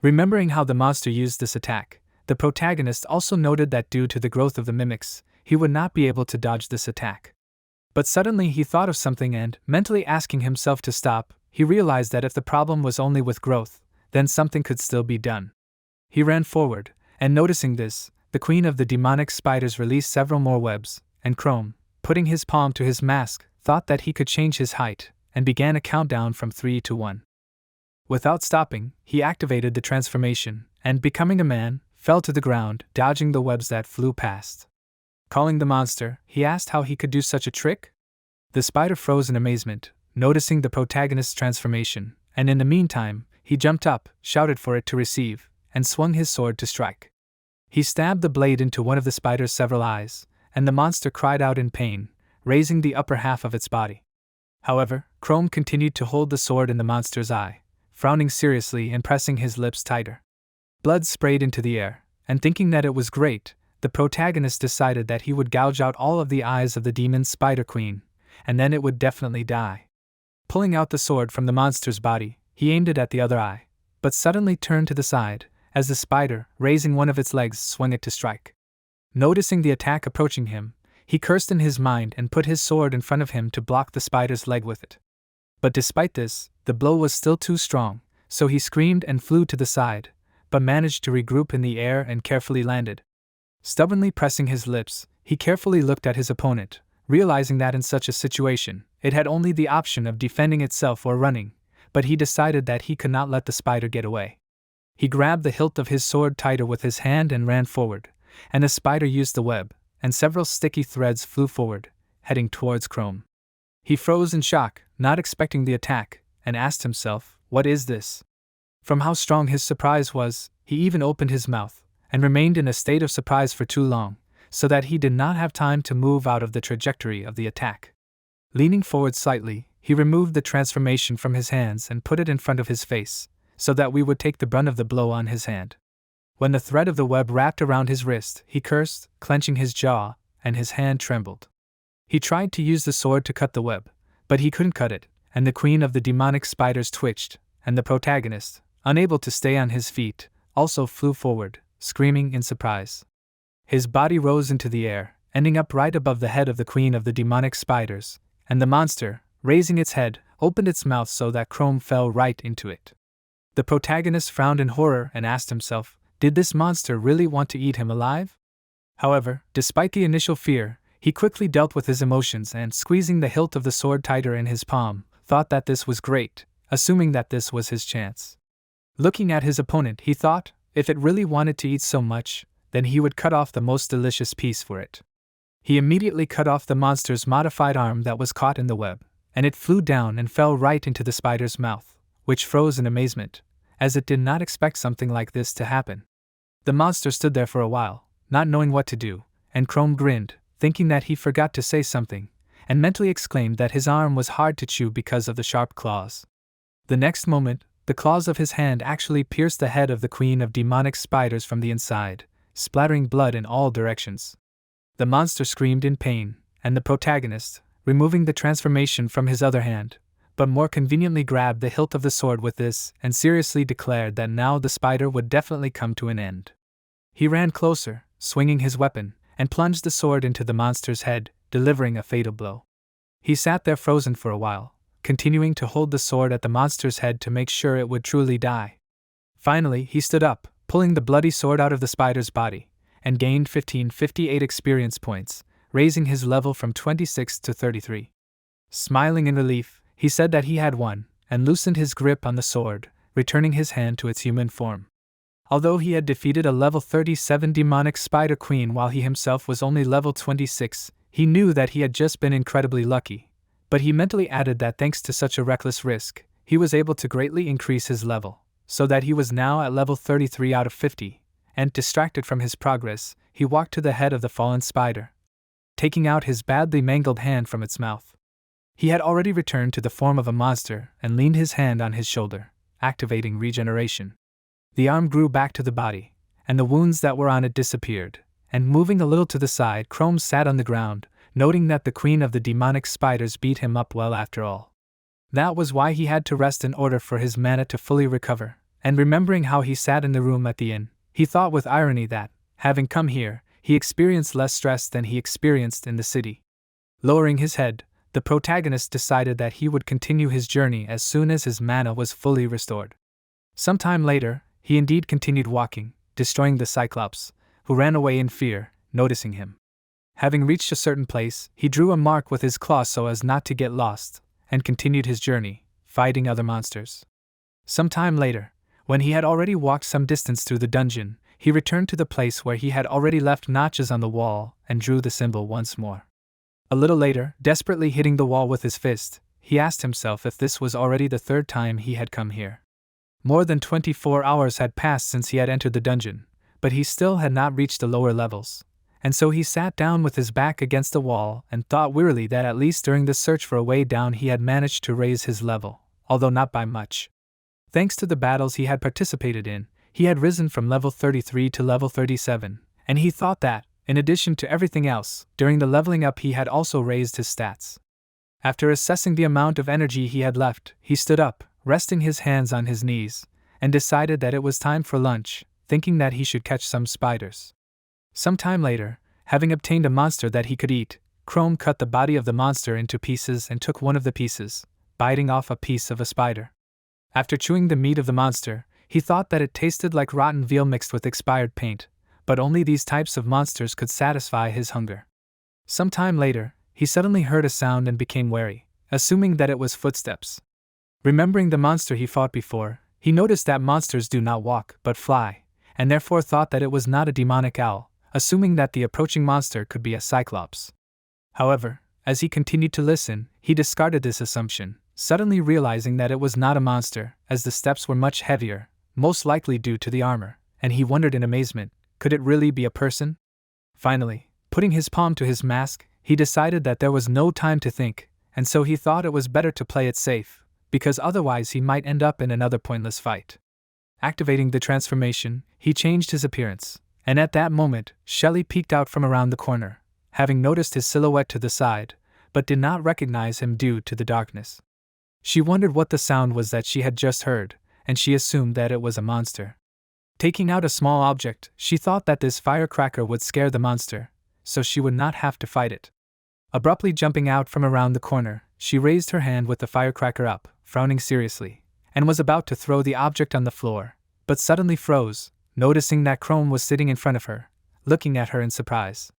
Remembering how the monster used this attack, the protagonist also noted that due to the growth of the mimics, he would not be able to dodge this attack. But suddenly he thought of something and, mentally asking himself to stop, he realized that if the problem was only with growth, then something could still be done. He ran forward, and noticing this, the queen of the demonic spiders released several more webs, and Chrome, putting his palm to his mask, thought that he could change his height, and began a countdown from 3 to 1. Without stopping, he activated the transformation, and becoming a man, fell to the ground, dodging the webs that flew past. Calling the monster, he asked how he could do such a trick? The spider froze in amazement, noticing the protagonist's transformation, and in the meantime, he jumped up, shouted for it to receive, and swung his sword to strike. He stabbed the blade into one of the spider's several eyes, and the monster cried out in pain, raising the upper half of its body. However, Chrome continued to hold the sword in the monster's eye, frowning seriously and pressing his lips tighter. Blood sprayed into the air, and thinking that it was great, the protagonist decided that he would gouge out all of the eyes of the demon spider queen, and then it would definitely die. Pulling out the sword from the monster's body, he aimed it at the other eye, but suddenly turned to the side, as the spider, raising one of its legs, swung it to strike. Noticing the attack approaching him, he cursed in his mind and put his sword in front of him to block the spider's leg with it. But despite this, the blow was still too strong, so he screamed and flew to the side, but managed to regroup in the air and carefully landed. Stubbornly pressing his lips, he carefully looked at his opponent, realizing that in such a situation, it had only the option of defending itself or running, but he decided that he could not let the spider get away. He grabbed the hilt of his sword tighter with his hand and ran forward, and the spider used the web, and several sticky threads flew forward, heading towards Chrome. He froze in shock, not expecting the attack, and asked himself, "What is this?" From how strong his surprise was, he even opened his mouth, and remained in a state of surprise for too long, so that he did not have time to move out of the trajectory of the attack. Leaning forward slightly, he removed the transformation from his hands and put it in front of his face, so that we would take the brunt of the blow on his hand. When the thread of the web wrapped around his wrist, he cursed, clenching his jaw, and his hand trembled. He tried to use the sword to cut the web, but he couldn't cut it, and the queen of the demonic spiders twitched, and the protagonist, unable to stay on his feet, also flew forward, screaming in surprise. His body rose into the air, ending up right above the head of the queen of the demonic spiders, and the monster, raising its head, opened its mouth so that Chrome fell right into it. The protagonist frowned in horror and asked himself, did this monster really want to eat him alive? However, despite the initial fear, he quickly dealt with his emotions and, squeezing the hilt of the sword tighter in his palm, thought that this was great, assuming that this was his chance. Looking at his opponent, he thought, if it really wanted to eat so much, then he would cut off the most delicious piece for it. He immediately cut off the monster's modified arm that was caught in the web, and it flew down and fell right into the spider's mouth, which froze in amazement, as it did not expect something like this to happen. The monster stood there for a while, not knowing what to do, and Chrome grinned, thinking that he forgot to say something, and mentally exclaimed that his arm was hard to chew because of the sharp claws. The next moment, the claws of his hand actually pierced the head of the queen of demonic spiders from the inside, splattering blood in all directions. The monster screamed in pain, and the protagonist, removing the transformation from his other hand, but more conveniently grabbed the hilt of the sword with this and seriously declared that now the spider would definitely come to an end. He ran closer, swinging his weapon, and plunged the sword into the monster's head, delivering a fatal blow. He sat there frozen for a while, continuing to hold the sword at the monster's head to make sure it would truly die. Finally, he stood up, pulling the bloody sword out of the spider's body, and gained 1558 experience points, raising his level from 26 to 33. Smiling in relief, he said that he had won, and loosened his grip on the sword, returning his hand to its human form. Although he had defeated a level 37 demonic spider queen while he himself was only level 26, he knew that he had just been incredibly lucky, but he mentally added that thanks to such a reckless risk, he was able to greatly increase his level, so that he was now at level 33 out of 50, and distracted from his progress, he walked to the head of the fallen spider, taking out his badly mangled hand from its mouth. He had already returned to the form of a monster and leaned his hand on his shoulder, activating regeneration. The arm grew back to the body, and the wounds that were on it disappeared, and moving a little to the side, Chrome sat on the ground, noting that the queen of the demonic spiders beat him up well after all. That was why he had to rest in order for his mana to fully recover, and remembering how he sat in the room at the inn, he thought with irony that, having come here, he experienced less stress than he experienced in the city. Lowering his head, the protagonist decided that he would continue his journey as soon as his mana was fully restored. Sometime later, he indeed continued walking, destroying the Cyclops, who ran away in fear, noticing him. Having reached a certain place, he drew a mark with his claw so as not to get lost, and continued his journey, fighting other monsters. Some time later, when he had already walked some distance through the dungeon, he returned to the place where he had already left notches on the wall and drew the symbol once more. A little later, desperately hitting the wall with his fist, he asked himself if this was already the third time he had come here. More than 24 hours had passed since he had entered the dungeon, but he still had not reached the lower levels, and so he sat down with his back against the wall and thought wearily that at least during the search for a way down he had managed to raise his level, although not by much. Thanks to the battles he had participated in, he had risen from level 33 to level 37, and he thought that, in addition to everything else, during the leveling up he had also raised his stats. After assessing the amount of energy he had left, he stood up, resting his hands on his knees, and decided that it was time for lunch, thinking that he should catch some spiders. Some time later, having obtained a monster that he could eat, Chrome cut the body of the monster into pieces and took one of the pieces, biting off a piece of a spider. After chewing the meat of the monster, he thought that it tasted like rotten veal mixed with expired paint, but only these types of monsters could satisfy his hunger. Some time later, he suddenly heard a sound and became wary, assuming that it was footsteps. Remembering the monster he fought before, he noticed that monsters do not walk but fly, and therefore thought that it was not a demonic owl, assuming that the approaching monster could be a Cyclops. However, as he continued to listen, he discarded this assumption, suddenly realizing that it was not a monster, as the steps were much heavier, most likely due to the armor, and he wondered in amazement, could it really be a person? Finally, putting his palm to his mask, he decided that there was no time to think, and so he thought it was better to play it safe, because otherwise he might end up in another pointless fight. Activating the transformation, he changed his appearance, and at that moment, Shelly peeked out from around the corner, having noticed his silhouette to the side, but did not recognize him due to the darkness. She wondered what the sound was that she had just heard, and she assumed that it was a monster. Taking out a small object, she thought that this firecracker would scare the monster, so she would not have to fight it. Abruptly jumping out from around the corner, she raised her hand with the firecracker up, frowning seriously, and was about to throw the object on the floor, but suddenly froze, noticing that Chrome was sitting in front of her, looking at her in surprise.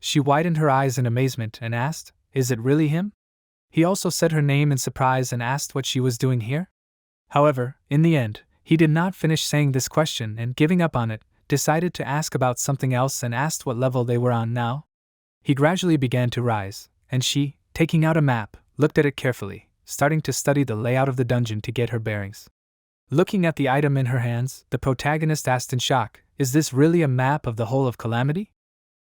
She widened her eyes in amazement and asked, "Is it really him?" He also said her name in surprise and asked what she was doing here. However, in the end, he did not finish saying this question and, giving up on it, decided to ask about something else and asked what level they were on now. He gradually began to rise, and she, taking out a map, looked at it carefully, starting to study the layout of the dungeon to get her bearings. Looking at the item in her hands, the protagonist asked in shock, "Is this really a map of the Hole of Calamity?"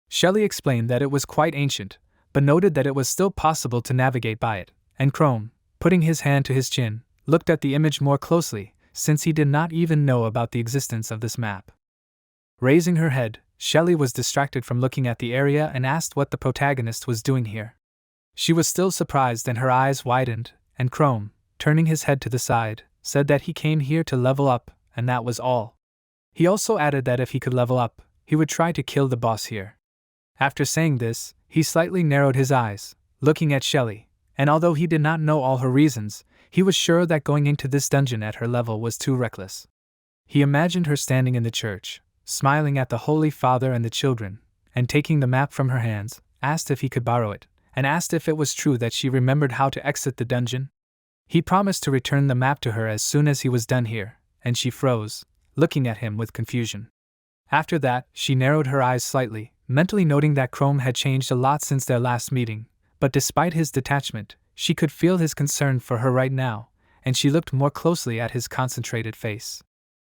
Shelly explained that it was quite ancient, but noted that it was still possible to navigate by it, and Chrome, putting his hand to his chin, looked at the image more closely, since he did not even know about the existence of this map. Raising her head, Shelly was distracted from looking at the area and asked what the protagonist was doing here. She was still surprised and her eyes widened, and Chrome, turning his head to the side, said that he came here to level up, and that was all. He also added that if he could level up, he would try to kill the boss here. After saying this, he slightly narrowed his eyes, looking at Shelly, and although he did not know all her reasons, he was sure that going into this dungeon at her level was too reckless. He imagined her standing in the church, smiling at the Holy Father and the children, and taking the map from her hands, asked if he could borrow it, and asked if it was true that she remembered how to exit the dungeon. He promised to return the map to her as soon as he was done here, and she froze, looking at him with confusion. After that, she narrowed her eyes slightly, mentally noting that Chrome had changed a lot since their last meeting, but despite his detachment, she could feel his concern for her right now, and she looked more closely at his concentrated face.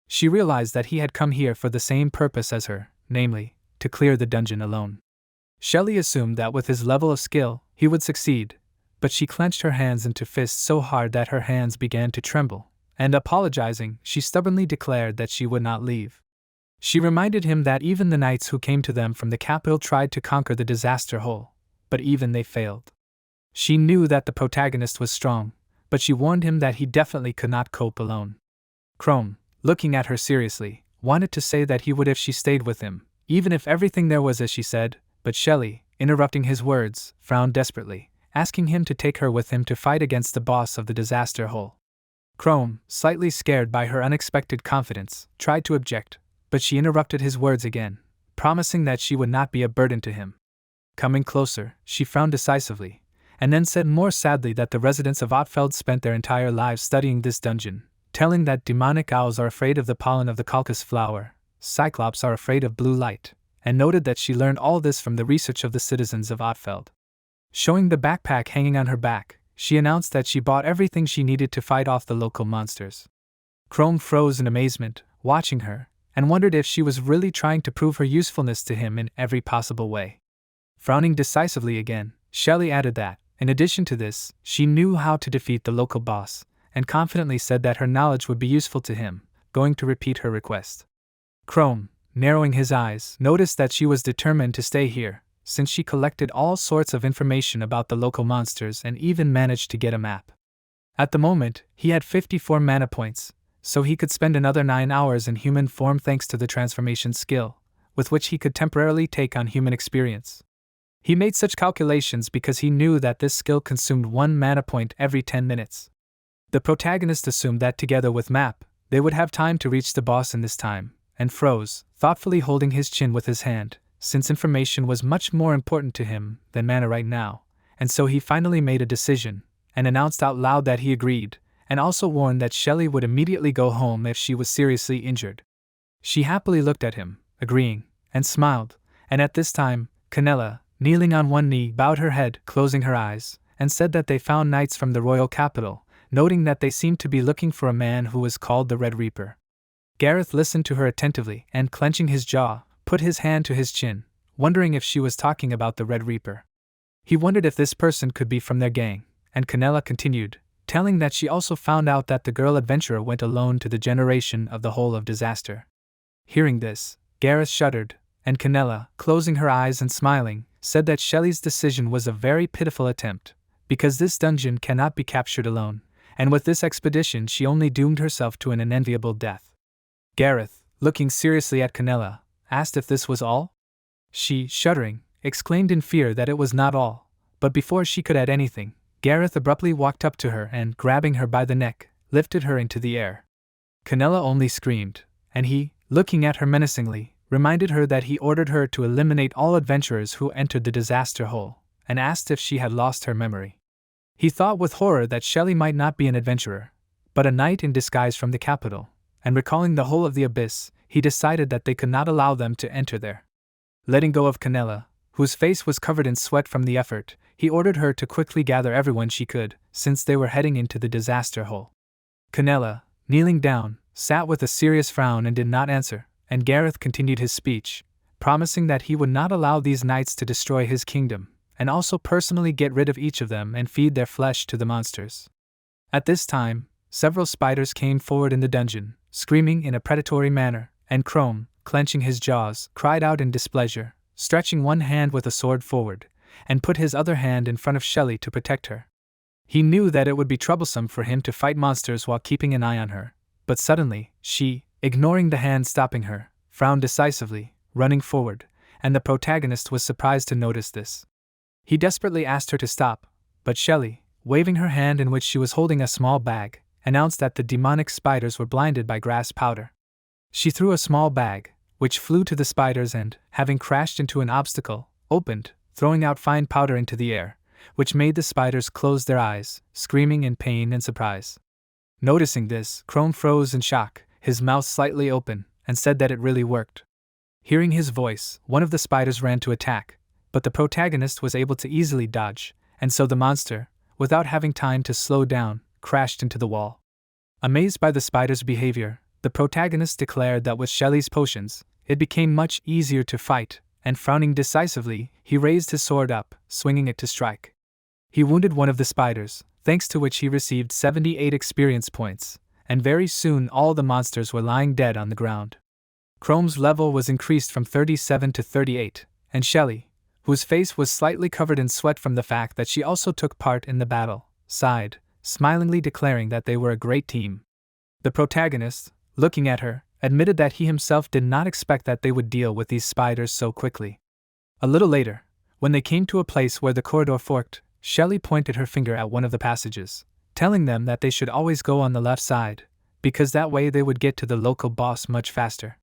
She realized that he had come here for the same purpose as her, namely, to clear the dungeon alone. Shelly assumed that with his level of skill, he would succeed, but she clenched her hands into fists so hard that her hands began to tremble, and apologizing, she stubbornly declared that she would not leave. She reminded him that even the knights who came to them from the capital tried to conquer the disaster hole, but even they failed. She knew that the protagonist was strong, but she warned him that he definitely could not cope alone. Chrome, looking at her seriously, wanted to say that he would if she stayed with him, even if everything there was as she said, but Shelly, interrupting his words, frowned desperately, asking him to take her with him to fight against the boss of the disaster hole. Chrome, slightly scared by her unexpected confidence, tried to object, but she interrupted his words again, promising that she would not be a burden to him. Coming closer, she frowned decisively, and then said more sadly that the residents of Ottfeld spent their entire lives studying this dungeon, telling that demonic owls are afraid of the pollen of the calcus flower, cyclops are afraid of blue light, and noted that she learned all this from the research of the citizens of Ottfeld. Showing the backpack hanging on her back, she announced that she bought everything she needed to fight off the local monsters. Chrome froze in amazement, watching her, and wondered if she was really trying to prove her usefulness to him in every possible way. Frowning decisively again, Shelly added that, in addition to this, she knew how to defeat the local boss, and confidently said that her knowledge would be useful to him, going to repeat her request. Chrome, narrowing his eyes, noticed that she was determined to stay here, since she collected all sorts of information about the local monsters and even managed to get a map. At the moment, he had 54 mana points, so he could spend another 9 hours in human form thanks to the transformation skill, with which he could temporarily take on human experience. He made such calculations because he knew that this skill consumed 1 mana point every 10 minutes. The protagonist assumed that together with map, they would have time to reach the boss in this time, and froze, thoughtfully holding his chin with his hand, since information was much more important to him than mana right now, and so he finally made a decision, and announced out loud that he agreed, and also warned that Shelly would immediately go home if she was seriously injured. She happily looked at him, agreeing, and smiled, and at this time, Canella, kneeling on one knee, bowed her head, closing her eyes, and said that they found knights from the royal capital, noting that they seemed to be looking for a man who was called the Red Reaper. Gareth listened to her attentively and, clenching his jaw, put his hand to his chin, wondering if she was talking about the Red Reaper. He wondered if this person could be from their gang, and Canella continued, telling that she also found out that the girl adventurer went alone to the generation of the Hole of Disaster. Hearing this, Gareth shuddered, and Canella, closing her eyes and smiling, said that Shelly's decision was a very pitiful attempt, because this dungeon cannot be captured alone, and with this expedition she only doomed herself to an unenviable death. Gareth, looking seriously at Canella, asked if this was all? She, shuddering, exclaimed in fear that it was not all, but before she could add anything, Gareth abruptly walked up to her and, grabbing her by the neck, lifted her into the air. Canella only screamed, and he, looking at her menacingly, reminded her that he ordered her to eliminate all adventurers who entered the disaster hole, and asked if she had lost her memory. He thought with horror that Shelly might not be an adventurer, but a knight in disguise from the capital, and recalling the Hole of the Abyss, he decided that they could not allow them to enter there. Letting go of Canella, whose face was covered in sweat from the effort, he ordered her to quickly gather everyone she could, since they were heading into the disaster hole. Canella, kneeling down, sat with a serious frown and did not answer, and Gareth continued his speech, promising that he would not allow these knights to destroy his kingdom, and also personally get rid of each of them and feed their flesh to the monsters. At this time, several spiders came forward in the dungeon, screaming in a predatory manner, and Chrome, clenching his jaws, cried out in displeasure, stretching one hand with a sword forward, and put his other hand in front of Shelly to protect her. He knew that it would be troublesome for him to fight monsters while keeping an eye on her, but suddenly, she, ignoring the hand stopping her, frowned decisively, running forward, and the protagonist was surprised to notice this. He desperately asked her to stop, but Shelly, waving her hand in which she was holding a small bag, announced that the demonic spiders were blinded by grass powder. She threw a small bag, which flew to the spiders and, having crashed into an obstacle, opened, throwing out fine powder into the air, which made the spiders close their eyes, screaming in pain and surprise. Noticing this, Chrome froze in shock, his mouth slightly open, and said that it really worked. Hearing his voice, one of the spiders ran to attack, but the protagonist was able to easily dodge, and so the monster, without having time to slow down, crashed into the wall. Amazed by the spider's behavior, the protagonist declared that with Shelly's potions, it became much easier to fight, and frowning decisively, he raised his sword up, swinging it to strike. He wounded one of the spiders, thanks to which he received 78 experience points, and very soon all the monsters were lying dead on the ground. Chrome's level was increased from 37 to 38, and Shelly, whose face was slightly covered in sweat from the fact that she also took part in the battle, sighed, smilingly declaring that they were a great team. The protagonist, looking at her, admitted that he himself did not expect that they would deal with these spiders so quickly. A little later, when they came to a place where the corridor forked, Shelly pointed her finger at one of the passages, telling them that they should always go on the left side, because that way they would get to the local boss much faster.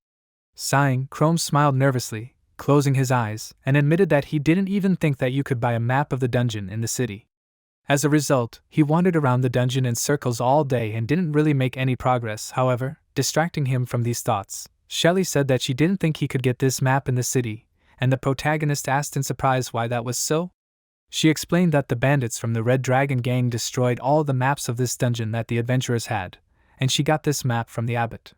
Sighing, Chrome smiled nervously, closing his eyes, and admitted that he didn't even think that you could buy a map of the dungeon in the city. As a result, he wandered around the dungeon in circles all day and didn't really make any progress. However, distracting him from these thoughts, Shelly said that she didn't think he could get this map in the city, and the protagonist asked in surprise why that was so. She explained that the bandits from the Red Dragon gang destroyed all the maps of this dungeon that the adventurers had, and she got this map from the abbot.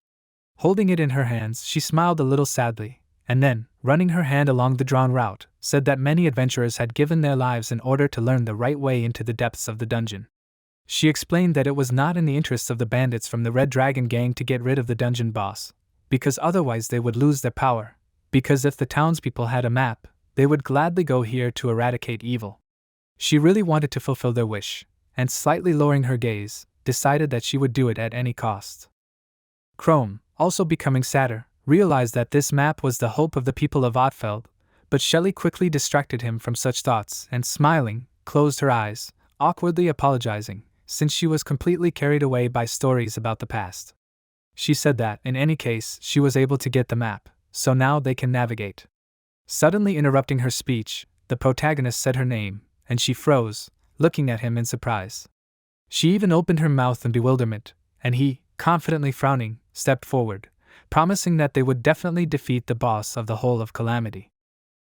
Holding it in her hands, she smiled a little sadly, and then, running her hand along the drawn route, said that many adventurers had given their lives in order to learn the right way into the depths of the dungeon. She explained that it was not in the interests of the bandits from the Red Dragon gang to get rid of the dungeon boss, because otherwise they would lose their power, because if the townspeople had a map, they would gladly go here to eradicate evil. She really wanted to fulfill their wish, and slightly lowering her gaze, decided that she would do it at any cost. Chrome, also becoming sadder, realized that this map was the hope of the people of Otfeld, but Shelly quickly distracted him from such thoughts and, smiling, closed her eyes, awkwardly apologizing, since she was completely carried away by stories about the past. She said that, in any case, she was able to get the map, so now they can navigate. Suddenly interrupting her speech, the protagonist said her name, and she froze, looking at him in surprise. She even opened her mouth in bewilderment, and he, confidently frowning, stepped forward, promising that they would definitely defeat the boss of the Hole of Calamity.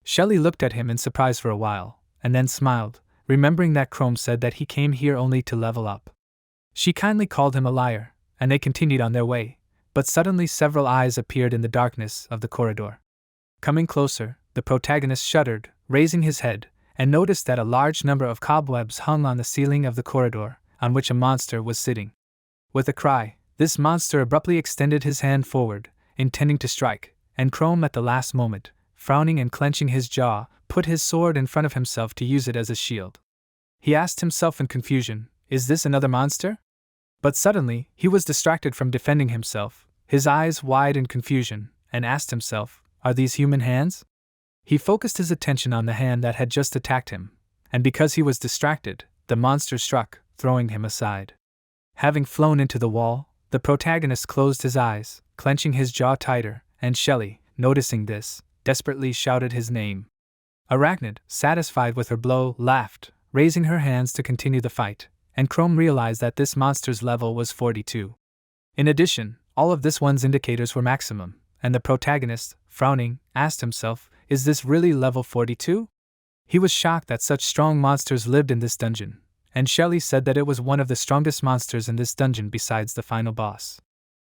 Shelly looked at him in surprise for a while, and then smiled, remembering that Chrome said that he came here only to level up. She kindly called him a liar, and they continued on their way, but suddenly several eyes appeared in the darkness of the corridor. Coming closer, the protagonist shuddered, raising his head, and noticed that a large number of cobwebs hung on the ceiling of the corridor, on which a monster was sitting. With a cry, this monster abruptly extended his hand forward, intending to strike, and Chrome at the last moment, frowning and clenching his jaw, put his sword in front of himself to use it as a shield. He asked himself in confusion, "Is this another monster?" But suddenly, he was distracted from defending himself, his eyes wide in confusion, and asked himself, "Are these human hands?" He focused his attention on the hand that had just attacked him, and because he was distracted, the monster struck, throwing him aside. Having flown into the wall, the protagonist closed his eyes, clenching his jaw tighter, and Shelly, noticing this, desperately shouted his name. Arachnid, satisfied with her blow, laughed, raising her hands to continue the fight, and Chrome realized that this monster's level was 42. In addition, all of this one's indicators were maximum, and the protagonist, frowning, asked himself, "Is this really level 42? He was shocked that such strong monsters lived in this dungeon, and Shelly said that it was one of the strongest monsters in this dungeon besides the final boss.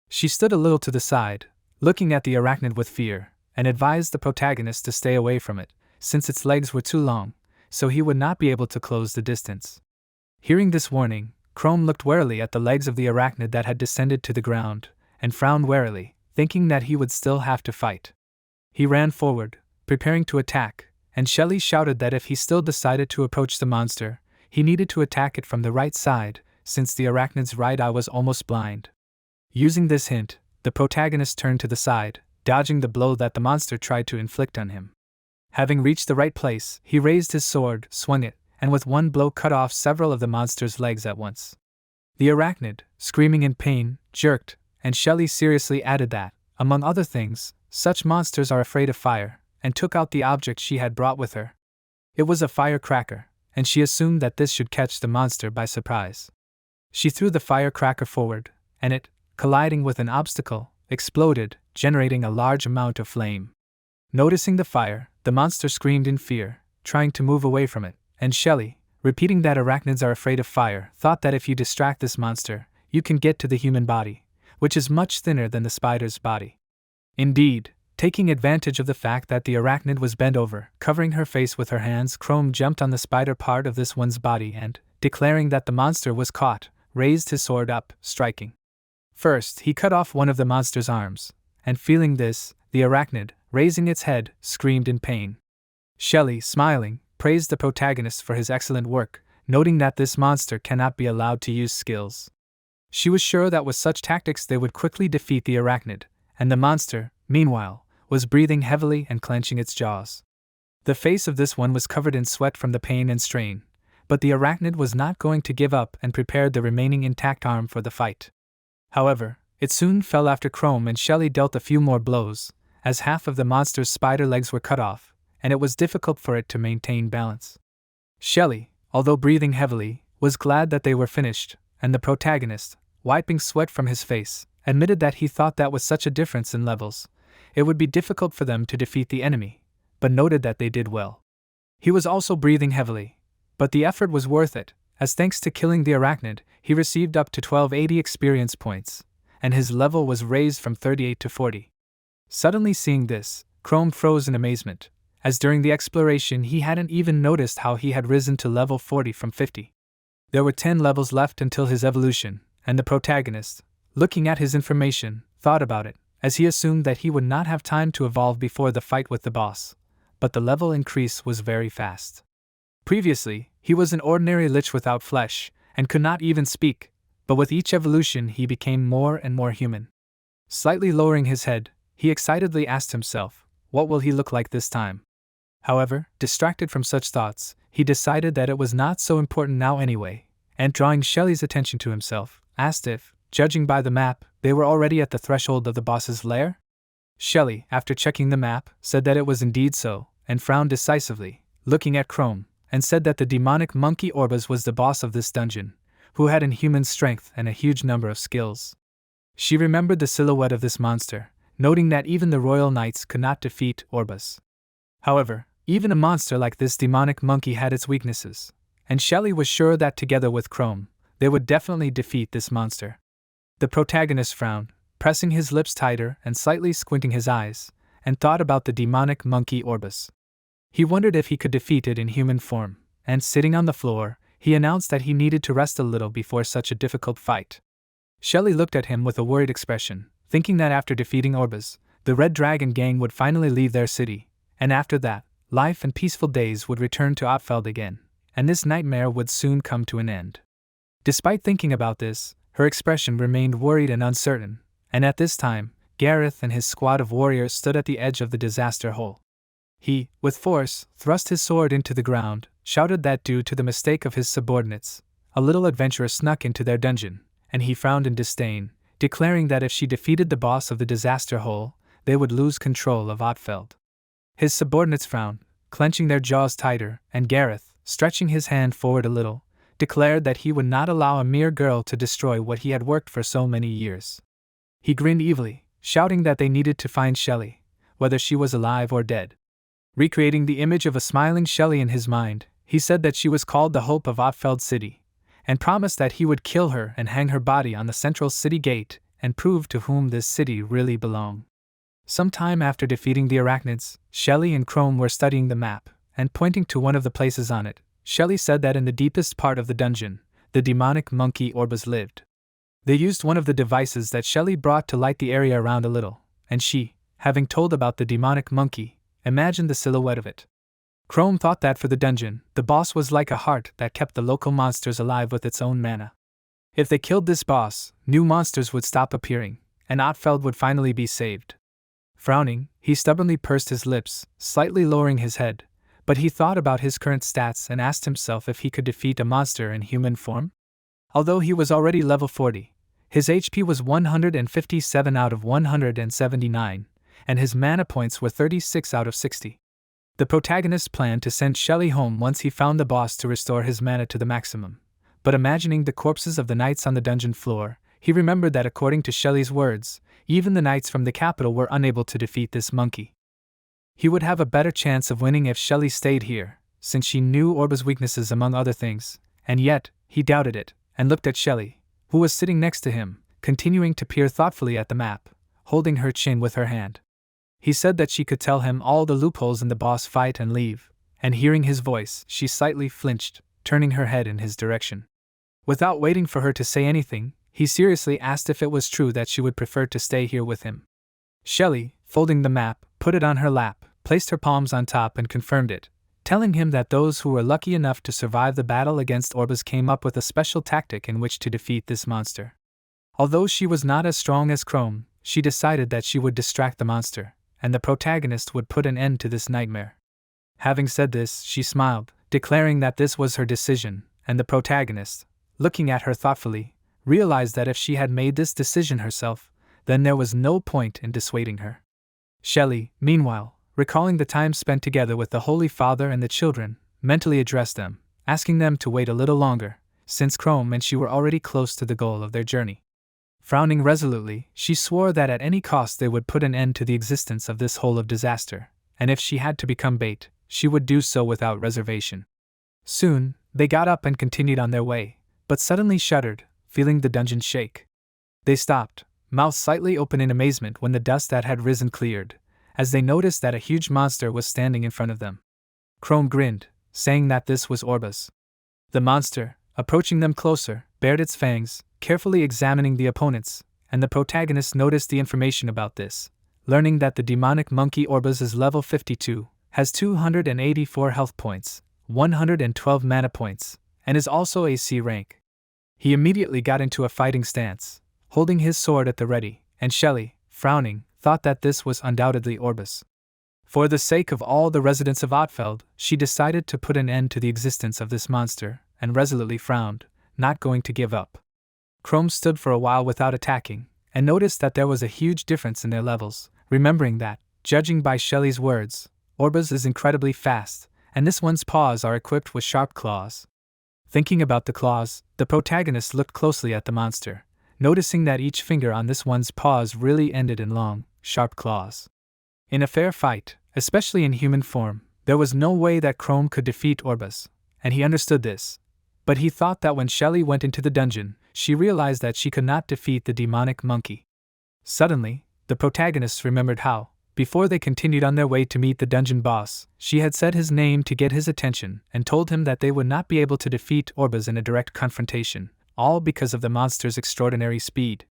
She stood a little to the side, looking at the arachnid with fear, and advised the protagonist to stay away from it, since its legs were too long, so he would not be able to close the distance. Hearing this warning, Chrome looked warily at the legs of the arachnid that had descended to the ground, and frowned warily, thinking that he would still have to fight. He ran forward, preparing to attack, and Shelly shouted that if he still decided to approach the monster, he needed to attack it from the right side, since the arachnid's right eye was almost blind. Using this hint, the protagonist turned to the side, dodging the blow that the monster tried to inflict on him. Having reached the right place, he raised his sword, swung it, and with one blow cut off several of the monster's legs at once. The arachnid, screaming in pain, jerked, and Shelly seriously added that, among other things, such monsters are afraid of fire, and took out the object she had brought with her. It was a firecracker, and she assumed that this should catch the monster by surprise. She threw the firecracker forward, and it, colliding with an obstacle, exploded, generating a large amount of flame. Noticing the fire, the monster screamed in fear, trying to move away from it, and Shelly, repeating that arachnids are afraid of fire, thought that if you distract this monster, you can get to the human body, which is much thinner than the spider's body. Indeed, taking advantage of the fact that the arachnid was bent over, covering her face with her hands, Chrome jumped on the spider part of this one's body and, declaring that the monster was caught, raised his sword up, striking. First, he cut off one of the monster's arms, and feeling this, the arachnid, raising its head, screamed in pain. Shelly, smiling, praised the protagonist for his excellent work, noting that this monster cannot be allowed to use skills. She was sure that with such tactics they would quickly defeat the arachnid, and the monster, meanwhile, was breathing heavily and clenching its jaws. The face of this one was covered in sweat from the pain and strain, but the arachnid was not going to give up and prepared the remaining intact arm for the fight. However, it soon fell after Chrome and Shelly dealt a few more blows, as half of the monster's spider legs were cut off, and it was difficult for it to maintain balance. Shelly, although breathing heavily, was glad that they were finished, and the protagonist, wiping sweat from his face, admitted that he thought that with such a difference in levels, it would be difficult for them to defeat the enemy, but noted that they did well. He was also breathing heavily, but the effort was worth it, as thanks to killing the arachnid, he received up to 1280 experience points, and his level was raised from 38 to 40. Suddenly seeing this, Chrome froze in amazement, as during the exploration he hadn't even noticed how he had risen to level 40 from 50. There were 10 levels left until his evolution, and the protagonist, looking at his information, thought about it, as he assumed that he would not have time to evolve before the fight with the boss, but the level increase was very fast. Previously, he was an ordinary lich without flesh, and could not even speak, but with each evolution he became more and more human. Slightly lowering his head, he excitedly asked himself, what will he look like this time? However, distracted from such thoughts, he decided that it was not so important now anyway, and drawing Shelly's attention to himself, asked if, judging by the map, they were already at the threshold of the boss's lair? Shelly, after checking the map, said that it was indeed so, and frowned decisively, looking at Chrome, and said that the demonic monkey Orbas was the boss of this dungeon, who had inhuman strength and a huge number of skills. She remembered the silhouette of this monster, noting that even the royal knights could not defeat Orbas. However, even a monster like this demonic monkey had its weaknesses, and Shelly was sure that together with Chrome, they would definitely defeat this monster. The protagonist frowned, pressing his lips tighter and slightly squinting his eyes, and thought about the demonic monkey Orbas. He wondered if he could defeat it in human form, and sitting on the floor, he announced that he needed to rest a little before such a difficult fight. Shelly looked at him with a worried expression, thinking that after defeating Orbas, the Red Dragon gang would finally leave their city, and after that, life and peaceful days would return to Otfeld again, and this nightmare would soon come to an end. Despite thinking about this, her expression remained worried and uncertain, and at this time, Gareth and his squad of warriors stood at the edge of the disaster hole. He, with force, thrust his sword into the ground, shouted that due to the mistake of his subordinates, a little adventurer snuck into their dungeon, and he frowned in disdain, declaring that if she defeated the boss of the disaster hole, they would lose control of Otfeld. His subordinates frowned, clenching their jaws tighter, and Gareth, stretching his hand forward a little, declared that he would not allow a mere girl to destroy what he had worked for so many years. He grinned evilly, shouting that they needed to find Shelly, whether she was alive or dead. Recreating the image of a smiling Shelly in his mind, he said that she was called the Hope of Otfeld City, and promised that he would kill her and hang her body on the central city gate and prove to whom this city really belonged. Some time after defeating the arachnids, Shelly and Chrome were studying the map, and pointing to one of the places on it, Shelly said that in the deepest part of the dungeon, the demonic monkey Orbas lived. They used one of the devices that Shelly brought to light the area around a little, and she, having told about the demonic monkey, imagined the silhouette of it. Chrome thought that for the dungeon, the boss was like a heart that kept the local monsters alive with its own mana. If they killed this boss, new monsters would stop appearing, and Otfeld would finally be saved. Frowning, he stubbornly pursed his lips, slightly lowering his head, but he thought about his current stats and asked himself if he could defeat a monster in human form. Although he was already level 40, his HP was 157 out of 179, and his mana points were 36 out of 60. The protagonist planned to send Shelly home once he found the boss to restore his mana to the maximum, but imagining the corpses of the knights on the dungeon floor, he remembered that according to Shelly's words, even the knights from the capital were unable to defeat this monkey. He would have a better chance of winning if Shelly stayed here, since she knew Orba's weaknesses among other things, and yet, he doubted it, and looked at Shelly, who was sitting next to him, continuing to peer thoughtfully at the map, holding her chin with her hand. He said that she could tell him all the loopholes in the boss fight and leave, and hearing his voice, she slightly flinched, turning her head in his direction. Without waiting for her to say anything, he seriously asked if it was true that she would prefer to stay here with him. Shelly, folding the map, put it on her lap, placed her palms on top and confirmed it, telling him that those who were lucky enough to survive the battle against Orbas came up with a special tactic in which to defeat this monster. Although she was not as strong as Chrome, she decided that she would distract the monster, and the protagonist would put an end to this nightmare. Having said this, she smiled, declaring that this was her decision, and the protagonist, looking at her thoughtfully, realized that if she had made this decision herself, then there was no point in dissuading her. Shelly, meanwhile, recalling the time spent together with the Holy Father and the children, mentally addressed them, asking them to wait a little longer, since Chrome and she were already close to the goal of their journey. Frowning resolutely, she swore that at any cost they would put an end to the existence of this hole of disaster, and if she had to become bait, she would do so without reservation. Soon, they got up and continued on their way, but suddenly shuddered, feeling the dungeon shake. They stopped, mouths slightly open in amazement when the dust that had risen cleared, as they noticed that a huge monster was standing in front of them. Chrome grinned, saying that this was Orbas. The monster, approaching them closer, bared its fangs, carefully examining the opponents, and the protagonist noticed the information about this, learning that the demonic monkey Orbas is level 52, has 284 health points, 112 mana points, and is also a C rank. He immediately got into a fighting stance, holding his sword at the ready, and Shelly, frowning, thought that this was undoubtedly Orbas. For the sake of all the residents of Ottfeld, she decided to put an end to the existence of this monster, and resolutely frowned, not going to give up. Chrome stood for a while without attacking, and noticed that there was a huge difference in their levels, remembering that, judging by Shelly's words, Orbas is incredibly fast, and this one's paws are equipped with sharp claws. Thinking about the claws, the protagonist looked closely at the monster, noticing that each finger on this one's paws really ended in long, sharp claws. In a fair fight, especially in human form, there was no way that Chrome could defeat Orbas, and he understood this. But he thought that when Shelly went into the dungeon, she realized that she could not defeat the demonic monkey. Suddenly, the protagonist remembered how, before they continued on their way to meet the dungeon boss, she had said his name to get his attention and told him that they would not be able to defeat Orbas in a direct confrontation, all because of the monster's extraordinary speed.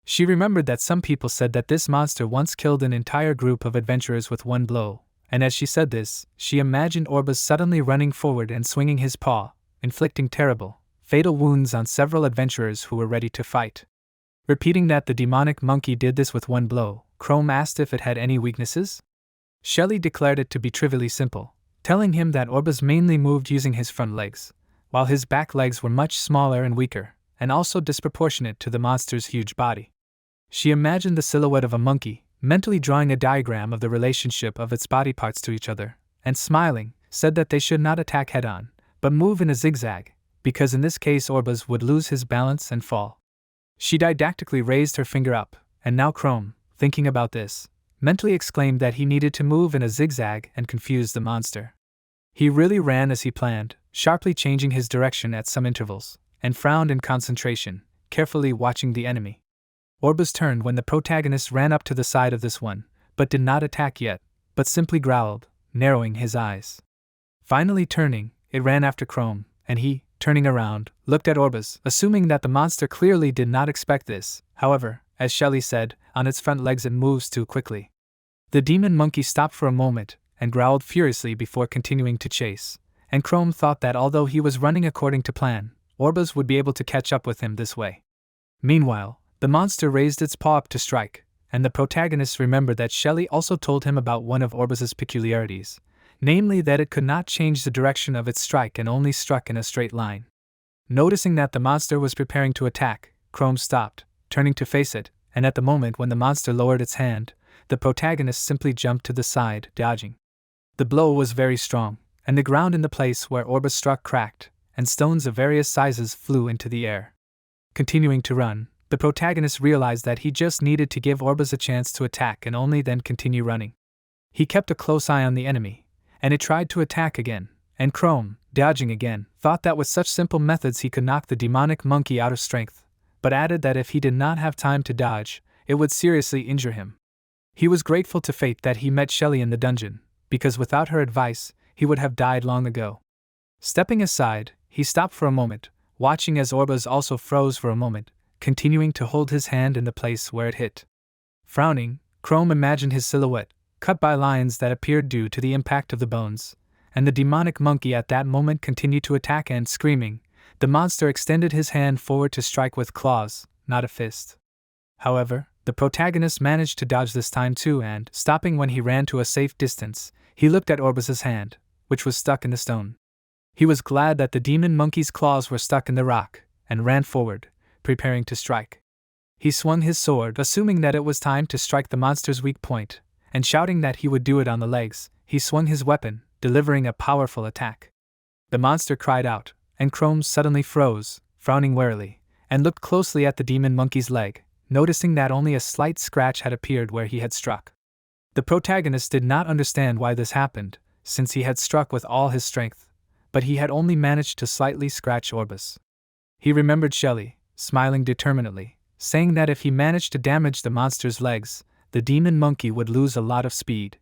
She remembered that some people said that this monster once killed an entire group of adventurers with one blow, and as she said this, she imagined Orbas suddenly running forward and swinging his paw, inflicting terrible, fatal wounds on several adventurers who were ready to fight. Repeating that the demonic monkey did this with one blow, Chrome asked if it had any weaknesses. Shelly declared it to be trivially simple, telling him that Orbas mainly moved using his front legs, while his back legs were much smaller and weaker, and also disproportionate to the monster's huge body. She imagined the silhouette of a monkey, mentally drawing a diagram of the relationship of its body parts to each other, and smiling, said that they should not attack head-on, but move in a zigzag, because in this case Orbas would lose his balance and fall. She didactically raised her finger up, and now Chrome, thinking about this, mentally exclaimed that he needed to move in a zigzag and confuse the monster. He really ran as he planned, sharply changing his direction at some intervals, and frowned in concentration, carefully watching the enemy. Orbas turned when the protagonist ran up to the side of this one, but did not attack yet, but simply growled, narrowing his eyes. Finally turning, it ran after Chrome, and he, turning around, looked at Orbas, assuming that the monster clearly did not expect this. However, as Shelly said, on its front legs it moves too quickly. The demon monkey stopped for a moment, and growled furiously before continuing to chase, and Chrome thought that although he was running according to plan, Orbas would be able to catch up with him this way. Meanwhile, the monster raised its paw up to strike, and the protagonist remembered that Shelly also told him about one of Orbas's peculiarities, namely that it could not change the direction of its strike and only struck in a straight line. Noticing that the monster was preparing to attack, Chrome stopped, turning to face it, and at the moment when the monster lowered its hand, the protagonist simply jumped to the side, dodging. The blow was very strong, and the ground in the place where Orbas struck cracked, and stones of various sizes flew into the air. Continuing to run, the protagonist realized that he just needed to give Orbas a chance to attack and only then continue running. He kept a close eye on the enemy, and it tried to attack again, and Chrome, dodging again, thought that with such simple methods he could knock the demonic monkey out of strength, but added that if he did not have time to dodge, it would seriously injure him. He was grateful to fate that he met Shelly in the dungeon, because without her advice, he would have died long ago. Stepping aside, he stopped for a moment, watching as Orbas also froze for a moment, continuing to hold his hand in the place where it hit. Frowning, Chrome imagined his silhouette, cut by lines that appeared due to the impact of the bones, and the demonic monkey at that moment continued to attack and, screaming, the monster extended his hand forward to strike with claws, not a fist. However, the protagonist managed to dodge this time too and, stopping when he ran to a safe distance, he looked at Orbuz's hand, which was stuck in the stone. He was glad that the demon monkey's claws were stuck in the rock, and ran forward, preparing to strike. He swung his sword, assuming that it was time to strike the monster's weak point, and shouting that he would do it on the legs, he swung his weapon, delivering a powerful attack. The monster cried out, and Chrome suddenly froze, frowning warily, and looked closely at the demon monkey's leg, noticing that only a slight scratch had appeared where he had struck. The protagonist did not understand why this happened, since he had struck with all his strength, but he had only managed to slightly scratch Orbuz. He remembered Shelly, smiling determinedly, saying that if he managed to damage the monster's legs, the demon monkey would lose a lot of speed.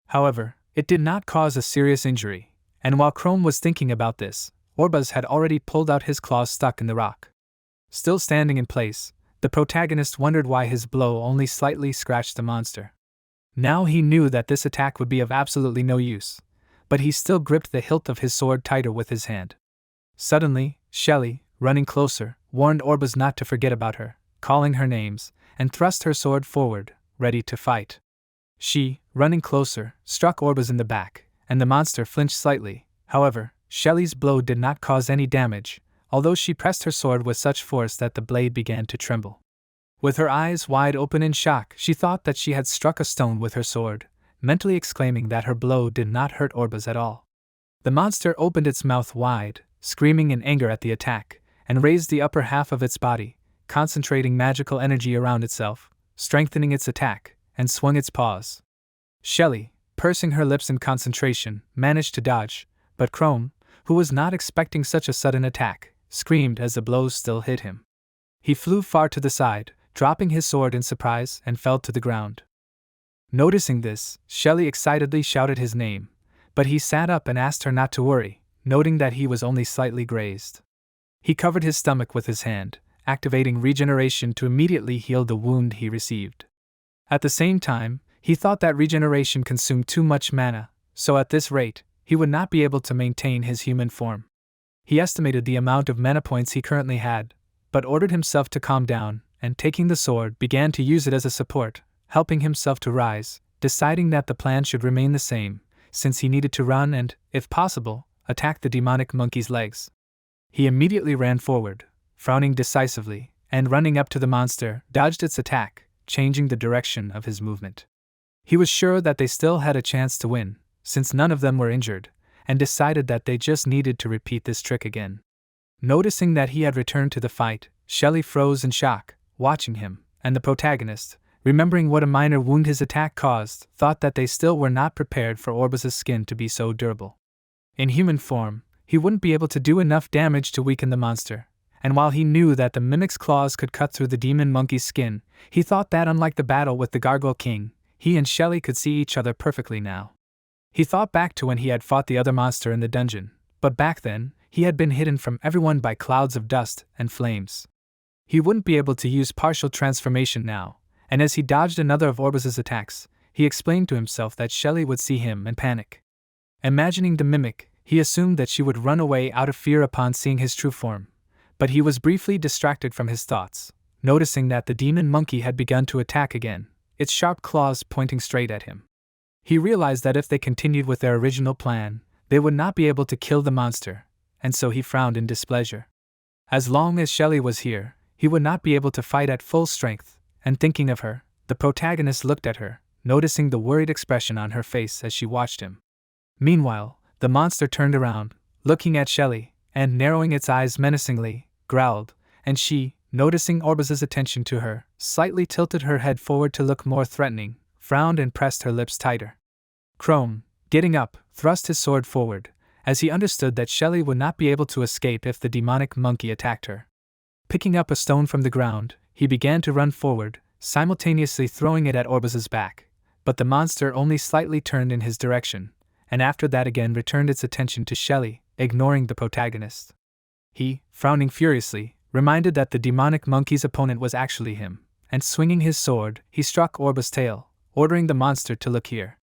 However, it did not cause a serious injury, and while Chrome was thinking about this, Orbuz had already pulled out his claws stuck in the rock. Still standing in place, the protagonist wondered why his blow only slightly scratched the monster. Now he knew that this attack would be of absolutely no use, but he still gripped the hilt of his sword tighter with his hand. Suddenly, Shelly, running closer, warned Orbuz not to forget about her, calling her names, and thrust her sword forward, ready to fight. She, running closer, struck Orbuz in the back, and the monster flinched slightly. However, Shelly's blow did not cause any damage, although she pressed her sword with such force that the blade began to tremble. With her eyes wide open in shock, she thought that she had struck a stone with her sword, mentally exclaiming that her blow did not hurt Orbuz at all. The monster opened its mouth wide, screaming in anger at the attack, and raised the upper half of its body, concentrating magical energy around itself, strengthening its attack, and swung its paws. Shelly, pursing her lips in concentration, managed to dodge, but Chrome, who was not expecting such a sudden attack, screamed as the blows still hit him. He flew far to the side, dropping his sword in surprise, and fell to the ground. Noticing this, Shelly excitedly shouted his name, but he sat up and asked her not to worry, noting that he was only slightly grazed. He covered his stomach with his hand, activating regeneration to immediately heal the wound he received. At the same time, he thought that regeneration consumed too much mana, so at this rate, he would not be able to maintain his human form. He estimated the amount of mana points he currently had, but ordered himself to calm down, and taking the sword, began to use it as a support, helping himself to rise, deciding that the plan should remain the same, since he needed to run and, if possible, attack the demonic monkey's legs. He immediately ran forward, frowning decisively, and running up to the monster, dodged its attack, changing the direction of his movement. He was sure that they still had a chance to win, since none of them were injured, and decided that they just needed to repeat this trick again. Noticing that he had returned to the fight, Shelly froze in shock, watching him, and the protagonist, remembering what a minor wound his attack caused, thought that they still were not prepared for Orbuz's skin to be so durable. In human form, he wouldn't be able to do enough damage to weaken the monster, and while he knew that the mimic's claws could cut through the demon monkey's skin, he thought that unlike the battle with the Gargoyle King, he and Shelly could see each other perfectly now. He thought back to when he had fought the other monster in the dungeon, but back then, he had been hidden from everyone by clouds of dust and flames. He wouldn't be able to use partial transformation now, and as he dodged another of Orbuz's attacks, he explained to himself that Shelly would see him and panic. Imagining the mimic, he assumed that she would run away out of fear upon seeing his true form, but he was briefly distracted from his thoughts, noticing that the demon monkey had begun to attack again, its sharp claws pointing straight at him. He realized that if they continued with their original plan, they would not be able to kill the monster, and so he frowned in displeasure. As long as Shelly was here, he would not be able to fight at full strength, and thinking of her, the protagonist looked at her, noticing the worried expression on her face as she watched him. Meanwhile, the monster turned around, looking at Shelly, and narrowing its eyes menacingly, growled, and she, noticing Orbuz's attention to her, slightly tilted her head forward to look more threatening, frowned and pressed her lips tighter. Chrome, getting up, thrust his sword forward, as he understood that Shelly would not be able to escape if the demonic monkey attacked her. Picking up a stone from the ground, he began to run forward, simultaneously throwing it at Orbuz's back, but the monster only slightly turned in his direction, and after that again returned its attention to Shelly, ignoring the protagonist. He, frowning furiously, reminded that the demonic monkey's opponent was actually him, and swinging his sword, he struck Orbuz's tail, ordering the monster to look here.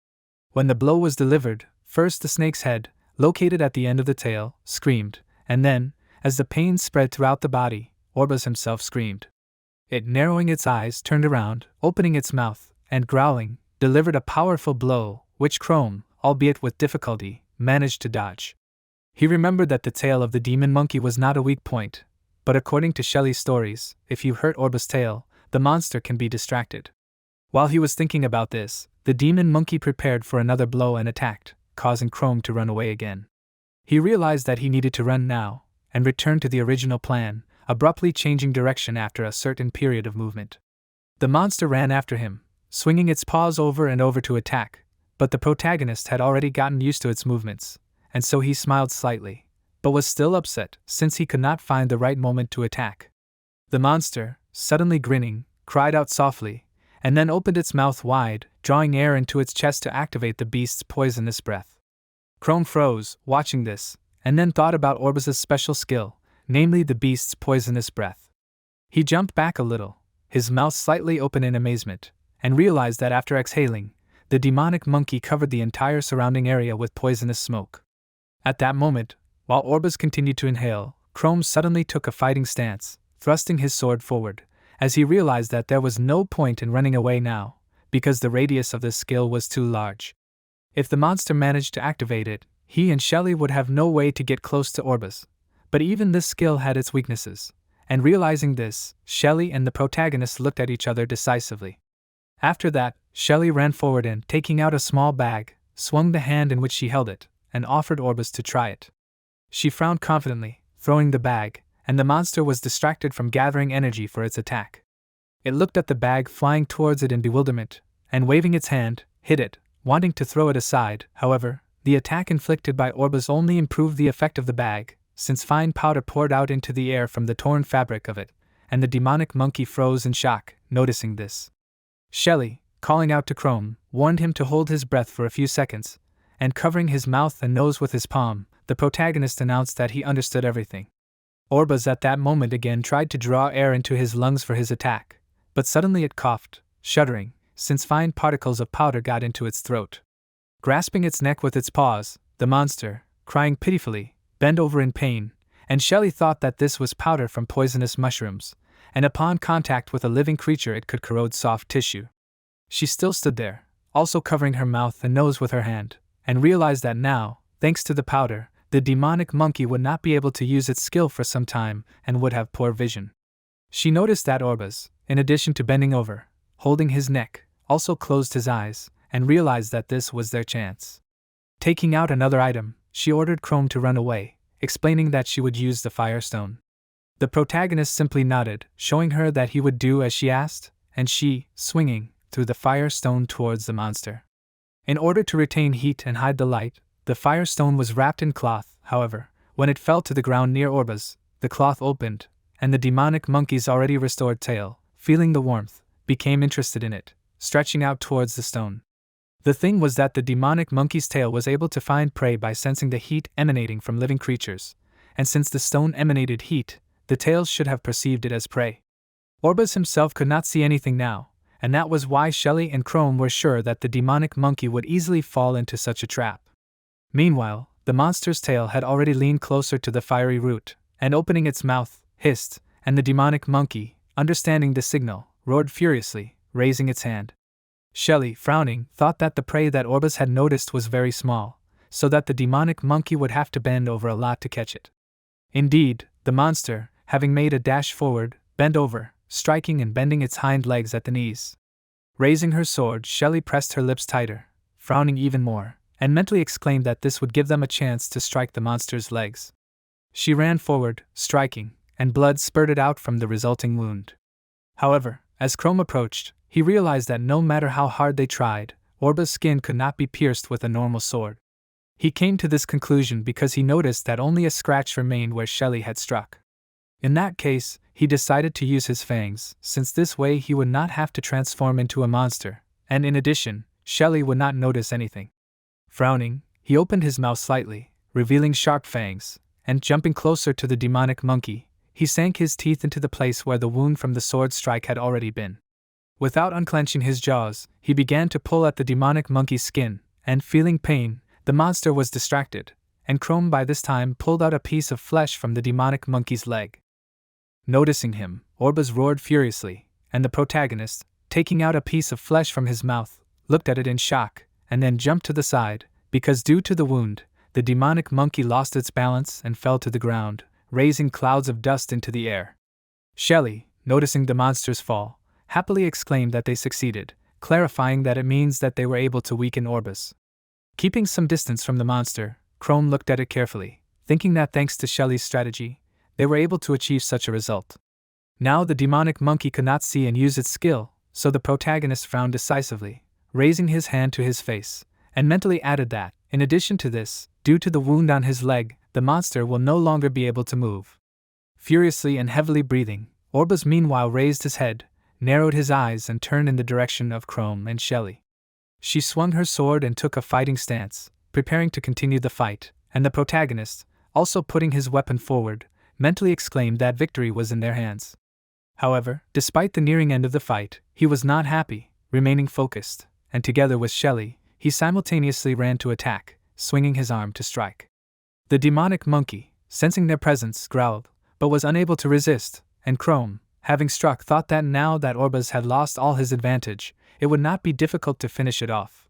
When the blow was delivered, first the snake's head, located at the end of the tail, screamed, and then, as the pain spread throughout the body, Orbas himself screamed. It, narrowing its eyes, turned around, opening its mouth, and growling, delivered a powerful blow, which Chrome, albeit with difficulty, managed to dodge. He remembered that the tail of the demon monkey was not a weak point, but according to Shelly's stories, if you hurt Orba's tail, the monster can be distracted. While he was thinking about this, the demon monkey prepared for another blow and attacked, causing Chrome to run away again. He realized that he needed to run now, and returned to the original plan, abruptly changing direction after a certain period of movement. The monster ran after him, swinging its paws over and over to attack, but the protagonist had already gotten used to its movements, and so he smiled slightly, but was still upset since he could not find the right moment to attack. The monster, suddenly grinning, cried out softly, and then opened its mouth wide, drawing air into its chest to activate the beast's poisonous breath. Chrome froze, watching this, and then thought about Orbas' special skill, namely the beast's poisonous breath. He jumped back a little, his mouth slightly open in amazement, and realized that after exhaling, the demonic monkey covered the entire surrounding area with poisonous smoke. At that moment, while Orbas continued to inhale, Chrome suddenly took a fighting stance, thrusting his sword forward, as he realized that there was no point in running away now, because the radius of this skill was too large. If the monster managed to activate it, he and Shelly would have no way to get close to Orbas. But even this skill had its weaknesses, and realizing this, Shelly and the protagonist looked at each other decisively. After that, Shelly ran forward and, taking out a small bag, swung the hand in which she held it, and offered Orbas to try it. She frowned confidently, throwing the bag, and the monster was distracted from gathering energy for its attack. It looked at the bag flying towards it in bewilderment, and waving its hand, hid it, wanting to throw it aside. However, the attack inflicted by Orbas only improved the effect of the bag, since fine powder poured out into the air from the torn fabric of it, and the demonic monkey froze in shock, noticing this. Shelly, calling out to Chrome, warned him to hold his breath for a few seconds, and covering his mouth and nose with his palm, the protagonist announced that he understood everything. Orbas at that moment again tried to draw air into his lungs for his attack, but suddenly it coughed, shuddering, since fine particles of powder got into its throat. Grasping its neck with its paws, the monster, crying pitifully, bent over in pain, and Shelly thought that this was powder from poisonous mushrooms, and upon contact with a living creature it could corrode soft tissue. She still stood there, also covering her mouth and nose with her hand, and realized that now, thanks to the powder, the demonic monkey would not be able to use its skill for some time and would have poor vision. She noticed that Orbas, in addition to bending over, holding his neck, also closed his eyes, and realized that this was their chance. Taking out another item, she ordered Chrome to run away, explaining that she would use the firestone. The protagonist simply nodded, showing her that he would do as she asked, and she, swinging, threw the firestone towards the monster. In order to retain heat and hide the light, the firestone was wrapped in cloth. However, when it fell to the ground near Orbas, the cloth opened, and the demonic monkey's already restored tail, feeling the warmth, became interested in it, stretching out towards the stone. The thing was that the demonic monkey's tail was able to find prey by sensing the heat emanating from living creatures, and since the stone emanated heat, the tail should have perceived it as prey. Orbas himself could not see anything now, and that was why Shelly and Chrome were sure that the demonic monkey would easily fall into such a trap. Meanwhile, the monster's tail had already leaned closer to the fiery root, and opening its mouth, hissed, and the demonic monkey, understanding the signal, roared furiously, raising its hand. Shelly, frowning, thought that the prey that Orbas had noticed was very small, so that the demonic monkey would have to bend over a lot to catch it. Indeed, the monster, having made a dash forward, bent over, striking and bending its hind legs at the knees. Raising her sword, Shelly pressed her lips tighter, frowning even more, and mentally exclaimed that this would give them a chance to strike the monster's legs. She ran forward, striking, and blood spurted out from the resulting wound. However, as Chrome approached, he realized that no matter how hard they tried, Orbas' skin could not be pierced with a normal sword. He came to this conclusion because he noticed that only a scratch remained where Shelly had struck. In that case, he decided to use his fangs, since this way he would not have to transform into a monster, and in addition, Shelly would not notice anything. Frowning, he opened his mouth slightly, revealing sharp fangs, and jumping closer to the demonic monkey, he sank his teeth into the place where the wound from the sword strike had already been. Without unclenching his jaws, he began to pull at the demonic monkey's skin, and feeling pain, the monster was distracted, and Chrome by this time pulled out a piece of flesh from the demonic monkey's leg. Noticing him, Orbas roared furiously, and the protagonist, taking out a piece of flesh from his mouth, looked at it in shock, and then jumped to the side, because due to the wound, the demonic monkey lost its balance and fell to the ground, raising clouds of dust into the air. Shelly, noticing the monster's fall, happily exclaimed that they succeeded, clarifying that it means that they were able to weaken Orbas. Keeping some distance from the monster, Chrome looked at it carefully, thinking that thanks to Shelly's strategy, they were able to achieve such a result. Now the demonic monkey could not see and use its skill, so the protagonist frowned decisively, raising his hand to his face, and mentally added that, in addition to this, due to the wound on his leg, the monster will no longer be able to move. Furiously and heavily breathing, Orbas meanwhile raised his head, narrowed his eyes and turned in the direction of Chrome and Shelly. She swung her sword and took a fighting stance, preparing to continue the fight, and the protagonist, also putting his weapon forward, mentally exclaimed that victory was in their hands. However, despite the nearing end of the fight, he was not happy, remaining focused, and together with Shelly, he simultaneously ran to attack, swinging his arm to strike. The demonic monkey, sensing their presence, growled, but was unable to resist, and Chrome, having struck, thought that now that Orbas had lost all his advantage, it would not be difficult to finish it off.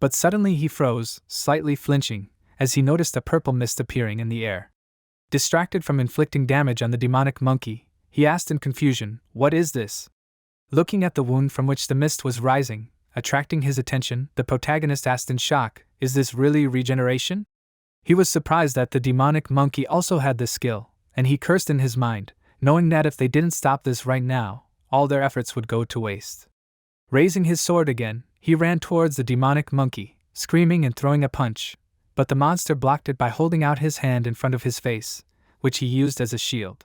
But suddenly he froze, slightly flinching, as he noticed a purple mist appearing in the air. Distracted from inflicting damage on the demonic monkey, he asked in confusion, "What is this?" Looking at the wound from which the mist was rising, attracting his attention, the protagonist asked in shock, "Is this really regeneration?" He was surprised that the demonic monkey also had this skill, and he cursed in his mind, knowing that if they didn't stop this right now, all their efforts would go to waste. Raising his sword again, he ran towards the demonic monkey, screaming and throwing a punch, but the monster blocked it by holding out his hand in front of his face, which he used as a shield.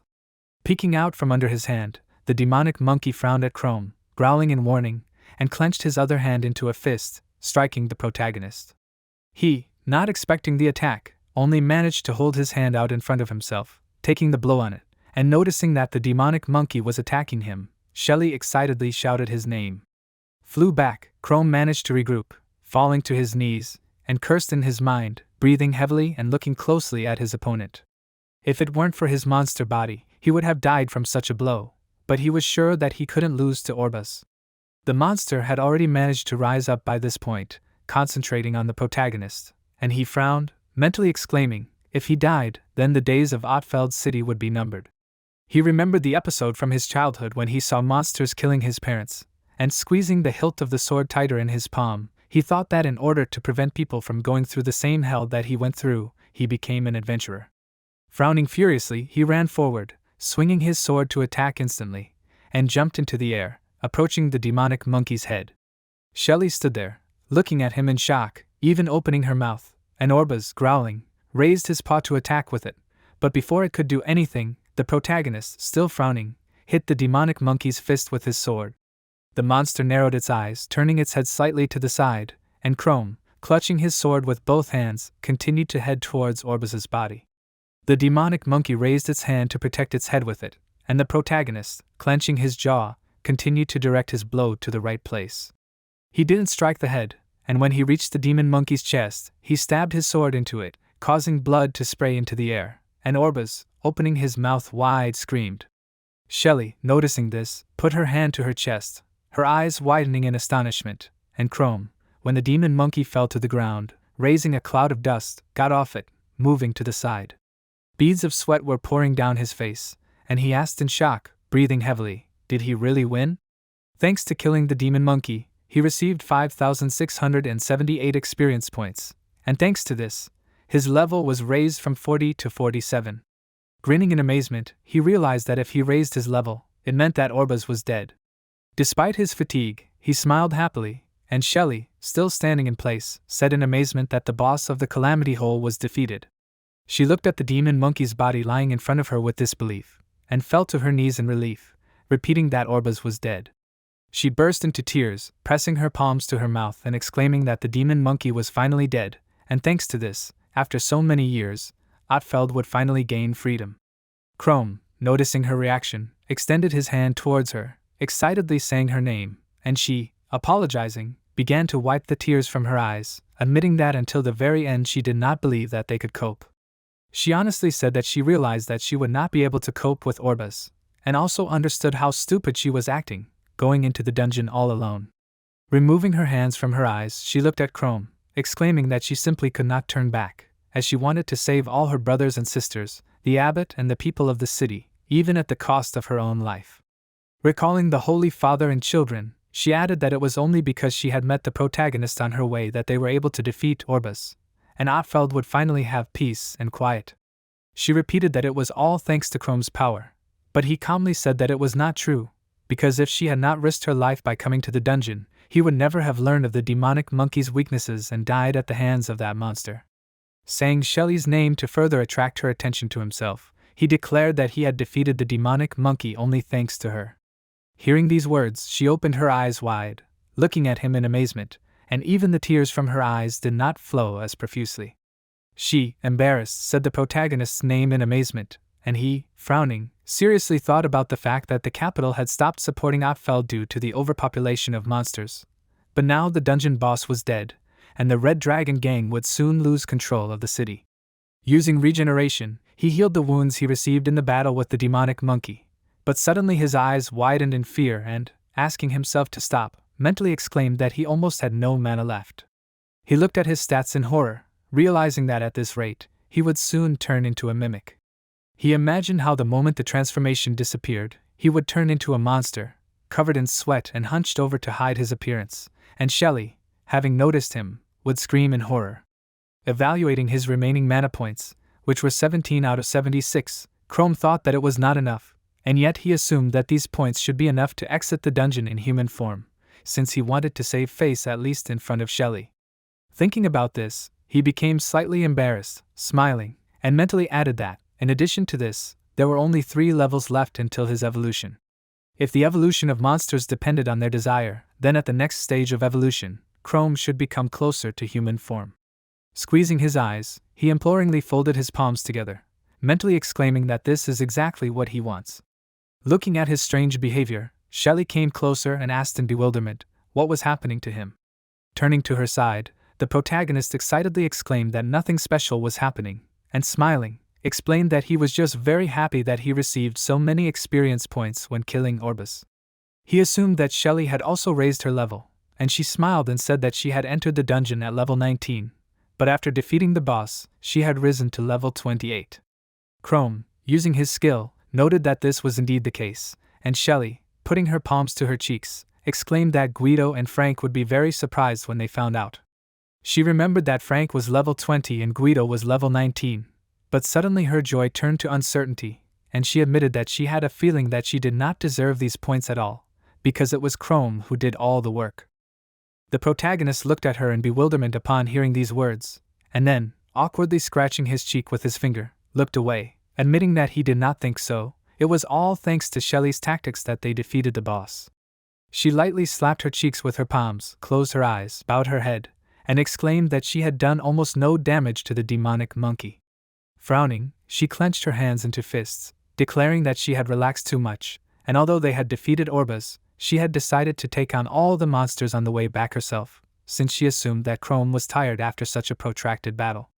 Peeking out from under his hand, the demonic monkey frowned at Chrome, growling in warning, and clenched his other hand into a fist, striking the protagonist. He, not expecting the attack, only managed to hold his hand out in front of himself, taking the blow on it, and noticing that the demonic monkey was attacking him, Shelly excitedly shouted his name. Flew back, Chrome managed to regroup, falling to his knees, and cursed in his mind, breathing heavily and looking closely at his opponent. If it weren't for his monster body, he would have died from such a blow, but he was sure that he couldn't lose to Orbas. The monster had already managed to rise up by this point, concentrating on the protagonist, and he frowned, mentally exclaiming, if he died, then the days of Otfeld's city would be numbered. He remembered the episode from his childhood when he saw monsters killing his parents, and squeezing the hilt of the sword tighter in his palm, he thought that in order to prevent people from going through the same hell that he went through, he became an adventurer. Frowning furiously, he ran forward, swinging his sword to attack instantly, and jumped into the air, approaching the demonic monkey's head. Shelly stood there, looking at him in shock, even opening her mouth, and Orbas, growling, raised his paw to attack with it, but before it could do anything, the protagonist, still frowning, hit the demonic monkey's fist with his sword. The monster narrowed its eyes, turning its head slightly to the side, and Chrome, clutching his sword with both hands, continued to head towards Orbas's body. The demonic monkey raised its hand to protect its head with it, and the protagonist, clenching his jaw, continued to direct his blow to the right place. He didn't strike the head, and when he reached the demon monkey's chest, he stabbed his sword into it, causing blood to spray into the air, and Orbas, opening his mouth wide, screamed. Shelly, noticing this, put her hand to her chest, her eyes widening in astonishment, and Chrome, when the demon monkey fell to the ground, raising a cloud of dust, got off it, moving to the side. Beads of sweat were pouring down his face, and he asked in shock, breathing heavily, did he really win? Thanks to killing the demon monkey, he received 5,678 experience points, and thanks to this, his level was raised from 40 to 47. Grinning in amazement, he realized that if he raised his level, it meant that Orbas was dead. Despite his fatigue, he smiled happily, and Shelly, still standing in place, said in amazement that the boss of the Calamity Hole was defeated. She looked at the demon monkey's body lying in front of her with disbelief, and fell to her knees in relief, repeating that Orbas was dead. She burst into tears, pressing her palms to her mouth and exclaiming that the demon monkey was finally dead, and thanks to this, after so many years, Otfeld would finally gain freedom. Chrome, noticing her reaction, extended his hand towards her, excitedly saying her name, and she, apologizing, began to wipe the tears from her eyes, admitting that until the very end she did not believe that they could cope. She honestly said that she realized that she would not be able to cope with Orbas, and also understood how stupid she was acting, going into the dungeon all alone. Removing her hands from her eyes, she looked at Chrome, exclaiming that she simply could not turn back, as she wanted to save all her brothers and sisters, the abbot and the people of the city, even at the cost of her own life. Recalling the Holy Father and children, she added that it was only because she had met the protagonist on her way that they were able to defeat Orbas, and Otfeld would finally have peace and quiet. She repeated that it was all thanks to Chrome's power, but he calmly said that it was not true, because if she had not risked her life by coming to the dungeon, he would never have learned of the demonic monkey's weaknesses and died at the hands of that monster. Saying Shelly's name to further attract her attention to himself, he declared that he had defeated the demonic monkey only thanks to her. Hearing these words, she opened her eyes wide, looking at him in amazement, and even the tears from her eyes did not flow as profusely. She, embarrassed, said the protagonist's name in amazement, and he, frowning, seriously thought about the fact that the capital had stopped supporting Otfeld due to the overpopulation of monsters. But now the dungeon boss was dead, and the Red Dragon gang would soon lose control of the city. Using regeneration, he healed the wounds he received in the battle with the demonic monkey, but suddenly his eyes widened in fear and, asking himself to stop, mentally exclaimed that he almost had no mana left. He looked at his stats in horror, realizing that at this rate, he would soon turn into a mimic. He imagined how the moment the transformation disappeared, he would turn into a monster, covered in sweat and hunched over to hide his appearance, and Shelly, having noticed him, would scream in horror. Evaluating his remaining mana points, which were 17 out of 76, Chrome thought that it was not enough, and yet he assumed that these points should be enough to exit the dungeon in human form, since he wanted to save face at least in front of Shelly. Thinking about this, he became slightly embarrassed, smiling, and mentally added that, in addition to this, there were only 3 levels left until his evolution. If the evolution of monsters depended on their desire, then at the next stage of evolution, Chrome should become closer to human form. Squeezing his eyes, he imploringly folded his palms together, mentally exclaiming that this is exactly what he wants. Looking at his strange behavior, Shelly came closer and asked in bewilderment what was happening to him. Turning to her side, the protagonist excitedly exclaimed that nothing special was happening, and smiling, explained that he was just very happy that he received so many experience points when killing Orbas. He assumed that Shelly had also raised her level, and she smiled and said that she had entered the dungeon at level 19, but after defeating the boss, she had risen to level 28. Chrome, using his skill, noted that this was indeed the case, and Shelly, putting her palms to her cheeks, exclaimed that Guido and Frank would be very surprised when they found out. She remembered that Frank was level 20 and Guido was level 19, but suddenly her joy turned to uncertainty, and she admitted that she had a feeling that she did not deserve these points at all, because it was Chrome who did all the work. The protagonist looked at her in bewilderment upon hearing these words, and then, awkwardly scratching his cheek with his finger, looked away, admitting that he did not think so. It was all thanks to Shelly's tactics that they defeated the boss. She lightly slapped her cheeks with her palms, closed her eyes, bowed her head, and exclaimed that she had done almost no damage to the demonic monkey. Frowning, she clenched her hands into fists, declaring that she had relaxed too much, and although they had defeated Orbas, she had decided to take on all the monsters on the way back herself, since she assumed that Chrome was tired after such a protracted battle.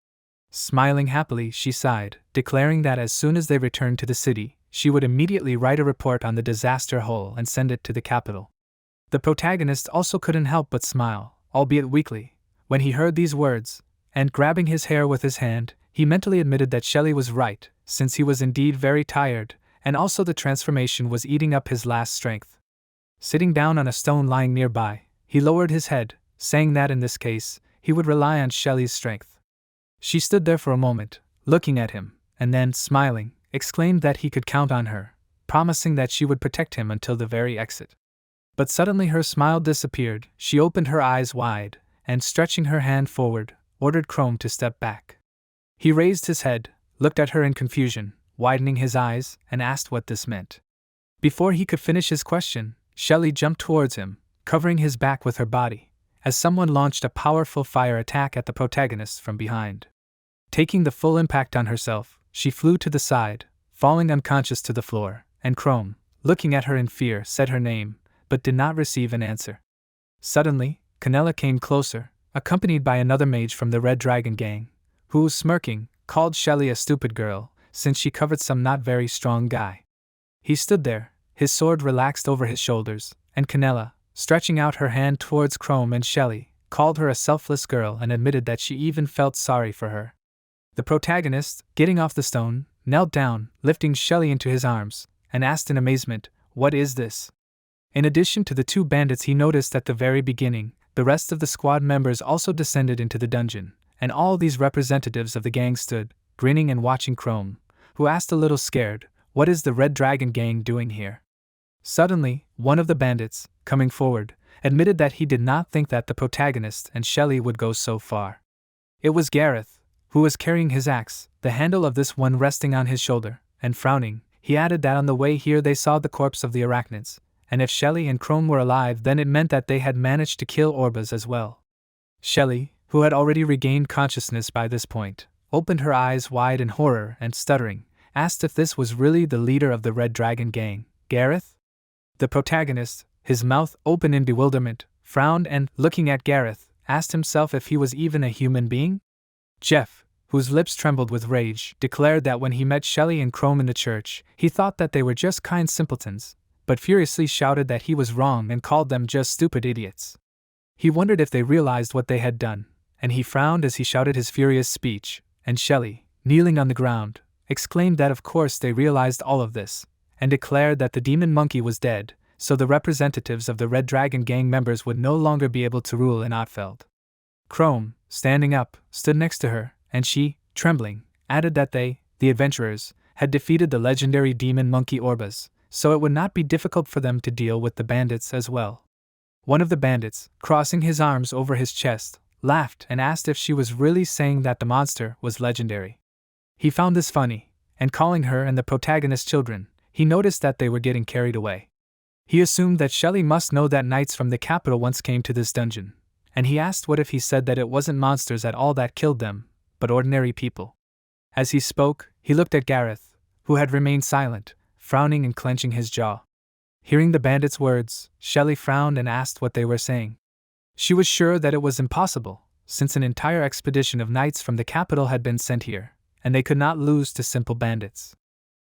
Smiling happily, she sighed, declaring that as soon as they returned to the city, she would immediately write a report on the disaster hole and send it to the capital. The protagonist also couldn't help but smile, albeit weakly, when he heard these words, and grabbing his hair with his hand, he mentally admitted that Shelly was right, since he was indeed very tired, and also the transformation was eating up his last strength. Sitting down on a stone lying nearby, he lowered his head, saying that in this case, he would rely on Shelly's strength. She stood there for a moment, looking at him, and then, smiling, exclaimed that he could count on her, promising that she would protect him until the very exit. But suddenly her smile disappeared, she opened her eyes wide, and stretching her hand forward, ordered Chrome to step back. He raised his head, looked at her in confusion, widening his eyes, and asked what this meant. Before he could finish his question, Shelly jumped towards him, covering his back with her body, as someone launched a powerful fire attack at the protagonist from behind. Taking the full impact on herself, she flew to the side, falling unconscious to the floor, and Chrome, looking at her in fear, said her name, but did not receive an answer. Suddenly, Canella came closer, accompanied by another mage from the Red Dragon gang, who, smirking, called Shelly a stupid girl, since she covered some not very strong guy. He stood there, his sword relaxed over his shoulders, and Canella, stretching out her hand towards Chrome and Shelly, called her a selfless girl and admitted that she even felt sorry for her. The protagonist, getting off the stone, knelt down, lifting Shelly into his arms, and asked in amazement, "What is this?" In addition to the two bandits he noticed at the very beginning, the rest of the squad members also descended into the dungeon, and all these representatives of the gang stood, grinning and watching Chrome, who asked a little scared, "What is the Red Dragon gang doing here?" Suddenly, one of the bandits, coming forward, admitted that he did not think that the protagonist and Shelly would go so far. It was Gareth, who was carrying his axe, the handle of this one resting on his shoulder, and frowning, he added that on the way here they saw the corpse of the arachnids, and if Shelly and Chrome were alive then it meant that they had managed to kill Orbas as well. Shelly, who had already regained consciousness by this point, opened her eyes wide in horror and stuttering, asked if this was really the leader of the Red Dragon gang, Gareth? The protagonist, his mouth open in bewilderment, frowned and, looking at Gareth, asked himself if he was even a human being? Jeff, whose lips trembled with rage, declared that when he met Shelly and Chrome in the church, he thought that they were just kind simpletons, but furiously shouted that he was wrong and called them just stupid idiots. He wondered if they realized what they had done, and he frowned as he shouted his furious speech, and Shelly, kneeling on the ground, exclaimed that of course they realized all of this, and declared that the demon monkey was dead, so the representatives of the Red Dragon gang members would no longer be able to rule in Otfeld. Chrome, standing up, stood next to her, and she, trembling, added that they, the adventurers, had defeated the legendary demon monkey Orbas, so it would not be difficult for them to deal with the bandits as well. One of the bandits, crossing his arms over his chest, laughed and asked if she was really saying that the monster was legendary. He found this funny, and calling her and the protagonist children, he noticed that they were getting carried away. He assumed that Shelly must know that knights from the capital once came to this dungeon, and he asked what if he said that it wasn't monsters at all that killed them, but ordinary people. As he spoke, he looked at Gareth, who had remained silent, frowning and clenching his jaw. Hearing the bandits' words, Shelly frowned and asked what they were saying. She was sure that it was impossible, since an entire expedition of knights from the capital had been sent here, and they could not lose to simple bandits.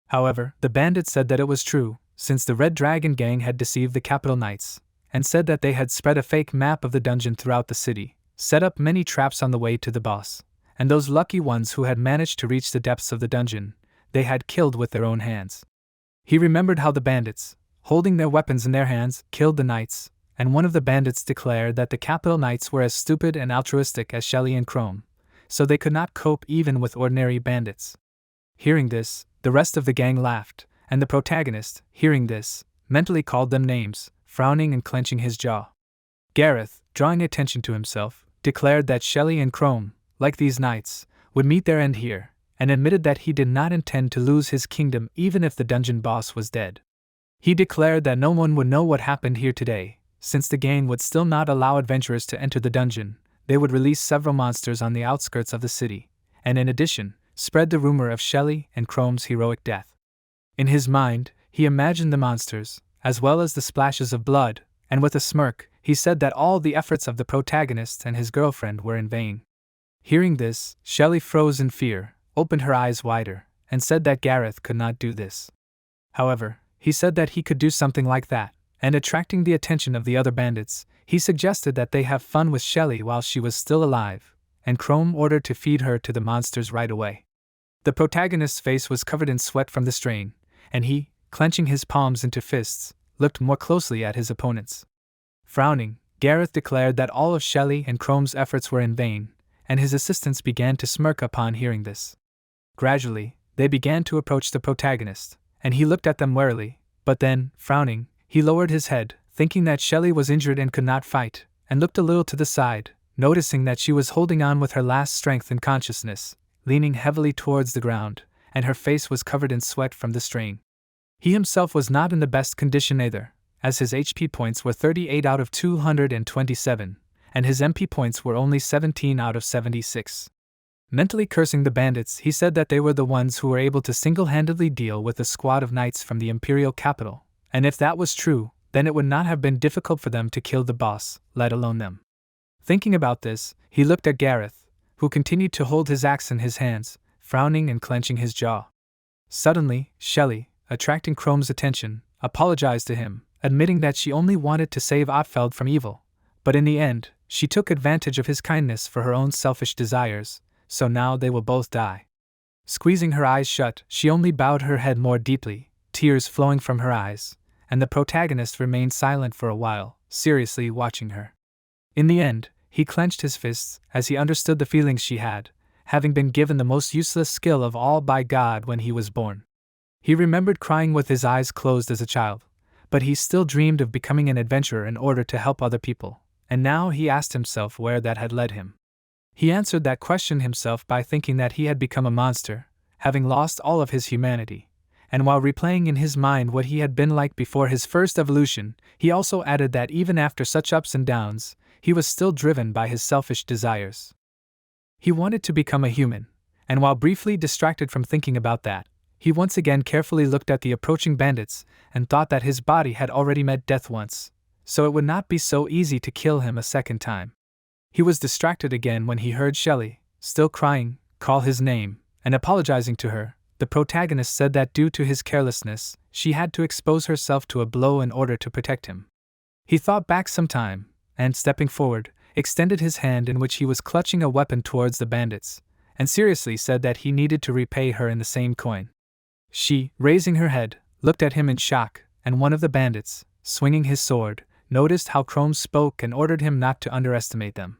However, the bandits said that it was true, since the Red Dragon gang had deceived the capital knights, and said that they had spread a fake map of the dungeon throughout the city, set up many traps on the way to the boss, and those lucky ones who had managed to reach the depths of the dungeon, they had killed with their own hands. He remembered how the bandits, holding their weapons in their hands, killed the knights, and one of the bandits declared that the capital knights were as stupid and altruistic as Shelly and Chrome, so they could not cope even with ordinary bandits. Hearing this, the rest of the gang laughed, and the protagonist, hearing this, mentally called them names, frowning and clenching his jaw. Gareth, drawing attention to himself, declared that Shelly and Chrome, like these knights, would meet their end here, and admitted that he did not intend to lose his kingdom even if the dungeon boss was dead. He declared that no one would know what happened here today, since the gang would still not allow adventurers to enter the dungeon. They would release several monsters on the outskirts of the city, and in addition, spread the rumor of Shelly and Chrome's heroic death. In his mind, he imagined the monsters, as well as the splashes of blood, and with a smirk, he said that all the efforts of the protagonist and his girlfriend were in vain. Hearing this, Shelly froze in fear, opened her eyes wider, and said that Gareth could not do this. However, he said that he could do something like that, and attracting the attention of the other bandits, he suggested that they have fun with Shelly while she was still alive, and Chrome ordered to feed her to the monsters right away. The protagonist's face was covered in sweat from the strain, and he, clenching his palms into fists, looked more closely at his opponents. Frowning, Gareth declared that all of Shelly and Chrome's efforts were in vain, and his assistants began to smirk upon hearing this. Gradually, they began to approach the protagonist, and he looked at them warily, but then, frowning, he lowered his head, thinking that Shelly was injured and could not fight, and looked a little to the side, noticing that she was holding on with her last strength and consciousness, leaning heavily towards the ground, and her face was covered in sweat from the strain. He himself was not in the best condition either, as his HP points were 38 out of 227, and his MP points were only 17 out of 76. Mentally cursing the bandits, he said that they were the ones who were able to single-handedly deal with a squad of knights from the imperial capital, and if that was true, then it would not have been difficult for them to kill the boss, let alone them. Thinking about this, he looked at Gareth, who continued to hold his axe in his hands, frowning and clenching his jaw. Suddenly, Shelly, attracting Chrome's attention, apologized to him, admitting that she only wanted to save Otfeld from evil, but in the end, she took advantage of his kindness for her own selfish desires, so now they will both die. Squeezing her eyes shut, she only bowed her head more deeply, tears flowing from her eyes, and the protagonist remained silent for a while, seriously watching her. In the end, he clenched his fists as he understood the feelings she had, having been given the most useless skill of all by God when he was born. He remembered crying with his eyes closed as a child, but he still dreamed of becoming an adventurer in order to help other people, and now he asked himself where that had led him. He answered that question himself by thinking that he had become a monster, having lost all of his humanity, and while replaying in his mind what he had been like before his first evolution, he also added that even after such ups and downs, he was still driven by his selfish desires. He wanted to become a human, and while briefly distracted from thinking about that, he once again carefully looked at the approaching bandits and thought that his body had already met death once, so it would not be so easy to kill him a second time. He was distracted again when he heard Shelly, still crying, call his name, and apologizing to her. The protagonist said that due to his carelessness, she had to expose herself to a blow in order to protect him. He thought back some time, and stepping forward, extended his hand in which he was clutching a weapon towards the bandits, and seriously said that he needed to repay her in the same coin. She, raising her head, looked at him in shock, and one of the bandits, swinging his sword, noticed how Chrome spoke and ordered him not to underestimate them.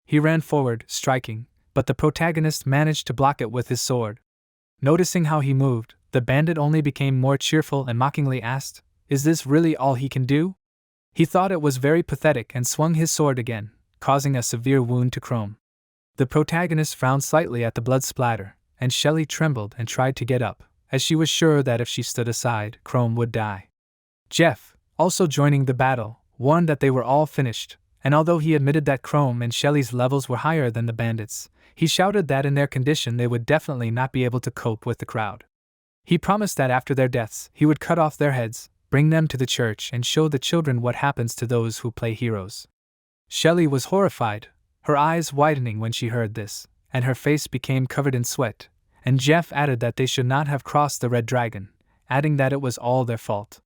He ran forward, striking, but the protagonist managed to block it with his sword. Noticing how he moved, the bandit only became more cheerful and mockingly asked, "Is this really all he can do?" He thought it was very pathetic and swung his sword again, causing a severe wound to Chrome. The protagonist frowned slightly at the blood splatter, and Shelly trembled and tried to get up, as she was sure that if she stood aside, Chrome would die. Jeff, also joining the battle, warned that they were all finished, and although he admitted that Chrome and Shelly's levels were higher than the bandits, he shouted that in their condition they would definitely not be able to cope with the crowd. He promised that after their deaths, he would cut off their heads, bring them to the church and show the children what happens to those who play heroes. Shelly was horrified, her eyes widening when she heard this, and her face became covered in sweat, and Jeff added that they should not have crossed the Red Dragon, adding that it was all their fault.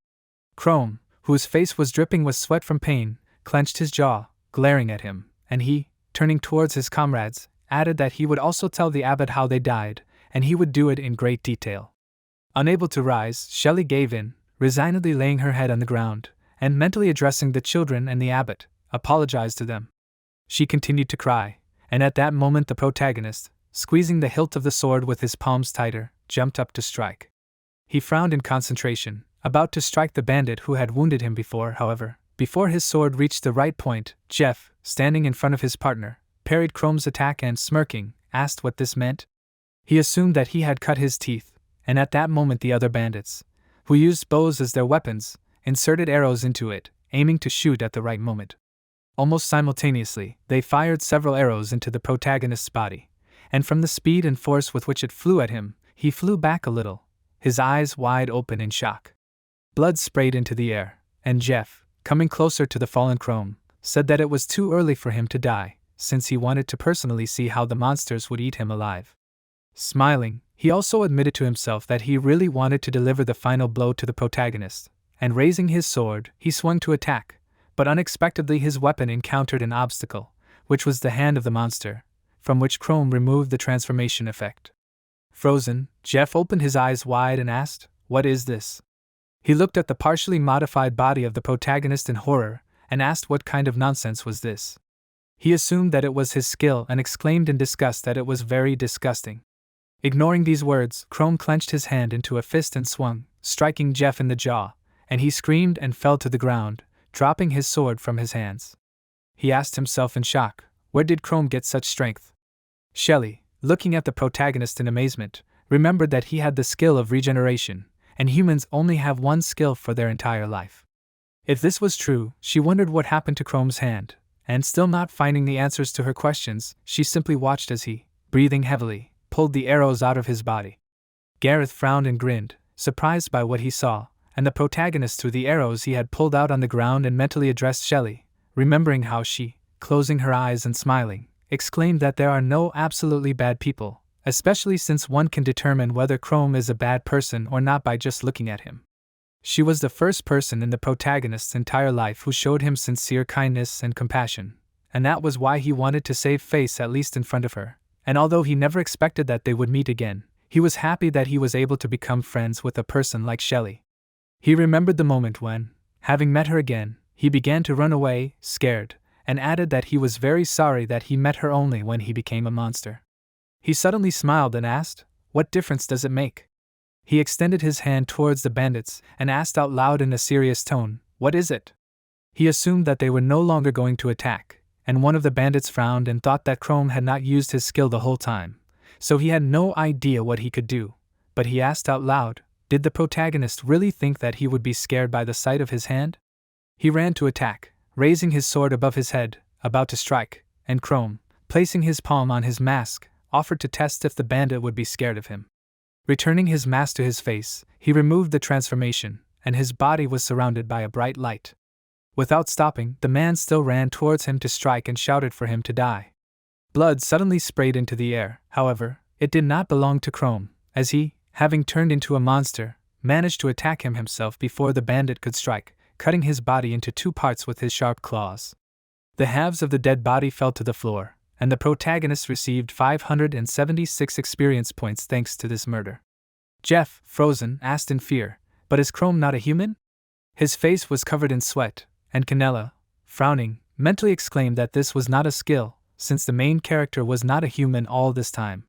Chrome, whose face was dripping with sweat from pain, clenched his jaw, glaring at him, and he, turning towards his comrades, added that he would also tell the abbot how they died, and he would do it in great detail. Unable to rise, Shelly gave in, resignedly laying her head on the ground, and mentally addressing the children and the abbot, apologized to them. She continued to cry, and at that moment the protagonist, squeezing the hilt of the sword with his palms tighter, jumped up to strike. He frowned in concentration, about to strike the bandit who had wounded him before. However, before his sword reached the right point, Jeff, standing in front of his partner, parried Chrome's attack and, smirking, asked what this meant. He assumed that he had cut his teeth, and at that moment the other bandits, who used bows as their weapons, inserted arrows into it, aiming to shoot at the right moment. Almost simultaneously, they fired several arrows into the protagonist's body, and from the speed and force with which it flew at him, he flew back a little, his eyes wide open in shock. Blood sprayed into the air, and Jeff, coming closer to the fallen Chrome, said that it was too early for him to die, since he wanted to personally see how the monsters would eat him alive. Smiling, he also admitted to himself that he really wanted to deliver the final blow to the protagonist, and raising his sword, he swung to attack, but unexpectedly his weapon encountered an obstacle, which was the hand of the monster, from which Chrome removed the transformation effect. Frozen, Jeff opened his eyes wide and asked, "What is this?" He looked at the partially modified body of the protagonist in horror, and asked what kind of nonsense was this. He assumed that it was his skill and exclaimed in disgust that it was very disgusting. Ignoring these words, Chrome clenched his hand into a fist and swung, striking Jeff in the jaw, and he screamed and fell to the ground, dropping his sword from his hands. He asked himself in shock, where did Chrome get such strength? Shelly, looking at the protagonist in amazement, remembered that he had the skill of regeneration, and humans only have one skill for their entire life. If this was true, she wondered what happened to Chrome's hand, and still not finding the answers to her questions, she simply watched as he, breathing heavily, pulled the arrows out of his body. Gareth frowned and grinned, surprised by what he saw, and the protagonist threw the arrows he had pulled out on the ground and mentally addressed Shelly, remembering how she, closing her eyes and smiling, exclaimed that there are no absolutely bad people, especially since one can determine whether Chrome is a bad person or not by just looking at him. She was the first person in the protagonist's entire life who showed him sincere kindness and compassion, and that was why he wanted to save face at least in front of her, and although he never expected that they would meet again, he was happy that he was able to become friends with a person like Shelly. He remembered the moment when, having met her again, he began to run away, scared, and added that he was very sorry that he met her only when he became a monster. He suddenly smiled and asked, "What difference does it make?" He extended his hand towards the bandits and asked out loud in a serious tone, "What is it?" He assumed that they were no longer going to attack, and one of the bandits frowned and thought that Chrome had not used his skill the whole time, so he had no idea what he could do, but he asked out loud, did the protagonist really think that he would be scared by the sight of his hand? He ran to attack, raising his sword above his head, about to strike, and Chrome, placing his palm on his mask, offered to test if the bandit would be scared of him. Returning his mask to his face, he removed the transformation, and his body was surrounded by a bright light. Without stopping, the man still ran towards him to strike and shouted for him to die. Blood suddenly sprayed into the air, however, it did not belong to Chrome, as he, having turned into a monster, managed to attack him himself before the bandit could strike, cutting his body into two parts with his sharp claws. The halves of the dead body fell to the floor, and the protagonist received 576 experience points thanks to this murder. Jeff, frozen, asked in fear, "But is Chrome not a human?" His face was covered in sweat, and Canella, frowning, mentally exclaimed that this was not a skill, since the main character was not a human all this time.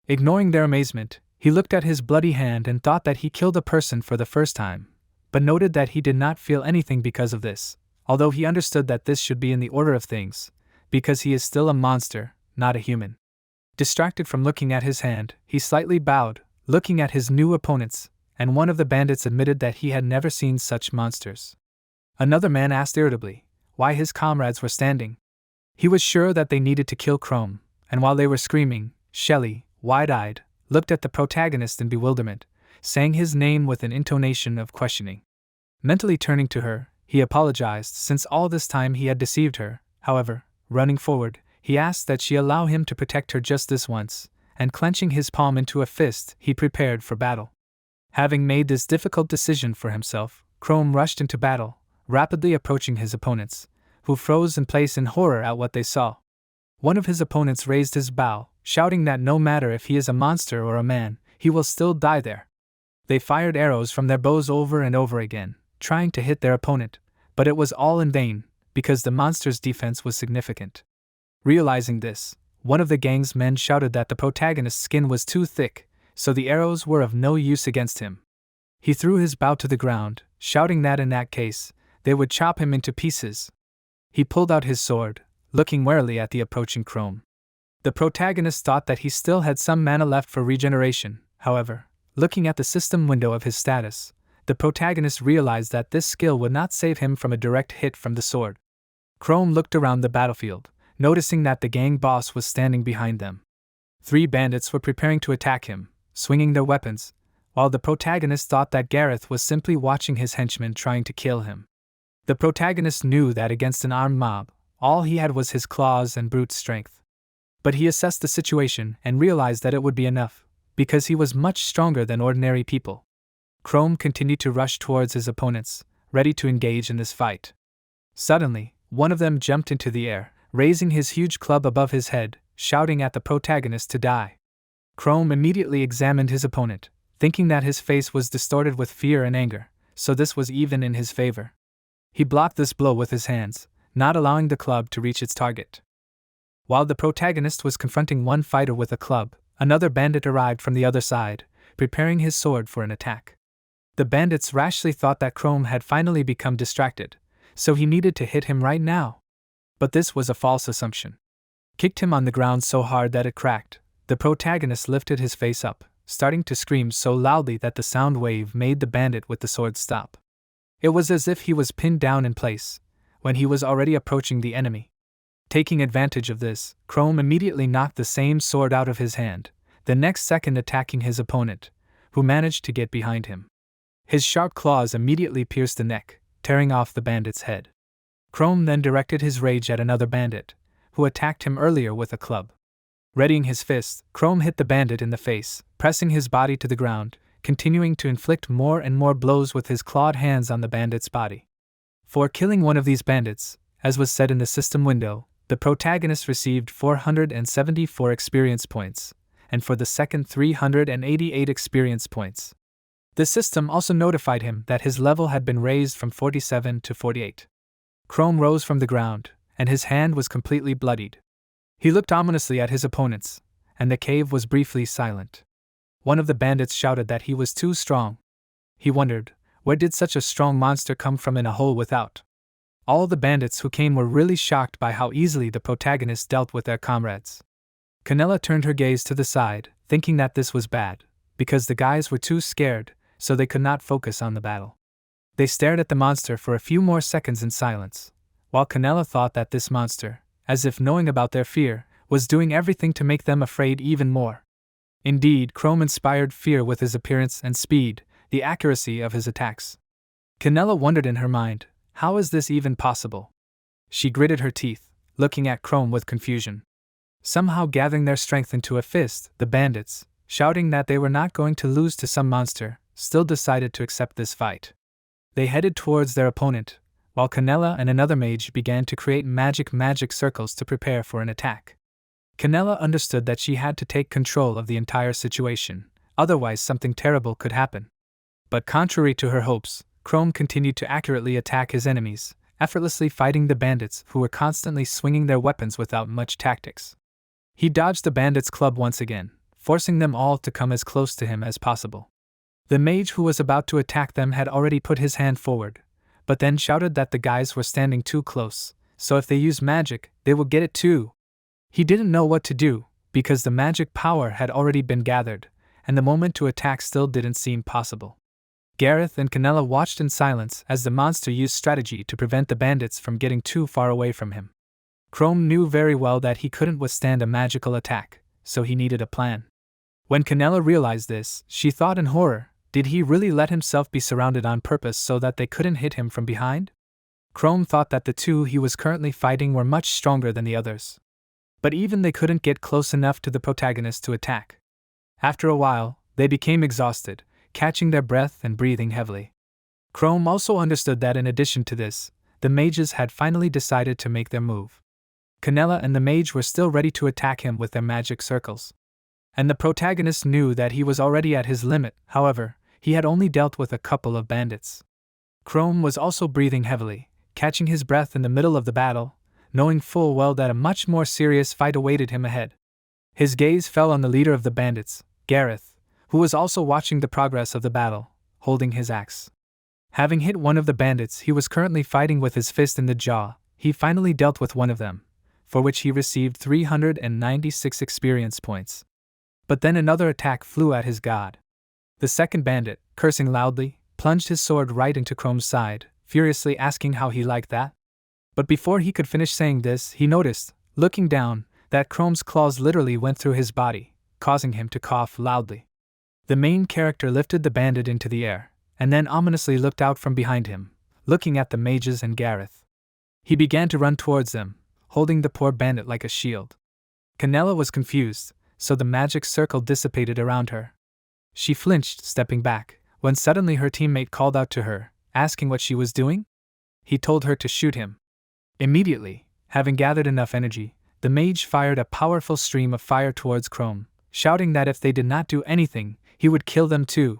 Ignoring their amazement, he looked at his bloody hand and thought that he killed a person for the first time, but noted that he did not feel anything because of this, although he understood that this should be in the order of things, because he is still a monster, not a human. Distracted from looking at his hand, he slightly bowed, looking at his new opponents, and one of the bandits admitted that he had never seen such monsters. Another man asked irritably why his comrades were standing. He was sure that they needed to kill Chrome, and while they were screaming, Shelly, wide-eyed, looked at the protagonist in bewilderment, saying his name with an intonation of questioning. Mentally turning to her, he apologized since all this time he had deceived her. However, running forward, he asked that she allow him to protect her just this once, and clenching his palm into a fist, he prepared for battle. Having made this difficult decision for himself, Chrome rushed into battle, rapidly approaching his opponents, who froze in place in horror at what they saw. One of his opponents raised his bow, shouting that no matter if he is a monster or a man, he will still die there. They fired arrows from their bows over and over again, trying to hit their opponent, but it was all in vain, because the monster's defense was significant. Realizing this, one of the gang's men shouted that the protagonist's skin was too thick, so the arrows were of no use against him. He threw his bow to the ground, shouting that in that case, they would chop him into pieces. He pulled out his sword, looking warily at the approaching Chrome. The protagonist thought that he still had some mana left for regeneration. However, looking at the system window of his status, the protagonist realized that this skill would not save him from a direct hit from the sword. Chrome looked around the battlefield, noticing that the gang boss was standing behind them. 3 bandits were preparing to attack him, swinging their weapons, while the protagonist thought that Gareth was simply watching his henchmen trying to kill him. The protagonist knew that against an armed mob, all he had was his claws and brute strength. But he assessed the situation and realized that it would be enough, because he was much stronger than ordinary people. Chrome continued to rush towards his opponents, ready to engage in this fight. Suddenly, one of them jumped into the air, raising his huge club above his head, shouting at the protagonist to die. Chrome immediately examined his opponent, thinking that his face was distorted with fear and anger, so this was even in his favor. He blocked this blow with his hands, not allowing the club to reach its target. While the protagonist was confronting one fighter with a club, another bandit arrived from the other side, preparing his sword for an attack. The bandits rashly thought that Chrome had finally become distracted, so he needed to hit him right now. But this was a false assumption. Kicked him on the ground so hard that it cracked, the protagonist lifted his face up, starting to scream so loudly that the sound wave made the bandit with the sword stop. It was as if he was pinned down in place, when he was already approaching the enemy. Taking advantage of this, Chrome immediately knocked the same sword out of his hand, the next second attacking his opponent, who managed to get behind him. His sharp claws immediately pierced the neck, tearing off the bandit's head. Chrome then directed his rage at another bandit, who attacked him earlier with a club. Readying his fist, Chrome hit the bandit in the face, pressing his body to the ground, continuing to inflict more and more blows with his clawed hands on the bandit's body. For killing one of these bandits, as was said in the system window, the protagonist received 474 experience points, and for the second 388 experience points. The system also notified him that his level had been raised from 47 to 48. Chrome rose from the ground, and his hand was completely bloodied. He looked ominously at his opponents, and the cave was briefly silent. One of the bandits shouted that he was too strong. He wondered, where did such a strong monster come from in a hole without? All the bandits who came were really shocked by how easily the protagonist dealt with their comrades. Canella turned her gaze to the side, thinking that this was bad, because the guys were too scared, so they could not focus on the battle. They stared at the monster for a few more seconds in silence, while Canella thought that this monster, as if knowing about their fear, was doing everything to make them afraid even more. Indeed, Chrome inspired fear with his appearance and speed, the accuracy of his attacks. Canella wondered in her mind, how is this even possible? She gritted her teeth, looking at Chrome with confusion. Somehow gathering their strength into a fist, the bandits, shouting that they were not going to lose to some monster, still decided to accept this fight. They headed towards their opponent, while Canella and another mage began to create magic circles to prepare for an attack. Canella understood that she had to take control of the entire situation, otherwise something terrible could happen. But contrary to her hopes, Chrome continued to accurately attack his enemies, effortlessly fighting the bandits who were constantly swinging their weapons without much tactics. He dodged the bandits' club once again, forcing them all to come as close to him as possible. The mage who was about to attack them had already put his hand forward, but then shouted that the guys were standing too close, so if they used magic, they would get it too. He didn't know what to do, because the magic power had already been gathered, and the moment to attack still didn't seem possible. Gareth and Canella watched in silence as the monster used strategy to prevent the bandits from getting too far away from him. Chrome knew very well that he couldn't withstand a magical attack, so he needed a plan. When Canella realized this, she thought in horror, did he really let himself be surrounded on purpose so that they couldn't hit him from behind? Chrome thought that the two he was currently fighting were much stronger than the others. But even they couldn't get close enough to the protagonist to attack. After a while, they became exhausted, catching their breath and breathing heavily. Chrome also understood that in addition to this, the mages had finally decided to make their move. Canella and the mage were still ready to attack him with their magic circles. And the protagonist knew that he was already at his limit, however, he had only dealt with a couple of bandits. Chrome was also breathing heavily, catching his breath in the middle of the battle, knowing full well that a much more serious fight awaited him ahead. His gaze fell on the leader of the bandits, Gareth, who was also watching the progress of the battle, holding his axe. Having hit one of the bandits he was currently fighting with his fist in the jaw, he finally dealt with one of them, for which he received 396 experience points. But then another attack flew at his god. The second bandit, cursing loudly, plunged his sword right into Chrome's side, furiously asking how he liked that. But before he could finish saying this, he noticed, looking down, that Chrome's claws literally went through his body, causing him to cough loudly. The main character lifted the bandit into the air, and then ominously looked out from behind him, looking at the mages and Gareth. He began to run towards them, holding the poor bandit like a shield. Canella was confused, so the magic circle dissipated around her. She flinched, stepping back, when suddenly her teammate called out to her, asking what she was doing. He told her to shoot him. Immediately, having gathered enough energy, the mage fired a powerful stream of fire towards Chrome, shouting that if they did not do anything, he would kill them too.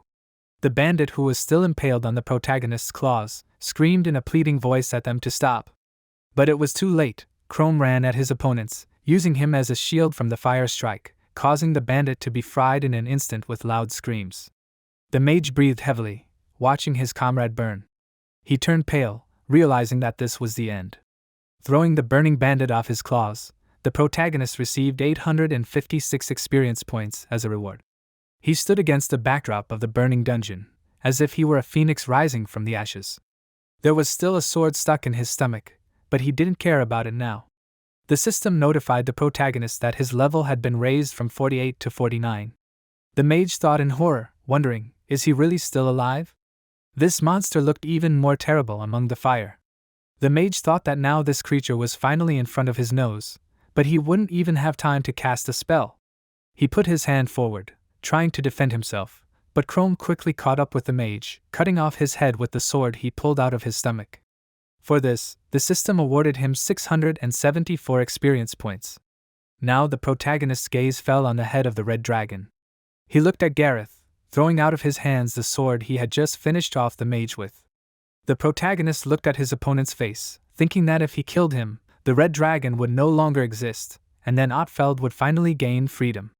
The bandit, who was still impaled on the protagonist's claws, screamed in a pleading voice at them to stop. But it was too late. Chrome ran at his opponents, using him as a shield from the fire strike, causing the bandit to be fried in an instant with loud screams. The mage breathed heavily, watching his comrade burn. He turned pale, realizing that this was the end. Throwing the burning bandit off his claws, the protagonist received 856 experience points as a reward. He stood against the backdrop of the burning dungeon, as if he were a phoenix rising from the ashes. There was still a sword stuck in his stomach, but he didn't care about it now. The system notified the protagonist that his level had been raised from 48 to 49. The mage thought in horror, wondering, is he really still alive? This monster looked even more terrible among the fire. The mage thought that now this creature was finally in front of his nose, but he wouldn't even have time to cast a spell. He put his hand forward, trying to defend himself, but Chrome quickly caught up with the mage, cutting off his head with the sword he pulled out of his stomach. For this, the system awarded him 674 experience points. Now the protagonist's gaze fell on the head of the red dragon. He looked at Gareth, throwing out of his hands the sword he had just finished off the mage with. The protagonist looked at his opponent's face, thinking that if he killed him, the red dragon would no longer exist, and then Ottfeld would finally gain freedom.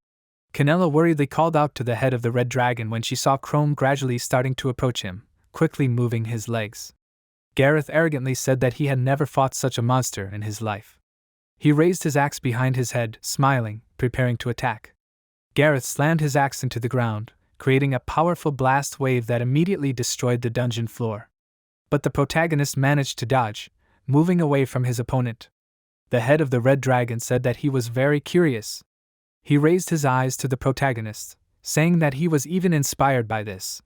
Canella worriedly called out to the head of the red dragon when she saw Chrome gradually starting to approach him, quickly moving his legs. Gareth arrogantly said that he had never fought such a monster in his life. He raised his axe behind his head, smiling, preparing to attack. Gareth slammed his axe into the ground, creating a powerful blast wave that immediately destroyed the dungeon floor. But the protagonist managed to dodge, moving away from his opponent. The head of the red dragon said that he was very curious. He raised his eyes to the protagonist, saying that he was even inspired by this.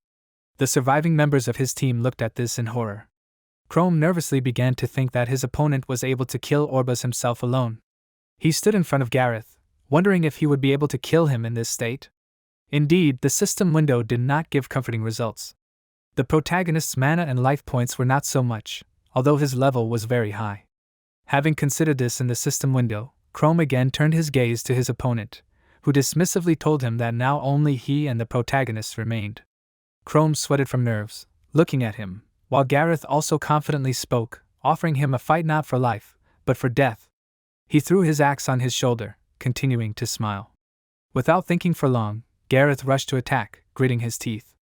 The surviving members of his team looked at this in horror. Chrome nervously began to think that his opponent was able to kill Orbas himself alone. He stood in front of Gareth, wondering if he would be able to kill him in this state. Indeed, the system window did not give comforting results. The protagonist's mana and life points were not so much, although his level was very high. Having considered this in the system window, Chrome again turned his gaze to his opponent, who dismissively told him that now only he and the protagonist remained. Chrome sweated from nerves, looking at him, while Gareth also confidently spoke, offering him a fight not for life, but for death. He threw his axe on his shoulder, continuing to smile. Without thinking for long, Gareth rushed to attack, gritting his teeth.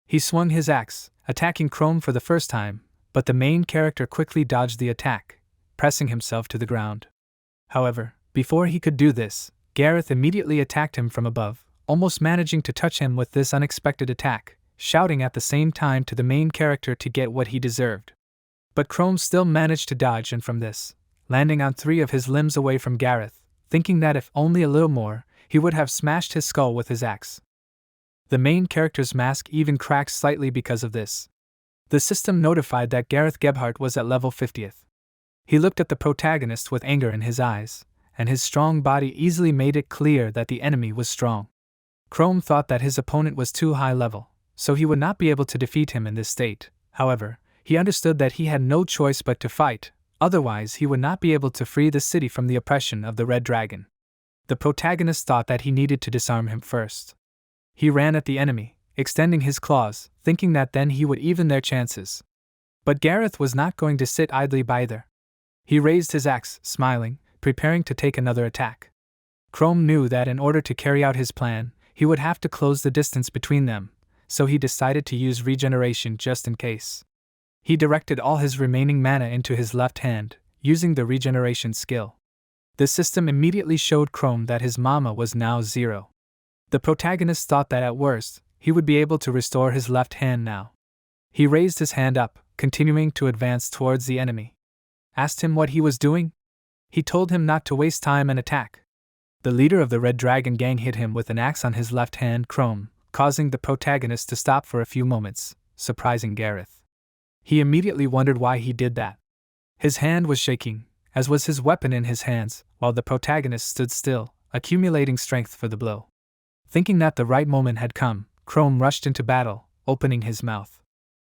He swung his axe, attacking Chrome for the first time, but the main character quickly dodged the attack, pressing himself to the ground. However, before he could do this, Gareth immediately attacked him from above, almost managing to touch him with this unexpected attack, shouting at the same time to the main character to get what he deserved. But Chrome still managed to dodge and from this, landing on 3 of his limbs away from Gareth, thinking that if only a little more, he would have smashed his skull with his axe. The main character's mask even cracked slightly because of this. The system notified that Gareth Gebhardt was at level 50th. He looked at the protagonist with anger in his eyes, and his strong body easily made it clear that the enemy was strong. Chrome thought that his opponent was too high level, so he would not be able to defeat him in this state. However, he understood that he had no choice but to fight, otherwise he would not be able to free the city from the oppression of the Red Dragon. The protagonist thought that he needed to disarm him first. He ran at the enemy, extending his claws, thinking that then he would even their chances. But Gareth was not going to sit idly by either. He raised his axe, smiling, preparing to take another attack. Chrome knew that in order to carry out his plan, he would have to close the distance between them, so he decided to use regeneration just in case. He directed all his remaining mana into his left hand, using the regeneration skill. The system immediately showed Chrome that his mana was now 0. The protagonist thought that at worst, he would be able to restore his left hand now. He raised his hand up, continuing to advance towards the enemy. Asked him what he was doing? He told him not to waste time and attack. The leader of the Red Dragon gang hit him with an axe on his left hand, Chrome, causing the protagonist to stop for a few moments, surprising Gareth. He immediately wondered why he did that. His hand was shaking, as was his weapon in his hands, while the protagonist stood still, accumulating strength for the blow. Thinking that the right moment had come, Chrome rushed into battle, opening his mouth.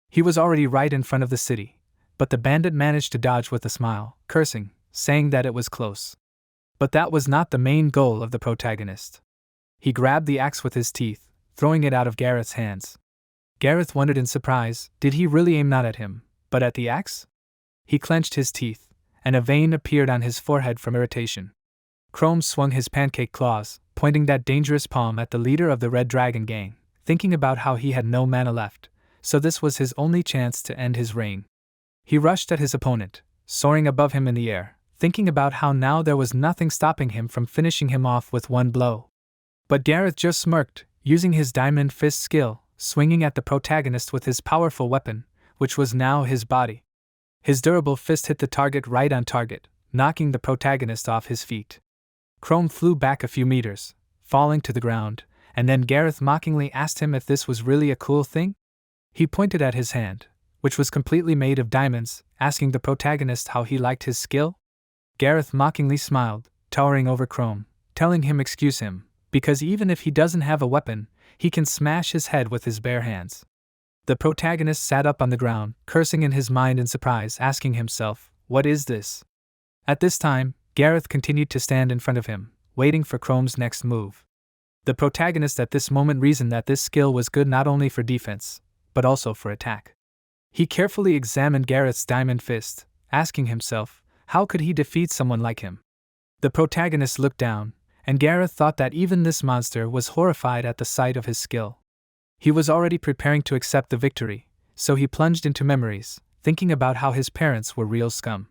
He was already right in front of the city, but the bandit managed to dodge with a smile, cursing, saying that it was close. But that was not the main goal of the protagonist. He grabbed the axe with his teeth, throwing it out of Gareth's hands. Gareth wondered in surprise, did he really aim not at him, but at the axe? He clenched his teeth, and a vein appeared on his forehead from irritation. Chrome swung his pancake claws, pointing that dangerous palm at the leader of the Red Dragon gang, thinking about how he had no mana left, so this was his only chance to end his reign. He rushed at his opponent, soaring above him in the air, thinking about how now there was nothing stopping him from finishing him off with one blow. But Gareth just smirked, using his diamond fist skill, swinging at the protagonist with his powerful weapon, which was now his body. His durable fist hit the target right on target, knocking the protagonist off his feet. Chrome flew back a few meters, falling to the ground, and then Gareth mockingly asked him if this was really a cool thing. He pointed at his hand, which was completely made of diamonds, asking the protagonist how he liked his skill. Gareth mockingly smiled, towering over Chrome, telling him excuse him, because even if he doesn't have a weapon, he can smash his head with his bare hands. The protagonist sat up on the ground, cursing in his mind in surprise, asking himself, what is this? At this time, Gareth continued to stand in front of him, waiting for Chrome's next move. The protagonist at this moment reasoned that this skill was good not only for defense, but also for attack. He carefully examined Gareth's diamond fist, asking himself, how could he defeat someone like him? The protagonist looked down, and Gareth thought that even this monster was horrified at the sight of his skill. He was already preparing to accept the victory, so he plunged into memories, thinking about how his parents were real scum.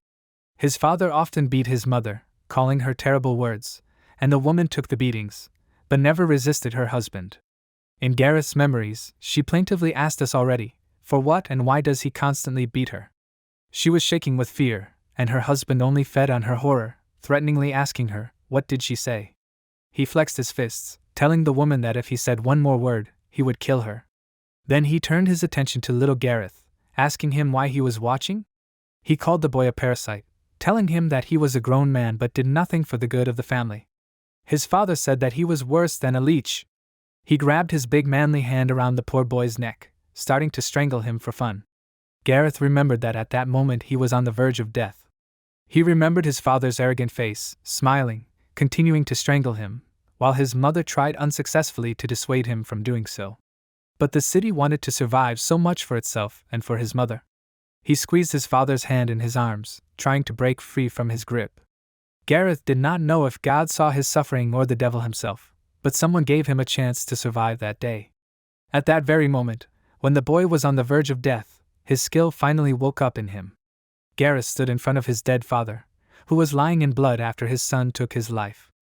His father often beat his mother, calling her terrible words, and the woman took the beatings, but never resisted her husband. In Gareth's memories, she plaintively asked us already, for what and why does he constantly beat her? She was shaking with fear, and her husband only fed on her horror, threateningly asking her, what did she say? He flexed his fists, telling the woman that if he said one more word, he would kill her. Then he turned his attention to little Gareth, asking him why he was watching. He called the boy a parasite, telling him that he was a grown man but did nothing for the good of the family. His father said that he was worse than a leech. He grabbed his big manly hand around the poor boy's neck, starting to strangle him for fun. Gareth remembered that at that moment he was on the verge of death. He remembered his father's arrogant face, smiling, continuing to strangle him, while his mother tried unsuccessfully to dissuade him from doing so. But the city wanted to survive so much for itself and for his mother. He squeezed his father's hand in his arms, trying to break free from his grip. Gareth did not know if God saw his suffering or the devil himself, but someone gave him a chance to survive that day. At that very moment, when the boy was on the verge of death, his skill finally woke up in him. Gareth stood in front of his dead father, who was lying in blood after his son took his life.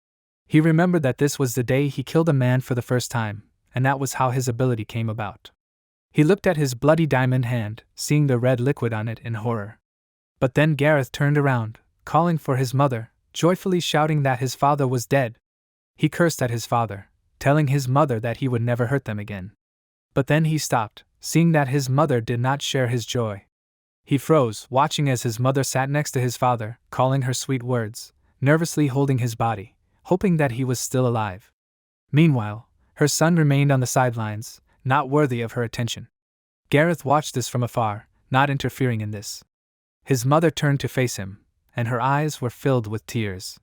He remembered that this was the day he killed a man for the first time, and that was how his ability came about. He looked at his bloody diamond hand, seeing the red liquid on it in horror. But then Gareth turned around, calling for his mother, joyfully shouting that his father was dead. He cursed at his father, telling his mother that he would never hurt them again. But then he stopped, seeing that his mother did not share his joy. He froze, watching as his mother sat next to his father, calling her sweet words, nervously holding his body, hoping that he was still alive. Meanwhile, her son remained on the sidelines, not worthy of her attention. Gareth watched this from afar, not interfering in this. His mother turned to face him, and her eyes were filled with tears.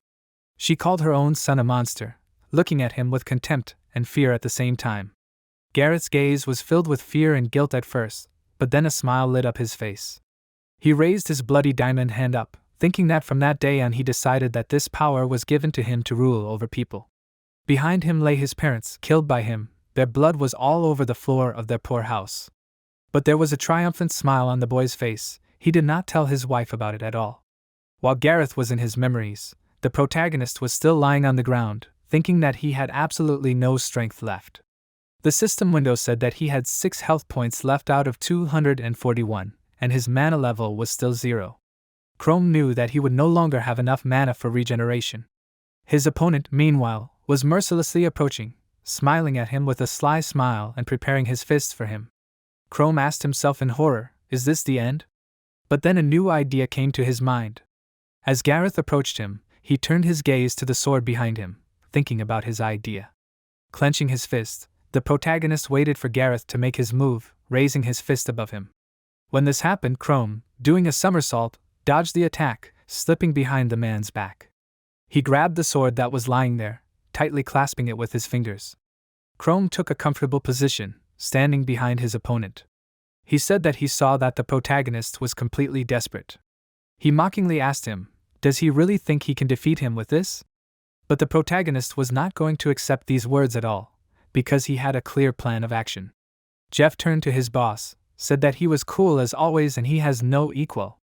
She called her own son a monster, looking at him with contempt and fear at the same time. Gareth's gaze was filled with fear and guilt at first, but then a smile lit up his face. He raised his bloody diamond hand up, thinking that from that day on he decided that this power was given to him to rule over people. Behind him lay his parents, killed by him. Their blood was all over the floor of their poor house. But there was a triumphant smile on the boy's face. He did not tell his wife about it at all. While Gareth was in his memories, the protagonist was still lying on the ground, thinking that he had absolutely no strength left. The system window said that he had 6 health points left out of 241, and his mana level was still 0. Chrome knew that he would no longer have enough mana for regeneration. His opponent, meanwhile, was mercilessly approaching, smiling at him with a sly smile and preparing his fists for him. Chrome asked himself in horror, is this the end? But then a new idea came to his mind. As Gareth approached him, he turned his gaze to the sword behind him, thinking about his idea. Clenching his fist, the protagonist waited for Gareth to make his move, raising his fist above him. When this happened, Chrome, doing a somersault, dodged the attack, slipping behind the man's back. He grabbed the sword that was lying there, tightly clasping it with his fingers. Chrome took a comfortable position, standing behind his opponent. He said that he saw that the protagonist was completely desperate. He mockingly asked him, does he really think he can defeat him with this? But the protagonist was not going to accept these words at all, because he had a clear plan of action. Jeff turned to his boss, said that he was cool as always and he has no equal.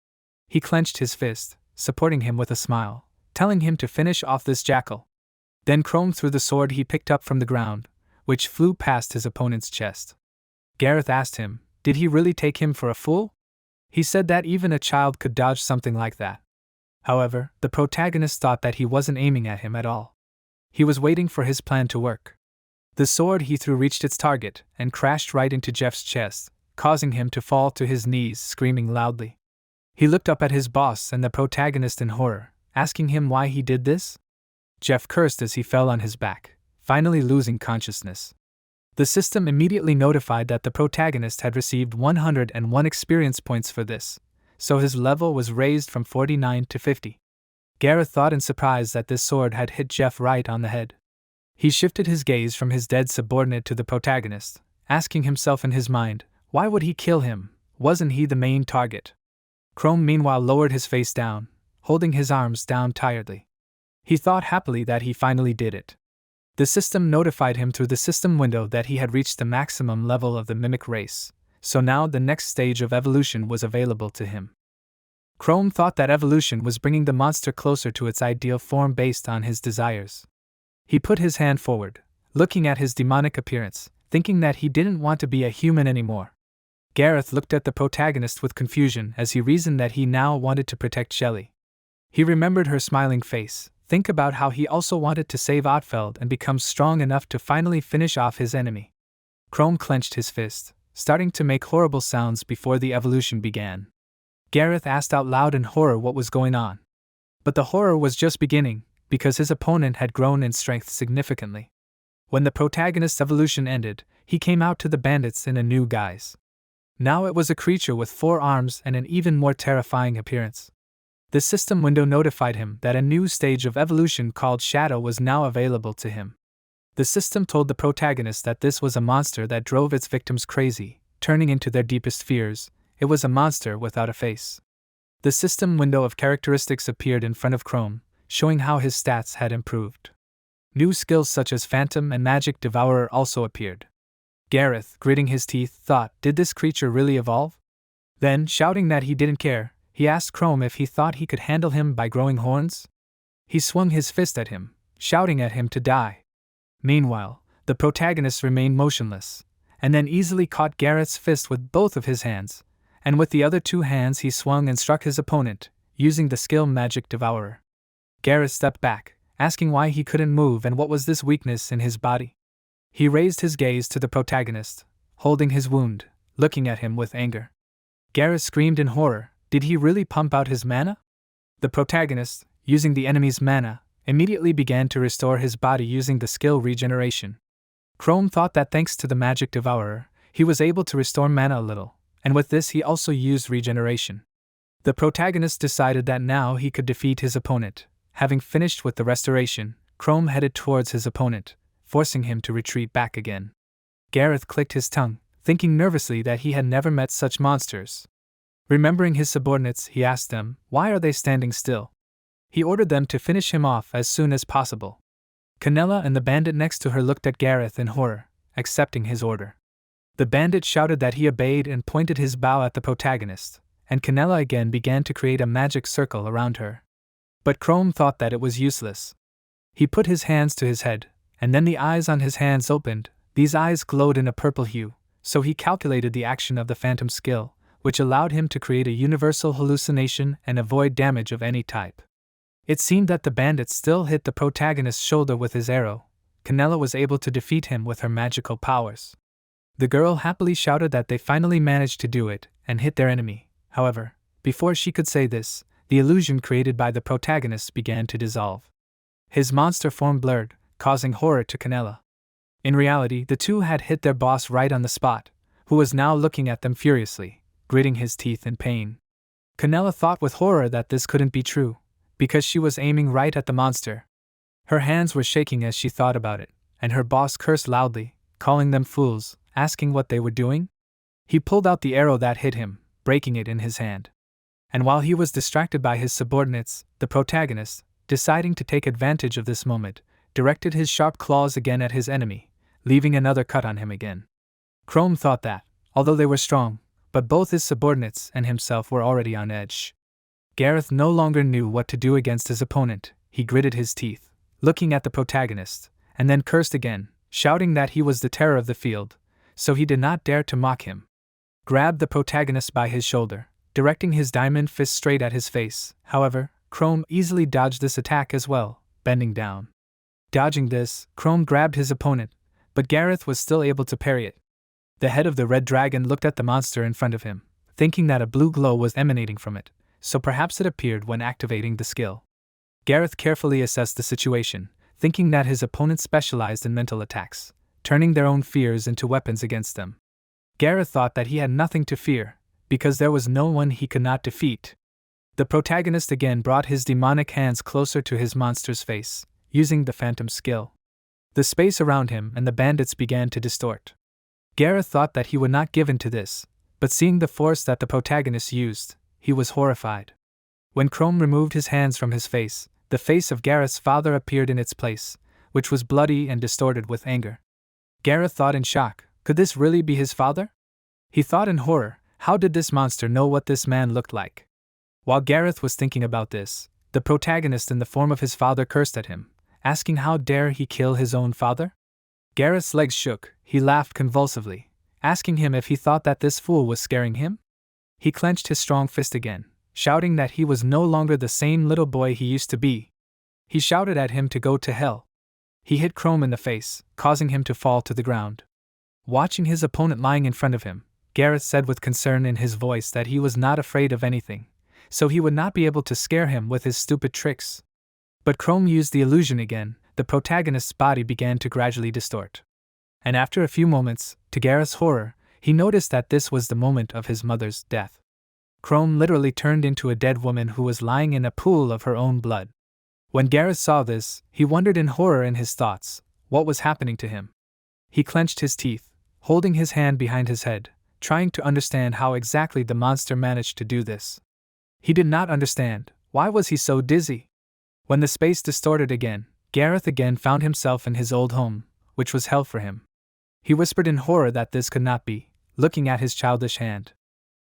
He clenched his fist, supporting him with a smile, telling him to finish off this jackal. Then Chrome threw the sword he picked up from the ground, which flew past his opponent's chest. Gareth asked him, did he really take him for a fool? He said that even a child could dodge something like that. However, the protagonist thought that he wasn't aiming at him at all. He was waiting for his plan to work. The sword he threw reached its target and crashed right into Jeff's chest, causing him to fall to his knees, screaming loudly. He looked up at his boss and the protagonist in horror, asking him why he did this. Jeff cursed as he fell on his back, finally losing consciousness. The system immediately notified that the protagonist had received 101 experience points for this, so his level was raised from 49 to 50. Gareth thought in surprise that this sword had hit Jeff right on the head. He shifted his gaze from his dead subordinate to the protagonist, asking himself in his mind, why would he kill him? Wasn't he the main target? Chrome meanwhile lowered his face down, holding his arms down tiredly. He thought happily that he finally did it. The system notified him through the system window that he had reached the maximum level of the mimic race, so now the next stage of evolution was available to him. Chrome thought that evolution was bringing the monster closer to its ideal form based on his desires. He put his hand forward, looking at his demonic appearance, thinking that he didn't want to be a human anymore. Gareth looked at the protagonist with confusion as he reasoned that he now wanted to protect Shelly. He remembered her smiling face, think about how he also wanted to save Otfeld and become strong enough to finally finish off his enemy. Chrome clenched his fist, starting to make horrible sounds before the evolution began. Gareth asked out loud in horror what was going on. But the horror was just beginning, because his opponent had grown in strength significantly. When the protagonist's evolution ended, he came out to the bandits in a new guise. Now it was a creature with 4 arms and an even more terrifying appearance. The system window notified him that a new stage of evolution called Shadow was now available to him. The system told the protagonist that this was a monster that drove its victims crazy, turning into their deepest fears. It was a monster without a face. The system window of characteristics appeared in front of Chrome, showing how his stats had improved. New skills such as Phantom and Magic Devourer also appeared. Gareth, gritting his teeth, thought, did this creature really evolve? Then, shouting that he didn't care, he asked Chrome if he thought he could handle him by growing horns. He swung his fist at him, shouting at him to die. Meanwhile, the protagonist remained motionless, and then easily caught Gareth's fist with both of his hands, and with the other 2 hands he swung and struck his opponent, using the skill Magic Devourer. Gareth stepped back, asking why he couldn't move and what was this weakness in his body. He raised his gaze to the protagonist, holding his wound, looking at him with anger. Gareth screamed in horror, did he really pump out his mana? The protagonist, using the enemy's mana, immediately began to restore his body using the skill Regeneration. Chrome thought that thanks to the Magic Devourer, he was able to restore mana a little, and with this he also used Regeneration. The protagonist decided that now he could defeat his opponent. Having finished with the restoration, Chrome headed towards his opponent, forcing him to retreat back again. Gareth clicked his tongue, thinking nervously that he had never met such monsters. Remembering his subordinates, he asked them, why are they standing still? He ordered them to finish him off as soon as possible. Canella and the bandit next to her looked at Gareth in horror, accepting his order. The bandit shouted that he obeyed and pointed his bow at the protagonist, and Canella again began to create a magic circle around her. But Chrome thought that it was useless. He put his hands to his head, and then the eyes on his hands opened. These eyes glowed in a purple hue, so he calculated the action of the Phantom skill, which allowed him to create a universal hallucination and avoid damage of any type. It seemed that the bandit still hit the protagonist's shoulder with his arrow. Canella was able to defeat him with her magical powers. The girl happily shouted that they finally managed to do it and hit their enemy. However, before she could say this, the illusion created by the protagonist began to dissolve. His monster form blurred, causing horror to Canella. In reality, the two had hit their boss right on the spot, who was now looking at them furiously, gritting his teeth in pain. Canella thought with horror that this couldn't be true, because she was aiming right at the monster. Her hands were shaking as she thought about it, and her boss cursed loudly, calling them fools, asking what they were doing. He pulled out the arrow that hit him, breaking it in his hand. And while he was distracted by his subordinates, the protagonist, deciding to take advantage of this moment, directed his sharp claws again at his enemy, leaving another cut on him again. Chrome thought that, although they were strong, but both his subordinates and himself were already on edge. Gareth no longer knew what to do against his opponent. He gritted his teeth, looking at the protagonist, and then cursed again, shouting that he was the terror of the field, so he did not dare to mock him. Grabbed the protagonist by his shoulder, directing his diamond fist straight at his face. However, Chrome easily dodged this attack as well, bending down. Dodging this, Chrome grabbed his opponent, but Gareth was still able to parry it. The head of the red dragon looked at the monster in front of him, thinking that a blue glow was emanating from it, so perhaps it appeared when activating the skill. Gareth carefully assessed the situation, thinking that his opponents specialized in mental attacks, turning their own fears into weapons against them. Gareth thought that he had nothing to fear, because there was no one he could not defeat. The protagonist again brought his demonic hands closer to his monster's face, using the phantom skill. The space around him and the bandits began to distort. Gareth thought that he would not give in to this, but seeing the force that the protagonist used, he was horrified. When Chrome removed his hands from his face, the face of Gareth's father appeared in its place, which was bloody and distorted with anger. Gareth thought in shock, could this really be his father? He thought in horror, how did this monster know what this man looked like? While Gareth was thinking about this, the protagonist in the form of his father cursed at him, asking how dare he kill his own father? Gareth's legs shook, he laughed convulsively, asking him if he thought that this fool was scaring him? He clenched his strong fist again, shouting that he was no longer the same little boy he used to be. He shouted at him to go to hell. He hit Chrome in the face, causing him to fall to the ground. Watching his opponent lying in front of him, Gareth said with concern in his voice that he was not afraid of anything, so he would not be able to scare him with his stupid tricks. But Chrome used the illusion again, the protagonist's body began to gradually distort. And after a few moments, to Gareth's horror, he noticed that this was the moment of his mother's death. Chrome literally turned into a dead woman who was lying in a pool of her own blood. When Gareth saw this, he wondered in horror in his thoughts, what was happening to him? He clenched his teeth, holding his hand behind his head, trying to understand how exactly the monster managed to do this. He did not understand, why was he so dizzy? When the space distorted again, Gareth again found himself in his old home, which was hell for him. He whispered in horror that this could not be, looking at his childish hand.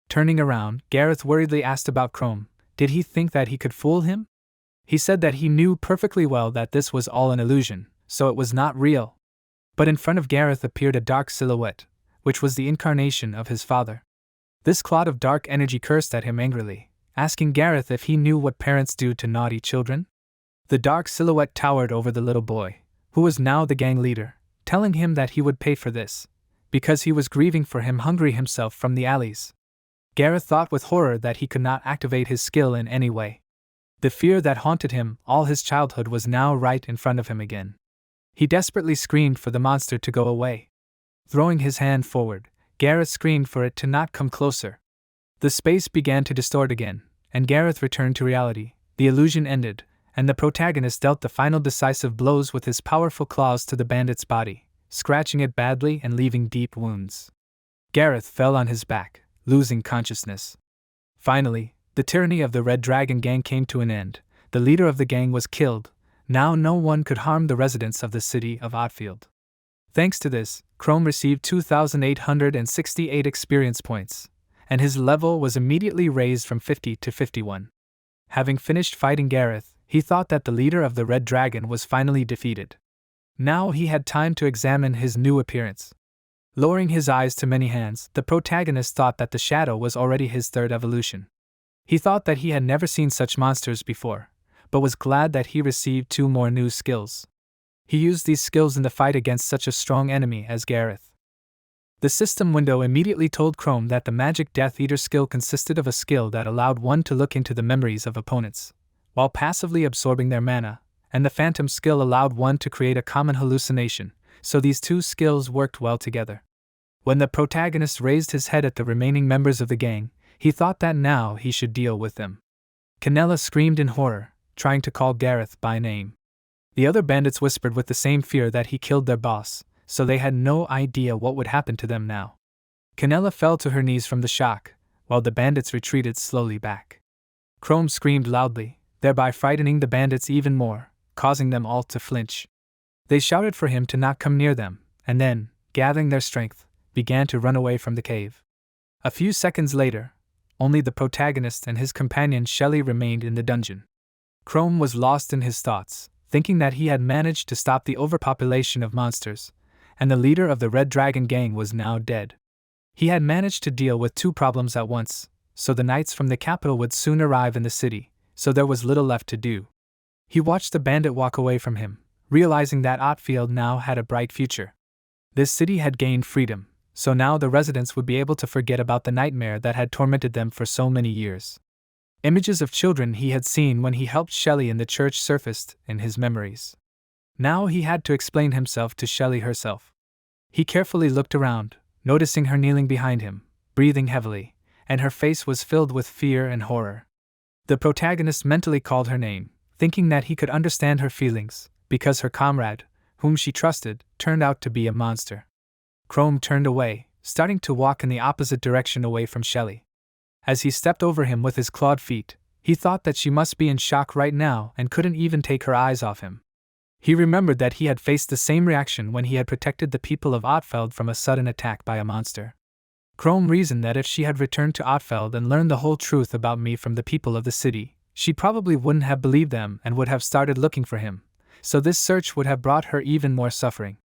Turning around, Gareth worriedly asked about Chrome. Did he think that he could fool him? He said that he knew perfectly well that this was all an illusion, so it was not real. But in front of Gareth appeared a dark silhouette, which was the incarnation of his father. This clot of dark energy cursed at him angrily, asking Gareth if he knew what parents do to naughty children. The dark silhouette towered over the little boy, who was now the gang leader, telling him that he would pay for this, because he was grieving for him hungry himself from the alleys. Gareth thought with horror that he could not activate his skill in any way. The fear that haunted him all his childhood was now right in front of him again. He desperately screamed for the monster to go away. Throwing his hand forward, Gareth screamed for it to not come closer. The space began to distort again, and Gareth returned to reality. The illusion ended, and the protagonist dealt the final decisive blows with his powerful claws to the bandit's body, scratching it badly and leaving deep wounds. Gareth fell on his back, losing consciousness. Finally, the tyranny of the Red Dragon gang came to an end. The leader of the gang was killed. Now no one could harm the residents of the city of Otfield. Thanks to this, Chrome received 2,868 experience points, and his level was immediately raised from 50 to 51. Having finished fighting Gareth, he thought that the leader of the Red Dragon was finally defeated. Now he had time to examine his new appearance. Lowering his eyes to many hands, the protagonist thought that the shadow was already his third evolution. He thought that he had never seen such monsters before, but was glad that he received 2 more new skills. He used these skills in the fight against such a strong enemy as Gareth. The system window immediately told Chrome that the Magic Death Eater skill consisted of a skill that allowed one to look into the memories of opponents, while passively absorbing their mana, and the Phantom skill allowed one to create a common hallucination, so these 2 skills worked well together. When the protagonist raised his head at the remaining members of the gang, he thought that now he should deal with them. Canella screamed in horror, trying to call Gareth by name. The other bandits whispered with the same fear that he killed their boss, so they had no idea what would happen to them now. Canella fell to her knees from the shock, while the bandits retreated slowly back. Chrome screamed loudly, thereby frightening the bandits even more, causing them all to flinch. They shouted for him to not come near them, and then, gathering their strength, began to run away from the cave. A few seconds later, only the protagonist and his companion Shelly remained in the dungeon. Chrome was lost in his thoughts, thinking that he had managed to stop the overpopulation of monsters, and the leader of the Red Dragon gang was now dead. He had managed to deal with 2 problems at once, so the knights from the capital would soon arrive in the city, so there was little left to do. He watched the bandit walk away from him, realizing that Otfield now had a bright future. This city had gained freedom, so now the residents would be able to forget about the nightmare that had tormented them for so many years. Images of children he had seen when he helped Shelly in the church surfaced in his memories. Now he had to explain himself to Shelly herself. He carefully looked around, noticing her kneeling behind him, breathing heavily, and her face was filled with fear and horror. The protagonist mentally called her name, thinking that he could understand her feelings, because her comrade, whom she trusted, turned out to be a monster. Chrome turned away, starting to walk in the opposite direction away from Shelly. As he stepped over him with his clawed feet, he thought that she must be in shock right now and couldn't even take her eyes off him. He remembered that he had faced the same reaction when he had protected the people of Ottfeld from a sudden attack by a monster. Chrome reasoned that if she had returned to Ottfeld and learned the whole truth about me from the people of the city, she probably wouldn't have believed them and would have started looking for him, so this search would have brought her even more suffering.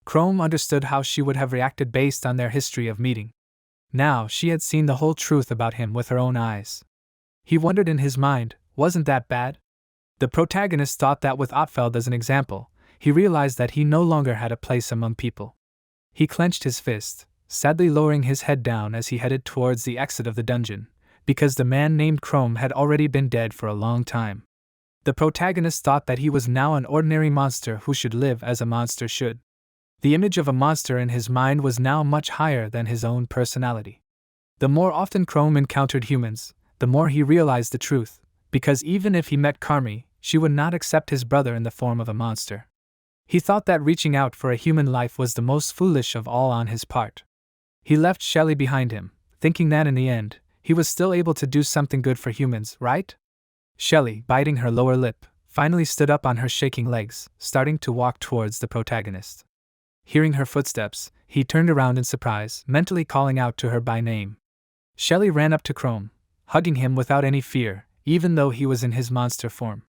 Chrome understood how she would have reacted based on their history of meeting. Now she had seen the whole truth about him with her own eyes. He wondered in his mind, wasn't that bad? The protagonist thought that with Ottfeld as an example, he realized that he no longer had a place among people. He clenched his fist, sadly lowering his head down as he headed towards the exit of the dungeon, because the man named Chrome had already been dead for a long time. The protagonist thought that he was now an ordinary monster who should live as a monster should. The image of a monster in his mind was now much higher than his own personality. The more often Chrome encountered humans, the more he realized the truth, because even if he met Carmi, she would not accept his brother in the form of a monster. He thought that reaching out for a human life was the most foolish of all on his part. He left Shelly behind him, thinking that in the end, he was still able to do something good for humans, right? Shelly, biting her lower lip, finally stood up on her shaking legs, starting to walk towards the protagonist. Hearing her footsteps, he turned around in surprise, mentally calling out to her by name. Shelly ran up to Chrome, hugging him without any fear, even though he was in his monster form.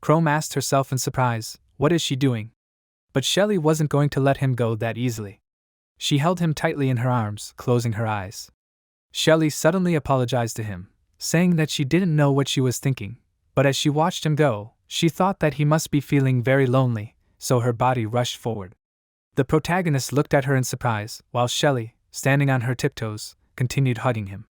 Chrome asked herself in surprise, what is she doing? But Shelly wasn't going to let him go that easily. She held him tightly in her arms, closing her eyes. Shelly suddenly apologized to him, saying that she didn't know what she was thinking, but as she watched him go, she thought that he must be feeling very lonely, so her body rushed forward. The protagonist looked at her in surprise, while Shelly, standing on her tiptoes, continued hugging him.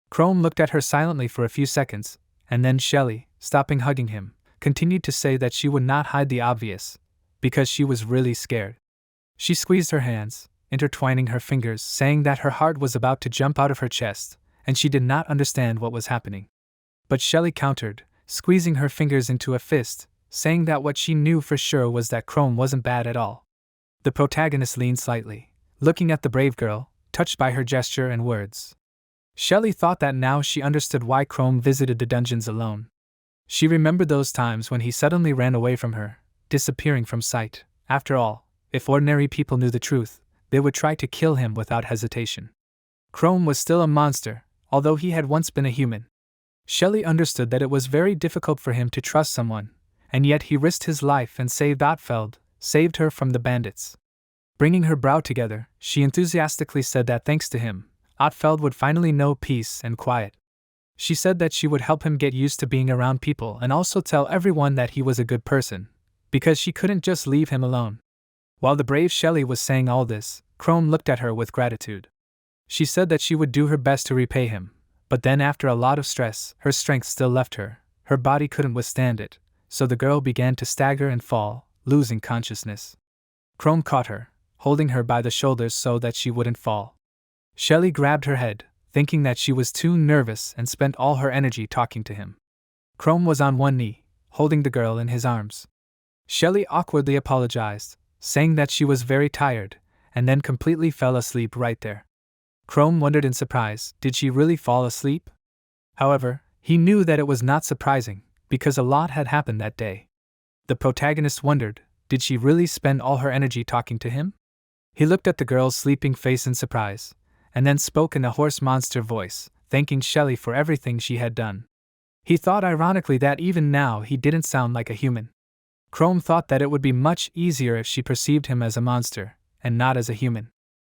Chrome looked at her silently for a few seconds, and then Shelly, stopping hugging him, continued to say that she would not hide the obvious, because she was really scared. She squeezed her hands, intertwining her fingers, saying that her heart was about to jump out of her chest, and she did not understand what was happening. But Shelly countered, squeezing her fingers into a fist, saying that what she knew for sure was that Chrome wasn't bad at all. The protagonist leaned slightly, looking at the brave girl, touched by her gesture and words. Shelly thought that now she understood why Chrome visited the dungeons alone. She remembered those times when he suddenly ran away from her, disappearing from sight. After all, if ordinary people knew the truth, they would try to kill him without hesitation. Chrome was still a monster, although he had once been a human. Shelly understood that it was very difficult for him to trust someone, and yet he risked his life and saved Ottfeld, saved her from the bandits. Bringing her brow together, she enthusiastically said that thanks to him, Ottfeld would finally know peace and quiet. She said that she would help him get used to being around people and also tell everyone that he was a good person, because she couldn't just leave him alone. While the brave Shelly was saying all this, Chrome looked at her with gratitude. She said that she would do her best to repay him, but then after a lot of stress, her strength still left her, her body couldn't withstand it, so the girl began to stagger and fall, losing consciousness. Chrome caught her, holding her by the shoulders so that she wouldn't fall. Shelly grabbed her head, thinking that she was too nervous and spent all her energy talking to him. Chrome was on one knee, holding the girl in his arms. Shelly awkwardly apologized, saying that she was very tired, and then completely fell asleep right there. Chrome wondered in surprise, did she really fall asleep? However, he knew that it was not surprising, because a lot had happened that day. The protagonist wondered, did she really spend all her energy talking to him? He looked at the girl's sleeping face in surprise, and then spoke in a hoarse monster voice, thanking Shelly for everything she had done. He thought ironically that even now he didn't sound like a human. Chrome thought that it would be much easier if she perceived him as a monster, and not as a human.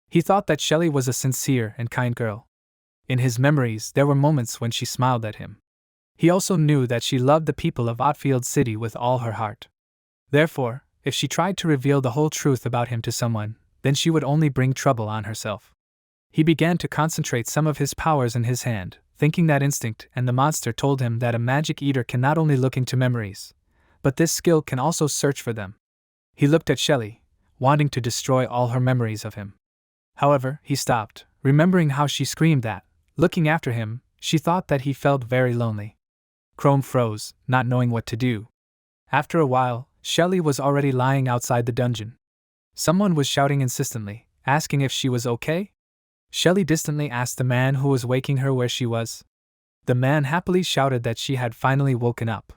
He thought that Shelly was a sincere and kind girl. In his memories there were moments when she smiled at him. He also knew that she loved the people of Ottfield City with all her heart. Therefore, if she tried to reveal the whole truth about him to someone, then she would only bring trouble on herself. He began to concentrate some of his powers in his hand, thinking that instinct, and the monster told him that a magic eater can not only look into memories, but this skill can also search for them. He looked at Shelly, wanting to destroy all her memories of him. However, he stopped, remembering how she screamed that, looking after him, she thought that he felt very lonely. Chrome froze, not knowing what to do. After a while, Shelly was already lying outside the dungeon. Someone was shouting insistently, asking if she was okay. Shelly distantly asked the man who was waking her where she was. The man happily shouted that she had finally woken up.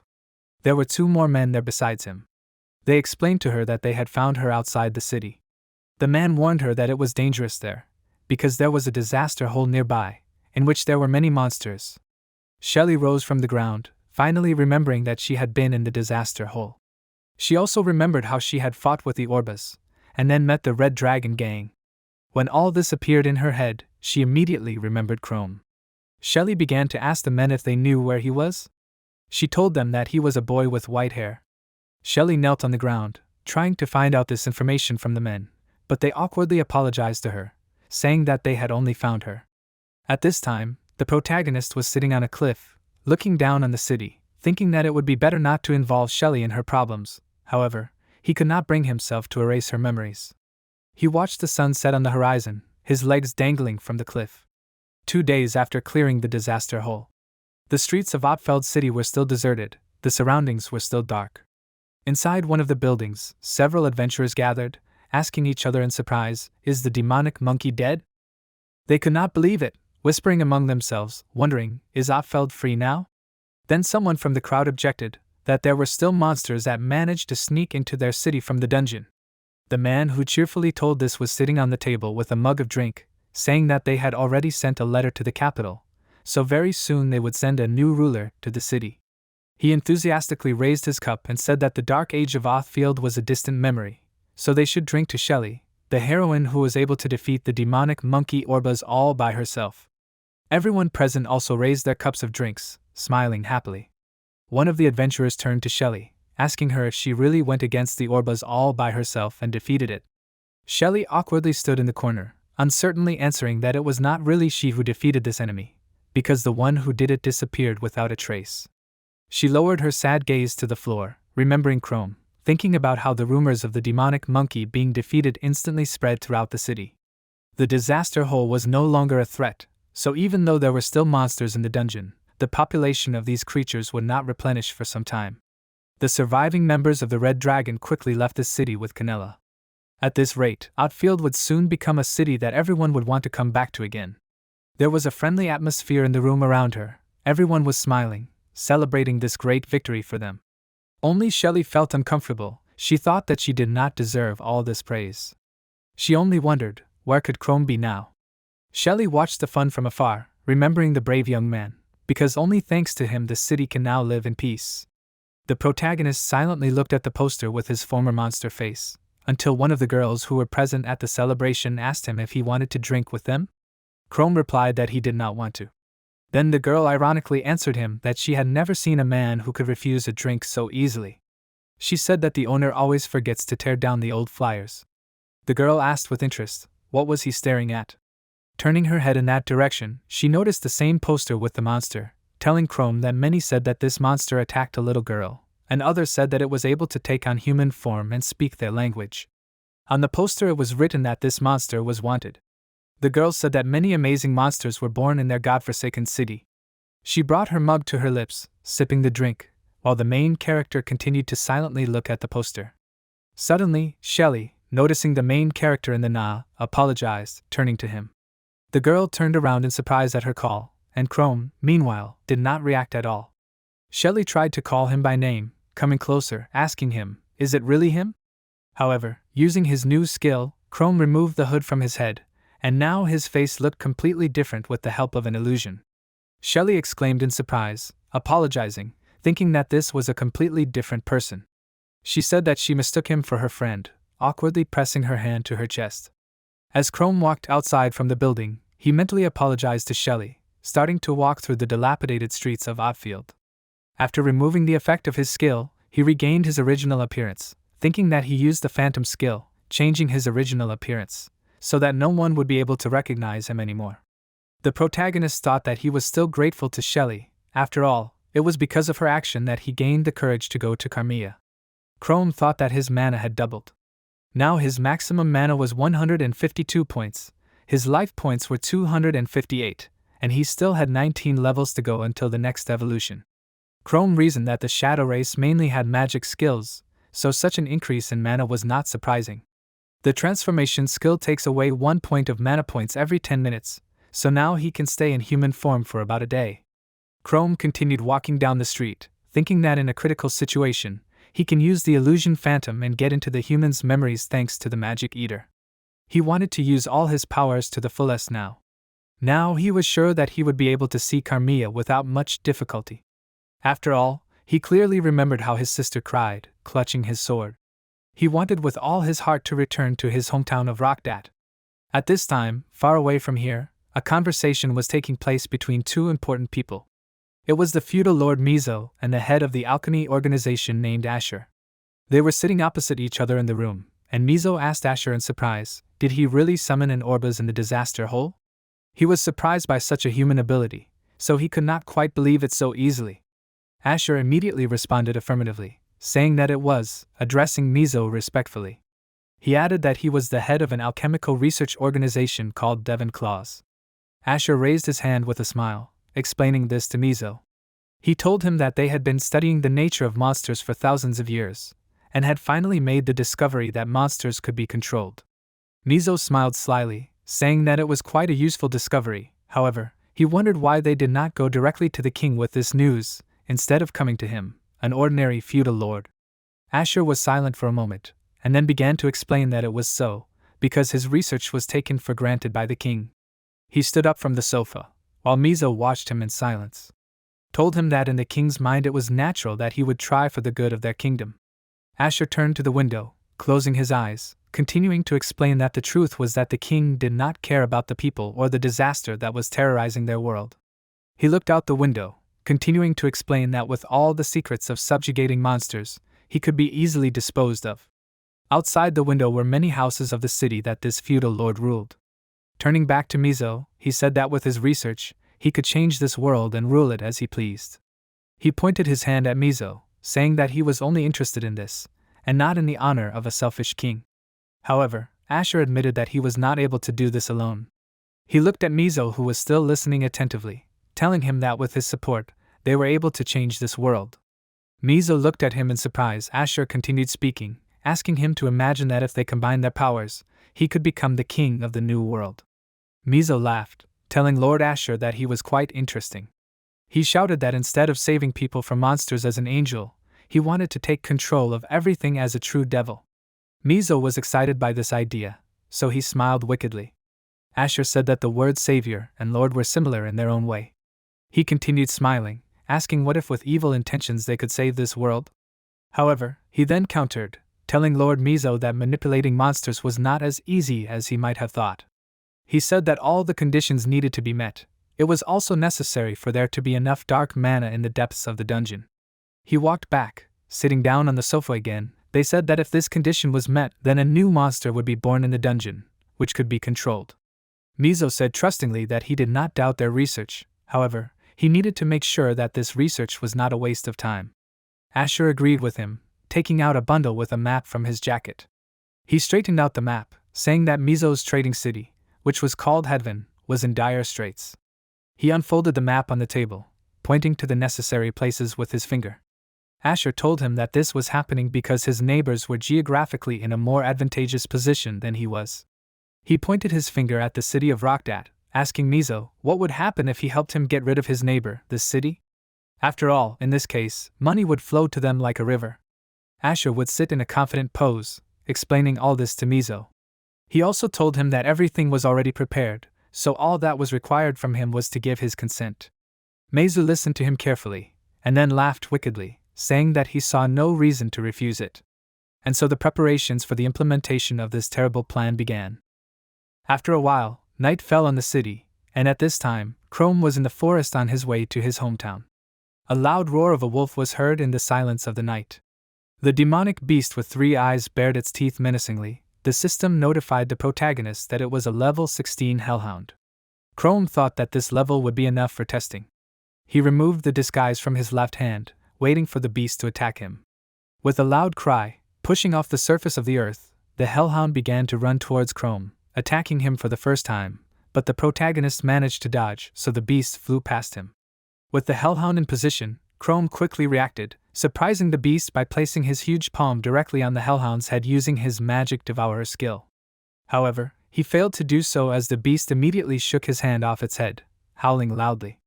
There were 2 more men there besides him. They explained to her that they had found her outside the city. The man warned her that it was dangerous there, because there was a disaster hole nearby, in which there were many monsters. Shelly rose from the ground, finally remembering that she had been in the disaster hole. She also remembered how she had fought with the Orbas, and then met the Red Dragon gang. When all this appeared in her head, she immediately remembered Chrome. Shelly began to ask the men if they knew where he was. She told them that he was a boy with white hair. Shelly knelt on the ground, trying to find out this information from the men, but they awkwardly apologized to her, saying that they had only found her. At this time, the protagonist was sitting on a cliff, looking down on the city, thinking that it would be better not to involve Shelly in her problems. However, he could not bring himself to erase her memories. He watched the sun set on the horizon, his legs dangling from the cliff. 2 days after clearing the disaster hole, the streets of Otfeld City were still deserted, the surroundings were still dark. Inside one of the buildings, several adventurers gathered, asking each other in surprise, "Is the demonic monkey dead?" They could not believe it, whispering among themselves, wondering, "Is Otfeld free now?" Then someone from the crowd objected, that there were still monsters that managed to sneak into their city from the dungeon. The man who cheerfully told this was sitting on the table with a mug of drink, saying that they had already sent a letter to the capital, so very soon they would send a new ruler to the city. He enthusiastically raised his cup and said that the dark age of Othfield was a distant memory, so they should drink to Shelly, the heroine who was able to defeat the demonic monkey Orbas all by herself. Everyone present also raised their cups of drinks, smiling happily. One of the adventurers turned to Shelly, asking her if she really went against the Orbas all by herself and defeated it. Shelly awkwardly stood in the corner, uncertainly answering that it was not really she who defeated this enemy, because the one who did it disappeared without a trace. She lowered her sad gaze to the floor, remembering Chrome, thinking about how the rumors of the demonic monkey being defeated instantly spread throughout the city. The disaster hole was no longer a threat, so even though there were still monsters in the dungeon, the population of these creatures would not replenish for some time. The surviving members of the Red Dragon quickly left the city with Canella. At this rate, Outfield would soon become a city that everyone would want to come back to again. There was a friendly atmosphere in the room around her, everyone was smiling, celebrating this great victory for them. Only Shelly felt uncomfortable, she thought that she did not deserve all this praise. She only wondered, where could Chrome be now? Shelly watched the fun from afar, remembering the brave young man, because only thanks to him the city can now live in peace. The protagonist silently looked at the poster with his former monster face, until one of the girls who were present at the celebration asked him if he wanted to drink with them. Chrome replied that he did not want to. Then the girl ironically answered him that she had never seen a man who could refuse a drink so easily. She said that the owner always forgets to tear down the old flyers. The girl asked with interest, what was he staring at? Turning her head in that direction, she noticed the same poster with the monster, telling Chrome that many said that this monster attacked a little girl, and others said that it was able to take on human form and speak their language. On the poster it was written that this monster was wanted. The girl said that many amazing monsters were born in their godforsaken city. She brought her mug to her lips, sipping the drink, while the main character continued to silently look at the poster. Suddenly, Shelly, noticing the main character in the nah, apologized, turning to him. The girl turned around in surprise at her call, and Chrome, meanwhile, did not react at all. Shelly tried to call him by name, coming closer, asking him, "Is it really him?" However, using his new skill, Chrome removed the hood from his head, and now his face looked completely different with the help of an illusion. Shelly exclaimed in surprise, apologizing, thinking that this was a completely different person. She said that she mistook him for her friend, awkwardly pressing her hand to her chest. As Chrome walked outside from the building, he mentally apologized to Shelly, starting to walk through the dilapidated streets of Otfield. After removing the effect of his skill, he regained his original appearance, thinking that he used the phantom skill, changing his original appearance, so that no one would be able to recognize him anymore. The protagonist thought that he was still grateful to Shelly. After all, it was because of her action that he gained the courage to go to Carmilla. Chrome thought that his mana had doubled. Now his maximum mana was 152 points, his life points were 258, and he still had 19 levels to go until the next evolution. Chrome reasoned that the Shadow race mainly had magic skills, so such an increase in mana was not surprising. The transformation skill takes away 1 point of mana points every 10 minutes, so now he can stay in human form for about a day. Chrome continued walking down the street, thinking that in a critical situation, he can use the illusion phantom and get into the human's memories thanks to the magic eater. He wanted to use all his powers to the fullest now. Now he was sure that he would be able to see Carmilla without much difficulty. After all, he clearly remembered how his sister cried, clutching his sword. He wanted with all his heart to return to his hometown of Rockdat. At this time, far away from here, a conversation was taking place between two important people. It was the feudal lord Mizo and the head of the alchemy organization named Asher. They were sitting opposite each other in the room, and Mizo asked Asher in surprise, did he really summon an Orbas in the disaster hole? He was surprised by such a human ability, so he could not quite believe it so easily. Asher immediately responded affirmatively, saying that it was, addressing Mizo respectfully. He added that he was the head of an alchemical research organization called Devon Claws. Asher raised his hand with a smile, explaining this to Mizo. He told him that they had been studying the nature of monsters for thousands of years, and had finally made the discovery that monsters could be controlled. Mizo smiled slyly, saying that it was quite a useful discovery. However, he wondered why they did not go directly to the king with this news, instead of coming to him, an ordinary feudal lord. Asher was silent for a moment, and then began to explain that it was so, because his research was taken for granted by the king. He stood up from the sofa, while Mizo watched him in silence. Told him that in the king's mind it was natural that he would try for the good of their kingdom. Asher turned to the window, closing his eyes, continuing to explain that the truth was that the king did not care about the people or the disaster that was terrorizing their world. He looked out the window, continuing to explain that with all the secrets of subjugating monsters, he could be easily disposed of. Outside the window were many houses of the city that this feudal lord ruled. Turning back to Mizo, he said that with his research, he could change this world and rule it as he pleased. He pointed his hand at Mizo, saying that he was only interested in this, and not in the honor of a selfish king. However, Asher admitted that he was not able to do this alone. He looked at Mizo, who was still listening attentively, telling him that with his support, they were able to change this world. Mizo looked at him in surprise. Asher continued speaking, asking him to imagine that if they combined their powers, he could become the king of the new world. Mizo laughed, telling Lord Asher that he was quite interesting. He shouted that instead of saving people from monsters as an angel, he wanted to take control of everything as a true devil. Mizo was excited by this idea, so he smiled wickedly. Asher said that the words savior and lord were similar in their own way. He continued smiling, asking what if with evil intentions they could save this world? However, he then countered, telling Lord Mizo that manipulating monsters was not as easy as he might have thought. He said that all the conditions needed to be met. It was also necessary for there to be enough dark mana in the depths of the dungeon. He walked back, sitting down on the sofa again. They said that if this condition was met, then a new monster would be born in the dungeon, which could be controlled. Mizo said trustingly that he did not doubt their research. However, he needed to make sure that this research was not a waste of time. Asher agreed with him, taking out a bundle with a map from his jacket. He straightened out the map, saying that Mizo's trading city, which was called Hedvin, was in dire straits. He unfolded the map on the table, pointing to the necessary places with his finger. Asher told him that this was happening because his neighbors were geographically in a more advantageous position than he was. He pointed his finger at the city of Rockdat, asking Mizo what would happen if he helped him get rid of his neighbor, the city. After all, in this case, money would flow to them like a river. Asher would sit in a confident pose, explaining all this to Mizo. He also told him that everything was already prepared, so all that was required from him was to give his consent. Mizo listened to him carefully, and then laughed wickedly, saying that he saw no reason to refuse it. And so the preparations for the implementation of this terrible plan began. After a while, night fell on the city, and at this time, Chrome was in the forest on his way to his hometown. A loud roar of a wolf was heard in the silence of the night. The demonic beast with 3 eyes bared its teeth menacingly, the system notified the protagonist that it was a level 16 hellhound. Chrome thought that this level would be enough for testing. He removed the disguise from his left hand, waiting for the beast to attack him. With a loud cry, pushing off the surface of the earth, the hellhound began to run towards Chrome, attacking him for the first time, but the protagonist managed to dodge, so the beast flew past him. With the hellhound in position, Chrome quickly reacted, surprising the beast by placing his huge palm directly on the hellhound's head using his magic devourer skill. However, he failed to do so as the beast immediately shook his hand off its head, howling loudly.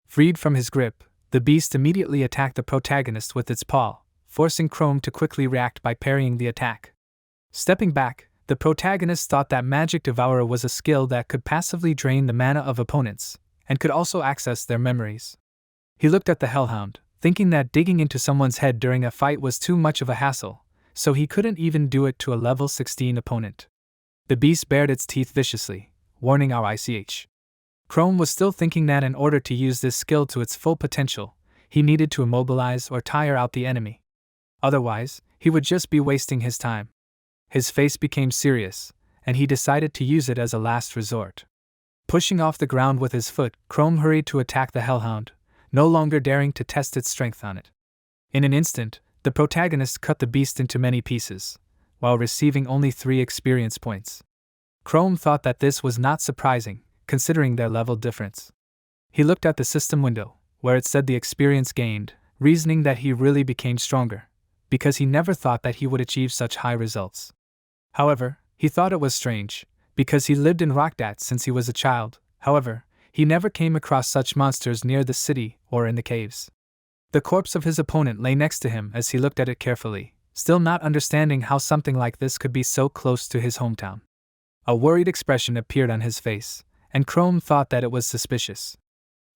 Freed from his grip, the beast immediately attacked the protagonist with its paw, forcing Chrome to quickly react by parrying the attack. Stepping back, the protagonist thought that Magic Devourer was a skill that could passively drain the mana of opponents, and could also access their memories. He looked at the hellhound, thinking that digging into someone's head during a fight was too much of a hassle, so he couldn't even do it to a level 16 opponent. The beast bared its teeth viciously, warning our ICH. Chrome was still thinking that in order to use this skill to its full potential, he needed to immobilize or tire out the enemy. Otherwise, he would just be wasting his time. His face became serious, and he decided to use it as a last resort. Pushing off the ground with his foot, Chrome hurried to attack the hellhound, no longer daring to test its strength on it. In an instant, the protagonist cut the beast into many pieces, while receiving only 3 experience points. Chrome thought that this was not surprising, considering their level difference. He looked at the system window, where it said the experience gained, reasoning that he really became stronger, because he never thought that he would achieve such high results. However, he thought it was strange, because he lived in Rockdat since he was a child. However, he never came across such monsters near the city or in the caves. The corpse of his opponent lay next to him as he looked at it carefully, still not understanding how something like this could be so close to his hometown. A worried expression appeared on his face, and Chrome thought that it was suspicious.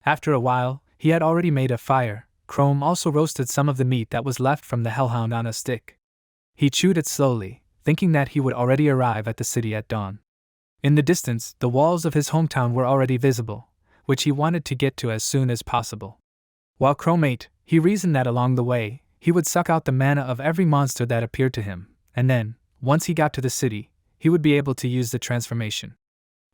After a while, he had already made a fire. Chrome also roasted some of the meat that was left from the hellhound on a stick. He chewed it slowly, thinking that he would already arrive at the city at dawn. In the distance, the walls of his hometown were already visible, which he wanted to get to as soon as possible. While Chrome ate, he reasoned that along the way, he would suck out the mana of every monster that appeared to him, and then, once he got to the city, he would be able to use the transformation.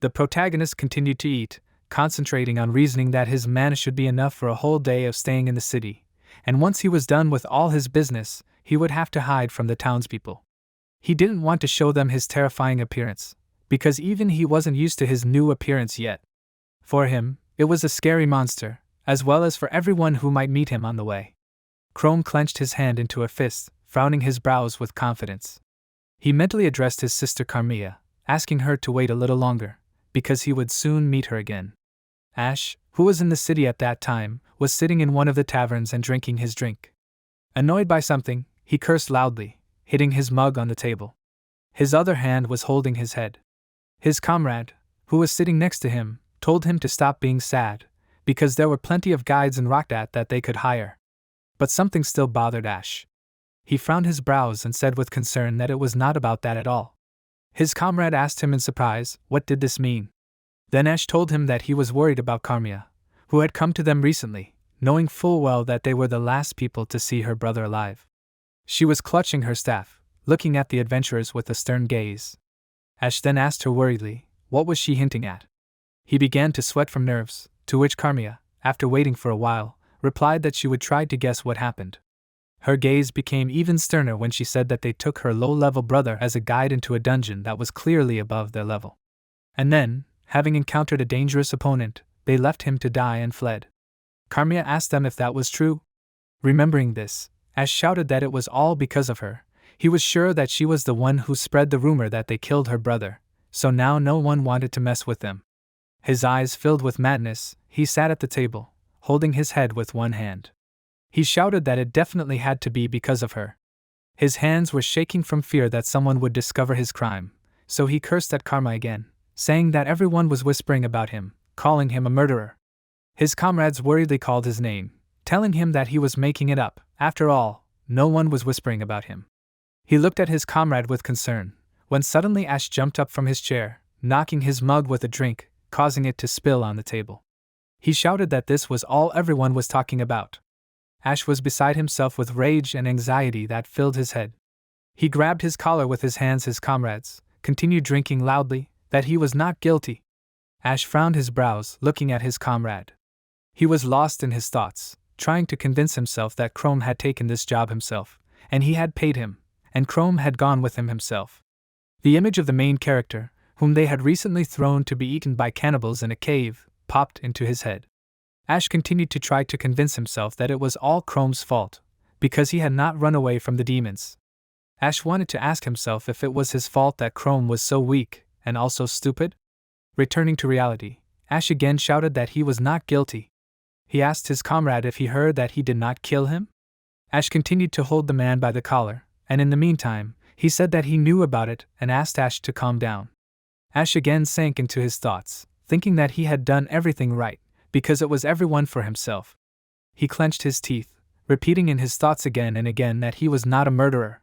The protagonist continued to eat, concentrating on reasoning that his mana should be enough for a whole day of staying in the city, and once he was done with all his business, he would have to hide from the townspeople. He didn't want to show them his terrifying appearance, because even he wasn't used to his new appearance yet. For him, it was a scary monster, as well as for everyone who might meet him on the way. Chrome clenched his hand into a fist, frowning his brows with confidence. He mentally addressed his sister Carmilla, asking her to wait a little longer, because he would soon meet her again. Ash, who was in the city at that time, was sitting in one of the taverns and drinking his drink. Annoyed by something, he cursed loudly, hitting his mug on the table. His other hand was holding his head. His comrade, who was sitting next to him, told him to stop being sad, because there were plenty of guides in Rockdat that they could hire. But something still bothered Ash. He frowned his brows and said with concern that it was not about that at all. His comrade asked him in surprise, what did this mean? Then Ash told him that he was worried about Carmilla, who had come to them recently, knowing full well that they were the last people to see her brother alive. She was clutching her staff, looking at the adventurers with a stern gaze. Ash then asked her worriedly, what was she hinting at? He began to sweat from nerves, to which Carmilla, after waiting for a while, replied that she would try to guess what happened. Her gaze became even sterner when she said that they took her low-level brother as a guide into a dungeon that was clearly above their level. And then, having encountered a dangerous opponent, they left him to die and fled. Carmilla asked them if that was true. Remembering this, Ash shouted that it was all because of her. He was sure that she was the one who spread the rumor that they killed her brother, so now no one wanted to mess with them. His eyes filled with madness, he sat at the table, holding his head with one hand. He shouted that it definitely had to be because of her. His hands were shaking from fear that someone would discover his crime, so he cursed at Karma again, saying that everyone was whispering about him, calling him a murderer. His comrades worriedly called his name, telling him that he was making it up. After all, no one was whispering about him. He looked at his comrade with concern, when suddenly Ash jumped up from his chair, knocking his mug with a drink, causing it to spill on the table. He shouted that this was all everyone was talking about. Ash was beside himself with rage and anxiety that filled his head. He grabbed his collar with his hands his comrades, continued drinking loudly, that he was not guilty. Ash frowned his brows, looking at his comrade. He was lost in his thoughts, trying to convince himself that Chrome had taken this job himself, and he had paid him, and Chrome had gone with him himself. The image of the main character, whom they had recently thrown to be eaten by cannibals in a cave, popped into his head. Ash continued to try to convince himself that it was all Chrome's fault, because he had not run away from the demons. Ash wanted to ask himself if it was his fault that Chrome was so weak, and also stupid. Returning to reality, Ash again shouted that he was not guilty. He asked his comrade if he heard that he did not kill him. Ash continued to hold the man by the collar, and in the meantime, he said that he knew about it and asked Ash to calm down. Ash again sank into his thoughts, thinking that he had done everything right, because it was everyone for himself. He clenched his teeth, repeating in his thoughts again and again that he was not a murderer.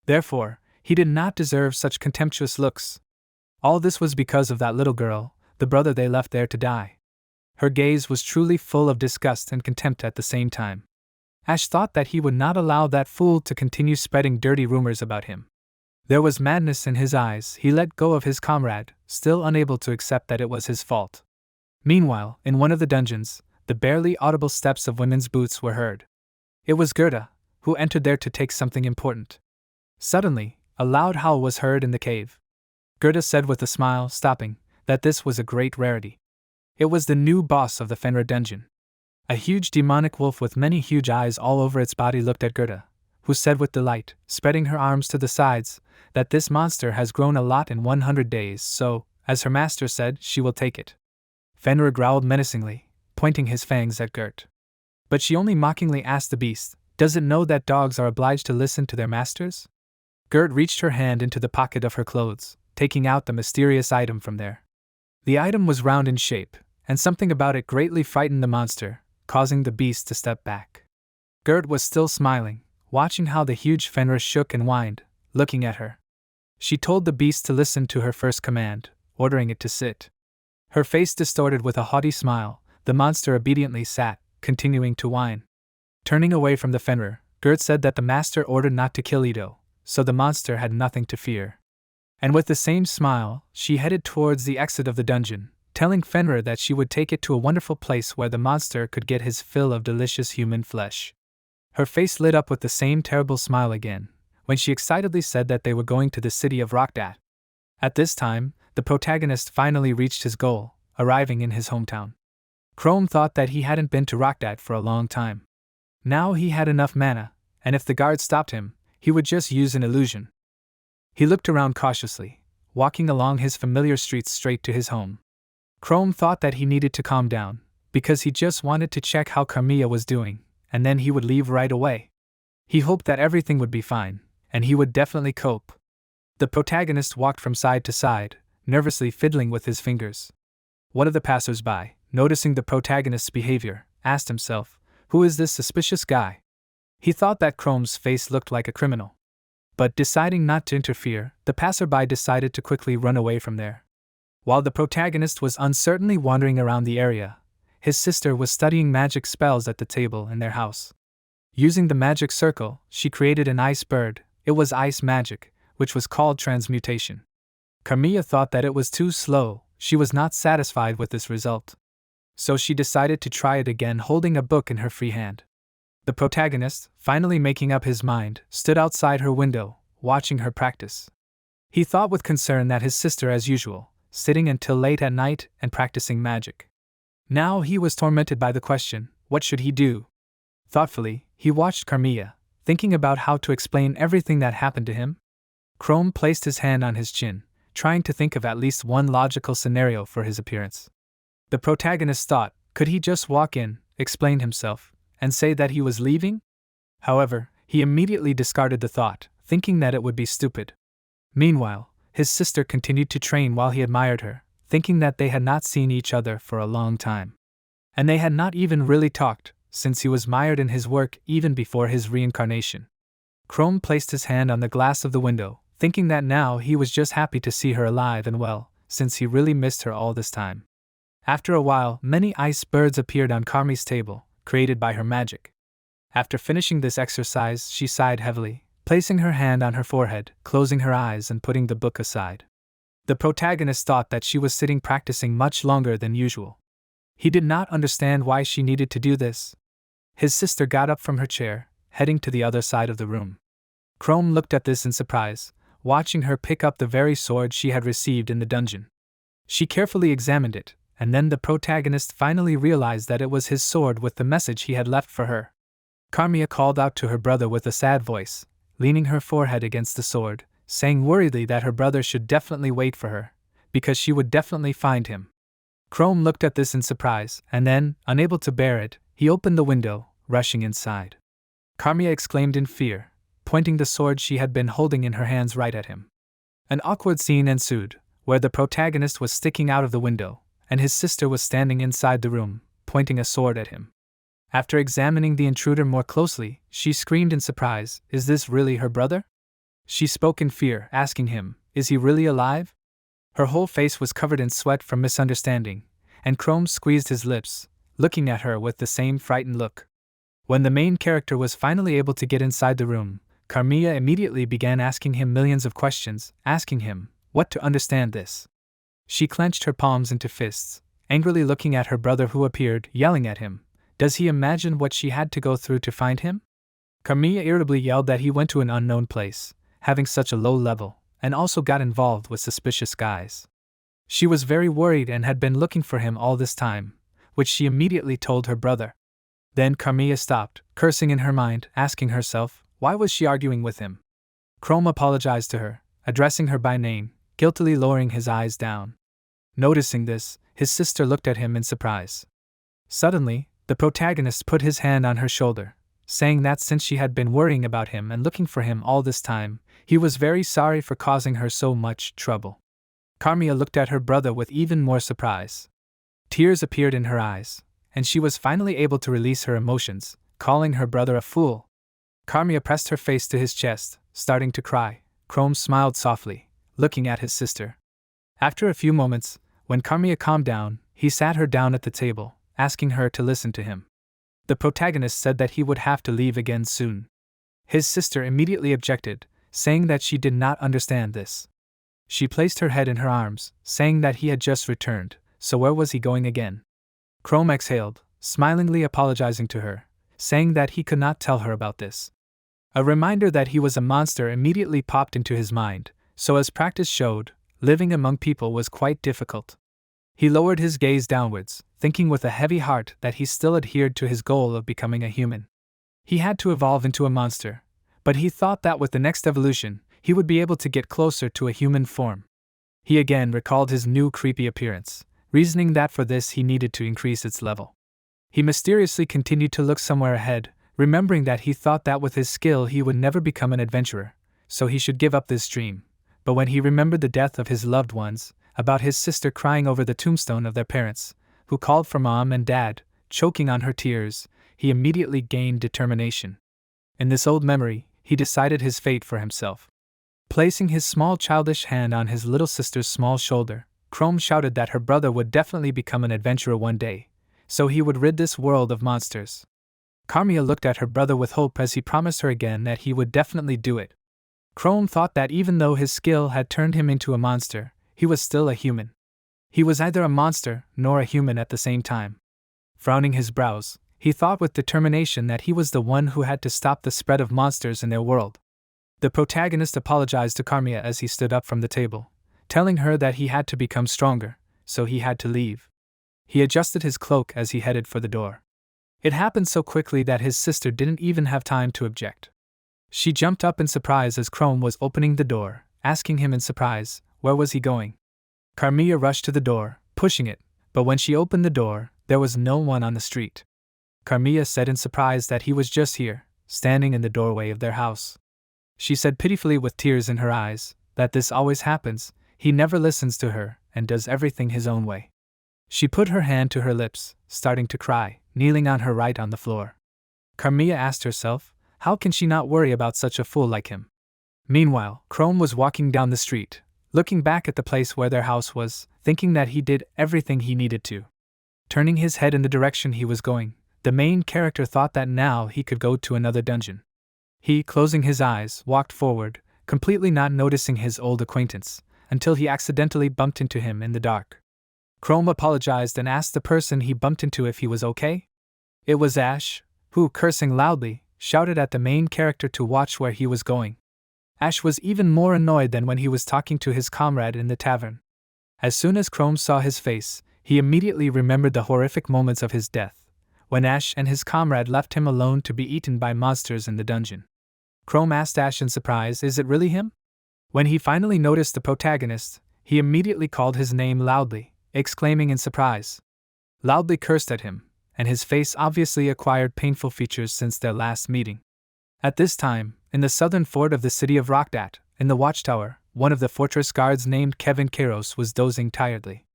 Therefore, he did not deserve such contemptuous looks. All this was because of that little girl, the brother they left there to die. Her gaze was truly full of disgust and contempt at the same time. Ash thought that he would not allow that fool to continue spreading dirty rumors about him. There was madness in his eyes. He let go of his comrade, still unable to accept that it was his fault. Meanwhile, in one of the dungeons, the barely audible steps of women's boots were heard. It was Gerda, who entered there to take something important. Suddenly, a loud howl was heard in the cave. Gerda said with a smile, stopping, that this was a great rarity. It was the new boss of the Fenrir dungeon. A huge demonic wolf with many huge eyes all over its body looked at Gerda, who said with delight, spreading her arms to the sides, that this monster has grown a lot in 100 days, so, as her master said, she will take it. Fenrir growled menacingly, pointing his fangs at Gert. But she only mockingly asked the beast, "Does it know that dogs are obliged to listen to their masters?" Gert reached her hand into the pocket of her clothes, taking out the mysterious item from there. The item was round in shape, and something about it greatly frightened the monster, causing the beast to step back. Gert was still smiling, watching how the huge Fenrir shook and whined, looking at her. She told the beast to listen to her first command, ordering it to sit. Her face distorted with a haughty smile, the monster obediently sat, continuing to whine. Turning away from the Fenrir, Gert said that the master ordered not to kill Ito, so the monster had nothing to fear. And with the same smile, she headed towards the exit of the dungeon, telling Fenrir that she would take it to a wonderful place where the monster could get his fill of delicious human flesh. Her face lit up with the same terrible smile again, when she excitedly said that they were going to the city of Rockdat. At this time, the protagonist finally reached his goal, arriving in his hometown. Chrome thought that he hadn't been to Rockdat for a long time. Now he had enough mana, and if the guard stopped him, he would just use an illusion. He looked around cautiously, walking along his familiar streets straight to his home. Chrome thought that he needed to calm down, because he just wanted to check how Carmilla was doing, and then he would leave right away. He hoped that everything would be fine, and he would definitely cope. The protagonist walked from side to side, nervously fiddling with his fingers. One of the passers-by, noticing the protagonist's behavior, asked himself, "Who is this suspicious guy?" He thought that Chrome's face looked like a criminal. But deciding not to interfere, the passerby decided to quickly run away from there. While the protagonist was uncertainly wandering around the area, his sister was studying magic spells at the table in their house. Using the magic circle, she created an ice bird. It was ice magic, which was called transmutation. Carmilla thought that it was too slow. She was not satisfied with this result. So she decided to try it again, holding a book in her free hand. The protagonist, finally making up his mind, stood outside her window, watching her practice. He thought with concern that his sister, as usual, sitting until late at night and practicing magic. Now he was tormented by the question, what should he do? Thoughtfully, he watched Carmilla, thinking about how to explain everything that happened to him. Chrome placed his hand on his chin, trying to think of at least one logical scenario for his appearance. The protagonist thought, could he just walk in, explain himself, and say that he was leaving? However, he immediately discarded the thought, thinking that it would be stupid. Meanwhile, his sister continued to train while he admired her, thinking that they had not seen each other for a long time. And they had not even really talked, since he was mired in his work even before his reincarnation. Chrome placed his hand on the glass of the window, thinking that now he was just happy to see her alive and well, since he really missed her all this time. After a while, many ice birds appeared on Carmi's table, created by her magic. After finishing this exercise, she sighed heavily, placing her hand on her forehead, closing her eyes and putting the book aside. The protagonist thought that she was sitting practicing much longer than usual. He did not understand why she needed to do this. His sister got up from her chair, heading to the other side of the room. Chrome looked at this in surprise, watching her pick up the very sword she had received in the dungeon. She carefully examined it, and then the protagonist finally realized that it was his sword with the message he had left for her. Carmilla called out to her brother with a sad voice, leaning her forehead against the sword, saying worriedly that her brother should definitely wait for her, because she would definitely find him. Chrome looked at this in surprise, and then, unable to bear it, he opened the window, rushing inside. Carmilla exclaimed in fear, pointing the sword she had been holding in her hands right at him. An awkward scene ensued, where the protagonist was sticking out of the window, and his sister was standing inside the room, pointing a sword at him. After examining the intruder more closely, she screamed in surprise, "Is this really her brother?" She spoke in fear, asking him, "Is he really alive?" Her whole face was covered in sweat from misunderstanding, and Chrome squeezed his lips, looking at her with the same frightened look. When the main character was finally able to get inside the room, Carmilla immediately began asking him millions of questions, asking him what to understand this. She clenched her palms into fists, angrily looking at her brother who appeared, yelling at him. Does he imagine what she had to go through to find him? Carmilla irritably yelled that he went to an unknown place, having such a low level, and also got involved with suspicious guys. She was very worried and had been looking for him all this time, which she immediately told her brother. Then Carmilla stopped, cursing in her mind, asking herself, why was she arguing with him? Chrome apologized to her, addressing her by name, guiltily lowering his eyes down. Noticing this, his sister looked at him in surprise. Suddenly, the protagonist put his hand on her shoulder, saying that since she had been worrying about him and looking for him all this time, he was very sorry for causing her so much trouble. Carmilla looked at her brother with even more surprise. Tears appeared in her eyes, and she was finally able to release her emotions, calling her brother a fool. Carmilla pressed her face to his chest, starting to cry. Chrome smiled softly, looking at his sister. After a few moments, when Carmilla calmed down, he sat her down at the table, asking her to listen to him. The protagonist said that he would have to leave again soon. His sister immediately objected, saying that she did not understand this. She placed her head in her arms, saying that he had just returned, so where was he going again? Chrome exhaled, smilingly apologizing to her, saying that he could not tell her about this. A reminder that he was a monster immediately popped into his mind, so as practice showed, living among people was quite difficult. He lowered his gaze downwards, thinking with a heavy heart that he still adhered to his goal of becoming a human. He had to evolve into a monster, but he thought that with the next evolution, he would be able to get closer to a human form. He again recalled his new creepy appearance, reasoning that for this he needed to increase its level. He mysteriously continued to look somewhere ahead, remembering that he thought that with his skill he would never become an adventurer, so he should give up this dream. But when he remembered the death of his loved ones, about his sister crying over the tombstone of their parents, who called for mom and dad, choking on her tears, he immediately gained determination. In this old memory, he decided his fate for himself. Placing his small childish hand on his little sister's small shoulder, Chrome shouted that her brother would definitely become an adventurer one day, so he would rid this world of monsters. Carmilla looked at her brother with hope as he promised her again that he would definitely do it. Chrome thought that even though his skill had turned him into a monster, he was still a human. He was neither a monster nor a human at the same time. Frowning his brows, he thought with determination that he was the one who had to stop the spread of monsters in their world. The protagonist apologized to Carmilla as he stood up from the table, telling her that he had to become stronger, so he had to leave. He adjusted his cloak as he headed for the door. It happened so quickly that his sister didn't even have time to object. She jumped up in surprise as Chrome was opening the door, asking him in surprise, where was he going? Carmilla rushed to the door, pushing it, but when she opened the door, there was no one on the street. Carmilla said in surprise that he was just here, standing in the doorway of their house. She said pitifully with tears in her eyes, that this always happens, he never listens to her, and does everything his own way. She put her hand to her lips, starting to cry, kneeling on her right on the floor. Carmilla asked herself, how can she not worry about such a fool like him? Meanwhile, Chrome was walking down the street, looking back at the place where their house was, thinking that he did everything he needed to. Turning his head in the direction he was going, the main character thought that now he could go to another dungeon. He, closing his eyes, walked forward, completely not noticing his old acquaintance, until he accidentally bumped into him in the dark. Chrome apologized and asked the person he bumped into if he was okay. It was Ash, who, cursing loudly, shouted at the main character to watch where he was going. Ash was even more annoyed than when he was talking to his comrade in the tavern. As soon as Chrome saw his face, he immediately remembered the horrific moments of his death, when Ash and his comrade left him alone to be eaten by monsters in the dungeon. Chrome asked Ash in surprise, "Is it really him?" When he finally noticed the protagonist, he immediately called his name loudly, exclaiming in surprise. Loudly cursed at him, and his face obviously acquired painful features since their last meeting. At this time, in the southern fort of the city of Rockdat, in the watchtower, one of the fortress guards named Kevin Kairos was dozing tiredly.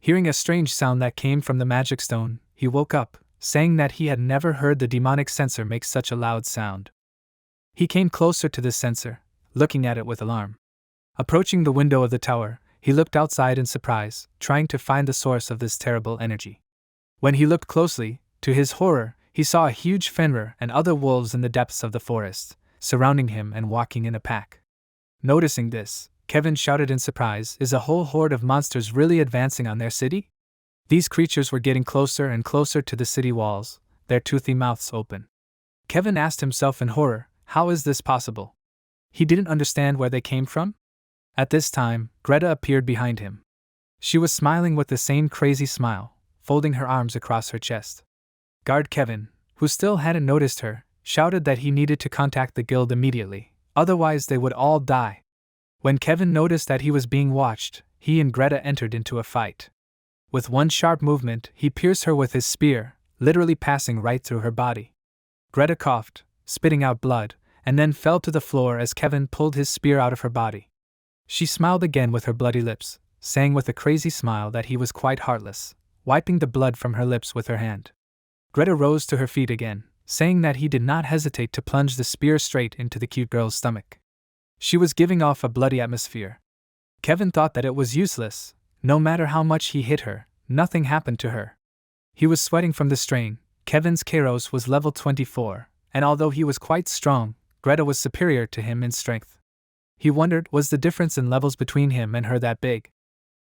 Hearing a strange sound that came from the magic stone, he woke up, saying that he had never heard the demonic censer make such a loud sound. He came closer to the censer, looking at it with alarm. Approaching the window of the tower, he looked outside in surprise, trying to find the source of this terrible energy. When he looked closely, to his horror, he saw a huge Fenrir and other wolves in the depths of the forest, surrounding him and walking in a pack. Noticing this, Kevin shouted in surprise, "Is a whole horde of monsters really advancing on their city?" These creatures were getting closer and closer to the city walls, their toothy mouths open. Kevin asked himself in horror, how is this possible? He didn't understand where they came from. At this time, Greta appeared behind him. She was smiling with the same crazy smile, folding her arms across her chest. Guard Kevin, who still hadn't noticed her, shouted that he needed to contact the guild immediately, otherwise they would all die. When Kevin noticed that he was being watched, he and Greta entered into a fight. With one sharp movement, he pierced her with his spear, literally passing right through her body. Greta coughed, spitting out blood, and then fell to the floor as Kevin pulled his spear out of her body. She smiled again with her bloody lips, saying with a crazy smile that he was quite heartless, wiping the blood from her lips with her hand. Greta rose to her feet again, saying that he did not hesitate to plunge the spear straight into the cute girl's stomach. She was giving off a bloody atmosphere. Kevin thought that it was useless. No matter how much he hit her, nothing happened to her. He was sweating from the strain. Kevin's Kairos was level 24, and although he was quite strong, Greta was superior to him in strength. He wondered, was the difference in levels between him and her that big?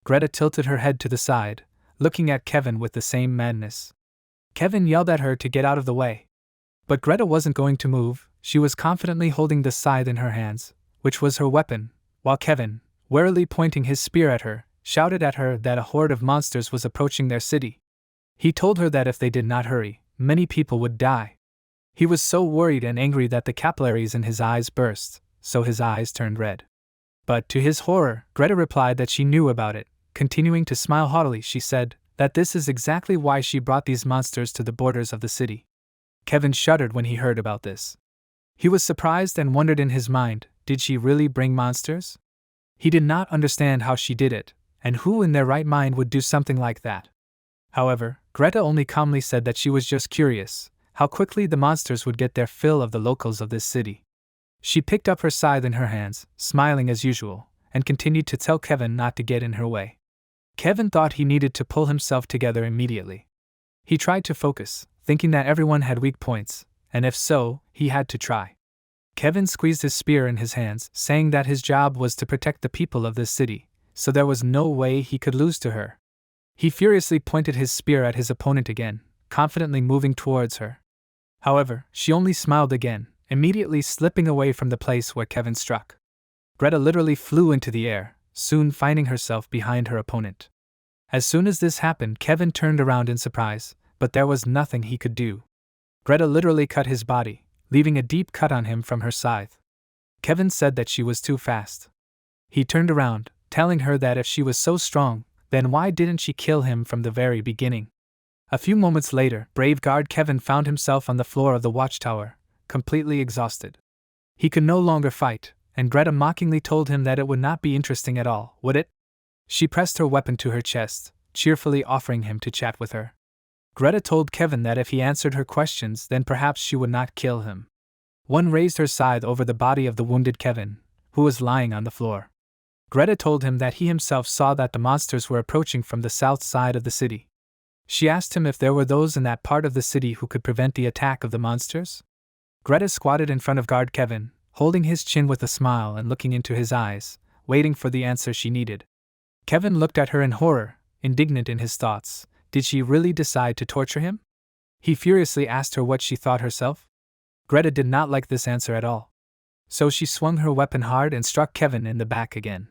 Greta tilted her head to the side, looking at Kevin with the same madness. Kevin yelled at her to get out of the way. But Greta wasn't going to move. She was confidently holding the scythe in her hands, which was her weapon, while Kevin, warily pointing his spear at her, shouted at her that a horde of monsters was approaching their city. He told her that if they did not hurry, many people would die. He was so worried and angry that the capillaries in his eyes burst, so his eyes turned red. But to his horror, Greta replied that she knew about it. Continuing to smile haughtily, she said that this is exactly why she brought these monsters to the borders of the city. Kevin shuddered when he heard about this. He was surprised and wondered in his mind, did she really bring monsters? He did not understand how she did it, and who in their right mind would do something like that. However, Greta only calmly said that she was just curious, how quickly the monsters would get their fill of the locals of this city. She picked up her scythe in her hands, smiling as usual, and continued to tell Kevin not to get in her way. Kevin thought he needed to pull himself together immediately. He tried to focus, thinking that everyone had weak points, and if so, he had to try. Kevin squeezed his spear in his hands, saying that his job was to protect the people of this city, so there was no way he could lose to her. He furiously pointed his spear at his opponent again, confidently moving towards her. However, she only smiled again, immediately slipping away from the place where Kevin struck. Greta literally flew into the air, soon finding herself behind her opponent. As soon as this happened, Kevin turned around in surprise, but there was nothing he could do. Greta literally cut his body, leaving a deep cut on him from her scythe. Kevin said that she was too fast. He turned around, telling her that if she was so strong, then why didn't she kill him from the very beginning? A few moments later, brave guard Kevin found himself on the floor of the watchtower, completely exhausted. He could no longer fight, and Greta mockingly told him that it would not be interesting at all, would it? She pressed her weapon to her chest, cheerfully offering him to chat with her. Greta told Kevin that if he answered her questions, then perhaps she would not kill him. One raised her scythe over the body of the wounded Kevin, who was lying on the floor. Greta told him that he himself saw that the monsters were approaching from the south side of the city. She asked him if there were those in that part of the city who could prevent the attack of the monsters. Greta squatted in front of guard Kevin, holding his chin with a smile and looking into his eyes, waiting for the answer she needed. Kevin looked at her in horror, indignant in his thoughts. Did she really decide to torture him? He furiously asked her what she thought herself. Greta did not like this answer at all. So she swung her weapon hard and struck Kevin in the back again.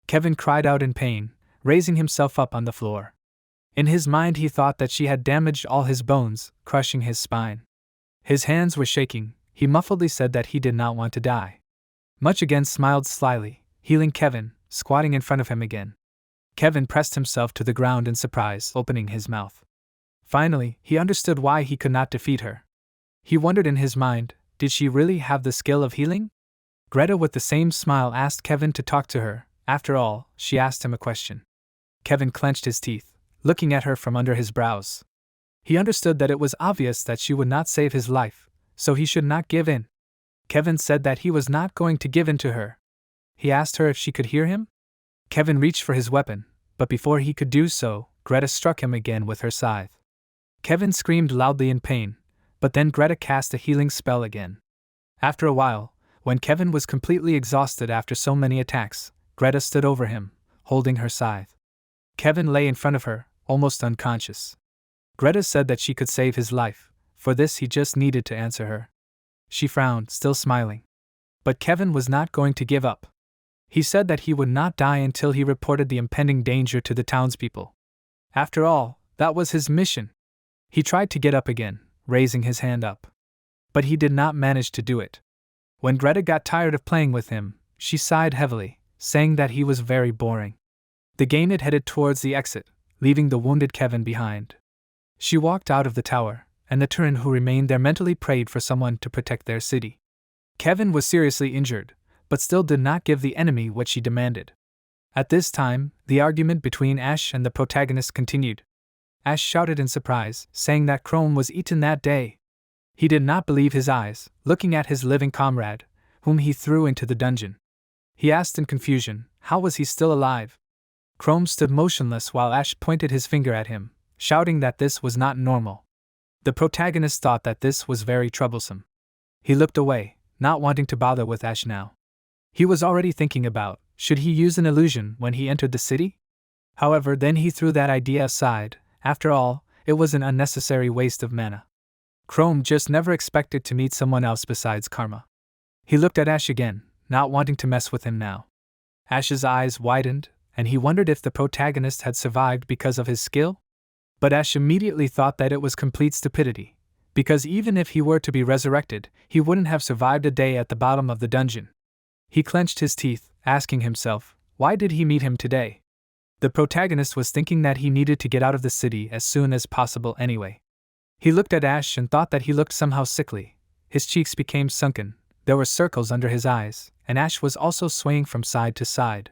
Kevin cried out in pain, raising himself up on the floor. In his mind he thought that she had damaged all his bones, crushing his spine. His hands were shaking. He muffledly said that he did not want to die. Much again smiled slyly, healing Kevin, squatting in front of him again. Kevin pressed himself to the ground in surprise, opening his mouth. Finally, he understood why he could not defeat her. He wondered in his mind, did she really have the skill of healing? Greta with the same smile asked Kevin to talk to her. After all, she asked him a question. Kevin clenched his teeth, looking at her from under his brows. He understood that it was obvious that she would not save his life, so he should not give in. Kevin said that he was not going to give in to her. He asked her if she could hear him. Kevin reached for his weapon, but before he could do so, Greta struck him again with her scythe. Kevin screamed loudly in pain, but then Greta cast a healing spell again. After a while, when Kevin was completely exhausted after so many attacks, Greta stood over him, holding her scythe. Kevin lay in front of her, almost unconscious. Greta said that she could save his life. For this he just needed to answer her. She frowned, still smiling. But Kevin was not going to give up. He said that he would not die until he reported the impending danger to the townspeople. After all, that was his mission. He tried to get up again, raising his hand up. But he did not manage to do it. When Greta got tired of playing with him, she sighed heavily, saying that he was very boring. The game had headed towards the exit, leaving the wounded Kevin behind. She walked out of the tower, and the Turin who remained there mentally prayed for someone to protect their city. Kevin was seriously injured, but still did not give the enemy what she demanded. At this time, the argument between Ash and the protagonist continued. Ash shouted in surprise, saying that Chrome was eaten that day. He did not believe his eyes, looking at his living comrade, whom he threw into the dungeon. He asked in confusion, how was he still alive? Chrome stood motionless while Ash pointed his finger at him, shouting that this was not normal. The protagonist thought that this was very troublesome. He looked away, not wanting to bother with Ash now. He was already thinking about, should he use an illusion when he entered the city? However, then he threw that idea aside. After all, it was an unnecessary waste of mana. Chrome just never expected to meet someone else besides Karma. He looked at Ash again, not wanting to mess with him now. Ash's eyes widened, and he wondered if the protagonist had survived because of his skill? But Ash immediately thought that it was complete stupidity, because even if he were to be resurrected, he wouldn't have survived a day at the bottom of the dungeon. He clenched his teeth, asking himself, why did he meet him today? The protagonist was thinking that he needed to get out of the city as soon as possible anyway. He looked at Ash and thought that he looked somehow sickly. His cheeks became sunken, there were circles under his eyes, and Ash was also swaying from side to side.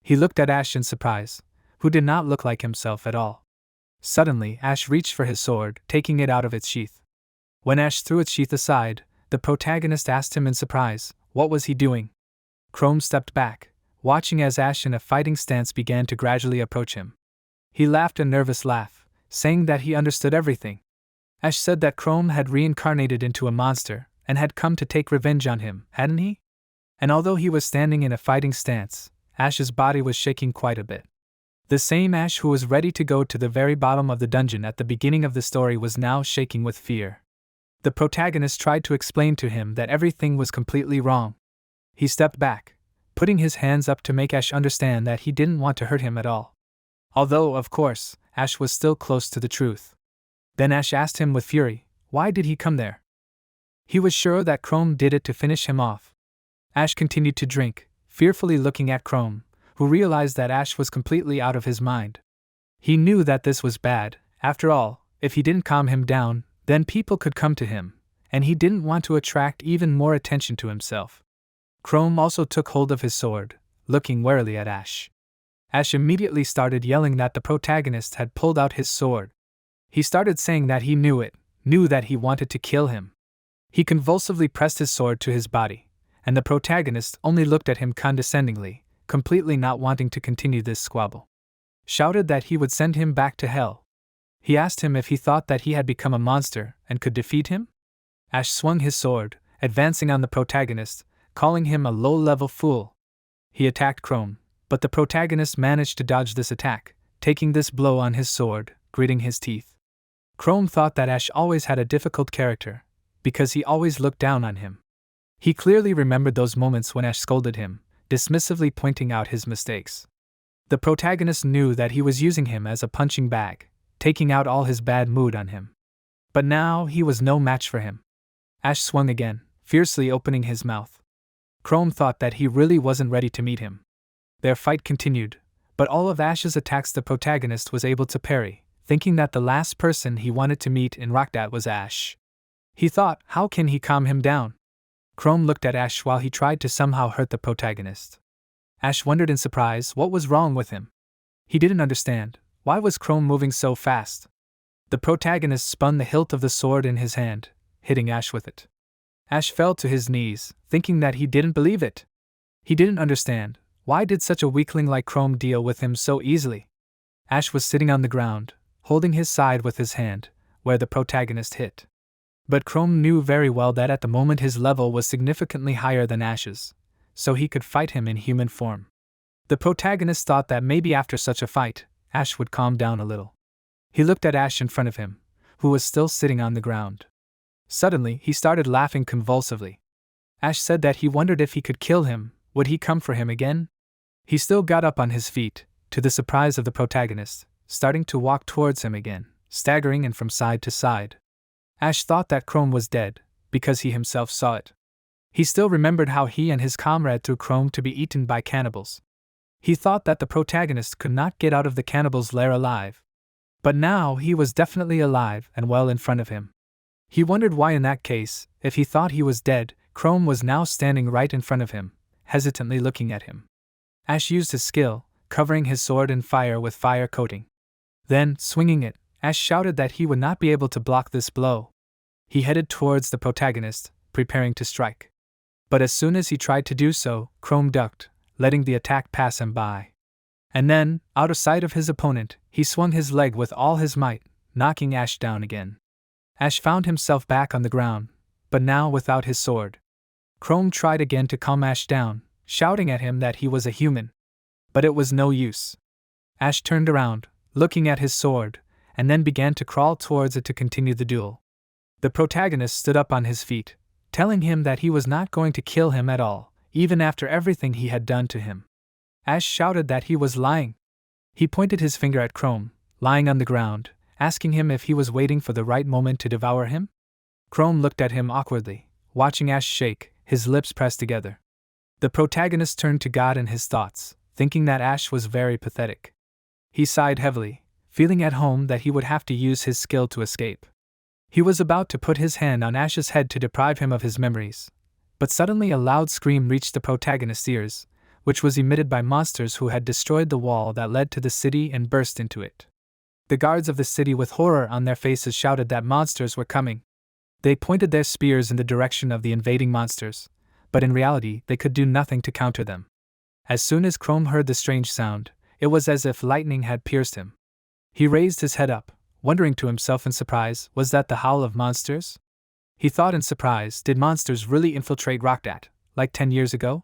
He looked at Ash in surprise, who did not look like himself at all. Suddenly, Ash reached for his sword, taking it out of its sheath. When Ash threw its sheath aside, the protagonist asked him in surprise, what was he doing? Chrome stepped back, watching as Ash in a fighting stance began to gradually approach him. He laughed a nervous laugh, saying that he understood everything. Ash said that Chrome had reincarnated into a monster, and had come to take revenge on him, hadn't he? And although he was standing in a fighting stance, Ash's body was shaking quite a bit. The same Ash who was ready to go to the very bottom of the dungeon at the beginning of the story was now shaking with fear. The protagonist tried to explain to him that everything was completely wrong. He stepped back, putting his hands up to make Ash understand that he didn't want to hurt him at all. Although, of course, Ash was still close to the truth. Then Ash asked him with fury, why did he come there? He was sure that Chrome did it to finish him off. Ash continued to drink, fearfully looking at Chrome, who realized that Ash was completely out of his mind. He knew that this was bad. After all, if he didn't calm him down, then people could come to him, and he didn't want to attract even more attention to himself. Chrome also took hold of his sword, looking warily at Ash. Ash immediately started yelling that the protagonist had pulled out his sword. He started saying that he knew that he wanted to kill him. He convulsively pressed his sword to his body, and the protagonist only looked at him condescendingly, completely not wanting to continue this squabble. Shouted that he would send him back to hell. He asked him if he thought that he had become a monster and could defeat him. Ash swung his sword, advancing on the protagonist, calling him a low-level fool. He attacked Chrome, but the protagonist managed to dodge this attack, taking this blow on his sword, gritting his teeth. Chrome thought that Ash always had a difficult character, because he always looked down on him. He clearly remembered those moments when Ash scolded him, dismissively pointing out his mistakes. The protagonist knew that he was using him as a punching bag, taking out all his bad mood on him. But now he was no match for him. Ash swung again, fiercely opening his mouth. Chrome thought that he really wasn't ready to meet him. Their fight continued, but all of Ash's attacks the protagonist was able to parry, thinking that the last person he wanted to meet in Rockdat was Ash. He thought, how can he calm him down? Chrome looked at Ash while he tried to somehow hurt the protagonist. Ash wondered in surprise what was wrong with him. He didn't understand. Why was Chrome moving so fast? The protagonist spun the hilt of the sword in his hand, hitting Ash with it. Ash fell to his knees, thinking that he didn't believe it. He didn't understand. Why did such a weakling like Chrome deal with him so easily? Ash was sitting on the ground, holding his side with his hand, where the protagonist hit. But Chrome knew very well that at the moment his level was significantly higher than Ash's, so he could fight him in human form. The protagonist thought that maybe after such a fight, Ash would calm down a little. He looked at Ash in front of him, who was still sitting on the ground. Suddenly, he started laughing convulsively. Ash said that he wondered if he could kill him, would he come for him again? He still got up on his feet, to the surprise of the protagonist, starting to walk towards him again, staggering and from side to side. Ash thought that Chrome was dead, because he himself saw it. He still remembered how he and his comrade threw Chrome to be eaten by cannibals. He thought that the protagonist could not get out of the cannibal's lair alive. But now he was definitely alive and well in front of him. He wondered why in that case, if he thought he was dead, Chrome was now standing right in front of him, hesitantly looking at him. Ash used his skill, covering his sword in fire with fire coating. Then, swinging it, Ash shouted that he would not be able to block this blow. He headed towards the protagonist, preparing to strike. But as soon as he tried to do so, Chrome ducked, letting the attack pass him by. And then, out of sight of his opponent, he swung his leg with all his might, knocking Ash down again. Ash found himself back on the ground, but now without his sword. Chrome tried again to calm Ash down, shouting at him that he was a human. But it was no use. Ash turned around, looking at his sword, and then began to crawl towards it to continue the duel. The protagonist stood up on his feet, telling him that he was not going to kill him at all, even after everything he had done to him. Ash shouted that he was lying. He pointed his finger at Chrome, lying on the ground, asking him if he was waiting for the right moment to devour him. Chrome looked at him awkwardly, watching Ash shake, his lips pressed together. The protagonist turned to God in his thoughts, thinking that Ash was very pathetic. He sighed heavily, feeling at home that he would have to use his skill to escape. He was about to put his hand on Ash's head to deprive him of his memories, but suddenly a loud scream reached the protagonist's ears, which was emitted by monsters who had destroyed the wall that led to the city and burst into it. The guards of the city with horror on their faces shouted that monsters were coming. They pointed their spears in the direction of the invading monsters, but in reality they could do nothing to counter them. As soon as Chrome heard the strange sound, it was as if lightning had pierced him. He raised his head up, wondering to himself in surprise, was that the howl of monsters? He thought in surprise, did monsters really infiltrate Rockdat, like 10 years ago?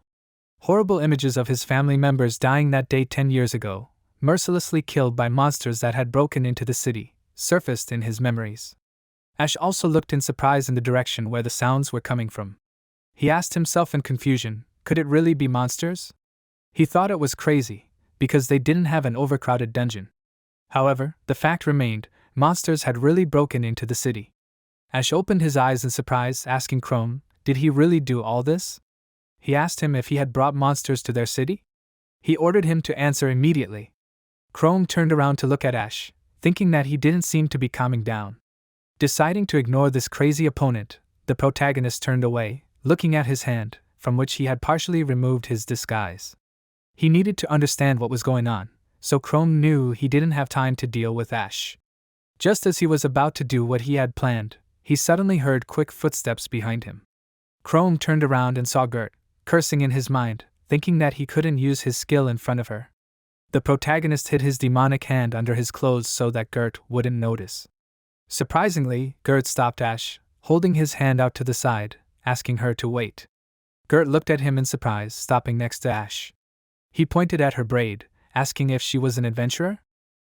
Horrible images of his family members dying that day 10 years ago, mercilessly killed by monsters that had broken into the city, surfaced in his memories. Ash also looked in surprise in the direction where the sounds were coming from. He asked himself in confusion, could it really be monsters? He thought it was crazy, because they didn't have an overcrowded dungeon. However, the fact remained, monsters had really broken into the city. Ash opened his eyes in surprise, asking Chrome, did he really do all this? He asked him if he had brought monsters to their city. He ordered him to answer immediately. Chrome turned around to look at Ash, thinking that he didn't seem to be calming down. Deciding to ignore this crazy opponent, the protagonist turned away, looking at his hand, from which he had partially removed his disguise. He needed to understand what was going on, so Chrome knew he didn't have time to deal with Ash. Just as he was about to do what he had planned, he suddenly heard quick footsteps behind him. Chrome turned around and saw Gert, cursing in his mind, thinking that he couldn't use his skill in front of her. The protagonist hid his demonic hand under his clothes so that Gert wouldn't notice. Surprisingly, Gert stopped Ash, holding his hand out to the side, asking her to wait. Gert looked at him in surprise, stopping next to Ash. He pointed at her braid, asking if she was an adventurer.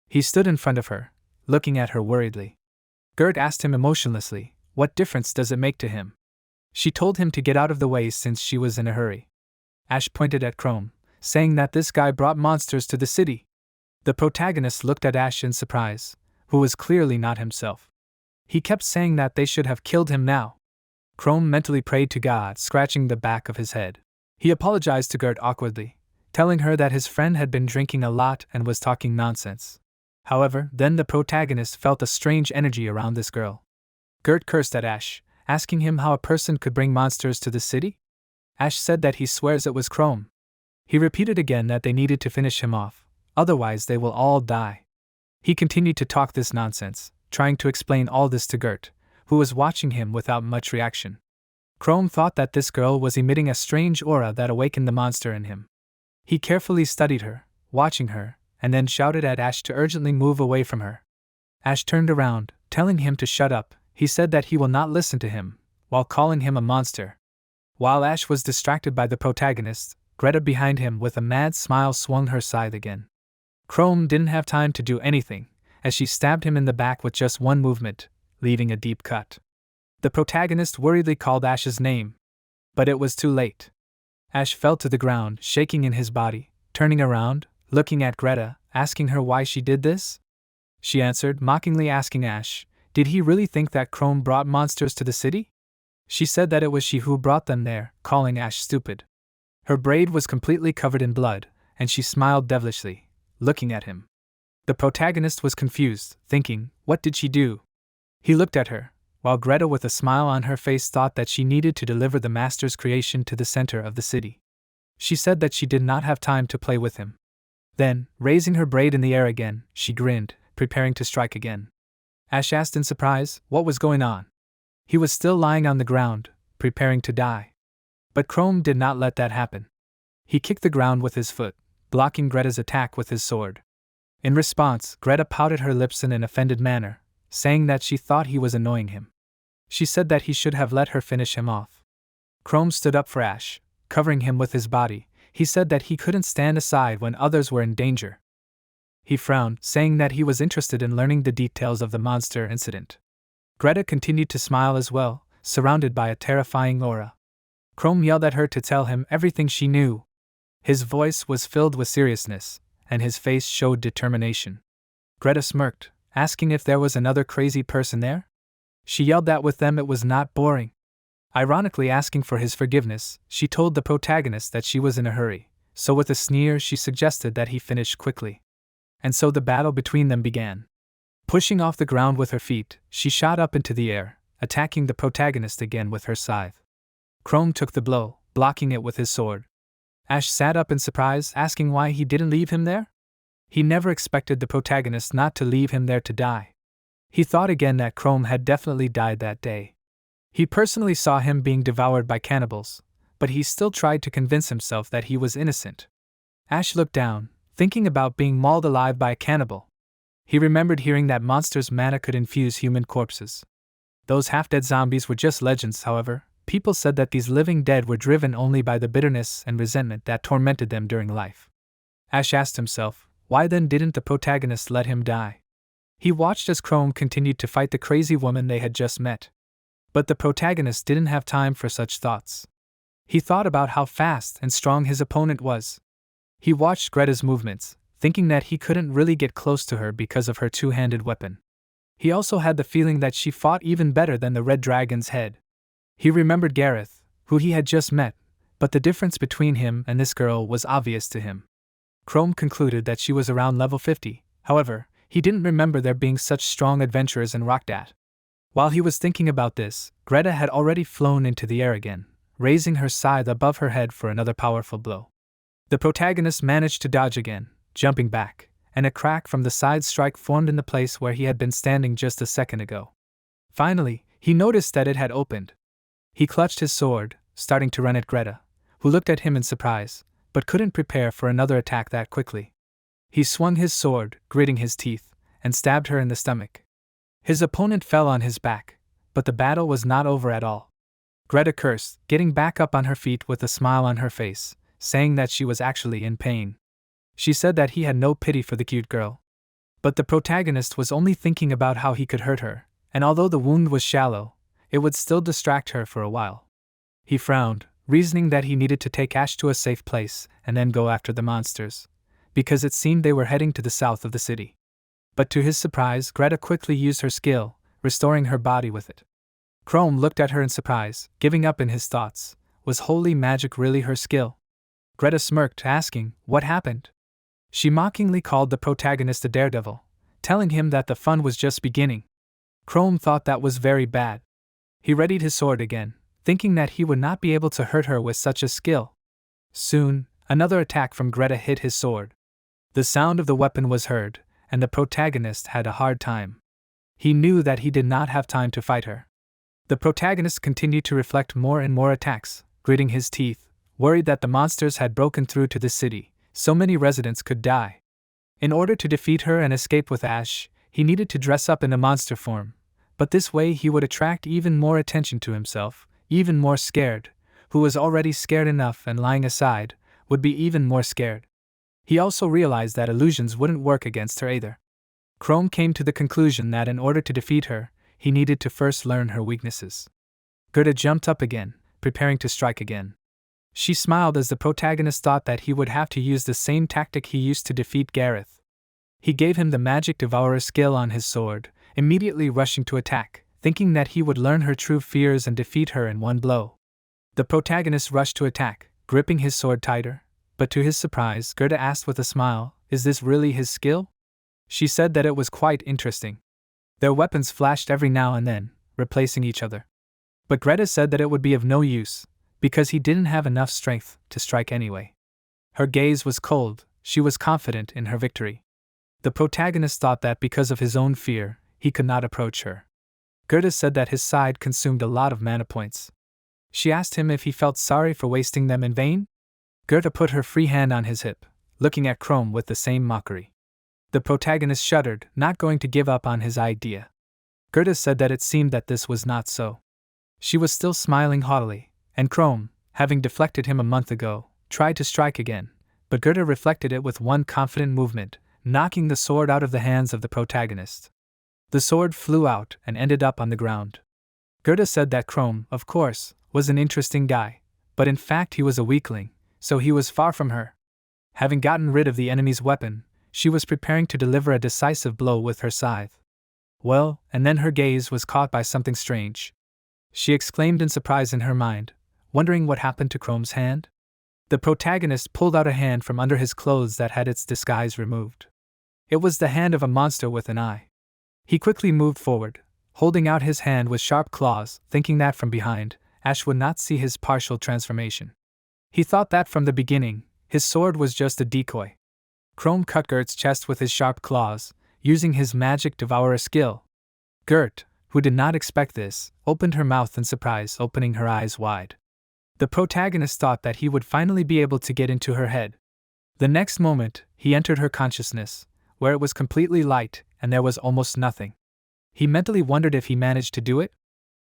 He stood in front of her, looking at her worriedly. Gert asked him emotionlessly, what difference does it make to him? She told him to get out of the way since she was in a hurry. Ash pointed at Chrome, saying that this guy brought monsters to the city. The protagonist looked at Ash in surprise, who was clearly not himself. He kept saying that they should have killed him now. Chrome mentally prayed to God, scratching the back of his head. He apologized to Gert awkwardly, telling her that his friend had been drinking a lot and was talking nonsense. However, then the protagonist felt a strange energy around this girl. Gert cursed at Ash, asking him how a person could bring monsters to the city. Ash said that he swears it was Chrome. He repeated again that they needed to finish him off, otherwise they will all die. He continued to talk this nonsense, trying to explain all this to Gert, who was watching him without much reaction. Chrome thought that this girl was emitting a strange aura that awakened the monster in him. He carefully studied her, watching her, and then shouted at Ash to urgently move away from her. Ash turned around, telling him to shut up. He said that he will not listen to him, while calling him a monster. While Ash was distracted by the protagonist, Greta behind him with a mad smile swung her scythe again. Chrome didn't have time to do anything, as she stabbed him in the back with just one movement, leaving a deep cut. The protagonist worriedly called Ash's name, but it was too late. Ash fell to the ground, shaking in his body, turning around, looking at Greta, asking her why she did this. She answered, mockingly asking Ash, did he really think that Chrome brought monsters to the city? She said that it was she who brought them there, calling Ash stupid. Her braid was completely covered in blood, and she smiled devilishly, looking at him. The protagonist was confused, thinking, what did she do? He looked at her, while Greta with a smile on her face thought that she needed to deliver the master's creation to the center of the city. She said that she did not have time to play with him. Then, raising her braid in the air again, she grinned, preparing to strike again. Ash asked in surprise, what was going on? He was still lying on the ground, preparing to die. But Chrome did not let that happen. He kicked the ground with his foot, blocking Greta's attack with his sword. In response, Greta pouted her lips in an offended manner, saying that she thought he was annoying him. She said that he should have let her finish him off. Chrome stood up for Ash, covering him with his body. He said that he couldn't stand aside when others were in danger. He frowned, saying that he was interested in learning the details of the monster incident. Greta continued to smile as well, surrounded by a terrifying aura. Chrome yelled at her to tell him everything she knew. His voice was filled with seriousness, and his face showed determination. Greta smirked, asking if there was another crazy person there. She yelled that with them it was not boring. Ironically asking for his forgiveness, she told the protagonist that she was in a hurry, so with a sneer she suggested that he finish quickly. And so the battle between them began. Pushing off the ground with her feet, she shot up into the air, attacking the protagonist again with her scythe. Chrome took the blow, blocking it with his sword. Ash sat up in surprise, asking why he didn't leave him there. He never expected the protagonist not to leave him there to die. He thought again that Chrome had definitely died that day. He personally saw him being devoured by cannibals, but he still tried to convince himself that he was innocent. Ash looked down, thinking about being mauled alive by a cannibal. He remembered hearing that monsters' mana could infuse human corpses. Those half-dead zombies were just legends, however. People said that these living dead were driven only by the bitterness and resentment that tormented them during life. Ash asked himself, why then didn't the protagonist let him die? He watched as Chrome continued to fight the crazy woman they had just met. But the protagonist didn't have time for such thoughts. He thought about how fast and strong his opponent was. He watched Greta's movements, thinking that he couldn't really get close to her because of her two-handed weapon. He also had the feeling that she fought even better than the Red Dragon's head. He remembered Gareth, who he had just met, but the difference between him and this girl was obvious to him. Chrome concluded that she was around level 50, however, he didn't remember there being such strong adventurers in Rockdat. While he was thinking about this, Greta had already flown into the air again, raising her scythe above her head for another powerful blow. The protagonist managed to dodge again, jumping back, and a crack from the side strike formed in the place where he had been standing just a second ago. Finally, he noticed that it had opened. He clutched his sword, starting to run at Greta, who looked at him in surprise, but couldn't prepare for another attack that quickly. He swung his sword, gritting his teeth, and stabbed her in the stomach. His opponent fell on his back, but the battle was not over at all. Greta cursed, getting back up on her feet with a smile on her face, saying that she was actually in pain. She said that he had no pity for the cute girl. But the protagonist was only thinking about how he could hurt her, and although the wound was shallow, it would still distract her for a while. He frowned, reasoning that he needed to take Ash to a safe place and then go after the monsters, because it seemed they were heading to the south of the city. But to his surprise, Greta quickly used her skill, restoring her body with it. Chrome looked at her in surprise, giving up in his thoughts. Was holy magic really her skill? Greta smirked, asking, "What happened?" She mockingly called the protagonist a daredevil, telling him that the fun was just beginning. Chrome thought that was very bad. He readied his sword again, thinking that he would not be able to hurt her with such a skill. Soon, another attack from Greta hit his sword. The sound of the weapon was heard, and the protagonist had a hard time. He knew that he did not have time to fight her. The protagonist continued to reflect more and more attacks, gritting his teeth, worried that the monsters had broken through to the city, so many residents could die. In order to defeat her and escape with Ash, he needed to dress up in a monster form, but this way he would attract even more attention to himself. Even more scared, who was already scared enough and lying aside, would be even more scared. He also realized that illusions wouldn't work against her either. Chrome came to the conclusion that in order to defeat her, he needed to first learn her weaknesses. Gerda jumped up again, preparing to strike again. She smiled as the protagonist thought that he would have to use the same tactic he used to defeat Gareth. He gave him the magic devourer skill on his sword, immediately rushing to attack, thinking that he would learn her true fears and defeat her in one blow. The protagonist rushed to attack, gripping his sword tighter, but to his surprise, Gerda asked with a smile, "Is this really his skill?" She said that it was quite interesting. Their weapons flashed every now and then, replacing each other. But Greta said that it would be of no use, because he didn't have enough strength to strike anyway. Her gaze was cold, she was confident in her victory. The protagonist thought that because of his own fear, he could not approach her. Gerda said that his side consumed a lot of mana points. She asked him if he felt sorry for wasting them in vain. Gerda put her free hand on his hip, looking at Chrome with the same mockery. The protagonist shuddered, not going to give up on his idea. Gerda said that it seemed that this was not so. She was still smiling haughtily, and Chrome, having deflected him a month ago, tried to strike again, but Gerda reflected it with one confident movement, knocking the sword out of the hands of the protagonist. The sword flew out and ended up on the ground. Gerda said that Chrome, of course, was an interesting guy, but in fact he was a weakling, so he was far from her. Having gotten rid of the enemy's weapon, she was preparing to deliver a decisive blow with her scythe. Well, and then her gaze was caught by something strange. She exclaimed in surprise in her mind, wondering what happened to Chrome's hand. The protagonist pulled out a hand from under his clothes that had its disguise removed. It was the hand of a monster with an eye. He quickly moved forward, holding out his hand with sharp claws, thinking that from behind, Ash would not see his partial transformation. He thought that from the beginning, his sword was just a decoy. Chrome cut Gert's chest with his sharp claws, using his magic devourer skill. Gert, who did not expect this, opened her mouth in surprise, opening her eyes wide. The protagonist thought that he would finally be able to get into her head. The next moment, he entered her consciousness, where it was completely light, and there was almost nothing. He mentally wondered if he managed to do it.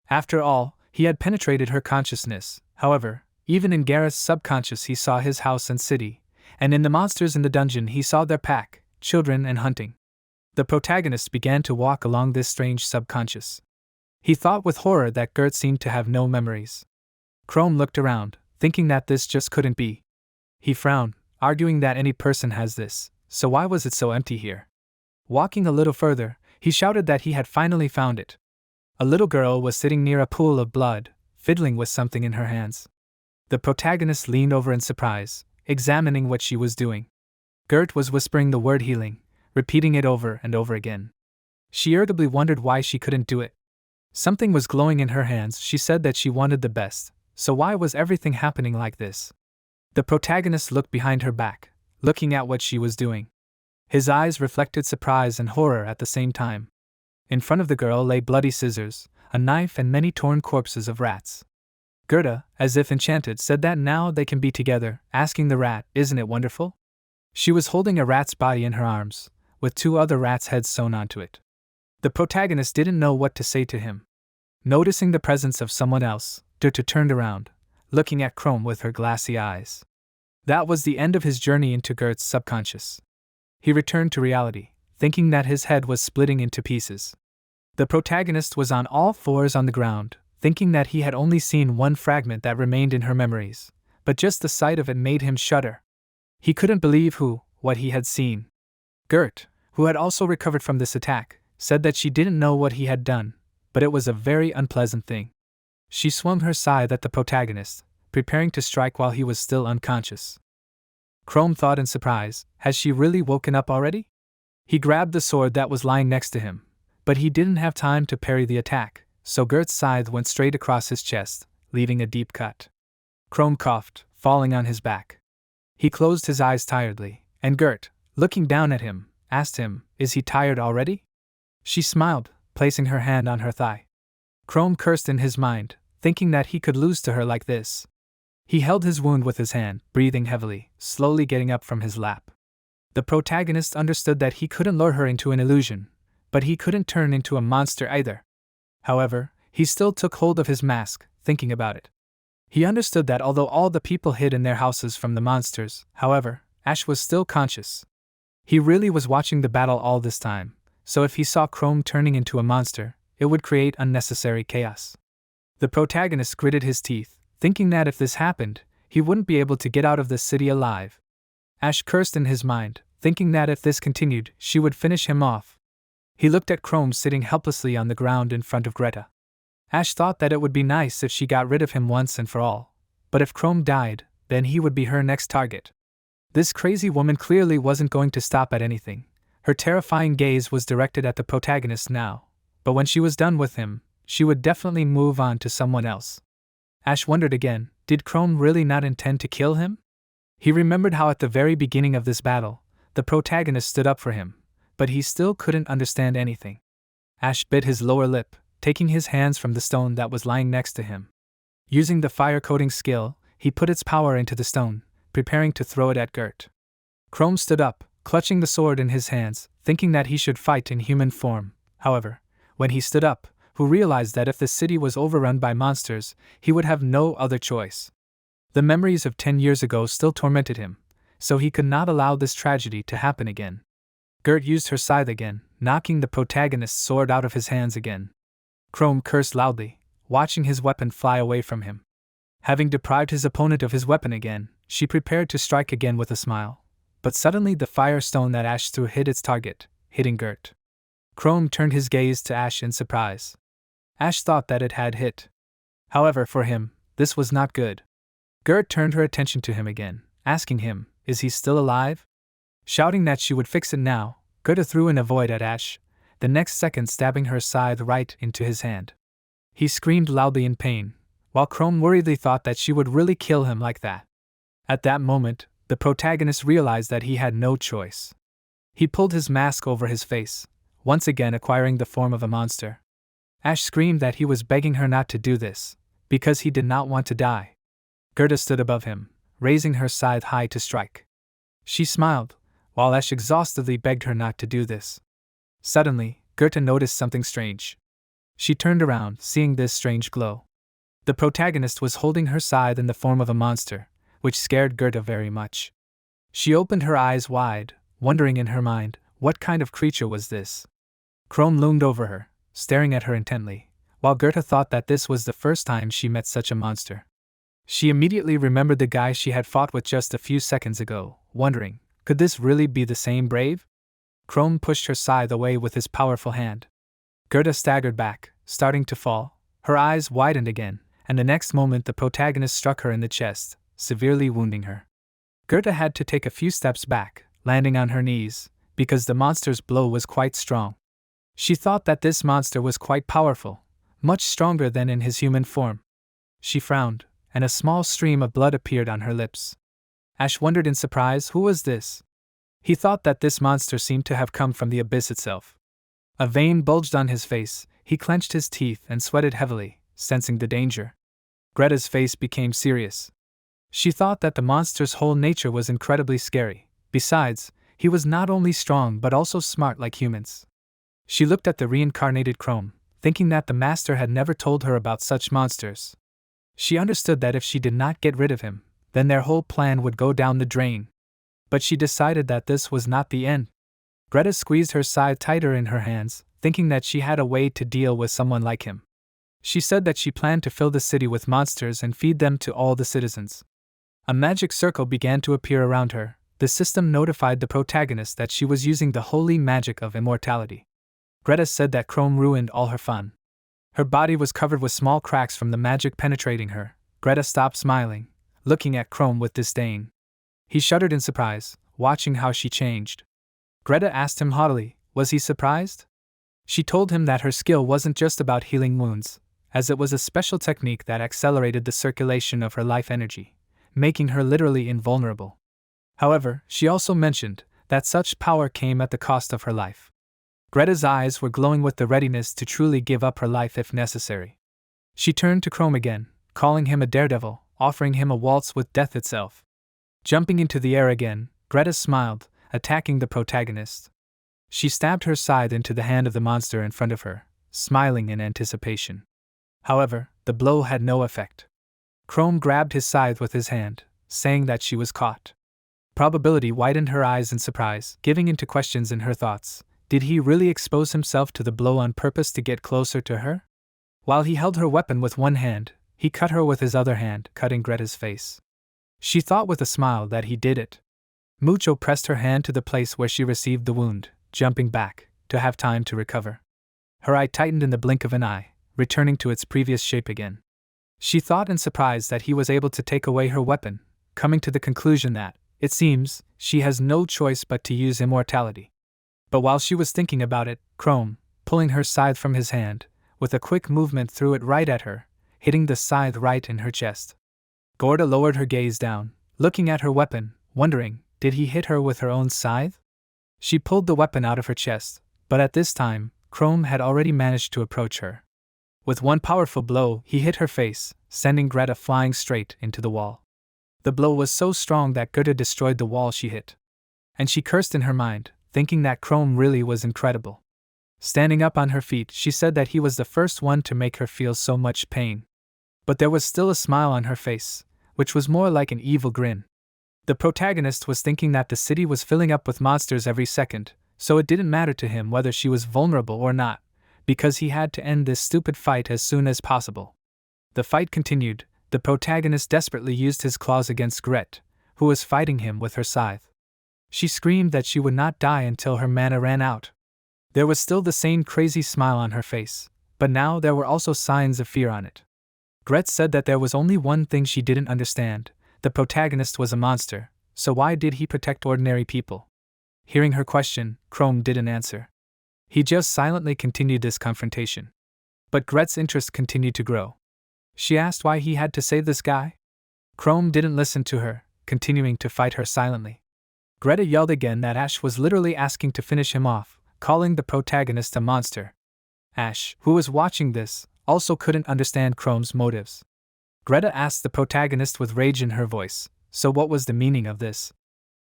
After all, he had penetrated her consciousness. However, even in Gareth's subconscious he saw his house and city, and in the monsters in the dungeon he saw their pack, children and hunting. The protagonist began to walk along this strange subconscious. He thought with horror that Gert seemed to have no memories. Chrome looked around, thinking that this just couldn't be. He frowned, arguing that any person has this, so why was it so empty here? Walking a little further, he shouted that he had finally found it. A little girl was sitting near a pool of blood, fiddling with something in her hands. The protagonist leaned over in surprise, examining what she was doing. Gert was whispering the word healing, repeating it over and over again. She irritably wondered why she couldn't do it. Something was glowing in her hands. She said that she wanted the best, so why was everything happening like this? The protagonist looked behind her back, looking at what she was doing. His eyes reflected surprise and horror at the same time. In front of the girl lay bloody scissors, a knife and many torn corpses of rats. Gerda, as if enchanted, said that now they can be together, asking the rat, "Isn't it wonderful?" She was holding a rat's body in her arms, with 2 other rats' heads sewn onto it. The protagonist didn't know what to say to him. Noticing the presence of someone else, Gerda turned around, looking at Chrome with her glassy eyes. That was the end of his journey into Gert's subconscious. He returned to reality, thinking that his head was splitting into pieces. The protagonist was on all fours on the ground, thinking that he had only seen one fragment that remained in her memories, but just the sight of it made him shudder. He couldn't believe what he had seen. Gert, who had also recovered from this attack, said that she didn't know what he had done, but it was a very unpleasant thing. She swung her scythe at the protagonist, preparing to strike while he was still unconscious. Chrome thought in surprise, has she really woken up already? He grabbed the sword that was lying next to him, but he didn't have time to parry the attack, so Gert's scythe went straight across his chest, leaving a deep cut. Chrome coughed, falling on his back. He closed his eyes tiredly, and Gert, looking down at him, asked him, "Is he tired already?" She smiled, placing her hand on her thigh. Chrome cursed in his mind, thinking that he could lose to her like this. He held his wound with his hand, breathing heavily, slowly getting up from his lap. The protagonist understood that he couldn't lure her into an illusion, but he couldn't turn into a monster either. However, he still took hold of his mask, thinking about it. He understood that although all the people hid in their houses from the monsters, however, Ash was still conscious. He really was watching the battle all this time, so if he saw Chrome turning into a monster, it would create unnecessary chaos. The protagonist gritted his teeth, thinking that if this happened, he wouldn't be able to get out of this city alive. Ash cursed in his mind, thinking that if this continued, she would finish him off. He looked at Chrome sitting helplessly on the ground in front of Greta. Ash thought that it would be nice if she got rid of him once and for all, but if Chrome died, then he would be her next target. This crazy woman clearly wasn't going to stop at anything. Her terrifying gaze was directed at the protagonist now, but when she was done with him, she would definitely move on to someone else. Ash wondered again, did Chrome really not intend to kill him? He remembered how at the very beginning of this battle, the protagonist stood up for him, but he still couldn't understand anything. Ash bit his lower lip, taking his hands from the stone that was lying next to him. Using the fire-coating skill, he put its power into the stone, preparing to throw it at Gert. Chrome stood up, clutching the sword in his hands, thinking that he should fight in human form. However, when he stood up, he realized that if the city was overrun by monsters, he would have no other choice. The memories of 10 years ago still tormented him, so he could not allow this tragedy to happen again. Gert used her scythe again, knocking the protagonist's sword out of his hands again. Chrome cursed loudly, watching his weapon fly away from him. Having deprived his opponent of his weapon again, she prepared to strike again with a smile. But suddenly the fire stone that Ash threw hit its target, hitting Gert. Chrome turned his gaze to Ash in surprise. Ash thought that it had hit. However, for him, this was not good. Gert turned her attention to him again, asking him, "Is he still alive?" Shouting that she would fix it now, Gerda threw in a void at Ash, the next second stabbing her scythe right into his hand. He screamed loudly in pain, while Chrome worriedly thought that she would really kill him like that. At that moment, the protagonist realized that he had no choice. He pulled his mask over his face, once again acquiring the form of a monster. Ash screamed that he was begging her not to do this, because he did not want to die. Gerda stood above him, raising her scythe high to strike. She smiled, while Ash exhaustively begged her not to do this. Suddenly, Gerda noticed something strange. She turned around, seeing this strange glow. The protagonist was holding her scythe in the form of a monster, which scared Gerda very much. She opened her eyes wide, wondering in her mind, what kind of creature was this? Chrome loomed over her, staring at her intently, while Gerda thought that this was the first time she met such a monster. She immediately remembered the guy she had fought with just a few seconds ago, wondering, could this really be the same brave? Chrome pushed her scythe away with his powerful hand. Gerda staggered back, starting to fall. Her eyes widened again, and the next moment the protagonist struck her in the chest, severely wounding her. Gerda had to take a few steps back, landing on her knees, because the monster's blow was quite strong. She thought that this monster was quite powerful, much stronger than in his human form. She frowned, and a small stream of blood appeared on her lips. Ash wondered in surprise, who was this? He thought that this monster seemed to have come from the abyss itself. A vein bulged on his face, he clenched his teeth and sweated heavily, sensing the danger. Greta's face became serious. She thought that the monster's whole nature was incredibly scary. Besides, he was not only strong but also smart like humans. She looked at the reincarnated Chrome, thinking that the master had never told her about such monsters. She understood that if she did not get rid of him, then their whole plan would go down the drain. But she decided that this was not the end. Greta squeezed her scythe tighter in her hands, thinking that she had a way to deal with someone like him. She said that she planned to fill the city with monsters and feed them to all the citizens. A magic circle began to appear around her. The system notified the protagonist that she was using the holy magic of immortality. Greta said that Chrome ruined all her fun. Her body was covered with small cracks from the magic penetrating her. Greta stopped smiling, looking at Chrome with disdain. He shuddered in surprise, watching how she changed. Greta asked him haughtily, was he surprised? She told him that her skill wasn't just about healing wounds, as it was a special technique that accelerated the circulation of her life energy, making her literally invulnerable. However, she also mentioned that such power came at the cost of her life. Greta's eyes were glowing with the readiness to truly give up her life if necessary. She turned to Chrome again, calling him a daredevil, offering him a waltz with death itself. Jumping into the air again, Greta smiled, attacking the protagonist. She stabbed her scythe into the hand of the monster in front of her, smiling in anticipation. However, the blow had no effect. Chrome grabbed his scythe with his hand, saying that she was caught. Probability widened her eyes in surprise, giving into questions in her thoughts. Did he really expose himself to the blow on purpose to get closer to her? While he held her weapon with one hand, he cut her with his other hand, cutting Greta's face. She thought with a smile that he did it. Mucho pressed her hand to the place where she received the wound, jumping back, to have time to recover. Her eye tightened in the blink of an eye, returning to its previous shape again. She thought in surprise that he was able to take away her weapon, coming to the conclusion that, it seems, she has no choice but to use immortality. But while she was thinking about it, Chrome, pulling her scythe from his hand, with a quick movement threw it right at her, hitting the scythe right in her chest. Gorda lowered her gaze down, looking at her weapon, wondering, did he hit her with her own scythe? She pulled the weapon out of her chest, but at this time, Chrome had already managed to approach her. With one powerful blow, he hit her face, sending Greta flying straight into the wall. The blow was so strong that Greta destroyed the wall she hit. And she cursed in her mind, thinking that Chrome really was incredible. Standing up on her feet, she said that he was the first one to make her feel so much pain. But there was still a smile on her face, which was more like an evil grin. The protagonist was thinking that the city was filling up with monsters every second, so it didn't matter to him whether she was vulnerable or not, because he had to end this stupid fight as soon as possible. The fight continued. The protagonist desperately used his claws against Gret, who was fighting him with her scythe. She screamed that she would not die until her mana ran out. There was still the same crazy smile on her face, but now there were also signs of fear on it. Gret said that there was only one thing she didn't understand. The protagonist was a monster, so why did he protect ordinary people? Hearing her question, Chrome didn't answer. He just silently continued this confrontation. But Gret's interest continued to grow. She asked why he had to save this guy. Chrome didn't listen to her, continuing to fight her silently. Greta yelled again that Ash was literally asking to finish him off, calling the protagonist a monster. Ash, who was watching this, also couldn't understand Chrome's motives. Greta asked the protagonist with rage in her voice, so what was the meaning of this?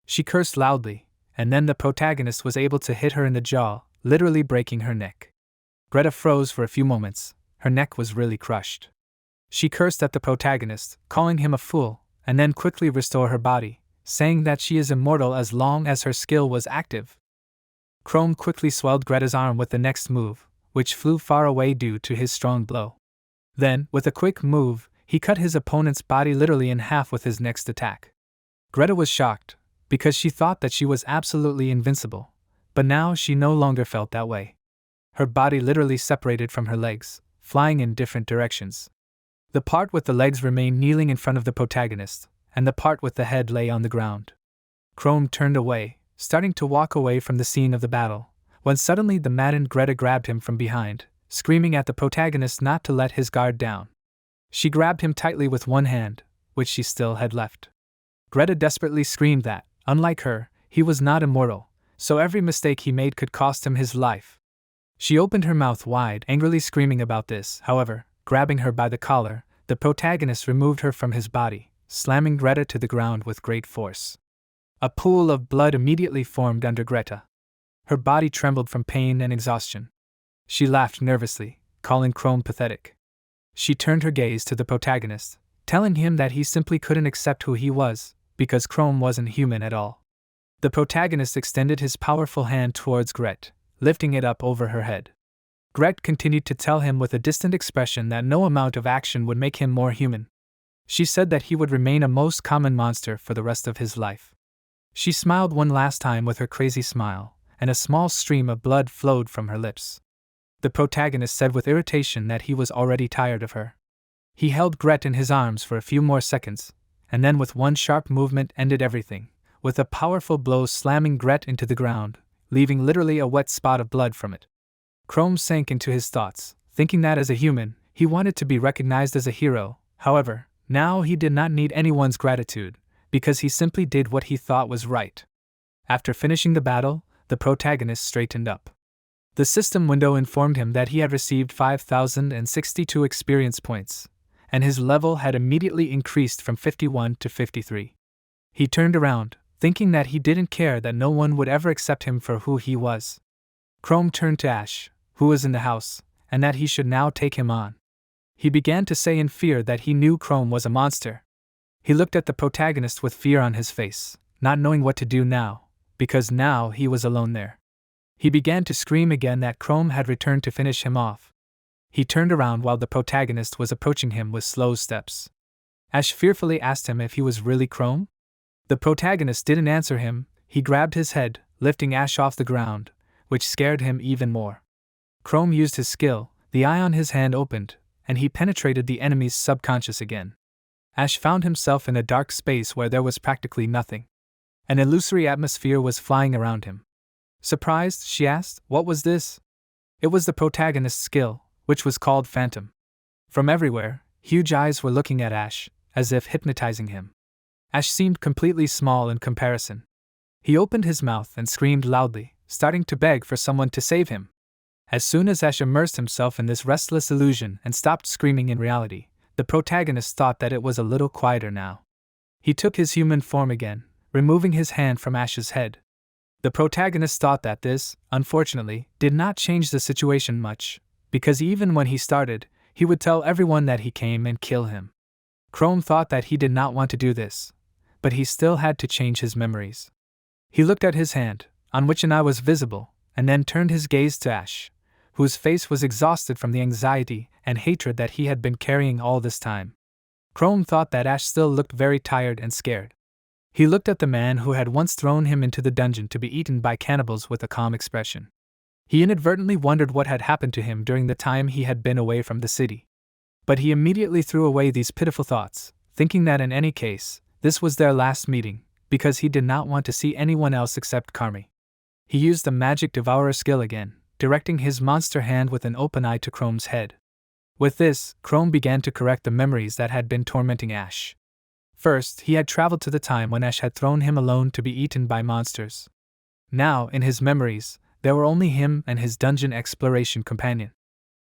She cursed loudly, and then the protagonist was able to hit her in the jaw, literally breaking her neck. Greta froze for a few moments. Her neck was really crushed. She cursed at the protagonist, calling him a fool, and then quickly restored her body, saying that she is immortal as long as her skill was active. Chrome quickly swelled Greta's arm with the next move, which flew far away due to his strong blow. Then, with a quick move, he cut his opponent's body literally in half with his next attack. Greta was shocked, because she thought that she was absolutely invincible, but now she no longer felt that way. Her body literally separated from her legs, flying in different directions. The part with the legs remained kneeling in front of the protagonist, and the part with the head lay on the ground. Chrome turned away, starting to walk away from the scene of the battle, when suddenly the maddened Greta grabbed him from behind, screaming at the protagonist not to let his guard down. She grabbed him tightly with one hand, which she still had left. Greta desperately screamed that, unlike her, he was not immortal, so every mistake he made could cost him his life. She opened her mouth wide, angrily screaming about this. However, grabbing her by the collar, the protagonist removed her from his body, slamming Greta to the ground with great force. A pool of blood immediately formed under Greta. Her body trembled from pain and exhaustion. She laughed nervously, calling Chrome pathetic. She turned her gaze to the protagonist, telling him that he simply couldn't accept who he was, because Chrome wasn't human at all. The protagonist extended his powerful hand towards Gret, lifting it up over her head. Gret continued to tell him with a distant expression that no amount of action would make him more human. She said that he would remain a most common monster for the rest of his life. She smiled one last time with her crazy smile, and a small stream of blood flowed from her lips. The protagonist said with irritation that he was already tired of her. He held Gret in his arms for a few more seconds, and then with one sharp movement ended everything, with a powerful blow slamming Gret into the ground, leaving literally a wet spot of blood from it. Chrome sank into his thoughts, thinking that as a human, he wanted to be recognized as a hero. However, now he did not need anyone's gratitude, because he simply did what he thought was right. After finishing the battle, the protagonist straightened up. The system window informed him that he had received 5,062 experience points, and his level had immediately increased from 51 to 53. He turned around, thinking that he didn't care that no one would ever accept him for who he was. Chrome turned to Ash, who was in the house, and that he should now take him on. He began to say in fear that he knew Chrome was a monster. He looked at the protagonist with fear on his face, not knowing what to do now, because now he was alone there. He began to scream again that Chrome had returned to finish him off. He turned around while the protagonist was approaching him with slow steps. Ash fearfully asked him if he was really Chrome. The protagonist didn't answer him. He grabbed his head, lifting Ash off the ground, which scared him even more. Chrome used his skill, the eye on his hand opened, and he penetrated the enemy's subconscious again. Ash found himself in a dark space where there was practically nothing. An illusory atmosphere was flying around him. Surprised, she asked, "What was this?" It was the protagonist's skill, which was called Phantom. From everywhere, huge eyes were looking at Ash, as if hypnotizing him. Ash seemed completely small in comparison. He opened his mouth and screamed loudly, starting to beg for someone to save him. As soon as Ash immersed himself in this restless illusion and stopped screaming in reality, the protagonist thought that it was a little quieter now. He took his human form again, removing his hand from Ash's head. The protagonist thought that this, unfortunately, did not change the situation much, because even when he started, he would tell everyone that he came and kill him. Chrome thought that he did not want to do this, but he still had to change his memories. He looked at his hand, on which an eye was visible, and then turned his gaze to Ash, whose face was exhausted from the anxiety and hatred that he had been carrying all this time. Chrome thought that Ash still looked very tired and scared. He looked at the man who had once thrown him into the dungeon to be eaten by cannibals with a calm expression. He inadvertently wondered what had happened to him during the time he had been away from the city. But he immediately threw away these pitiful thoughts, thinking that in any case, this was their last meeting, because he did not want to see anyone else except Carmi. He used the magic devourer skill again, directing his monster hand with an open eye to Chrome's head. With this, Chrome began to correct the memories that had been tormenting Ash. First, he had traveled to the time when Ash had thrown him alone to be eaten by monsters. Now, in his memories, there were only him and his dungeon exploration companion.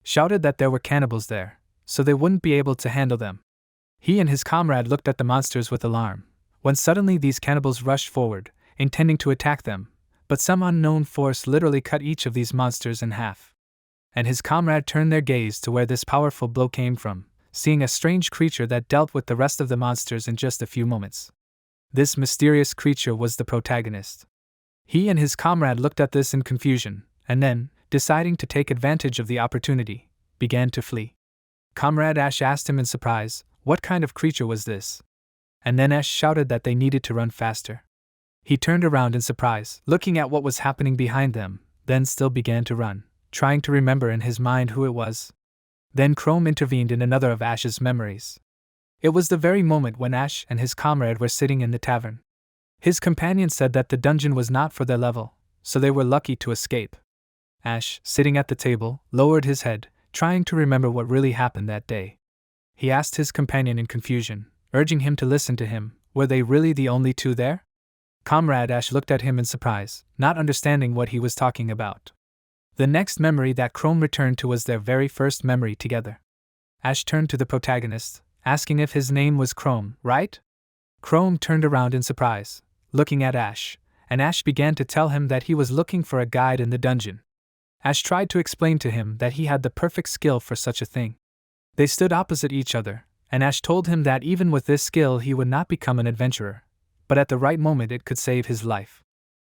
Shouted that there were cannibals there, so they wouldn't be able to handle them. He and his comrade looked at the monsters with alarm, when suddenly these cannibals rushed forward, intending to attack them, but some unknown force literally cut each of these monsters in half. And his comrade turned their gaze to where this powerful blow came from, seeing a strange creature that dealt with the rest of the monsters in just a few moments. This mysterious creature was the protagonist. He and his comrade looked at this in confusion, and then, deciding to take advantage of the opportunity, began to flee. Comrade Ash asked him in surprise, what kind of creature was this? And then Ash shouted that they needed to run faster. He turned around in surprise, looking at what was happening behind them, then still began to run, trying to remember in his mind who it was. Then Chrome intervened in another of Ash's memories. It was the very moment when Ash and his comrade were sitting in the tavern. His companion said that the dungeon was not for their level, so they were lucky to escape. Ash, sitting at the table, lowered his head, trying to remember what really happened that day. He asked his companion in confusion, urging him to listen to him. Were they really the only two there? Comrade Ash looked at him in surprise, not understanding what he was talking about. The next memory that Chrome returned to was their very first memory together. Ash turned to the protagonist, asking if his name was Chrome, right? Chrome turned around in surprise, looking at Ash, and Ash began to tell him that he was looking for a guide in the dungeon. Ash tried to explain to him that he had the perfect skill for such a thing. They stood opposite each other, and Ash told him that even with this skill he would not become an adventurer, but at the right moment it could save his life.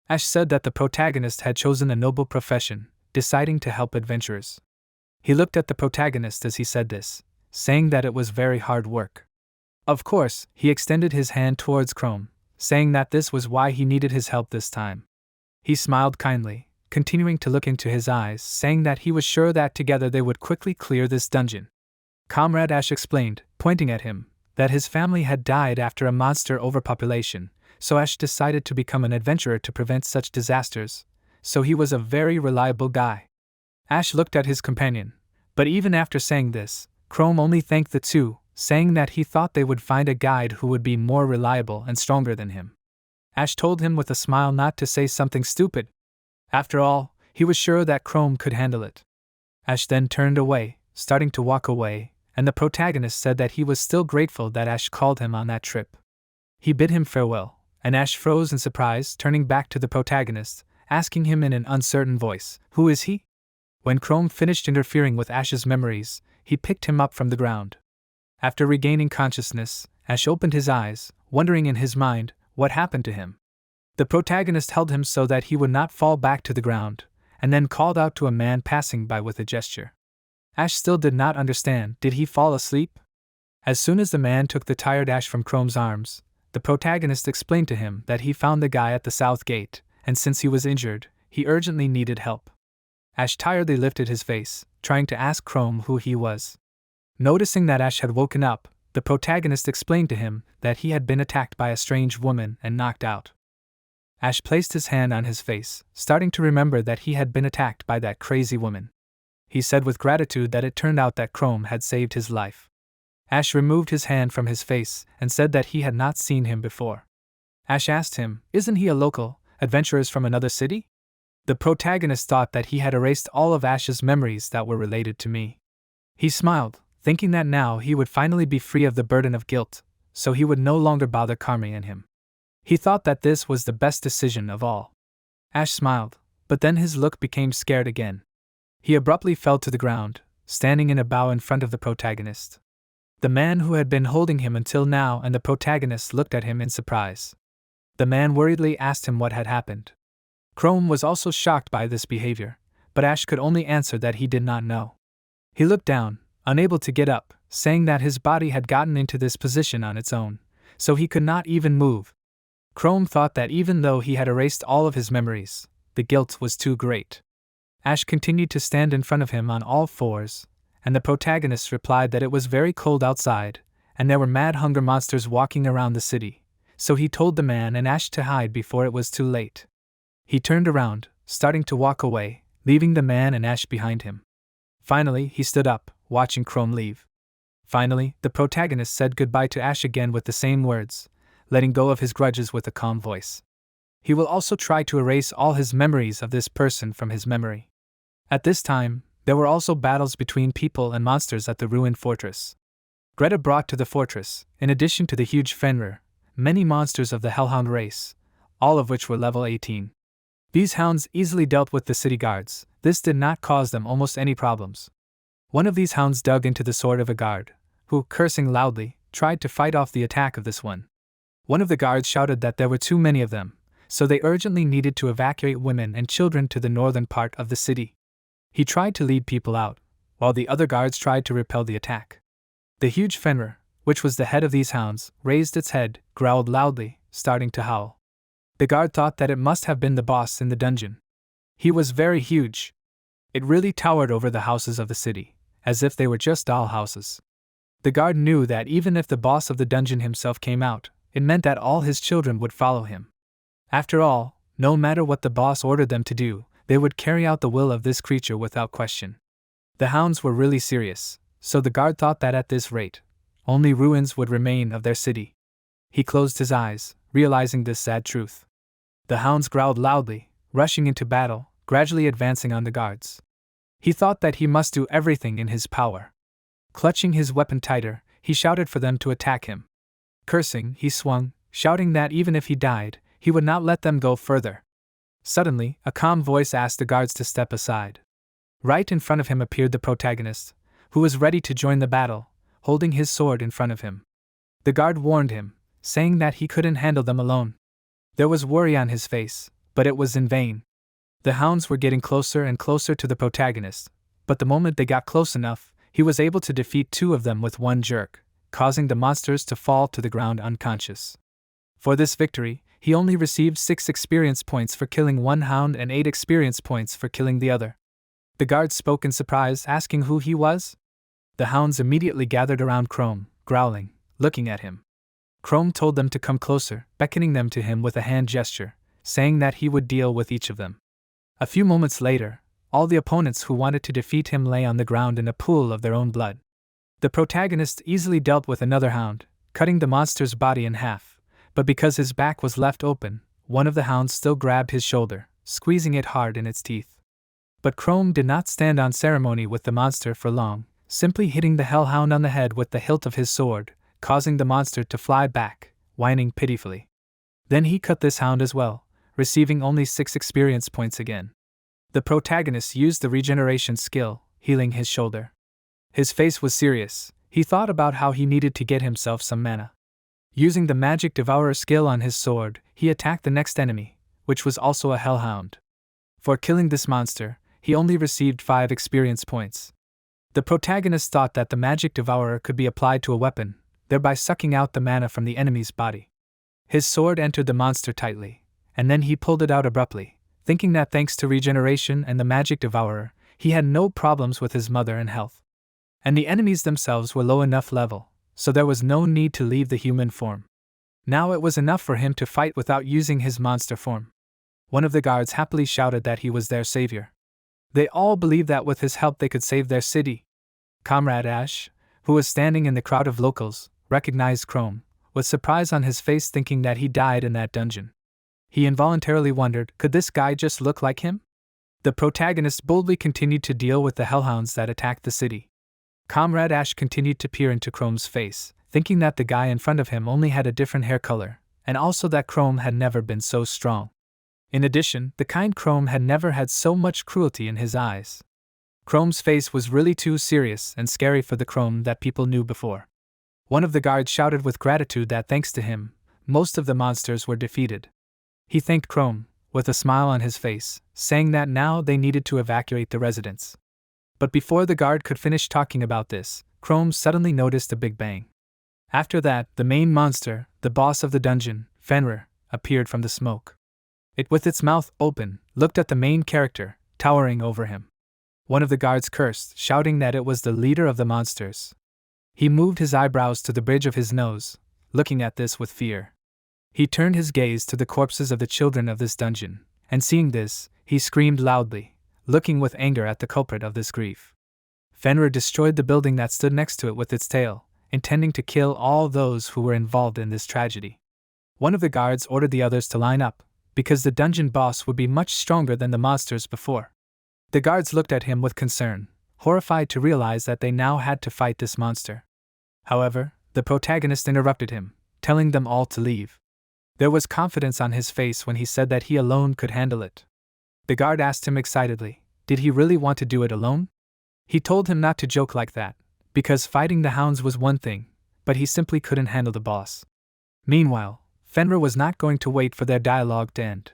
Ash said that the protagonist had chosen a noble profession, deciding to help adventurers. He looked at the protagonist as he said this, saying that it was very hard work. Of course, he extended his hand towards Chrome, saying that this was why he needed his help this time. He smiled kindly, continuing to look into his eyes, saying that he was sure that together they would quickly clear this dungeon. Comrade Ash explained, pointing at him, that his family had died after a monster overpopulation, so Ash decided to become an adventurer to prevent such disasters, so he was a very reliable guy. Ash looked at his companion, but even after saying this, Chrome only thanked the two, saying that he thought they would find a guide who would be more reliable and stronger than him. Ash told him with a smile not to say something stupid. After all, he was sure that Chrome could handle it. Ash then turned away, starting to walk away, and the protagonist said that he was still grateful that Ash called him on that trip. He bid him farewell, and Ash froze in surprise, turning back to the protagonist, asking him in an uncertain voice, "Who is he?" When Chrome finished interfering with Ash's memories, he picked him up from the ground. After regaining consciousness, Ash opened his eyes, wondering in his mind what happened to him. The protagonist held him so that he would not fall back to the ground, and then called out to a man passing by with a gesture. Ash still did not understand. Did he fall asleep? As soon as the man took the tired Ash from Chrome's arms, the protagonist explained to him that he found the guy at the south gate, and since he was injured, he urgently needed help. Ash tiredly lifted his face, trying to ask Chrome who he was. Noticing that Ash had woken up, the protagonist explained to him that he had been attacked by a strange woman and knocked out. Ash placed his hand on his face, starting to remember that he had been attacked by that crazy woman. He said with gratitude that it turned out that Chrome had saved his life. Ash removed his hand from his face and said that he had not seen him before. Ash asked him, "Isn't he a local, adventurers from another city?" The protagonist thought that he had erased all of Ash's memories that were related to me. He smiled, thinking that now he would finally be free of the burden of guilt, so he would no longer bother Carmi and him. He thought that this was the best decision of all. Ash smiled, but then his look became scared again. He abruptly fell to the ground, standing in a bow in front of the protagonist. The man who had been holding him until now and the protagonist looked at him in surprise. The man worriedly asked him what had happened. Chrome was also shocked by this behavior, but Ash could only answer that he did not know. He looked down, unable to get up, saying that his body had gotten into this position on its own, so he could not even move. Chrome thought that even though he had erased all of his memories, the guilt was too great. Ash continued to stand in front of him on all fours, and the protagonist replied that it was very cold outside, and there were mad hunger monsters walking around the city, so he told the man and Ash to hide before it was too late. He turned around, starting to walk away, leaving the man and Ash behind him. Finally, he stood up, watching Chrome leave. Finally, the protagonist said goodbye to Ash again with the same words, letting go of his grudges with a calm voice. He will also try to erase all his memories of this person from his memory. At this time, there were also battles between people and monsters at the ruined fortress. Greta brought to the fortress, in addition to the huge Fenrir, many monsters of the Hellhound race, all of which were level 18. These hounds easily dealt with the city guards. This did not cause them almost any problems. One of these hounds dug into the sword of a guard, who, cursing loudly, tried to fight off the attack of this one. One of the guards shouted that there were too many of them, so they urgently needed to evacuate women and children to the northern part of the city. He tried to lead people out, while the other guards tried to repel the attack. The huge Fenrir, which was the head of these hounds, raised its head, growled loudly, starting to howl. The guard thought that it must have been the boss in the dungeon. He was very huge. It really towered over the houses of the city, as if they were just doll houses. The guard knew that even if the boss of the dungeon himself came out, it meant that all his children would follow him. After all, no matter what the boss ordered them to do, they would carry out the will of this creature without question. The hounds were really serious, so the guard thought that at this rate, only ruins would remain of their city. He closed his eyes, realizing this sad truth. The hounds growled loudly, rushing into battle, gradually advancing on the guards. He thought that he must do everything in his power. Clutching his weapon tighter, he shouted for them to attack him. Cursing, he swung, shouting that even if he died, he would not let them go further. Suddenly, a calm voice asked the guards to step aside. Right in front of him appeared the protagonist, who was ready to join the battle, holding his sword in front of him. The guard warned him, saying that he couldn't handle them alone. There was worry on his face, but it was in vain. The hounds were getting closer and closer to the protagonist, but the moment they got close enough, he was able to defeat 2 of them with one jerk, causing the monsters to fall to the ground unconscious. For this victory, he only received 6 experience points for killing one hound and 8 experience points for killing the other. The guard spoke in surprise, asking who he was. The hounds immediately gathered around Chrome, growling, looking at him. Chrome told them to come closer, beckoning them to him with a hand gesture, saying that he would deal with each of them. A few moments later, all the opponents who wanted to defeat him lay on the ground in a pool of their own blood. The protagonist easily dealt with another hound, cutting the monster's body in half, but because his back was left open, one of the hounds still grabbed his shoulder, squeezing it hard in its teeth. But Chrome did not stand on ceremony with the monster for long, simply hitting the hellhound on the head with the hilt of his sword, causing the monster to fly back, whining pitifully. Then he cut this hound as well, receiving only 6 experience points again. The protagonist used the regeneration skill, healing his shoulder. His face was serious. He thought about how he needed to get himself some mana. Using the magic devourer skill on his sword, he attacked the next enemy, which was also a hellhound. For killing this monster, he only received 5 experience points. The protagonist thought that the magic devourer could be applied to a weapon, thereby sucking out the mana from the enemy's body. His sword entered the monster tightly, and then he pulled it out abruptly, thinking that thanks to regeneration and the magic devourer, he had no problems with his mother and health. And the enemies themselves were low enough level, so there was no need to leave the human form. Now it was enough for him to fight without using his monster form. One of the guards happily shouted that he was their savior. They all believed that with his help they could save their city. Comrade Ash, who was standing in the crowd of locals, recognized Chrome, with surprise on his face, thinking that he died in that dungeon. He involuntarily wondered, could this guy just look like him? The protagonist boldly continued to deal with the hellhounds that attacked the city. Comrade Ash continued to peer into Chrome's face, thinking that the guy in front of him only had a different hair color, and also that Chrome had never been so strong. In addition, the kind Chrome had never had so much cruelty in his eyes. Chrome's face was really too serious and scary for the Chrome that people knew before. One of the guards shouted with gratitude that thanks to him, most of the monsters were defeated. He thanked Chrome, with a smile on his face, saying that now they needed to evacuate the residence. But before the guard could finish talking about this, Chrome suddenly noticed a big bang. After that, the main monster, the boss of the dungeon, Fenrir, appeared from the smoke. It, with its mouth open, looked at the main character, towering over him. One of the guards cursed, shouting that it was the leader of the monsters. He moved his eyebrows to the bridge of his nose, looking at this with fear. He turned his gaze to the corpses of the children of this dungeon, and seeing this, he screamed loudly, looking with anger at the culprit of this grief. Fenrir destroyed the building that stood next to it with its tail, intending to kill all those who were involved in this tragedy. One of the guards ordered the others to line up, because the dungeon boss would be much stronger than the monsters before. The guards looked at him with concern, horrified to realize that they now had to fight this monster. However, the protagonist interrupted him, telling them all to leave. There was confidence on his face when he said that he alone could handle it. The guard asked him excitedly, did he really want to do it alone? He told him not to joke like that, because fighting the hounds was one thing, but he simply couldn't handle the boss. Meanwhile, Fenrir was not going to wait for their dialogue to end.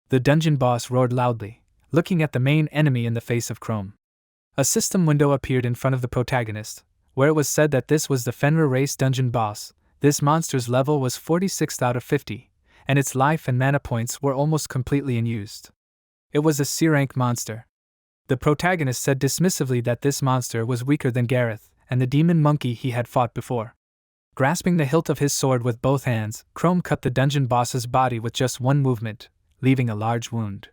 The dungeon boss roared loudly, looking at the main enemy in the face of Chrome. A system window appeared in front of the protagonist, where it was said that this was the Fenrir race dungeon boss. This monster's level was 46 out of 50, and its life and mana points were almost completely unused. It was a C-rank monster. The protagonist said dismissively that this monster was weaker than Gareth and the demon monkey he had fought before. Grasping the hilt of his sword with both hands, Chrome cut the dungeon boss's body with just one movement, leaving a large wound.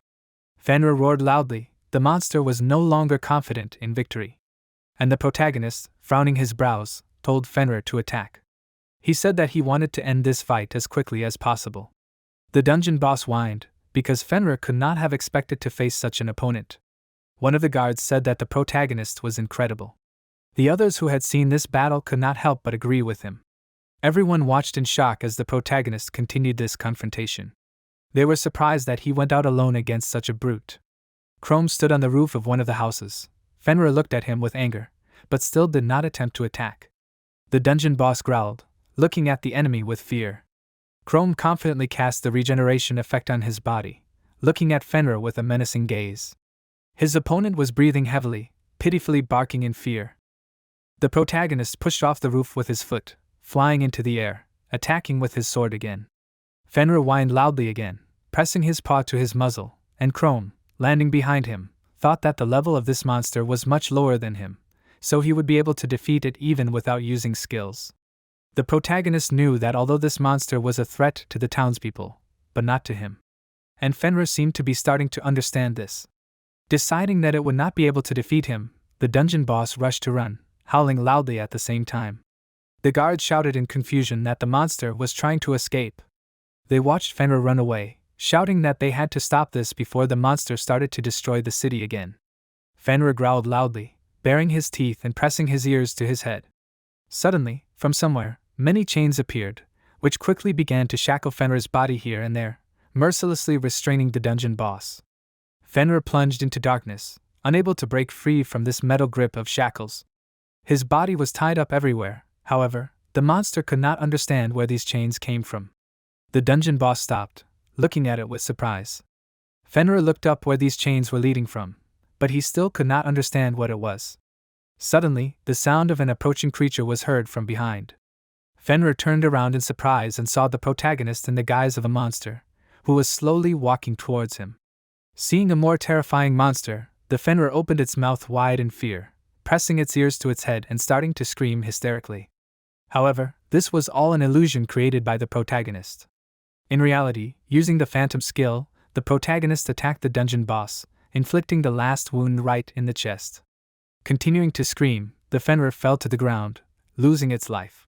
Fenrir roared loudly. The monster was no longer confident in victory. And the protagonist, frowning his brows, told Fenrir to attack. He said that he wanted to end this fight as quickly as possible. The dungeon boss whined, because Fenrir could not have expected to face such an opponent. One of the guards said that the protagonist was incredible. The others who had seen this battle could not help but agree with him. Everyone watched in shock as the protagonist continued this confrontation. They were surprised that he went out alone against such a brute. Chrome stood on the roof of one of the houses. Fenrir looked at him with anger, but still did not attempt to attack. The dungeon boss growled, looking at the enemy with fear. Chrome confidently cast the regeneration effect on his body, looking at Fenrir with a menacing gaze. His opponent was breathing heavily, pitifully barking in fear. The protagonist pushed off the roof with his foot, flying into the air, attacking with his sword again. Fenrir whined loudly again, pressing his paw to his muzzle, and Chrome, landing behind him, thought that the level of this monster was much lower than him, so he would be able to defeat it even without using skills. The protagonist knew that although this monster was a threat to the townspeople, but not to him. And Fenrir seemed to be starting to understand this. Deciding that it would not be able to defeat him, the dungeon boss rushed to run, howling loudly at the same time. The guards shouted in confusion that the monster was trying to escape. They watched Fenrir run away, shouting that they had to stop this before the monster started to destroy the city again. Fenrir growled loudly, baring his teeth and pressing his ears to his head. Suddenly, from somewhere, many chains appeared, which quickly began to shackle Fenrir's body here and there, mercilessly restraining the dungeon boss. Fenrir plunged into darkness, unable to break free from this metal grip of shackles. His body was tied up everywhere, however, the monster could not understand where these chains came from. The dungeon boss stopped, looking at it with surprise. Fenrir looked up where these chains were leading from, but he still could not understand what it was. Suddenly, the sound of an approaching creature was heard from behind. Fenrir turned around in surprise and saw the protagonist in the guise of a monster, who was slowly walking towards him. Seeing a more terrifying monster, the Fenrir opened its mouth wide in fear, pressing its ears to its head and starting to scream hysterically. However, this was all an illusion created by the protagonist. In reality, using the phantom skill, the protagonist attacked the dungeon boss, inflicting the last wound right in the chest. Continuing to scream, the Fenrir fell to the ground, losing its life.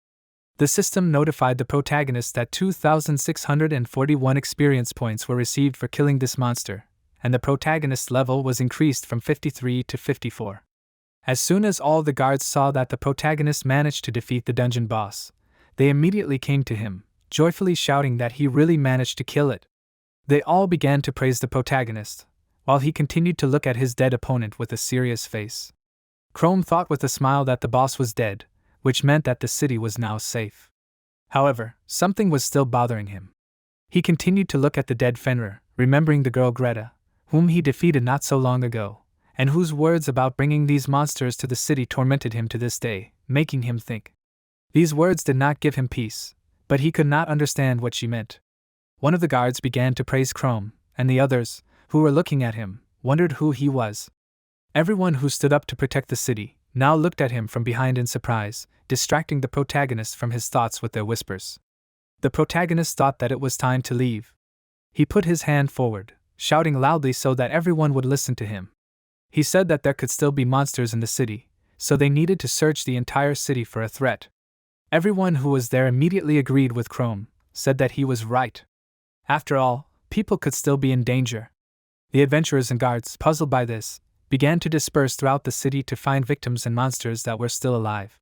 The system notified the protagonist that 2,641 experience points were received for killing this monster, and the protagonist's level was increased from 53 to 54. As soon as all the guards saw that the protagonist managed to defeat the dungeon boss, they immediately came to him, joyfully shouting that he really managed to kill it. They all began to praise the protagonist, while he continued to look at his dead opponent with a serious face. Chrome thought with a smile that the boss was dead, which meant that the city was now safe. However, something was still bothering him. He continued to look at the dead Fenrir, remembering the girl Greta, whom he defeated not so long ago, and whose words about bringing these monsters to the city tormented him to this day, making him think. These words did not give him peace, but he could not understand what she meant. One of the guards began to praise Chrome, and the others, who were looking at him, wondered who he was. Everyone who stood up to protect the city now looked at him from behind in surprise, distracting the protagonist from his thoughts with their whispers. The protagonist thought that it was time to leave. He put his hand forward, shouting loudly so that everyone would listen to him. He said that there could still be monsters in the city, so they needed to search the entire city for a threat. Everyone who was there immediately agreed with Chrome, said that he was right. After all, people could still be in danger. The adventurers and guards, puzzled by this, began to disperse throughout the city to find victims and monsters that were still alive.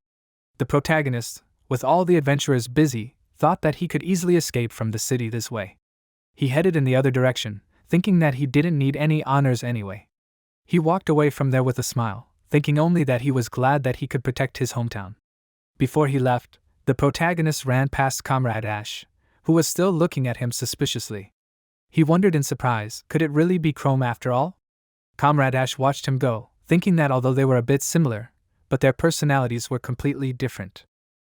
The protagonist, with all the adventurers busy, thought that he could easily escape from the city this way. He headed in the other direction, thinking that he didn't need any honors anyway. He walked away from there with a smile, thinking only that he was glad that he could protect his hometown. Before he left, the protagonist ran past Comrade Ash, who was still looking at him suspiciously. He wondered in surprise, could it really be Chrome after all? Comrade Ash watched him go, thinking that although they were a bit similar, but their personalities were completely different.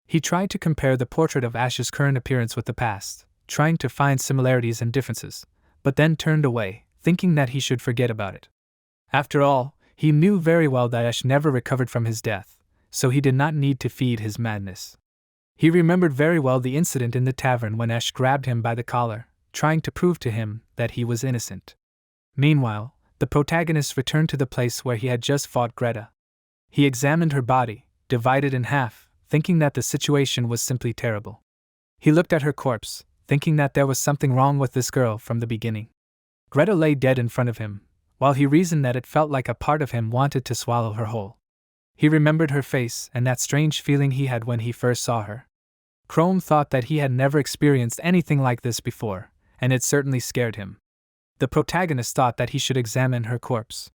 He tried to compare the portrait of Ash's current appearance with the past, trying to find similarities and differences, but then turned away, thinking that he should forget about it. After all, he knew very well that Ash never recovered from his death, so he did not need to feed his madness. He remembered very well the incident in the tavern when Ash grabbed him by the collar, trying to prove to him that he was innocent. Meanwhile, the protagonist returned to the place where he had just fought Greta. He examined her body, divided in half, thinking that the situation was simply terrible. He looked at her corpse, thinking that there was something wrong with this girl from the beginning. Greta lay dead in front of him, while he reasoned that it felt like a part of him wanted to swallow her whole. He remembered her face and that strange feeling he had when he first saw her. Chrome thought that he had never experienced anything like this before, and it certainly scared him. The protagonist thought that he should examine her corpse.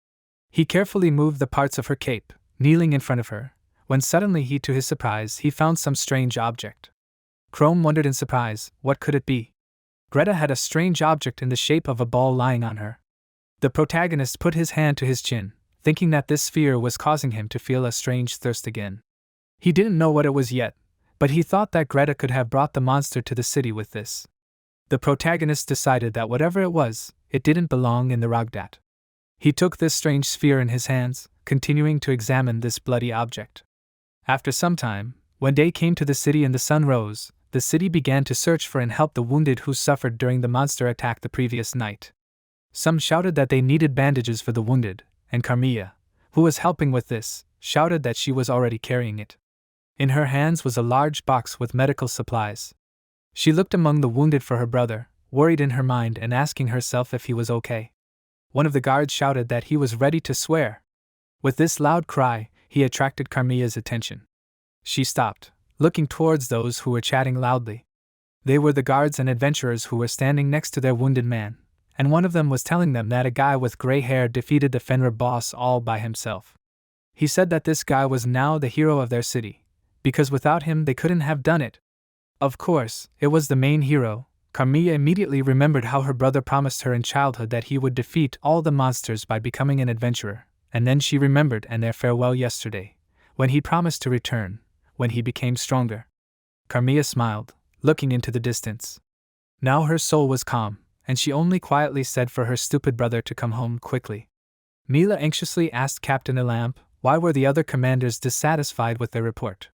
He carefully moved the parts of her cape, kneeling in front of her, when suddenly to his surprise, he found some strange object. Chrome wondered in surprise, what could it be? Greta had a strange object in the shape of a ball lying on her. The protagonist put his hand to his chin, thinking that this sphere was causing him to feel a strange thirst again. He didn't know what it was yet, but he thought that Greta could have brought the monster to the city with this. The protagonist decided that whatever it was, it didn't belong in the Rogdat. He took this strange sphere in his hands, continuing to examine this bloody object. After some time, when day came to the city and the sun rose, the city began to search for and help the wounded who suffered during the monster attack the previous night. Some shouted that they needed bandages for the wounded, and Carmilla, who was helping with this, shouted that she was already carrying it. In her hands was a large box with medical supplies. She looked among the wounded for her brother, worried in her mind and asking herself if he was okay. One of the guards shouted that he was ready to swear. With this loud cry, he attracted Carmilla's attention. She stopped, looking towards those who were chatting loudly. They were the guards and adventurers who were standing next to their wounded man, and one of them was telling them that a guy with gray hair defeated the Fenrir boss all by himself. He said that this guy was now the hero of their city, because without him they couldn't have done it. Of course, it was the main hero. Carmilla immediately remembered how her brother promised her in childhood that he would defeat all the monsters by becoming an adventurer, and then she remembered and their farewell yesterday, when he promised to return, when he became stronger. Carmilla smiled, looking into the distance. Now her soul was calm, and she only quietly said for her stupid brother to come home quickly. Mila anxiously asked Captain Elamp, why were the other commanders dissatisfied with their report?